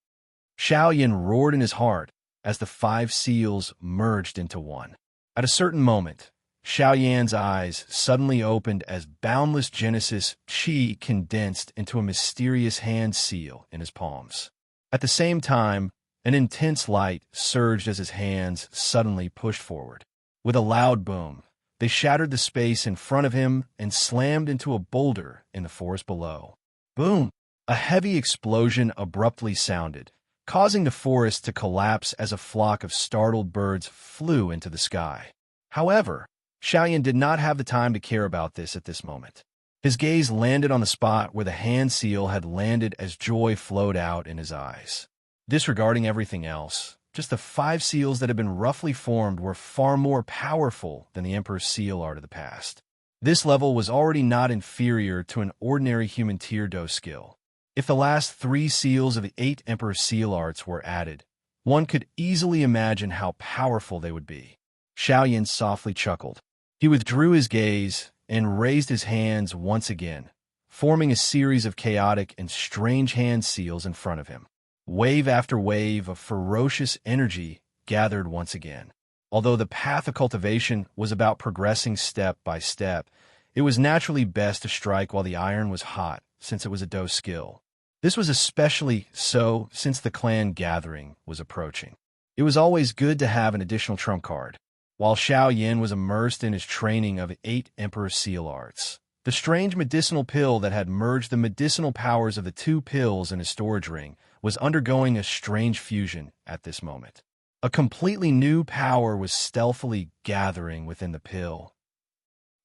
Xiaoyan roared in his heart as the 5 seals merged into one. At a certain moment, Xiaoyan's eyes suddenly opened as boundless Genesis Qi condensed into a mysterious hand seal in his palms. At the same time, an intense light surged as his hands suddenly pushed forward. With a loud boom, they shattered the space in front of him and slammed into a boulder in the forest below. Boom! A heavy explosion abruptly sounded, causing the forest to collapse as a flock of startled birds flew into the sky. However, Xiaoyan did not have the time to care about this at this moment. His gaze landed on the spot where the hand seal had landed as joy flowed out in his eyes. Disregarding everything else, just the 5 seals that had been roughly formed were far more powerful than the Emperor's seal art of the past. This level was already not inferior to an ordinary human tier do skill. If the last 3 seals of the 8 Emperor seal arts were added, one could easily imagine how powerful they would be. Xiaoyan softly chuckled. He withdrew his gaze and raised his hands once again, forming a series of chaotic and strange hand seals in front of him. Wave after wave of ferocious energy gathered once again. Although the path of cultivation was about progressing step by step, it was naturally best to strike while the iron was hot, since it was a do skill. This was especially so since the clan gathering was approaching. It was always good to have an additional trump card. While Xiaoyan was immersed in his training of 8 Emperor Seal arts, the strange medicinal pill that had merged the medicinal powers of the 2 pills in his storage ring was undergoing a strange fusion at this moment. A completely new power was stealthily gathering within the pill.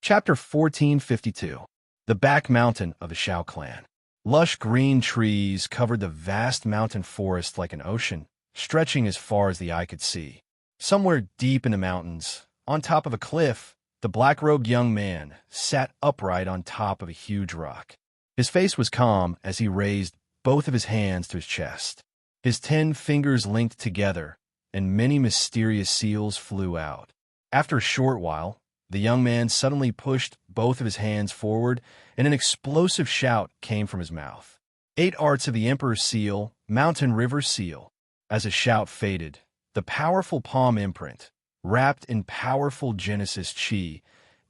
Chapter 1452. The Back Mountain of the Xiao Clan. Lush green trees covered the vast mountain forest like an ocean, stretching as far as the eye could see. Somewhere deep in the mountains, on top of a cliff, the black-robed young man sat upright on top of a huge rock. His face was calm as he raised both of his hands to his chest. His 10 fingers linked together, and many mysterious seals flew out. After a short while, the young man suddenly pushed both of his hands forward, and an explosive shout came from his mouth. 8 arts of the Emperor's Seal, Mountain River Seal. As the shout faded, the powerful palm imprint, wrapped in powerful Genesis Qi,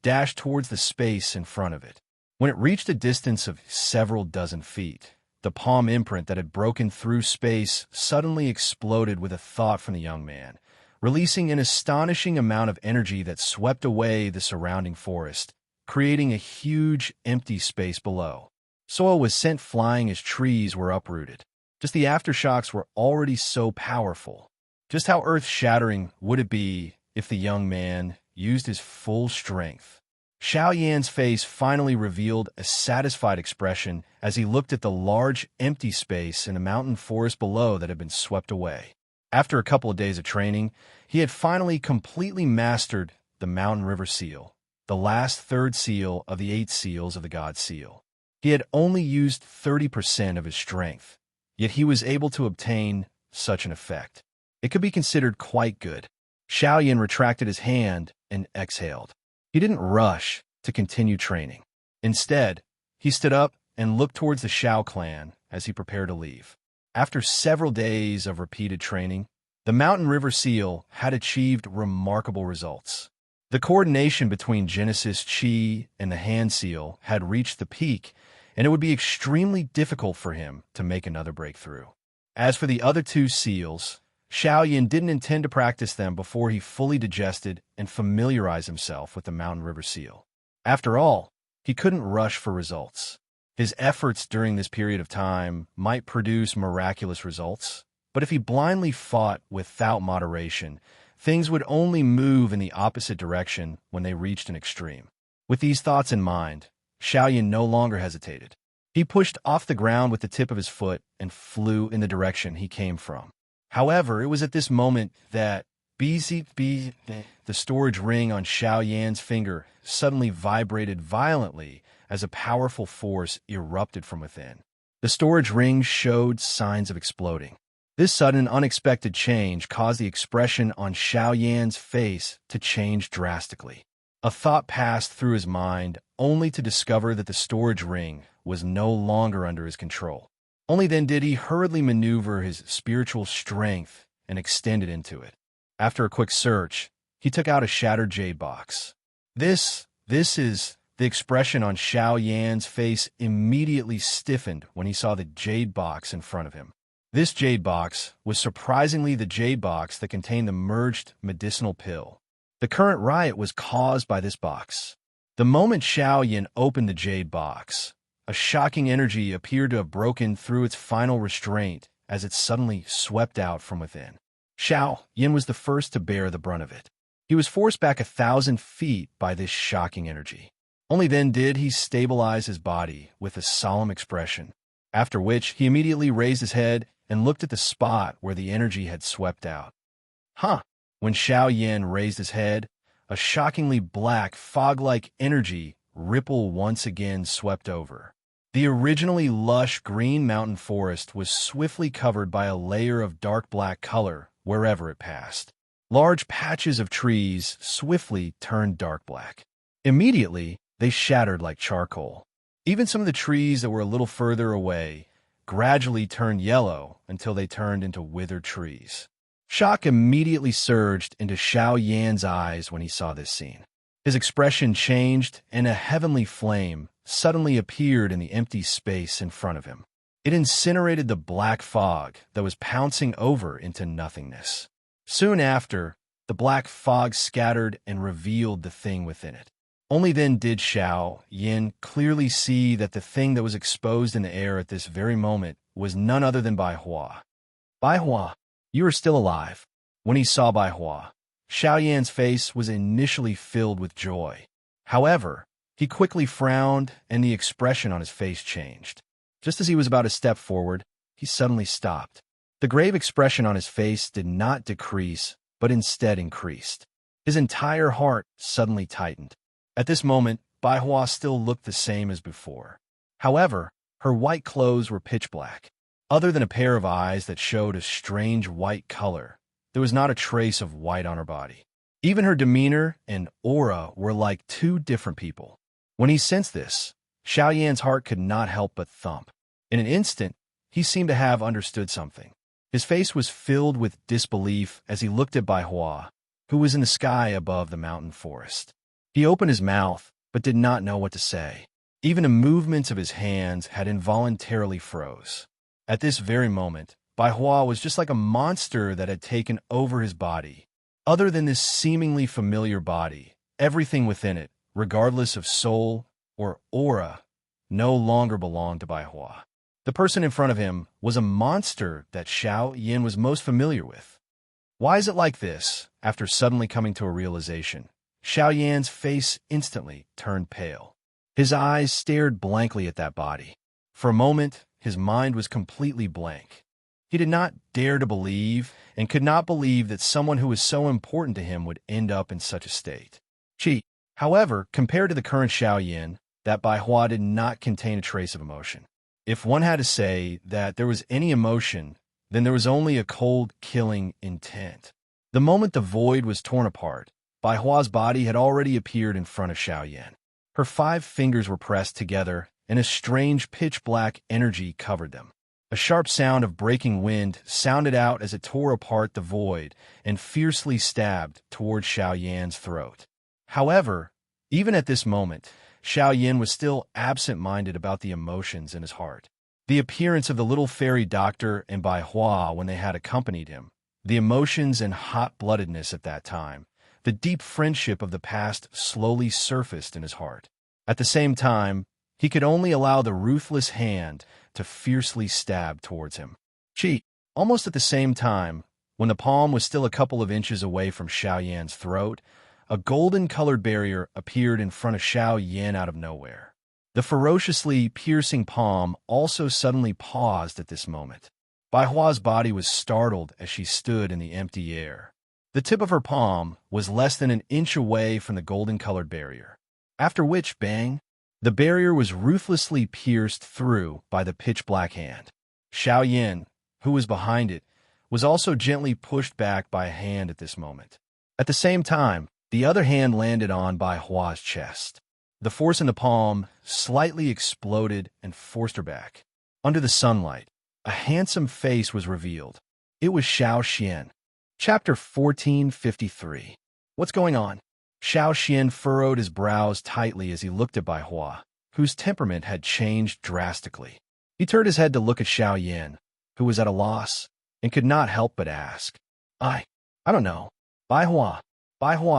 dashed towards the space in front of it. When it reached a distance of several dozen feet, the palm imprint that had broken through space suddenly exploded with a thought from the young man, releasing an astonishing amount of energy that swept away the surrounding forest, creating a huge, empty space below. Soil was sent flying as trees were uprooted. Just the aftershocks were already so powerful. Just how earth-shattering would it be if the young man used his full strength? Xiaoyan's face finally revealed a satisfied expression as he looked at the large, empty space in the mountain forest below that had been swept away. After a couple of days of training, he had finally completely mastered the Mountain River Seal, the last 3rd seal of the 8 seals of the God Seal. He had only used 30% of his strength, yet he was able to obtain such an effect. It could be considered quite good. Xiaoyan retracted his hand and exhaled. He didn't rush to continue training. Instead, he stood up and looked towards the Xiao clan as he prepared to leave. After several days of repeated training, the Mountain River Seal had achieved remarkable results. The coordination between Genesis Qi and the Hand Seal had reached the peak, and it would be extremely difficult for him to make another breakthrough. As for the other 2 seals, Xiaoyan didn't intend to practice them before he fully digested and familiarized himself with the Mountain River Seal. After all, he couldn't rush for results. His efforts during this period of time might produce miraculous results, but if he blindly fought without moderation, things would only move in the opposite direction when they reached an extreme. With these thoughts in mind, Xiaoyan no longer hesitated. He pushed off the ground with the tip of his foot and flew in the direction he came from. However, it was at this moment that BZB, the storage ring on Xiao Yan's finger suddenly vibrated violently as a powerful force erupted from within. The storage ring showed signs of exploding. This sudden, unexpected change caused the expression on Xiao Yan's face to change drastically. A thought passed through his mind, only to discover that the storage ring was no longer under his control. Only then did he hurriedly maneuver his spiritual strength and extend it into it. After a quick search, he took out a shattered jade box. This is... The expression on Xiao Yan's face immediately stiffened when he saw the jade box in front of him. This jade box was surprisingly the jade box that contained the merged medicinal pill. The current riot was caused by this box. The moment Xiao Yan opened the jade box, a shocking energy appeared to have broken through its final restraint as it suddenly swept out from within. Xiao Yan was the first to bear the brunt of it. He was forced back 1,000 feet by this shocking energy. Only then did he stabilize his body with a solemn expression, after which he immediately raised his head and looked at the spot where the energy had swept out. When Xiao Yan raised his head, a shockingly black, fog-like energy ripple once again swept over. The originally lush green mountain forest was swiftly covered by a layer of dark black color wherever it passed. Large patches of trees swiftly turned dark black. Immediately, they shattered like charcoal. Even some of the trees that were a little further away gradually turned yellow until they turned into withered trees. Shock immediately surged into Xiao Yan's eyes when he saw this scene. His expression changed, and a heavenly flame suddenly appeared in the empty space in front of him. It incinerated the black fog that was pouncing over into nothingness. Soon after, the black fog scattered and revealed the thing within it. Only then did Xiao Yan clearly see that the thing that was exposed in the air at this very moment was none other than Bai Hua. Bai Hua, you are still alive. When he saw Bai Hua, Xiao Yan's face was initially filled with joy. However, he quickly frowned and the expression on his face changed. Just as he was about to step forward, he suddenly stopped. The grave expression on his face did not decrease, but instead increased. His entire heart suddenly tightened. At this moment, Bai Hua still looked the same as before. However, her white clothes were pitch black. Other than a pair of eyes that showed a strange white color, there was not a trace of white on her body. Even her demeanor and aura were like two different people. When he sensed this, Xiao Yan's heart could not help but thump. In an instant, he seemed to have understood something. His face was filled with disbelief as he looked at Bai Hua, who was in the sky above the mountain forest. He opened his mouth, but did not know what to say. Even the movements of his hands had involuntarily froze. At this very moment, Bai Hua was just like a monster that had taken over his body. Other than this seemingly familiar body, everything within it, regardless of soul or aura, no longer belonged to Bai Hua. The person in front of him was a monster that Xiao Yan was most familiar with. Why is it like this? After suddenly coming to a realization, Xiao Yan's face instantly turned pale. His eyes stared blankly at that body. For a moment, his mind was completely blank. He did not dare to believe and could not believe that someone who was so important to him would end up in such a state. However, compared to the current Xiao Yan, that Bai Hua did not contain a trace of emotion. If one had to say that there was any emotion, then there was only a cold, killing intent. The moment the void was torn apart, Bai Hua's body had already appeared in front of Xiao Yan. Her 5 fingers were pressed together, and a strange pitch-black energy covered them. A sharp sound of breaking wind sounded out as it tore apart the void and fiercely stabbed toward Xiao Yan's throat. However, even at this moment, Xiao Yan was still absent-minded about the emotions in his heart. The appearance of the little fairy doctor and Bai Hua when they had accompanied him, the emotions and hot-bloodedness at that time, the deep friendship of the past slowly surfaced in his heart. At the same time, he could only allow the ruthless hand to fiercely stab towards him. Almost at the same time, when the palm was still a couple of inches away from Xiao Yan's throat, a golden-colored barrier appeared in front of Xiao Yan out of nowhere. The ferociously piercing palm also suddenly paused at this moment. Bai Hua's body was startled as she stood in the empty air. The tip of her palm was less than an inch away from the golden-colored barrier. After which, bang, the barrier was ruthlessly pierced through by the pitch-black hand. Xiao Yin, who was behind it, was also gently pushed back by a hand at this moment. At the same time, the other hand landed on Bai Hua's chest. The force in the palm slightly exploded and forced her back. Under the sunlight, a handsome face was revealed. It was Xiao Xian. Chapter 1453. What's going on? Xiao Xian furrowed his brows tightly as he looked at Bai Hua, whose temperament had changed drastically. He turned his head to look at Xiao Yin, who was at a loss, and could not help but ask. I don't know. Bai Hua,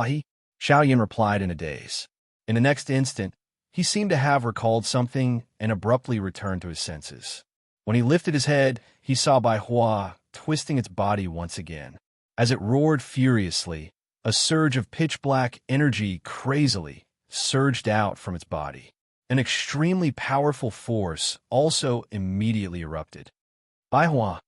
he, Xiao Yin replied in a daze. In the next instant, he seemed to have recalled something and abruptly returned to his senses. When he lifted his head, he saw Bai Hua twisting its body once again. As it roared furiously, a surge of pitch-black energy crazily surged out from its body. An extremely powerful force also immediately erupted. Bai Hua,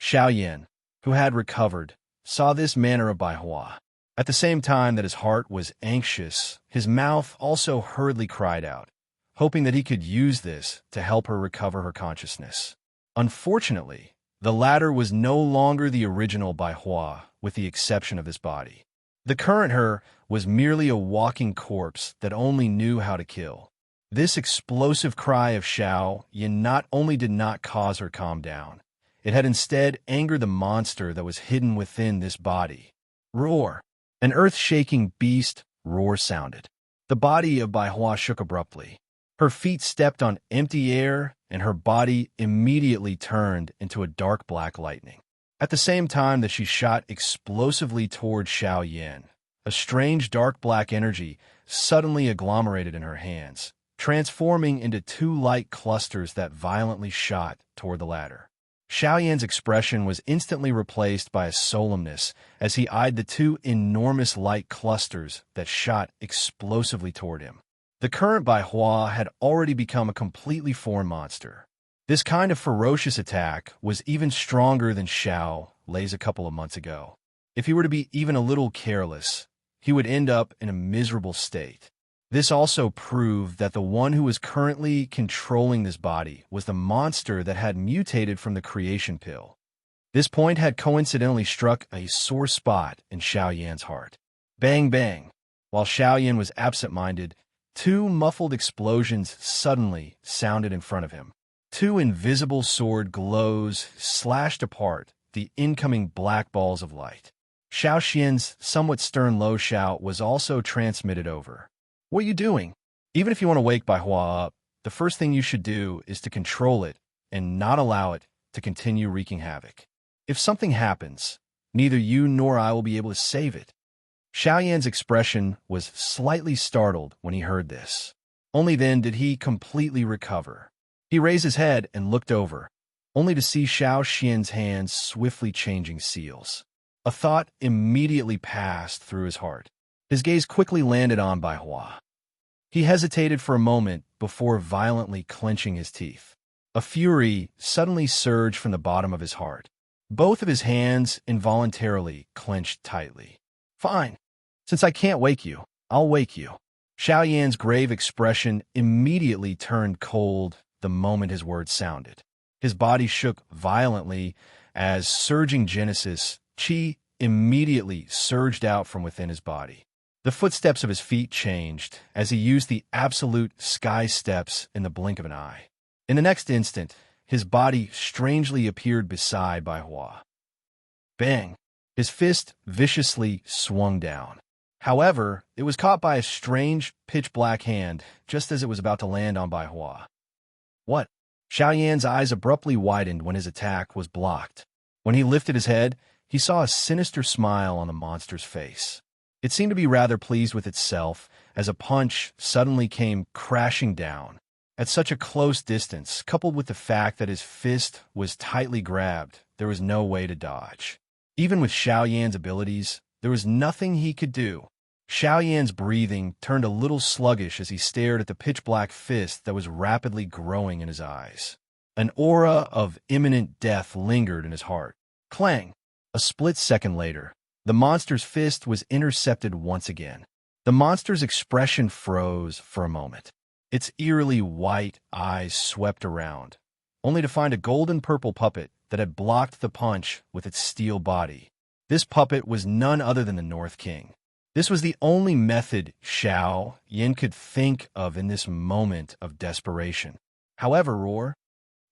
Xiao Yin, who had recovered, saw this manner of Bai Hua. At the same time that his heart was anxious, his mouth also hurriedly cried out, hoping that he could use this to help her recover her consciousness. Unfortunately, the latter was no longer the original Bai Hua, with the exception of his body. The current her was merely a walking corpse that only knew how to kill. This explosive cry of Xiao Yin not only did not cause her calm down, it had instead angered the monster that was hidden within this body. Roar! An earth-shaking beast roar sounded. The body of Bai Hua shook abruptly. Her feet stepped on empty air, and her body immediately turned into a dark black lightning. At the same time that she shot explosively toward Xiao Yin, a strange dark black energy suddenly agglomerated in her hands, transforming into two light clusters that violently shot toward the latter. Xiao Yan's expression was instantly replaced by a solemnness as he eyed the two enormous light clusters that shot explosively toward him. The current Bai Hua had already become a completely foreign monster. This kind of ferocious attack was even stronger than Xiao Lei's a couple of months ago. If he were to be even a little careless, he would end up in a miserable state. This also proved that the one who was currently controlling this body was the monster that had mutated from the creation pill. This point had coincidentally struck a sore spot in Xiao Yan's heart. Bang, bang. While Xiao Yan was absent-minded, two muffled explosions suddenly sounded in front of him. Two invisible sword glows slashed apart the incoming black balls of light. Xiao Xian's somewhat stern low shout was also transmitted over. What are you doing? Even if you want to wake Bai Hua up, the first thing you should do is to control it and not allow it to continue wreaking havoc. If something happens, neither you nor I will be able to save it. Xiao Yan's expression was slightly startled when he heard this. Only then did he completely recover. He raised his head and looked over, only to see Xiao Xian's hands swiftly changing seals. A thought immediately passed through his heart. His gaze quickly landed on Bai Hua. He hesitated for a moment before violently clenching his teeth. A fury suddenly surged from the bottom of his heart. Both of his hands involuntarily clenched tightly. Fine. Since I can't wake you, I'll wake you. Xiao Yan's grave expression immediately turned cold the moment his words sounded. His body shook violently as surging Genesis Qi immediately surged out from within his body. The footsteps of his feet changed as he used the absolute sky steps in the blink of an eye. In the next instant, his body strangely appeared beside Bai Hua. Bang! His fist viciously swung down. However, it was caught by a strange, pitch-black hand just as it was about to land on Bai Hua. What? Xiao Yan's eyes abruptly widened when his attack was blocked. When he lifted his head, he saw a sinister smile on the monster's face. It seemed to be rather pleased with itself as a punch suddenly came crashing down. At such a close distance, coupled with the fact that his fist was tightly grabbed, there was no way to dodge. Even with Xiao Yan's abilities, there was nothing he could do. Xiao Yan's breathing turned a little sluggish as he stared at the pitch-black fist that was rapidly growing in his eyes. An aura of imminent death lingered in his heart. Clang! A split second later, the monster's fist was intercepted once again. The monster's expression froze for a moment. Its eerily white eyes swept around, only to find a golden-purple puppet that had blocked the punch with its steel body. This puppet was none other than the North King. This was the only method Xiao Yin could think of in this moment of desperation. However, roar,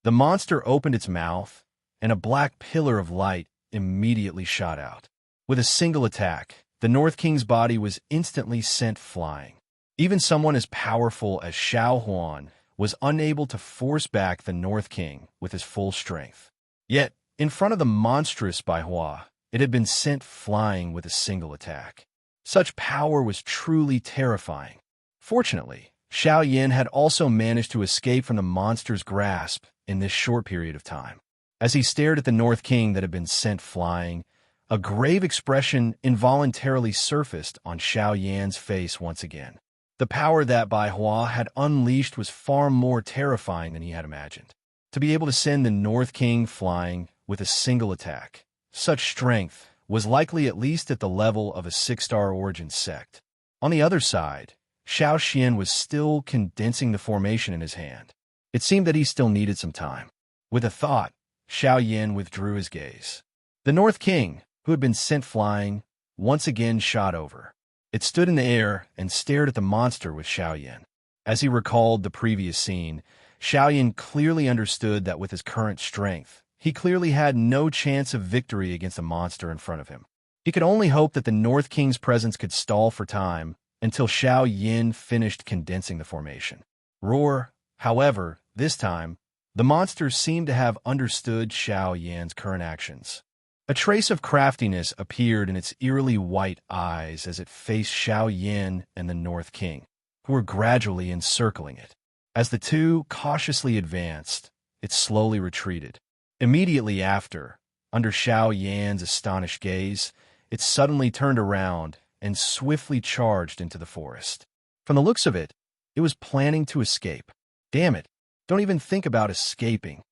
the monster opened its mouth, and a black pillar of light immediately shot out. With a single attack, the North King's body was instantly sent flying. Even someone as powerful as Xiao Huan was unable to force back the North King with his full strength. Yet, in front of the monstrous Baihua, it had been sent flying with a single attack. Such power was truly terrifying. Fortunately, Xiao Yin had also managed to escape from the monster's grasp in this short period of time. As he stared at the North King that had been sent flying, a grave expression involuntarily surfaced on Xiao Yan's face once again. The power that Baihua had unleashed was far more terrifying than he had imagined. To be able to send the North King flying with a single attack, such strength was likely at least at the level of a 6-star origin sect. On the other side, Xiao Xian was still condensing the formation in his hand. It seemed that he still needed some time. With a thought, Xiao Yin withdrew his gaze. The North King, who had been sent flying, once again shot over. It stood in the air and stared at the monster with Xiao Yin. As he recalled the previous scene, Xiao Yin clearly understood that with his current strength, he clearly had no chance of victory against the monster in front of him. He could only hope that the North King's presence could stall for time until Xiao Yin finished condensing the formation. Roar, however, this time, the monster seemed to have understood Xiao Yan's current actions. A trace of craftiness appeared in its eerily white eyes as it faced Xiao Yin and the North King, who were gradually encircling it. As the two cautiously advanced, it slowly retreated. Immediately after, under Xiao Yan's astonished gaze, it suddenly turned around and swiftly charged into the forest. From the looks of it, it was planning to escape. Damn it, don't even think about escaping.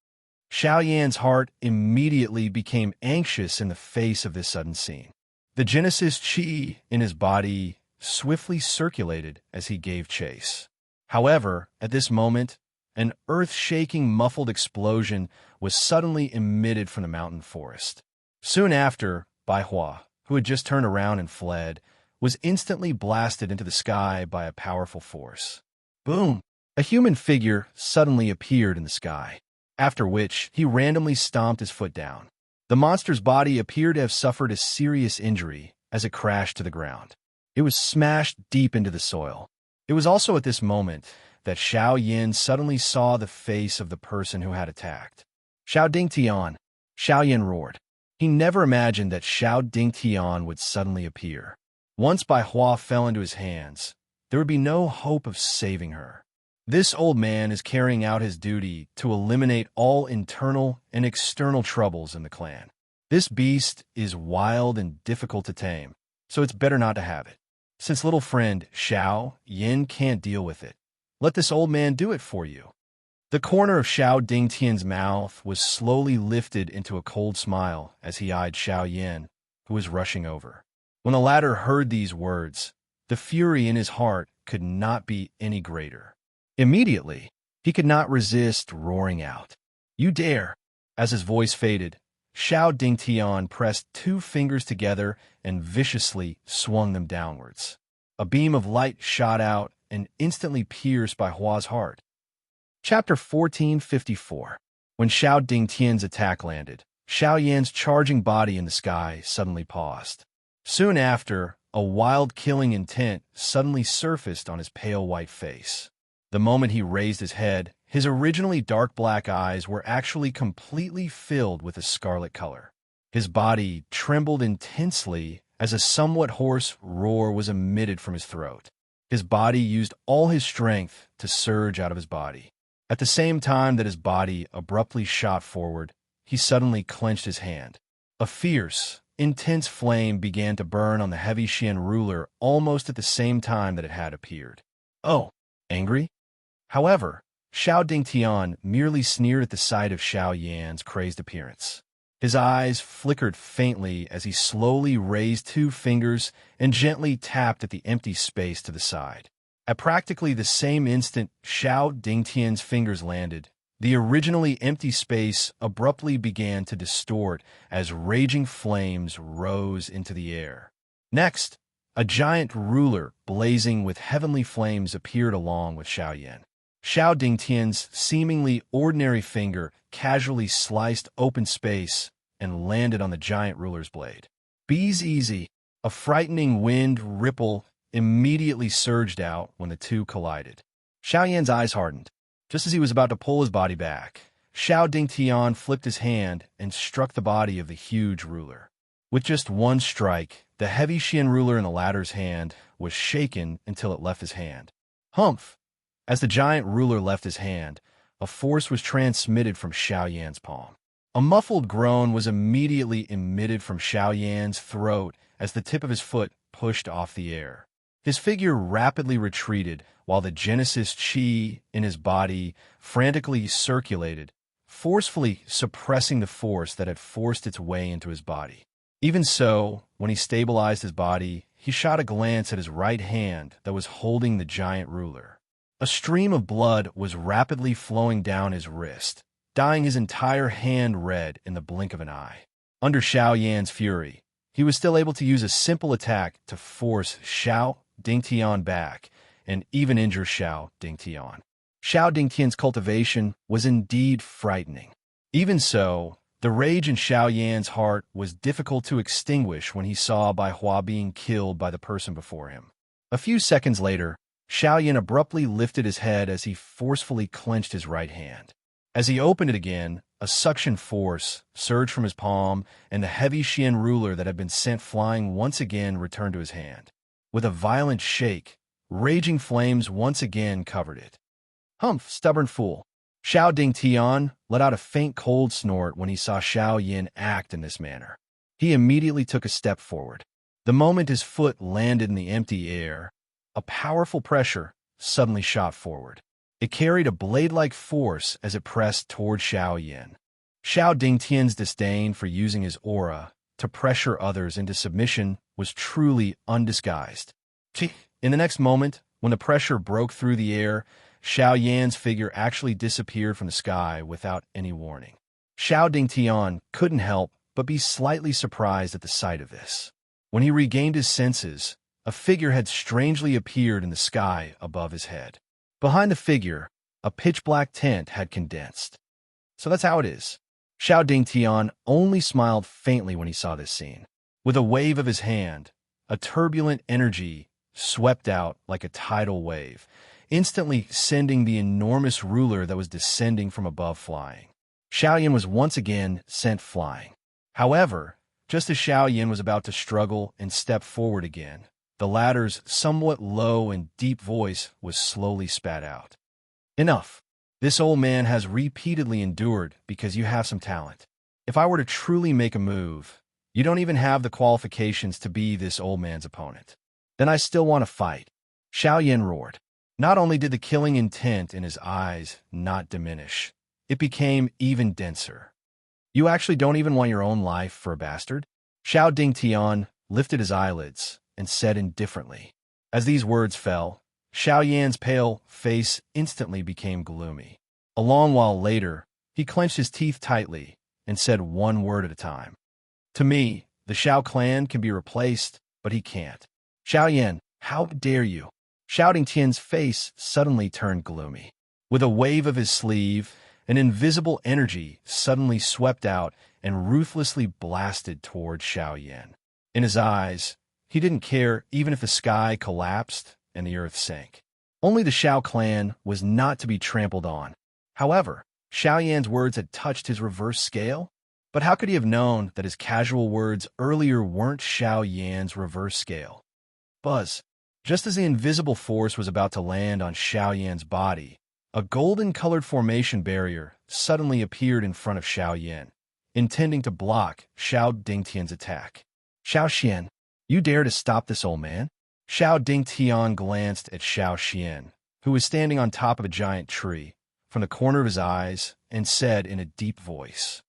Xiao Yan's heart immediately became anxious in the face of this sudden scene. The Genesis Qi in his body swiftly circulated as he gave chase. However, at this moment, an earth-shaking muffled explosion was suddenly emitted from the mountain forest. Soon after, Baihua, who had just turned around and fled, was instantly blasted into the sky by a powerful force. Boom! A human figure suddenly appeared in the sky, after which he randomly stomped his foot down. The monster's body appeared to have suffered a serious injury as it crashed to the ground. It was smashed deep into the soil. It was also at this moment that Xiao Yin suddenly saw the face of the person who had attacked. Xiao Dingtian, Xiao Yin roared. He never imagined that Xiao Dingtian would suddenly appear. Once Baihua fell into his hands, there would be no hope of saving her. This old man is carrying out his duty to eliminate all internal and external troubles in the clan. This beast is wild and difficult to tame, so it's better not to have it. Since little friend Xiao Yin can't deal with it, let this old man do it for you. The corner of Xiao Dingtian's mouth was slowly lifted into a cold smile as he eyed Xiao Yin, who was rushing over. When the latter heard these words, the fury in his heart could not be any greater. Immediately, he could not resist roaring out, "You dare!" As his voice faded, Xiao Dingtian pressed two fingers together and viciously swung them downwards. A beam of light shot out and instantly pierced Baihua's heart. Chapter 1454. When Xiao Dingtian's attack landed, Xiao Yan's charging body in the sky suddenly paused. Soon after, a wild killing intent suddenly surfaced on his pale white face. The moment he raised his head, his originally dark black eyes were actually completely filled with a scarlet color. His body trembled intensely as a somewhat hoarse roar was emitted from his throat. His body used all his strength to surge out of his body. At the same time that his body abruptly shot forward, he suddenly clenched his hand. A fierce, intense flame began to burn on the heavy Xian ruler almost at the same time that it had appeared. Oh, angry? However, Xiao Dingtian merely sneered at the sight of Xiao Yan's crazed appearance. His eyes flickered faintly as he slowly raised two fingers and gently tapped at the empty space to the side. At practically the same instant Xiao Dingtian's fingers landed, the originally empty space abruptly began to distort as raging flames rose into the air. Next, a giant ruler blazing with heavenly flames appeared along with Xiaoyan. Xiao Dingtian's seemingly ordinary finger casually sliced open space and landed on the giant ruler's blade. "Be's easy." A frightening wind ripple immediately surged out when the two collided. Xiaoyan's eyes hardened. Just as he was about to pull his body back, Xiao Dingtian flipped his hand and struck the body of the huge ruler. With just one strike, the heavy Xian ruler in the latter's hand was shaken until it left his hand. Humph! As the giant ruler left his hand, a force was transmitted from Xiaoyan's palm. A muffled groan was immediately emitted from Xiaoyan's throat as the tip of his foot pushed off the air. His figure rapidly retreated while the Genesis Qi in his body frantically circulated, forcefully suppressing the force that had forced its way into his body. Even so, when he stabilized his body, he shot a glance at his right hand that was holding the giant ruler. A stream of blood was rapidly flowing down his wrist, dyeing his entire hand red in the blink of an eye. Under Xiaoyan's fury, he was still able to use a simple attack to force Xiao Dingtian back and even injure Xiao Dingtian. Xiao Dingtian's cultivation was indeed frightening. Even so, the rage in Xiaoyan's heart was difficult to extinguish when he saw Bai Hua being killed by the person before him. A few seconds later, Xiaoyan abruptly lifted his head as he forcefully clenched his right hand. As he opened it again, a suction force surged from his palm, and the heavy Xian ruler that had been sent flying once again returned to his hand. With a violent shake, raging flames once again covered it. "Humph, stubborn fool!" Xiao Dingtian let out a faint cold snort when he saw Xiaoyan act in this manner. He immediately took a step forward. The moment his foot landed in the empty air, a powerful pressure suddenly shot forward. It carried a blade-like force as it pressed toward Xiaoyan. Xiao Dingtian's disdain for using his aura to pressure others into submission was truly undisguised. In the next moment, when the pressure broke through the air, Xiaoyan's figure actually disappeared from the sky without any warning. Xiao Dingtian couldn't help but be slightly surprised at the sight of this. When he regained his senses, a figure had strangely appeared in the sky above his head. Behind the figure, a pitch-black tent had condensed. So that's how it is. Xiao Dingtian only smiled faintly when he saw this scene. With a wave of his hand, a turbulent energy swept out like a tidal wave, instantly sending the enormous ruler that was descending from above flying. Xiaoyan was once again sent flying. However, just as Xiaoyan was about to struggle and step forward again, the latter's somewhat low and deep voice was slowly spat out. "Enough. This old man has repeatedly endured because you have some talent. If I were to truly make a move, you don't even have the qualifications to be this old man's opponent. Then I still want to fight." Xiaoyan roared. Not only did the killing intent in his eyes not diminish, it became even denser. "You actually don't even want your own life for a bastard?" Xiao Dingtian lifted his eyelids and said indifferently. As these words fell, Xiaoyan's pale face instantly became gloomy. A long while later, he clenched his teeth tightly and said one word at a time. "To me, the Xiao clan can be replaced, but he can't." "Xiaoyan, how dare you?" Xiao Dingtian's face suddenly turned gloomy. With a wave of his sleeve, an invisible energy suddenly swept out and ruthlessly blasted toward Xiaoyan. In his eyes, he didn't care even if the sky collapsed and the earth sank. Only the Xiao clan was not to be trampled on. However, Xiaoyan's words had touched his reverse scale. But how could he have known that his casual words earlier weren't Xiaoyan's reverse scale? Buzz. Just as the invisible force was about to land on Xiaoyan's body, a golden-colored formation barrier suddenly appeared in front of Xiaoyan, intending to block Xiao Dingtian's attack. "Xiaoxian, you dare to stop this old man?" Xiao Dingtian glanced at Xiaoxian, who was standing on top of a giant tree, from the corner of his eyes, and said in a deep voice,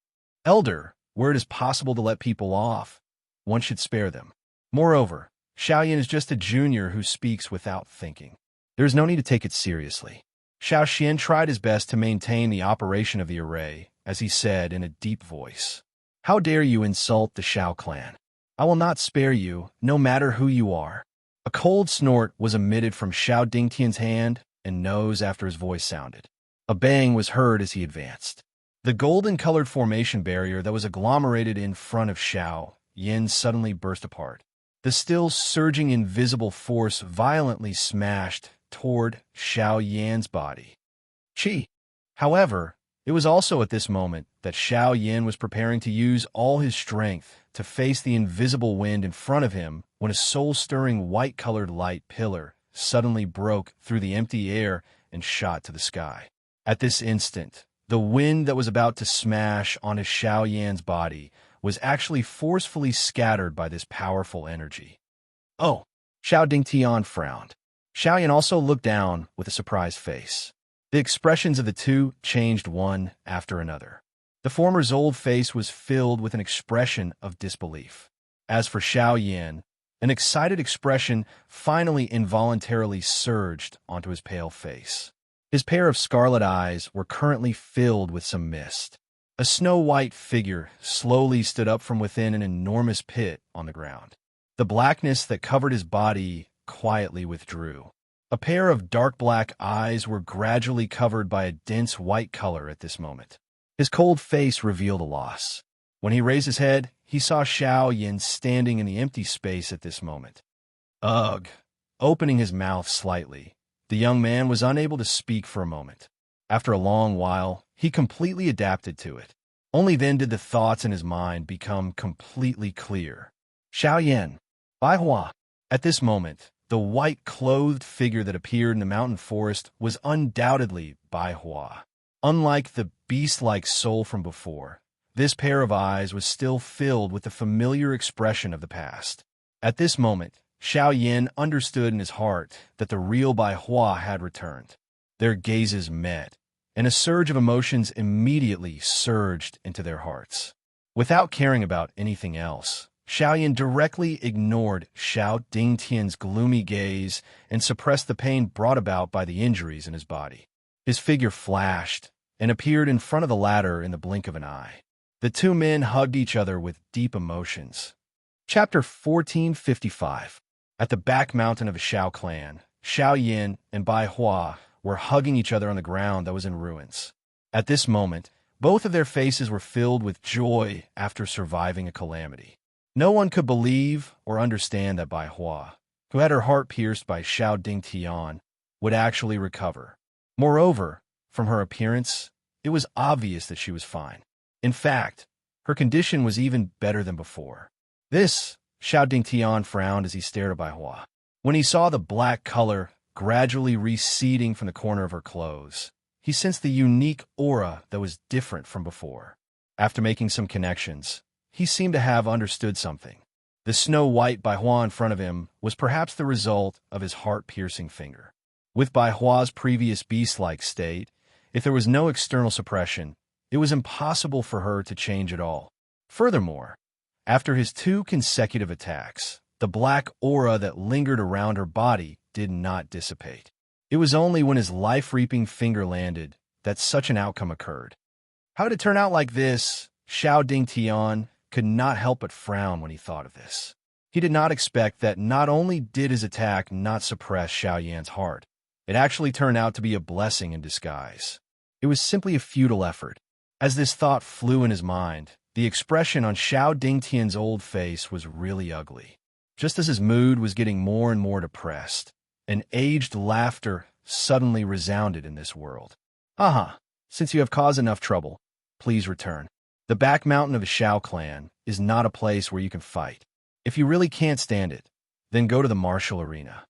"Elder, where it is possible to let people off, one should spare them. Moreover, Xiaoyan is just a junior who speaks without thinking. There is no need to take it seriously. Xiao Xian tried his best to maintain the operation of the array, as he said in a deep voice. How dare you insult the Xiao clan? I will not spare you, no matter who you are. A cold snort was emitted from Xiao Dingtian's hand and nose after his voice sounded. A bang was heard as he advanced. The golden-colored formation barrier that was agglomerated in front of Xiao Yin suddenly burst apart. The still surging invisible force violently smashed toward Xiao Yan's body. Chi! However, it was also at this moment that Xiao Yin was preparing to use all his strength to face the invisible wind in front of him when a soul-stirring white-colored light pillar suddenly broke through the empty air and shot to the sky. At this instant, the wind that was about to smash onto Xiao Yan's body was actually forcefully scattered by this powerful energy. Oh! Xiao Dingtian frowned. Xiao Yan also looked down with a surprised face. The expressions of the two changed one after another. The former's old face was filled with an expression of disbelief. As for Xiao Yan, an excited expression finally involuntarily surged onto his pale face. His pair of scarlet eyes were currently filled with some mist. A snow-white figure slowly stood up from within an enormous pit on the ground. The blackness that covered his body quietly withdrew. A pair of dark black eyes were gradually covered by a dense white color at this moment. His cold face revealed a loss. When he raised his head, he saw Xiao Yin standing in the empty space at this moment. Ugh! Opening his mouth slightly, the young man was unable to speak for a moment. After a long while, he completely adapted to it. Only then did the thoughts in his mind become completely clear. Xiao Yin, Bai Hua. At this moment, the white-clothed figure that appeared in the mountain forest was undoubtedly Bai Hua. Unlike the beast-like soul from before, this pair of eyes was still filled with the familiar expression of the past. At this moment, Xiao Yin understood in his heart that the real Bai Hua had returned. Their gazes met, and a surge of emotions immediately surged into their hearts. Without caring about anything else, Xiao Yin directly ignored Xiao Dingtian's gloomy gaze and suppressed the pain brought about by the injuries in his body. His figure flashed and appeared in front of the latter in the blink of an eye. The two men hugged each other with deep emotions. Chapter 1455. At the back mountain of a Xiao clan, Xiao Yin and Bai Hua were hugging each other on the ground that was in ruins. At this moment, both of their faces were filled with joy after surviving a calamity. No one could believe or understand that Bai Hua, who had her heart pierced by Xiao Dingtian, would actually recover. Moreover, from her appearance, it was obvious that she was fine. In fact, her condition was even better than before. This, Xiao Dingtian frowned as he stared at Bai Hua. When he saw the black color gradually receding from the corner of her clothes, he sensed the unique aura that was different from before. After making some connections, he seemed to have understood something. The snow-white Bai Hua in front of him was perhaps the result of his heart-piercing finger. With Bai Hua's previous beast-like state, if there was no external suppression, it was impossible for her to change at all. Furthermore, after his 2 consecutive attacks, the black aura that lingered around her body did not dissipate. It was only when his life-reaping finger landed that such an outcome occurred. How did it turn out like this? Xiao Dingtian could not help but frown when he thought of this. He did not expect that not only did his attack not suppress Xiao Yan's heart, it actually turned out to be a blessing in disguise. It was simply a futile effort. As this thought flew in his mind, the expression on Xiao Dingtian's old face was really ugly. Just as his mood was getting more and more depressed, an aged laughter suddenly resounded in this world. Aha! Since you have caused enough trouble, please return. The back mountain of a Xiao clan is not a place where you can fight. If you really can't stand it, then go to the martial arena.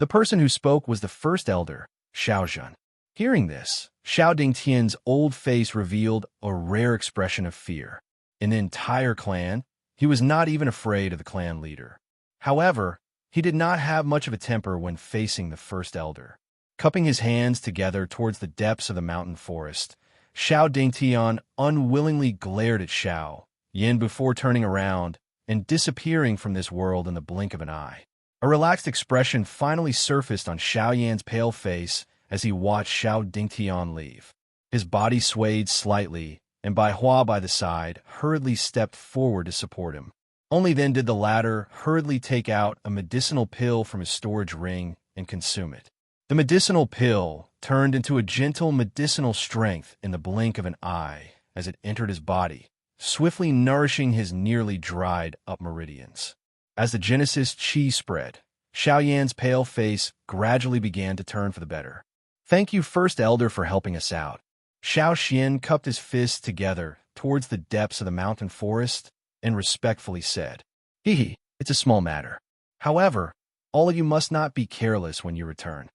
The person who spoke was the first elder, Xiao Zhen. Hearing this, Xiao Dingtian's old face revealed a rare expression of fear. In the entire clan, he was not even afraid of the clan leader. However, he did not have much of a temper when facing the first elder. Cupping his hands together towards the depths of the mountain forest, Xiao Dingtian unwillingly glared at Xiao Yin before turning around and disappearing from this world in the blink of an eye. A relaxed expression finally surfaced on Xiao Yan's pale face as he watched Xiao Dingtian leave. His body swayed slightly, and Bai Hua by the side hurriedly stepped forward to support him. Only then did the latter hurriedly take out a medicinal pill from his storage ring and consume it. The medicinal pill turned into a gentle medicinal strength in the blink of an eye as it entered his body, swiftly nourishing his nearly dried-up meridians. As the Genesis chi spread, Xiao Yan's pale face gradually began to turn for the better. "Thank you, First Elder, for helping us out." Xiao Xian cupped his fists together towards the depths of the mountain forest and respectfully said, "Hee, it's a small matter. However, all of you must not be careless when you return.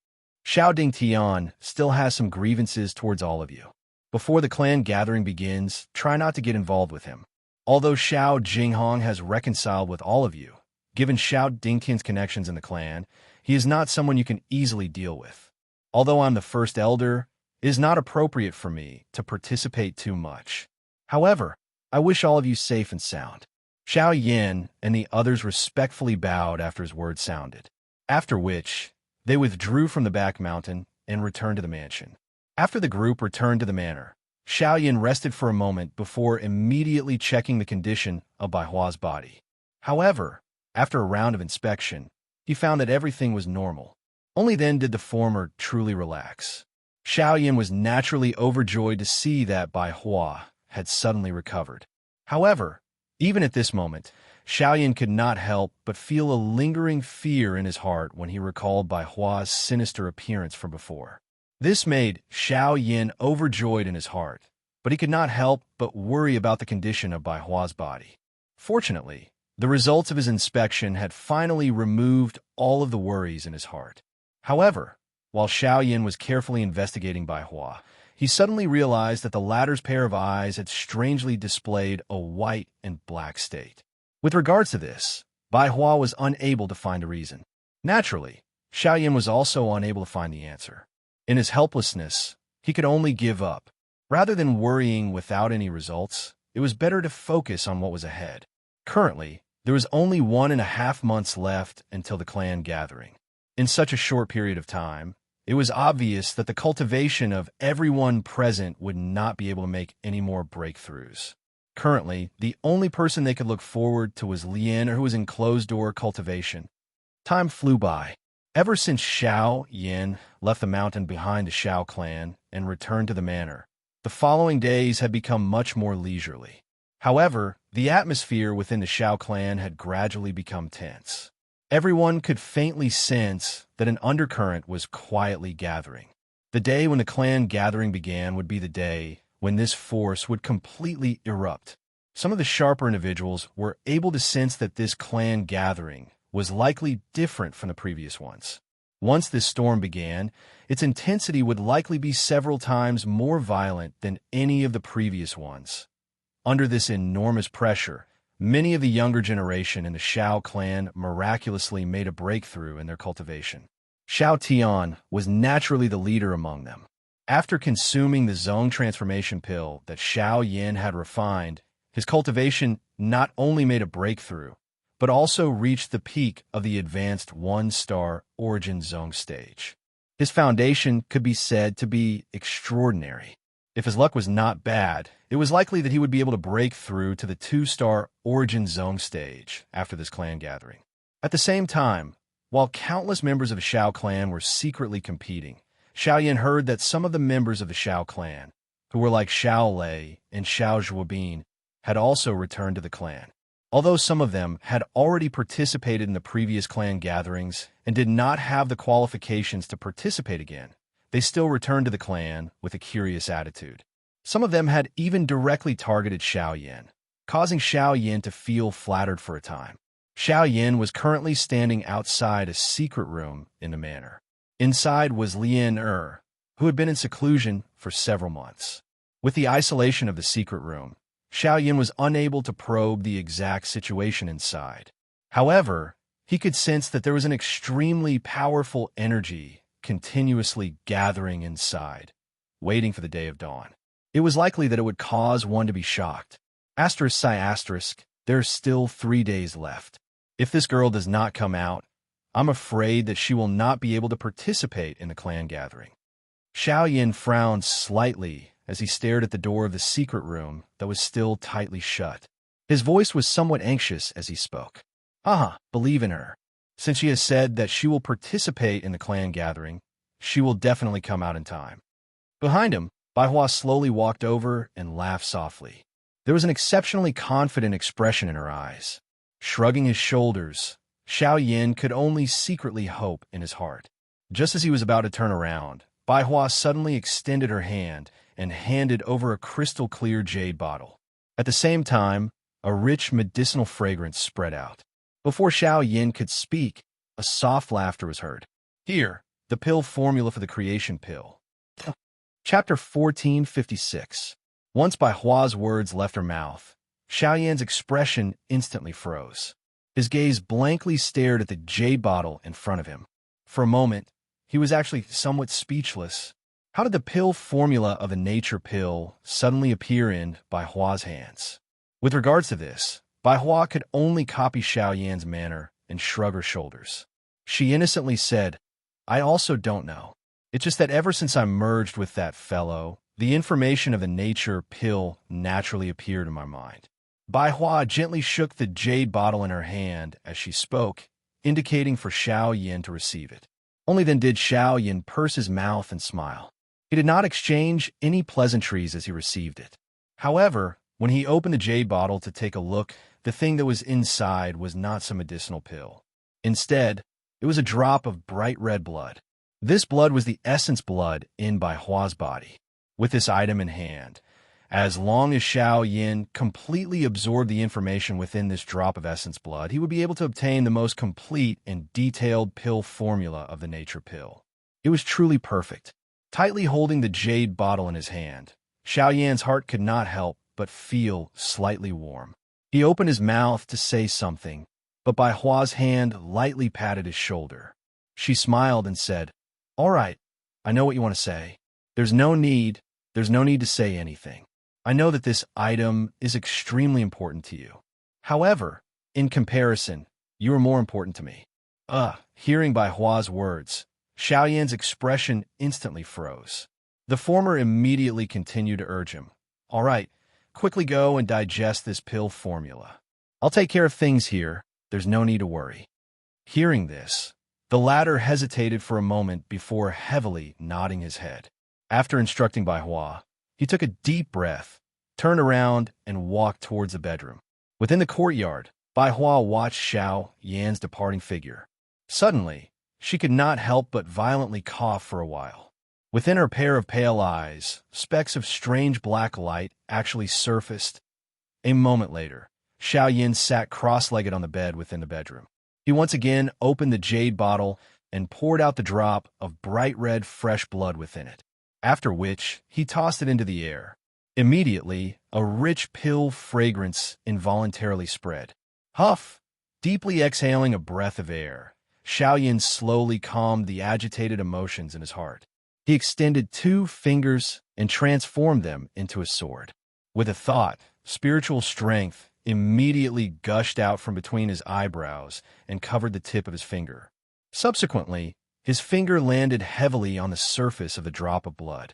Xiao Dingtian still has some grievances towards all of you. Before the clan gathering begins, try not to get involved with him. Although Xiao Jinghong has reconciled with all of you, given Xiao Dingtian's connections in the clan, he is not someone you can easily deal with. Although I'm the First Elder, it is not appropriate for me to participate too much. However, I wish all of you safe and sound." Xiao Yin and the others respectfully bowed after his words sounded, after which they withdrew from the back mountain and returned to the mansion. After the group returned to the manor, Xiao Yin rested for a moment before immediately checking the condition of Bai Hua's body. However, after a round of inspection, he found that everything was normal. Only then did the former truly relax. Xiao Yin was naturally overjoyed to see that Bai Hua had suddenly recovered. However, even at this moment, Xiao Yin could not help but feel a lingering fear in his heart when he recalled Bai Hua's sinister appearance from before. This made Xiao Yin overjoyed in his heart, but he could not help but worry about the condition of Bai Hua's body. Fortunately, the results of his inspection had finally removed all of the worries in his heart. However, while Xiao Yin was carefully investigating Bai Hua, he suddenly realized that the latter's pair of eyes had strangely displayed a white and black state. With regards to this, Bai Hua was unable to find a reason. Naturally, Xiao Yin was also unable to find the answer. In his helplessness, he could only give up. Rather than worrying without any results, it was better to focus on what was ahead. Currently, there was only 1.5 months left until the clan gathering. In such a short period of time, it was obvious that the cultivation of everyone present would not be able to make any more breakthroughs. Currently, the only person they could look forward to was Lian, who was in closed-door cultivation. Time flew by. Ever since Xiao Yin left the mountain behind the Xiao clan and returned to the manor, the following days had become much more leisurely. However, the atmosphere within the Xiao clan had gradually become tense. Everyone could faintly sense that an undercurrent was quietly gathering. The day when the clan gathering began would be the day when this force would completely erupt. Some of the sharper individuals were able to sense that this clan gathering was likely different from the previous ones. Once this storm began, its intensity would likely be several times more violent than any of the previous ones. Under this enormous pressure, many of the younger generation in the Xiao clan miraculously made a breakthrough in their cultivation. Xiao Tian was naturally the leader among them. After consuming the zone transformation pill that Xiao Yin had refined, his cultivation not only made a breakthrough, but also reached the peak of the advanced 1-star origin zone stage. His foundation could be said to be extraordinary. If his luck was not bad, it was likely that he would be able to break through to the 2-star origin zone stage after this clan gathering. At the same time, while countless members of the Xiao clan were secretly competing, Xiao Yin heard that some of the members of the Xiao clan, who were like Xiao Lei and Xiao Zhuobin, had also returned to the clan. Although some of them had already participated in the previous clan gatherings and did not have the qualifications to participate again, they still returned to the clan with a curious attitude. Some of them had even directly targeted Xiao Yin, causing Xiao Yin to feel flattered for a time. Xiao Yin was currently standing outside a secret room in the manor. Inside was Lian who had been in seclusion for several months. With the isolation of the secret room, Xiao Yin was unable to probe the exact situation inside. However, he could sense that there was an extremely powerful energy continuously gathering inside, waiting for the day of dawn. It was likely that it would cause one to be shocked. Asterisk sigh asterisk, there's still 3 days left. If this girl does not come out, I'm afraid that she will not be able to participate in the clan gathering. Xiao Yin frowned slightly as he stared at the door of the secret room that was still tightly shut. His voice was somewhat anxious as he spoke. Believe in her. Since she has said that she will participate in the clan gathering, she will definitely come out in time. Behind him, Bai Hua slowly walked over and laughed softly. There was an exceptionally confident expression in her eyes. Shrugging his shoulders, Xiao Yin could only secretly hope in his heart. Just as he was about to turn around, Bai Hua suddenly extended her hand and handed over a crystal-clear jade bottle. At the same time, a rich medicinal fragrance spread out. Before Xiao Yin could speak, a soft laughter was heard. Here, the pill formula for the creation pill. Chapter 1456. Once Bai Hua's words left her mouth, Xiao Yan's expression instantly froze. His gaze blankly stared at the jade bottle in front of him. For a moment, he was actually somewhat speechless. How did the pill formula of a nature pill suddenly appear in Bai Hua's hands? With regards to this, Bai Hua could only copy Xiao Yan's manner and shrug her shoulders. She innocently said, I also don't know. It's just that ever since I merged with that fellow, the information of the nature pill naturally appeared in my mind. Bai Hua gently shook the jade bottle in her hand as she spoke, indicating for Xiao Yin to receive it. Only then did Xiao Yin purse his mouth and smile. He did not exchange any pleasantries as he received it. However, when he opened the jade bottle to take a look, the thing that was inside was not some medicinal pill. Instead, it was a drop of bright red blood. This blood was the essence blood in Bai Hua's body. With this item in hand, as long as Xiao Yin completely absorbed the information within this drop of essence blood, he would be able to obtain the most complete and detailed pill formula of the nature pill. It was truly perfect. Tightly holding the jade bottle in his hand, Xiao Yan's heart could not help but feel slightly warm. He opened his mouth to say something, but Bai Hua's hand lightly patted his shoulder. She smiled and said, All right, I know what you want to say. There's no need to say anything. I know that this item is extremely important to you. However, in comparison, you are more important to me. Hearing Bai Hua's words, Xiao Yan's expression instantly froze. The former immediately continued to urge him. All right, quickly go and digest this pill formula. I'll take care of things here. There's no need to worry. Hearing this, the latter hesitated for a moment before heavily nodding his head. After instructing Bai Hua, he took a deep breath, turned around, and walked towards the bedroom. Within the courtyard, Bai Hua watched Xiao Yan's departing figure. Suddenly, she could not help but violently cough for a while. Within her pair of pale eyes, specks of strange black light actually surfaced. A moment later, Xiao Yin sat cross-legged on the bed within the bedroom. He once again opened the jade bottle and poured out the drop of bright red fresh blood within it, after which he tossed it into the air. Immediately, a rich pill fragrance involuntarily spread. Huff! Deeply exhaling a breath of air, Xiao Yin slowly calmed the agitated emotions in his heart. He extended 2 fingers and transformed them into a sword. With a thought, spiritual strength immediately gushed out from between his eyebrows and covered the tip of his finger. Subsequently, his finger landed heavily on the surface of the drop of blood.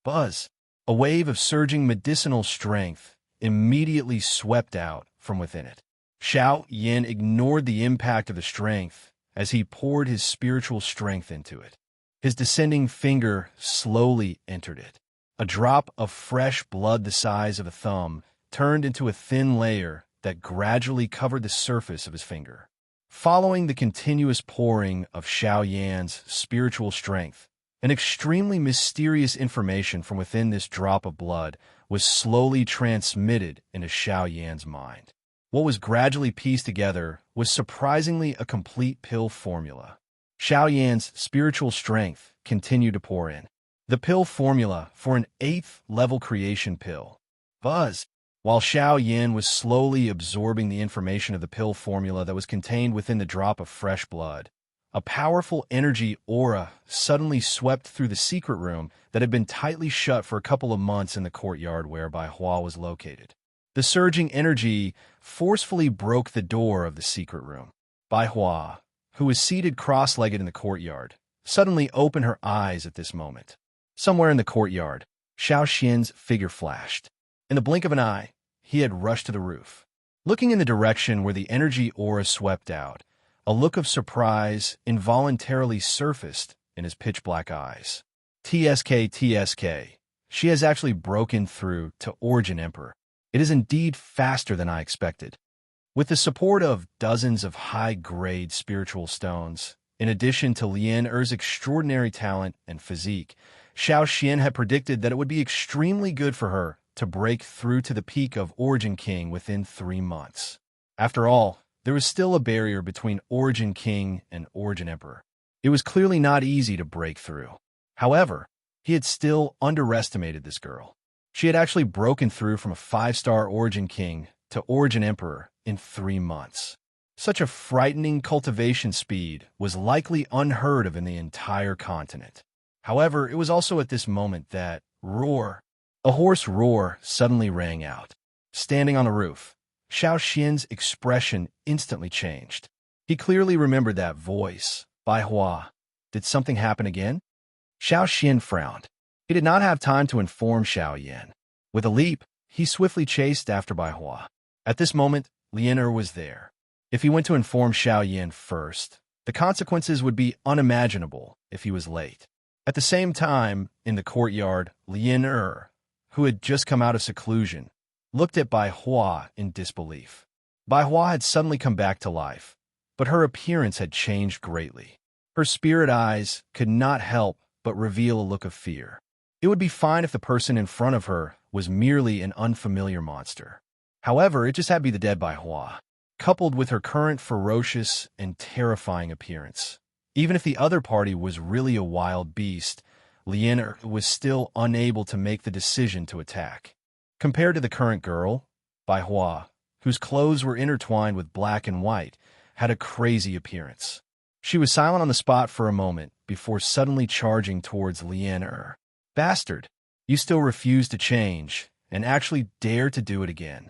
Buzz! A wave of surging medicinal strength immediately swept out from within it. Xiao Yin ignored the impact of the strength as he poured his spiritual strength into it. His descending finger slowly entered it. A drop of fresh blood the size of a thumb turned into a thin layer that gradually covered the surface of his finger. Following the continuous pouring of Xiao Yan's spiritual strength, an extremely mysterious information from within this drop of blood was slowly transmitted into Xiao Yan's mind. What was gradually pieced together was surprisingly a complete pill formula. Xiao Yan's spiritual strength continued to pour in. The pill formula for an 8th level creation pill. Buzz! While Xiao Yin was slowly absorbing the information of the pill formula that was contained within the drop of fresh blood, a powerful energy aura suddenly swept through the secret room that had been tightly shut for a couple of months in the courtyard where Bai Hua was located. The surging energy forcefully broke the door of the secret room. Bai Hua, who was seated cross-legged in the courtyard, suddenly opened her eyes at this moment. Somewhere in the courtyard, Xiao Xian's figure flashed. In the blink of an eye, he had rushed to the roof. Looking in the direction where the energy aura swept out, a look of surprise involuntarily surfaced in his pitch-black eyes. TSK. She has actually broken through to Origin Emperor. It is indeed faster than I expected. With the support of dozens of high-grade spiritual stones, in addition to Lien Er's extraordinary talent and physique, Xiao Xian had predicted that it would be extremely good for her to break through to the peak of Origin King within 3 months. After all, there was still a barrier between Origin King and Origin Emperor. It was clearly not easy to break through. However, he had still underestimated this girl. She had actually broken through from a 5-star Origin King to Origin Emperor in 3 months. Such a frightening cultivation speed was likely unheard of in the entire continent. However, it was also at this moment that a hoarse roar suddenly rang out. Standing on the roof, Xiao Xian's expression instantly changed. He clearly remembered that voice. Bai Hua, did something happen again? Xiao Xian frowned. He did not have time to inform Xiao Yan. With a leap, he swiftly chased after Bai Hua. At this moment, Lien Er was there. If he went to inform Xiao Yan first, the consequences would be unimaginable if he was late. At the same time, in the courtyard, Lien Er, who had just come out of seclusion, looked at Bai Hua in disbelief. Bai Hua had suddenly come back to life, but her appearance had changed greatly. Her spirit eyes could not help but reveal a look of fear. It would be fine if the person in front of her was merely an unfamiliar monster. However, it just had to be the dead Bai Hua, coupled with her current ferocious and terrifying appearance. Even if the other party was really a wild beast, Lien Er was still unable to make the decision to attack. Compared to the current girl, Bai Hua, whose clothes were intertwined with black and white, had a crazy appearance. She was silent on the spot for a moment before suddenly charging towards Lien Er. Bastard, you still refuse to change and actually dare to do it again.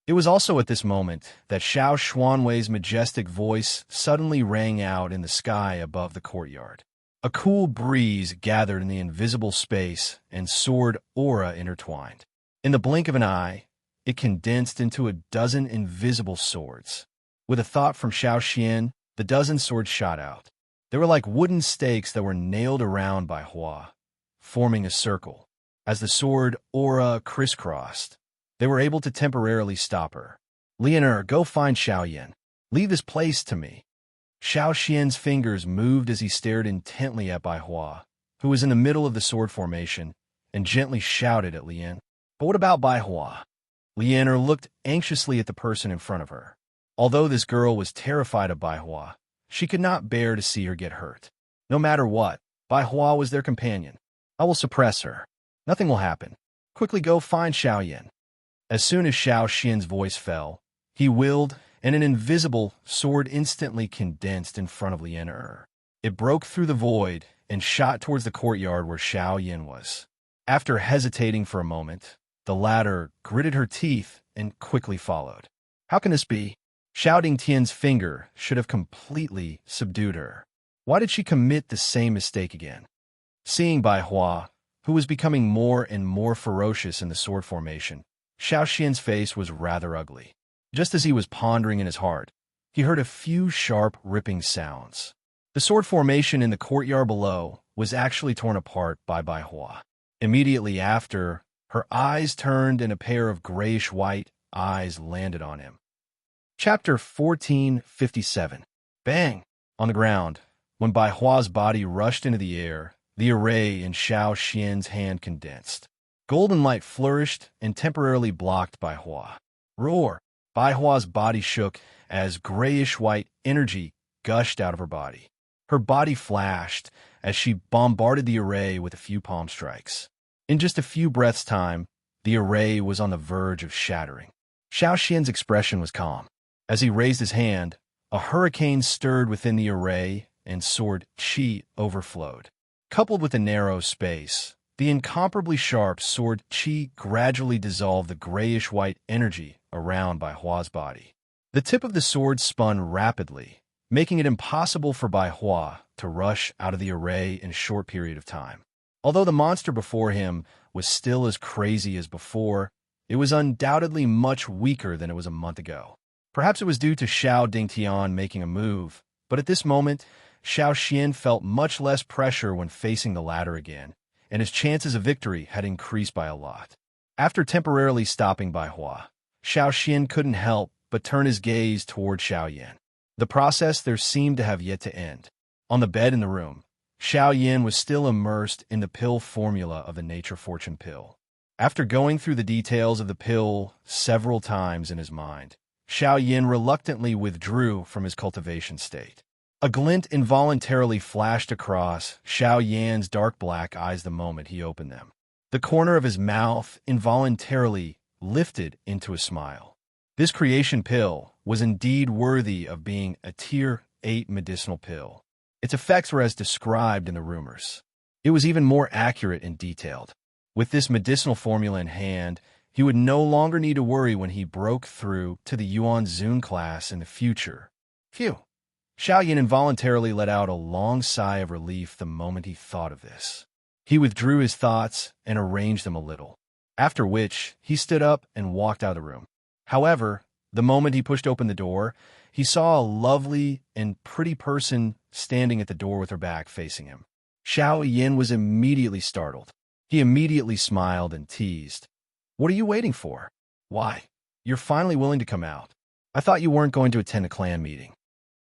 It was also at this moment that Xiao Xuanwei's majestic voice suddenly rang out in the sky above the courtyard. A cool breeze gathered in the invisible space and sword aura intertwined. In the blink of an eye, it condensed into a dozen invisible swords. With a thought from Xiao Xian, the dozen swords shot out. They were like wooden stakes that were nailed around Bai Hua, forming a circle. As the sword aura crisscrossed, they were able to temporarily stop her. Lien Er, go find Xiao Yan. Leave this place to me. Xiao Xian's fingers moved as he stared intently at Bai Hua, who was in the middle of the sword formation, and gently shouted at Lien. But what about Bai Hua? Lien Er looked anxiously at the person in front of her. Although this girl was terrified of Bai Hua, she could not bear to see her get hurt. No matter what, Bai Hua was their companion. I will suppress her. Nothing will happen. Quickly go find Xiao Yan. As soon as Xiao Xian's voice fell, he willed, and an invisible sword instantly condensed in front of Lien Er. It broke through the void and shot towards the courtyard where Xiao Yan was. After hesitating for a moment, the latter gritted her teeth and quickly followed. How can this be? Shouting Tian's finger should have completely subdued her. Why did she commit the same mistake again? Seeing Bai Hua, who was becoming more and more ferocious in the sword formation, Xiao Xian's face was rather ugly. Just as he was pondering in his heart, he heard a few sharp, ripping sounds. The sword formation in the courtyard below was actually torn apart by Bai Hua. Immediately after, her eyes turned and a pair of grayish-white eyes landed on him. Chapter 1457. Bang! On the ground, when Bai Hua's body rushed into the air, the array in Xiao Xian's hand condensed. Golden light flourished and temporarily blocked Bai Hua. Roar! Bai Hua's body shook as grayish-white energy gushed out of her body. Her body flashed as she bombarded the array with a few palm strikes. In just a few breaths' time, the array was on the verge of shattering. Xiao Xian's expression was calm. As he raised his hand, a hurricane stirred within the array and sword qi overflowed. Coupled with the narrow space, The incomparably sharp sword qi gradually dissolved the grayish-white energy around Bai Hua's body. The tip of the sword spun rapidly, making it impossible for Bai Hua to rush out of the array in a short period of time. Although the monster before him was still as crazy as before, it was undoubtedly much weaker than it was a month ago. Perhaps it was due to Xiao Dingtian making a move, but at this moment, Xiao Xian felt much less pressure when facing the latter again, and his chances of victory had increased by a lot. After temporarily stopping Bai Hua, Xiao Xian couldn't help but turn his gaze toward Xiao Yan. The process there seemed to have yet to end. On the bed in the room, Xiao Yan was still immersed in the pill formula of the Nature Fortune pill. After going through the details of the pill several times in his mind, Xiao Yan reluctantly withdrew from his cultivation state. A glint involuntarily flashed across Xiao Yan's dark black eyes the moment he opened them. The corner of his mouth involuntarily lifted into a smile. This creation pill was indeed worthy of being a Tier 8 medicinal pill. Its effects were as described in the rumors. It was even more accurate and detailed. With this medicinal formula in hand, he would no longer need to worry when he broke through to the Yuan Zun class in the future. Phew! Xiao Yan involuntarily let out a long sigh of relief the moment he thought of this. He withdrew his thoughts and arranged them a little, after which he stood up and walked out of the room. However, the moment he pushed open the door, he saw a lovely and pretty person standing at the door with her back facing him. Xiao Yan was immediately startled. He immediately smiled and teased. "What are you waiting for? Why, you're finally willing to come out. I thought you weren't going to attend a clan meeting."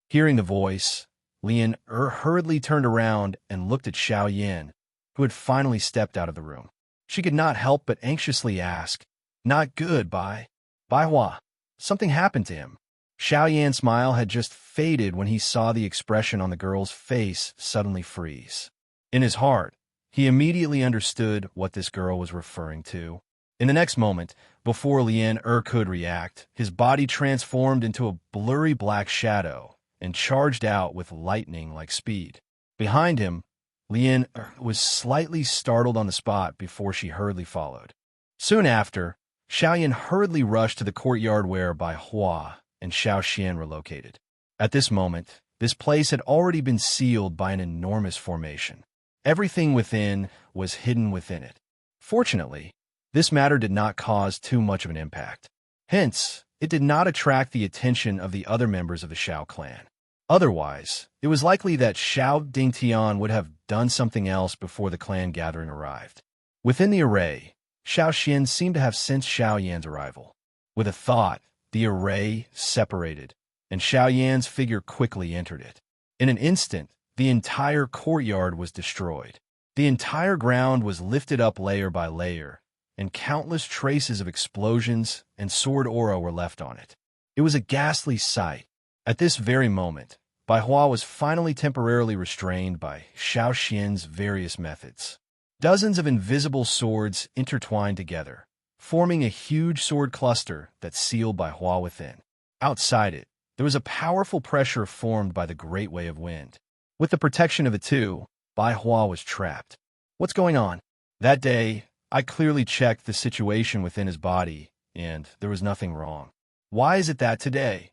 Hearing the voice, Lian hurriedly turned around and looked at Xiao Yan, who had finally stepped out of the room. She could not help but anxiously ask, "Not good, Bai Hua. Something happened to him." Xiao Yan's smile had just faded when he saw the expression on the girl's face suddenly freeze. In his heart, he immediately understood what this girl was referring to. In the next moment, before Lian could react, his body transformed into a blurry black shadow and charged out with lightning-like speed. Behind him, Lian was slightly startled on the spot before she hurriedly followed. Soon after, Xiao Yan hurriedly rushed to the courtyard where Bai Hua and Xiao Xian were located. At this moment, this place had already been sealed by an enormous formation. Everything within was hidden within it. Fortunately, this matter did not cause too much of an impact. Hence, it did not attract the attention of the other members of the Xiao clan. Otherwise, it was likely that Xiao Dingtian would have done something else before the clan gathering arrived. Within the array, Xiao Xian seemed to have sensed Xiao Yan's arrival. With a thought, the array separated, and Xiao Yan's figure quickly entered it. In an instant, the entire courtyard was destroyed. The entire ground was lifted up layer by layer, and countless traces of explosions and sword aura were left on it. It was a ghastly sight. At this very moment, Bai Hua was finally temporarily restrained by Xiao Xian's various methods. Dozens of invisible swords intertwined together, forming a huge sword cluster that sealed Bai Hua within. Outside it, there was a powerful pressure formed by the great wave of wind. With the protection of the two, Bai Hua was trapped. What's going on? That day, I clearly checked the situation within his body, and there was nothing wrong. Why is it that today?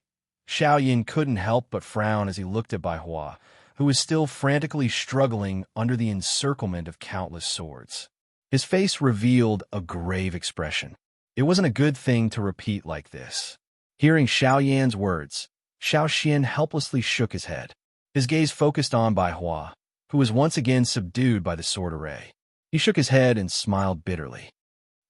Xiao Yan couldn't help but frown as he looked at Bai Hua, who was still frantically struggling under the encirclement of countless swords. His face revealed a grave expression. It wasn't a good thing to repeat like this. Hearing Xiao Yan's words, Xiao Xian helplessly shook his head. His gaze focused on Bai Hua, who was once again subdued by the sword array. He shook his head and smiled bitterly.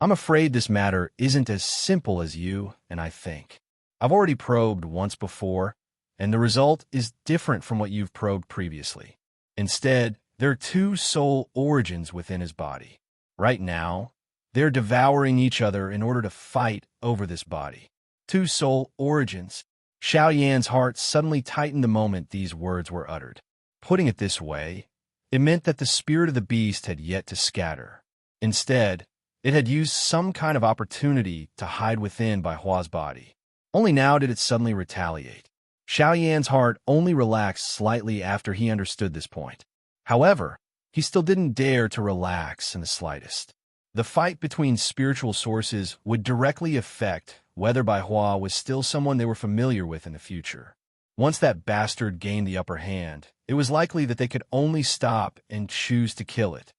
"I'm afraid this matter isn't as simple as you and I think. I've already probed once before, and the result is different from what you've probed previously. Instead, there are two soul origins within his body. Right now, they're devouring each other in order to fight over this body. Two soul origins." Xiao Yan's heart suddenly tightened the moment these words were uttered. Putting it this way, it meant that the spirit of the beast had yet to scatter. Instead, it had used some kind of opportunity to hide within Bai Hua's body. Only now did it suddenly retaliate. Xiao Yan's heart only relaxed slightly after he understood this point. However, he still didn't dare to relax in the slightest. The fight between spiritual sources would directly affect whether Bai Hua was still someone they were familiar with in the future. Once that bastard gained the upper hand, it was likely that they could only stop and choose to kill it.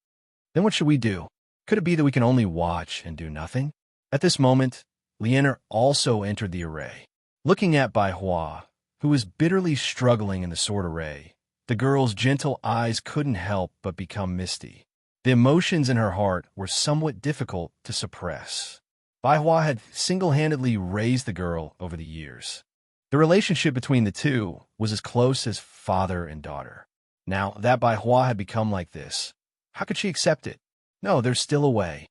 Then what should we do? Could it be that we can only watch and do nothing? At this moment, Lianer also entered the array. Looking at Bai Hua, who was bitterly struggling in the sword array, the girl's gentle eyes couldn't help but become misty. The emotions in her heart were somewhat difficult to suppress. Bai Hua had single-handedly raised the girl over the years. The relationship between the two was as close as father and daughter. Now that Bai Hua had become like this, how could she accept it? No, there's still a way.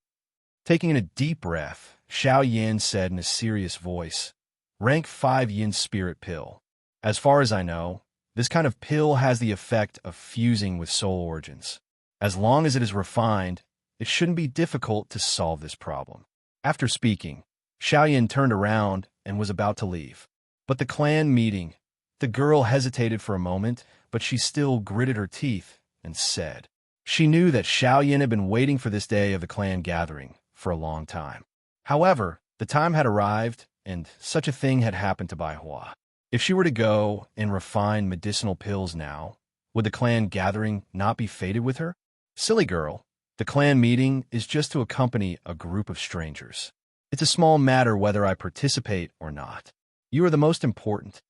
Taking in a deep breath, Xiao Yan said in a serious voice, "Rank 5 yin spirit pill. As far as I know, this kind of pill has the effect of fusing with soul origins. As long as it is refined, it shouldn't be difficult to solve this problem." After speaking, Xiao Yan turned around and was about to leave. But the clan meeting, the girl hesitated for a moment, but she still gritted her teeth and said. She knew that Xiao Yan had been waiting for this day of the clan gathering for a long time. However, the time had arrived, and such a thing had happened to Bai Hua. If she were to go and refine medicinal pills now, would the clan gathering not be fated with her? Silly girl, the clan meeting is just to accompany a group of strangers. It's a small matter whether I participate or not. You are the most important.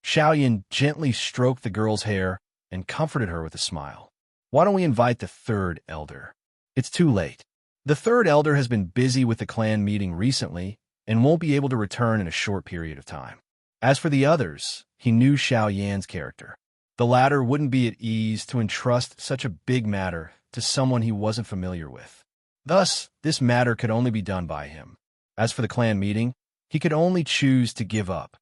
Xiao Yan gently stroked the girl's hair and comforted her with a smile. Why don't we invite the third elder? It's too late. The third elder has been busy with the clan meeting recently and won't be able to return in a short period of time. As for the others, he knew Xiao Yan's character. The latter wouldn't be at ease to entrust such a big matter to someone he wasn't familiar with. Thus, this matter could only be done by him. As for the clan meeting, he could only choose to give up.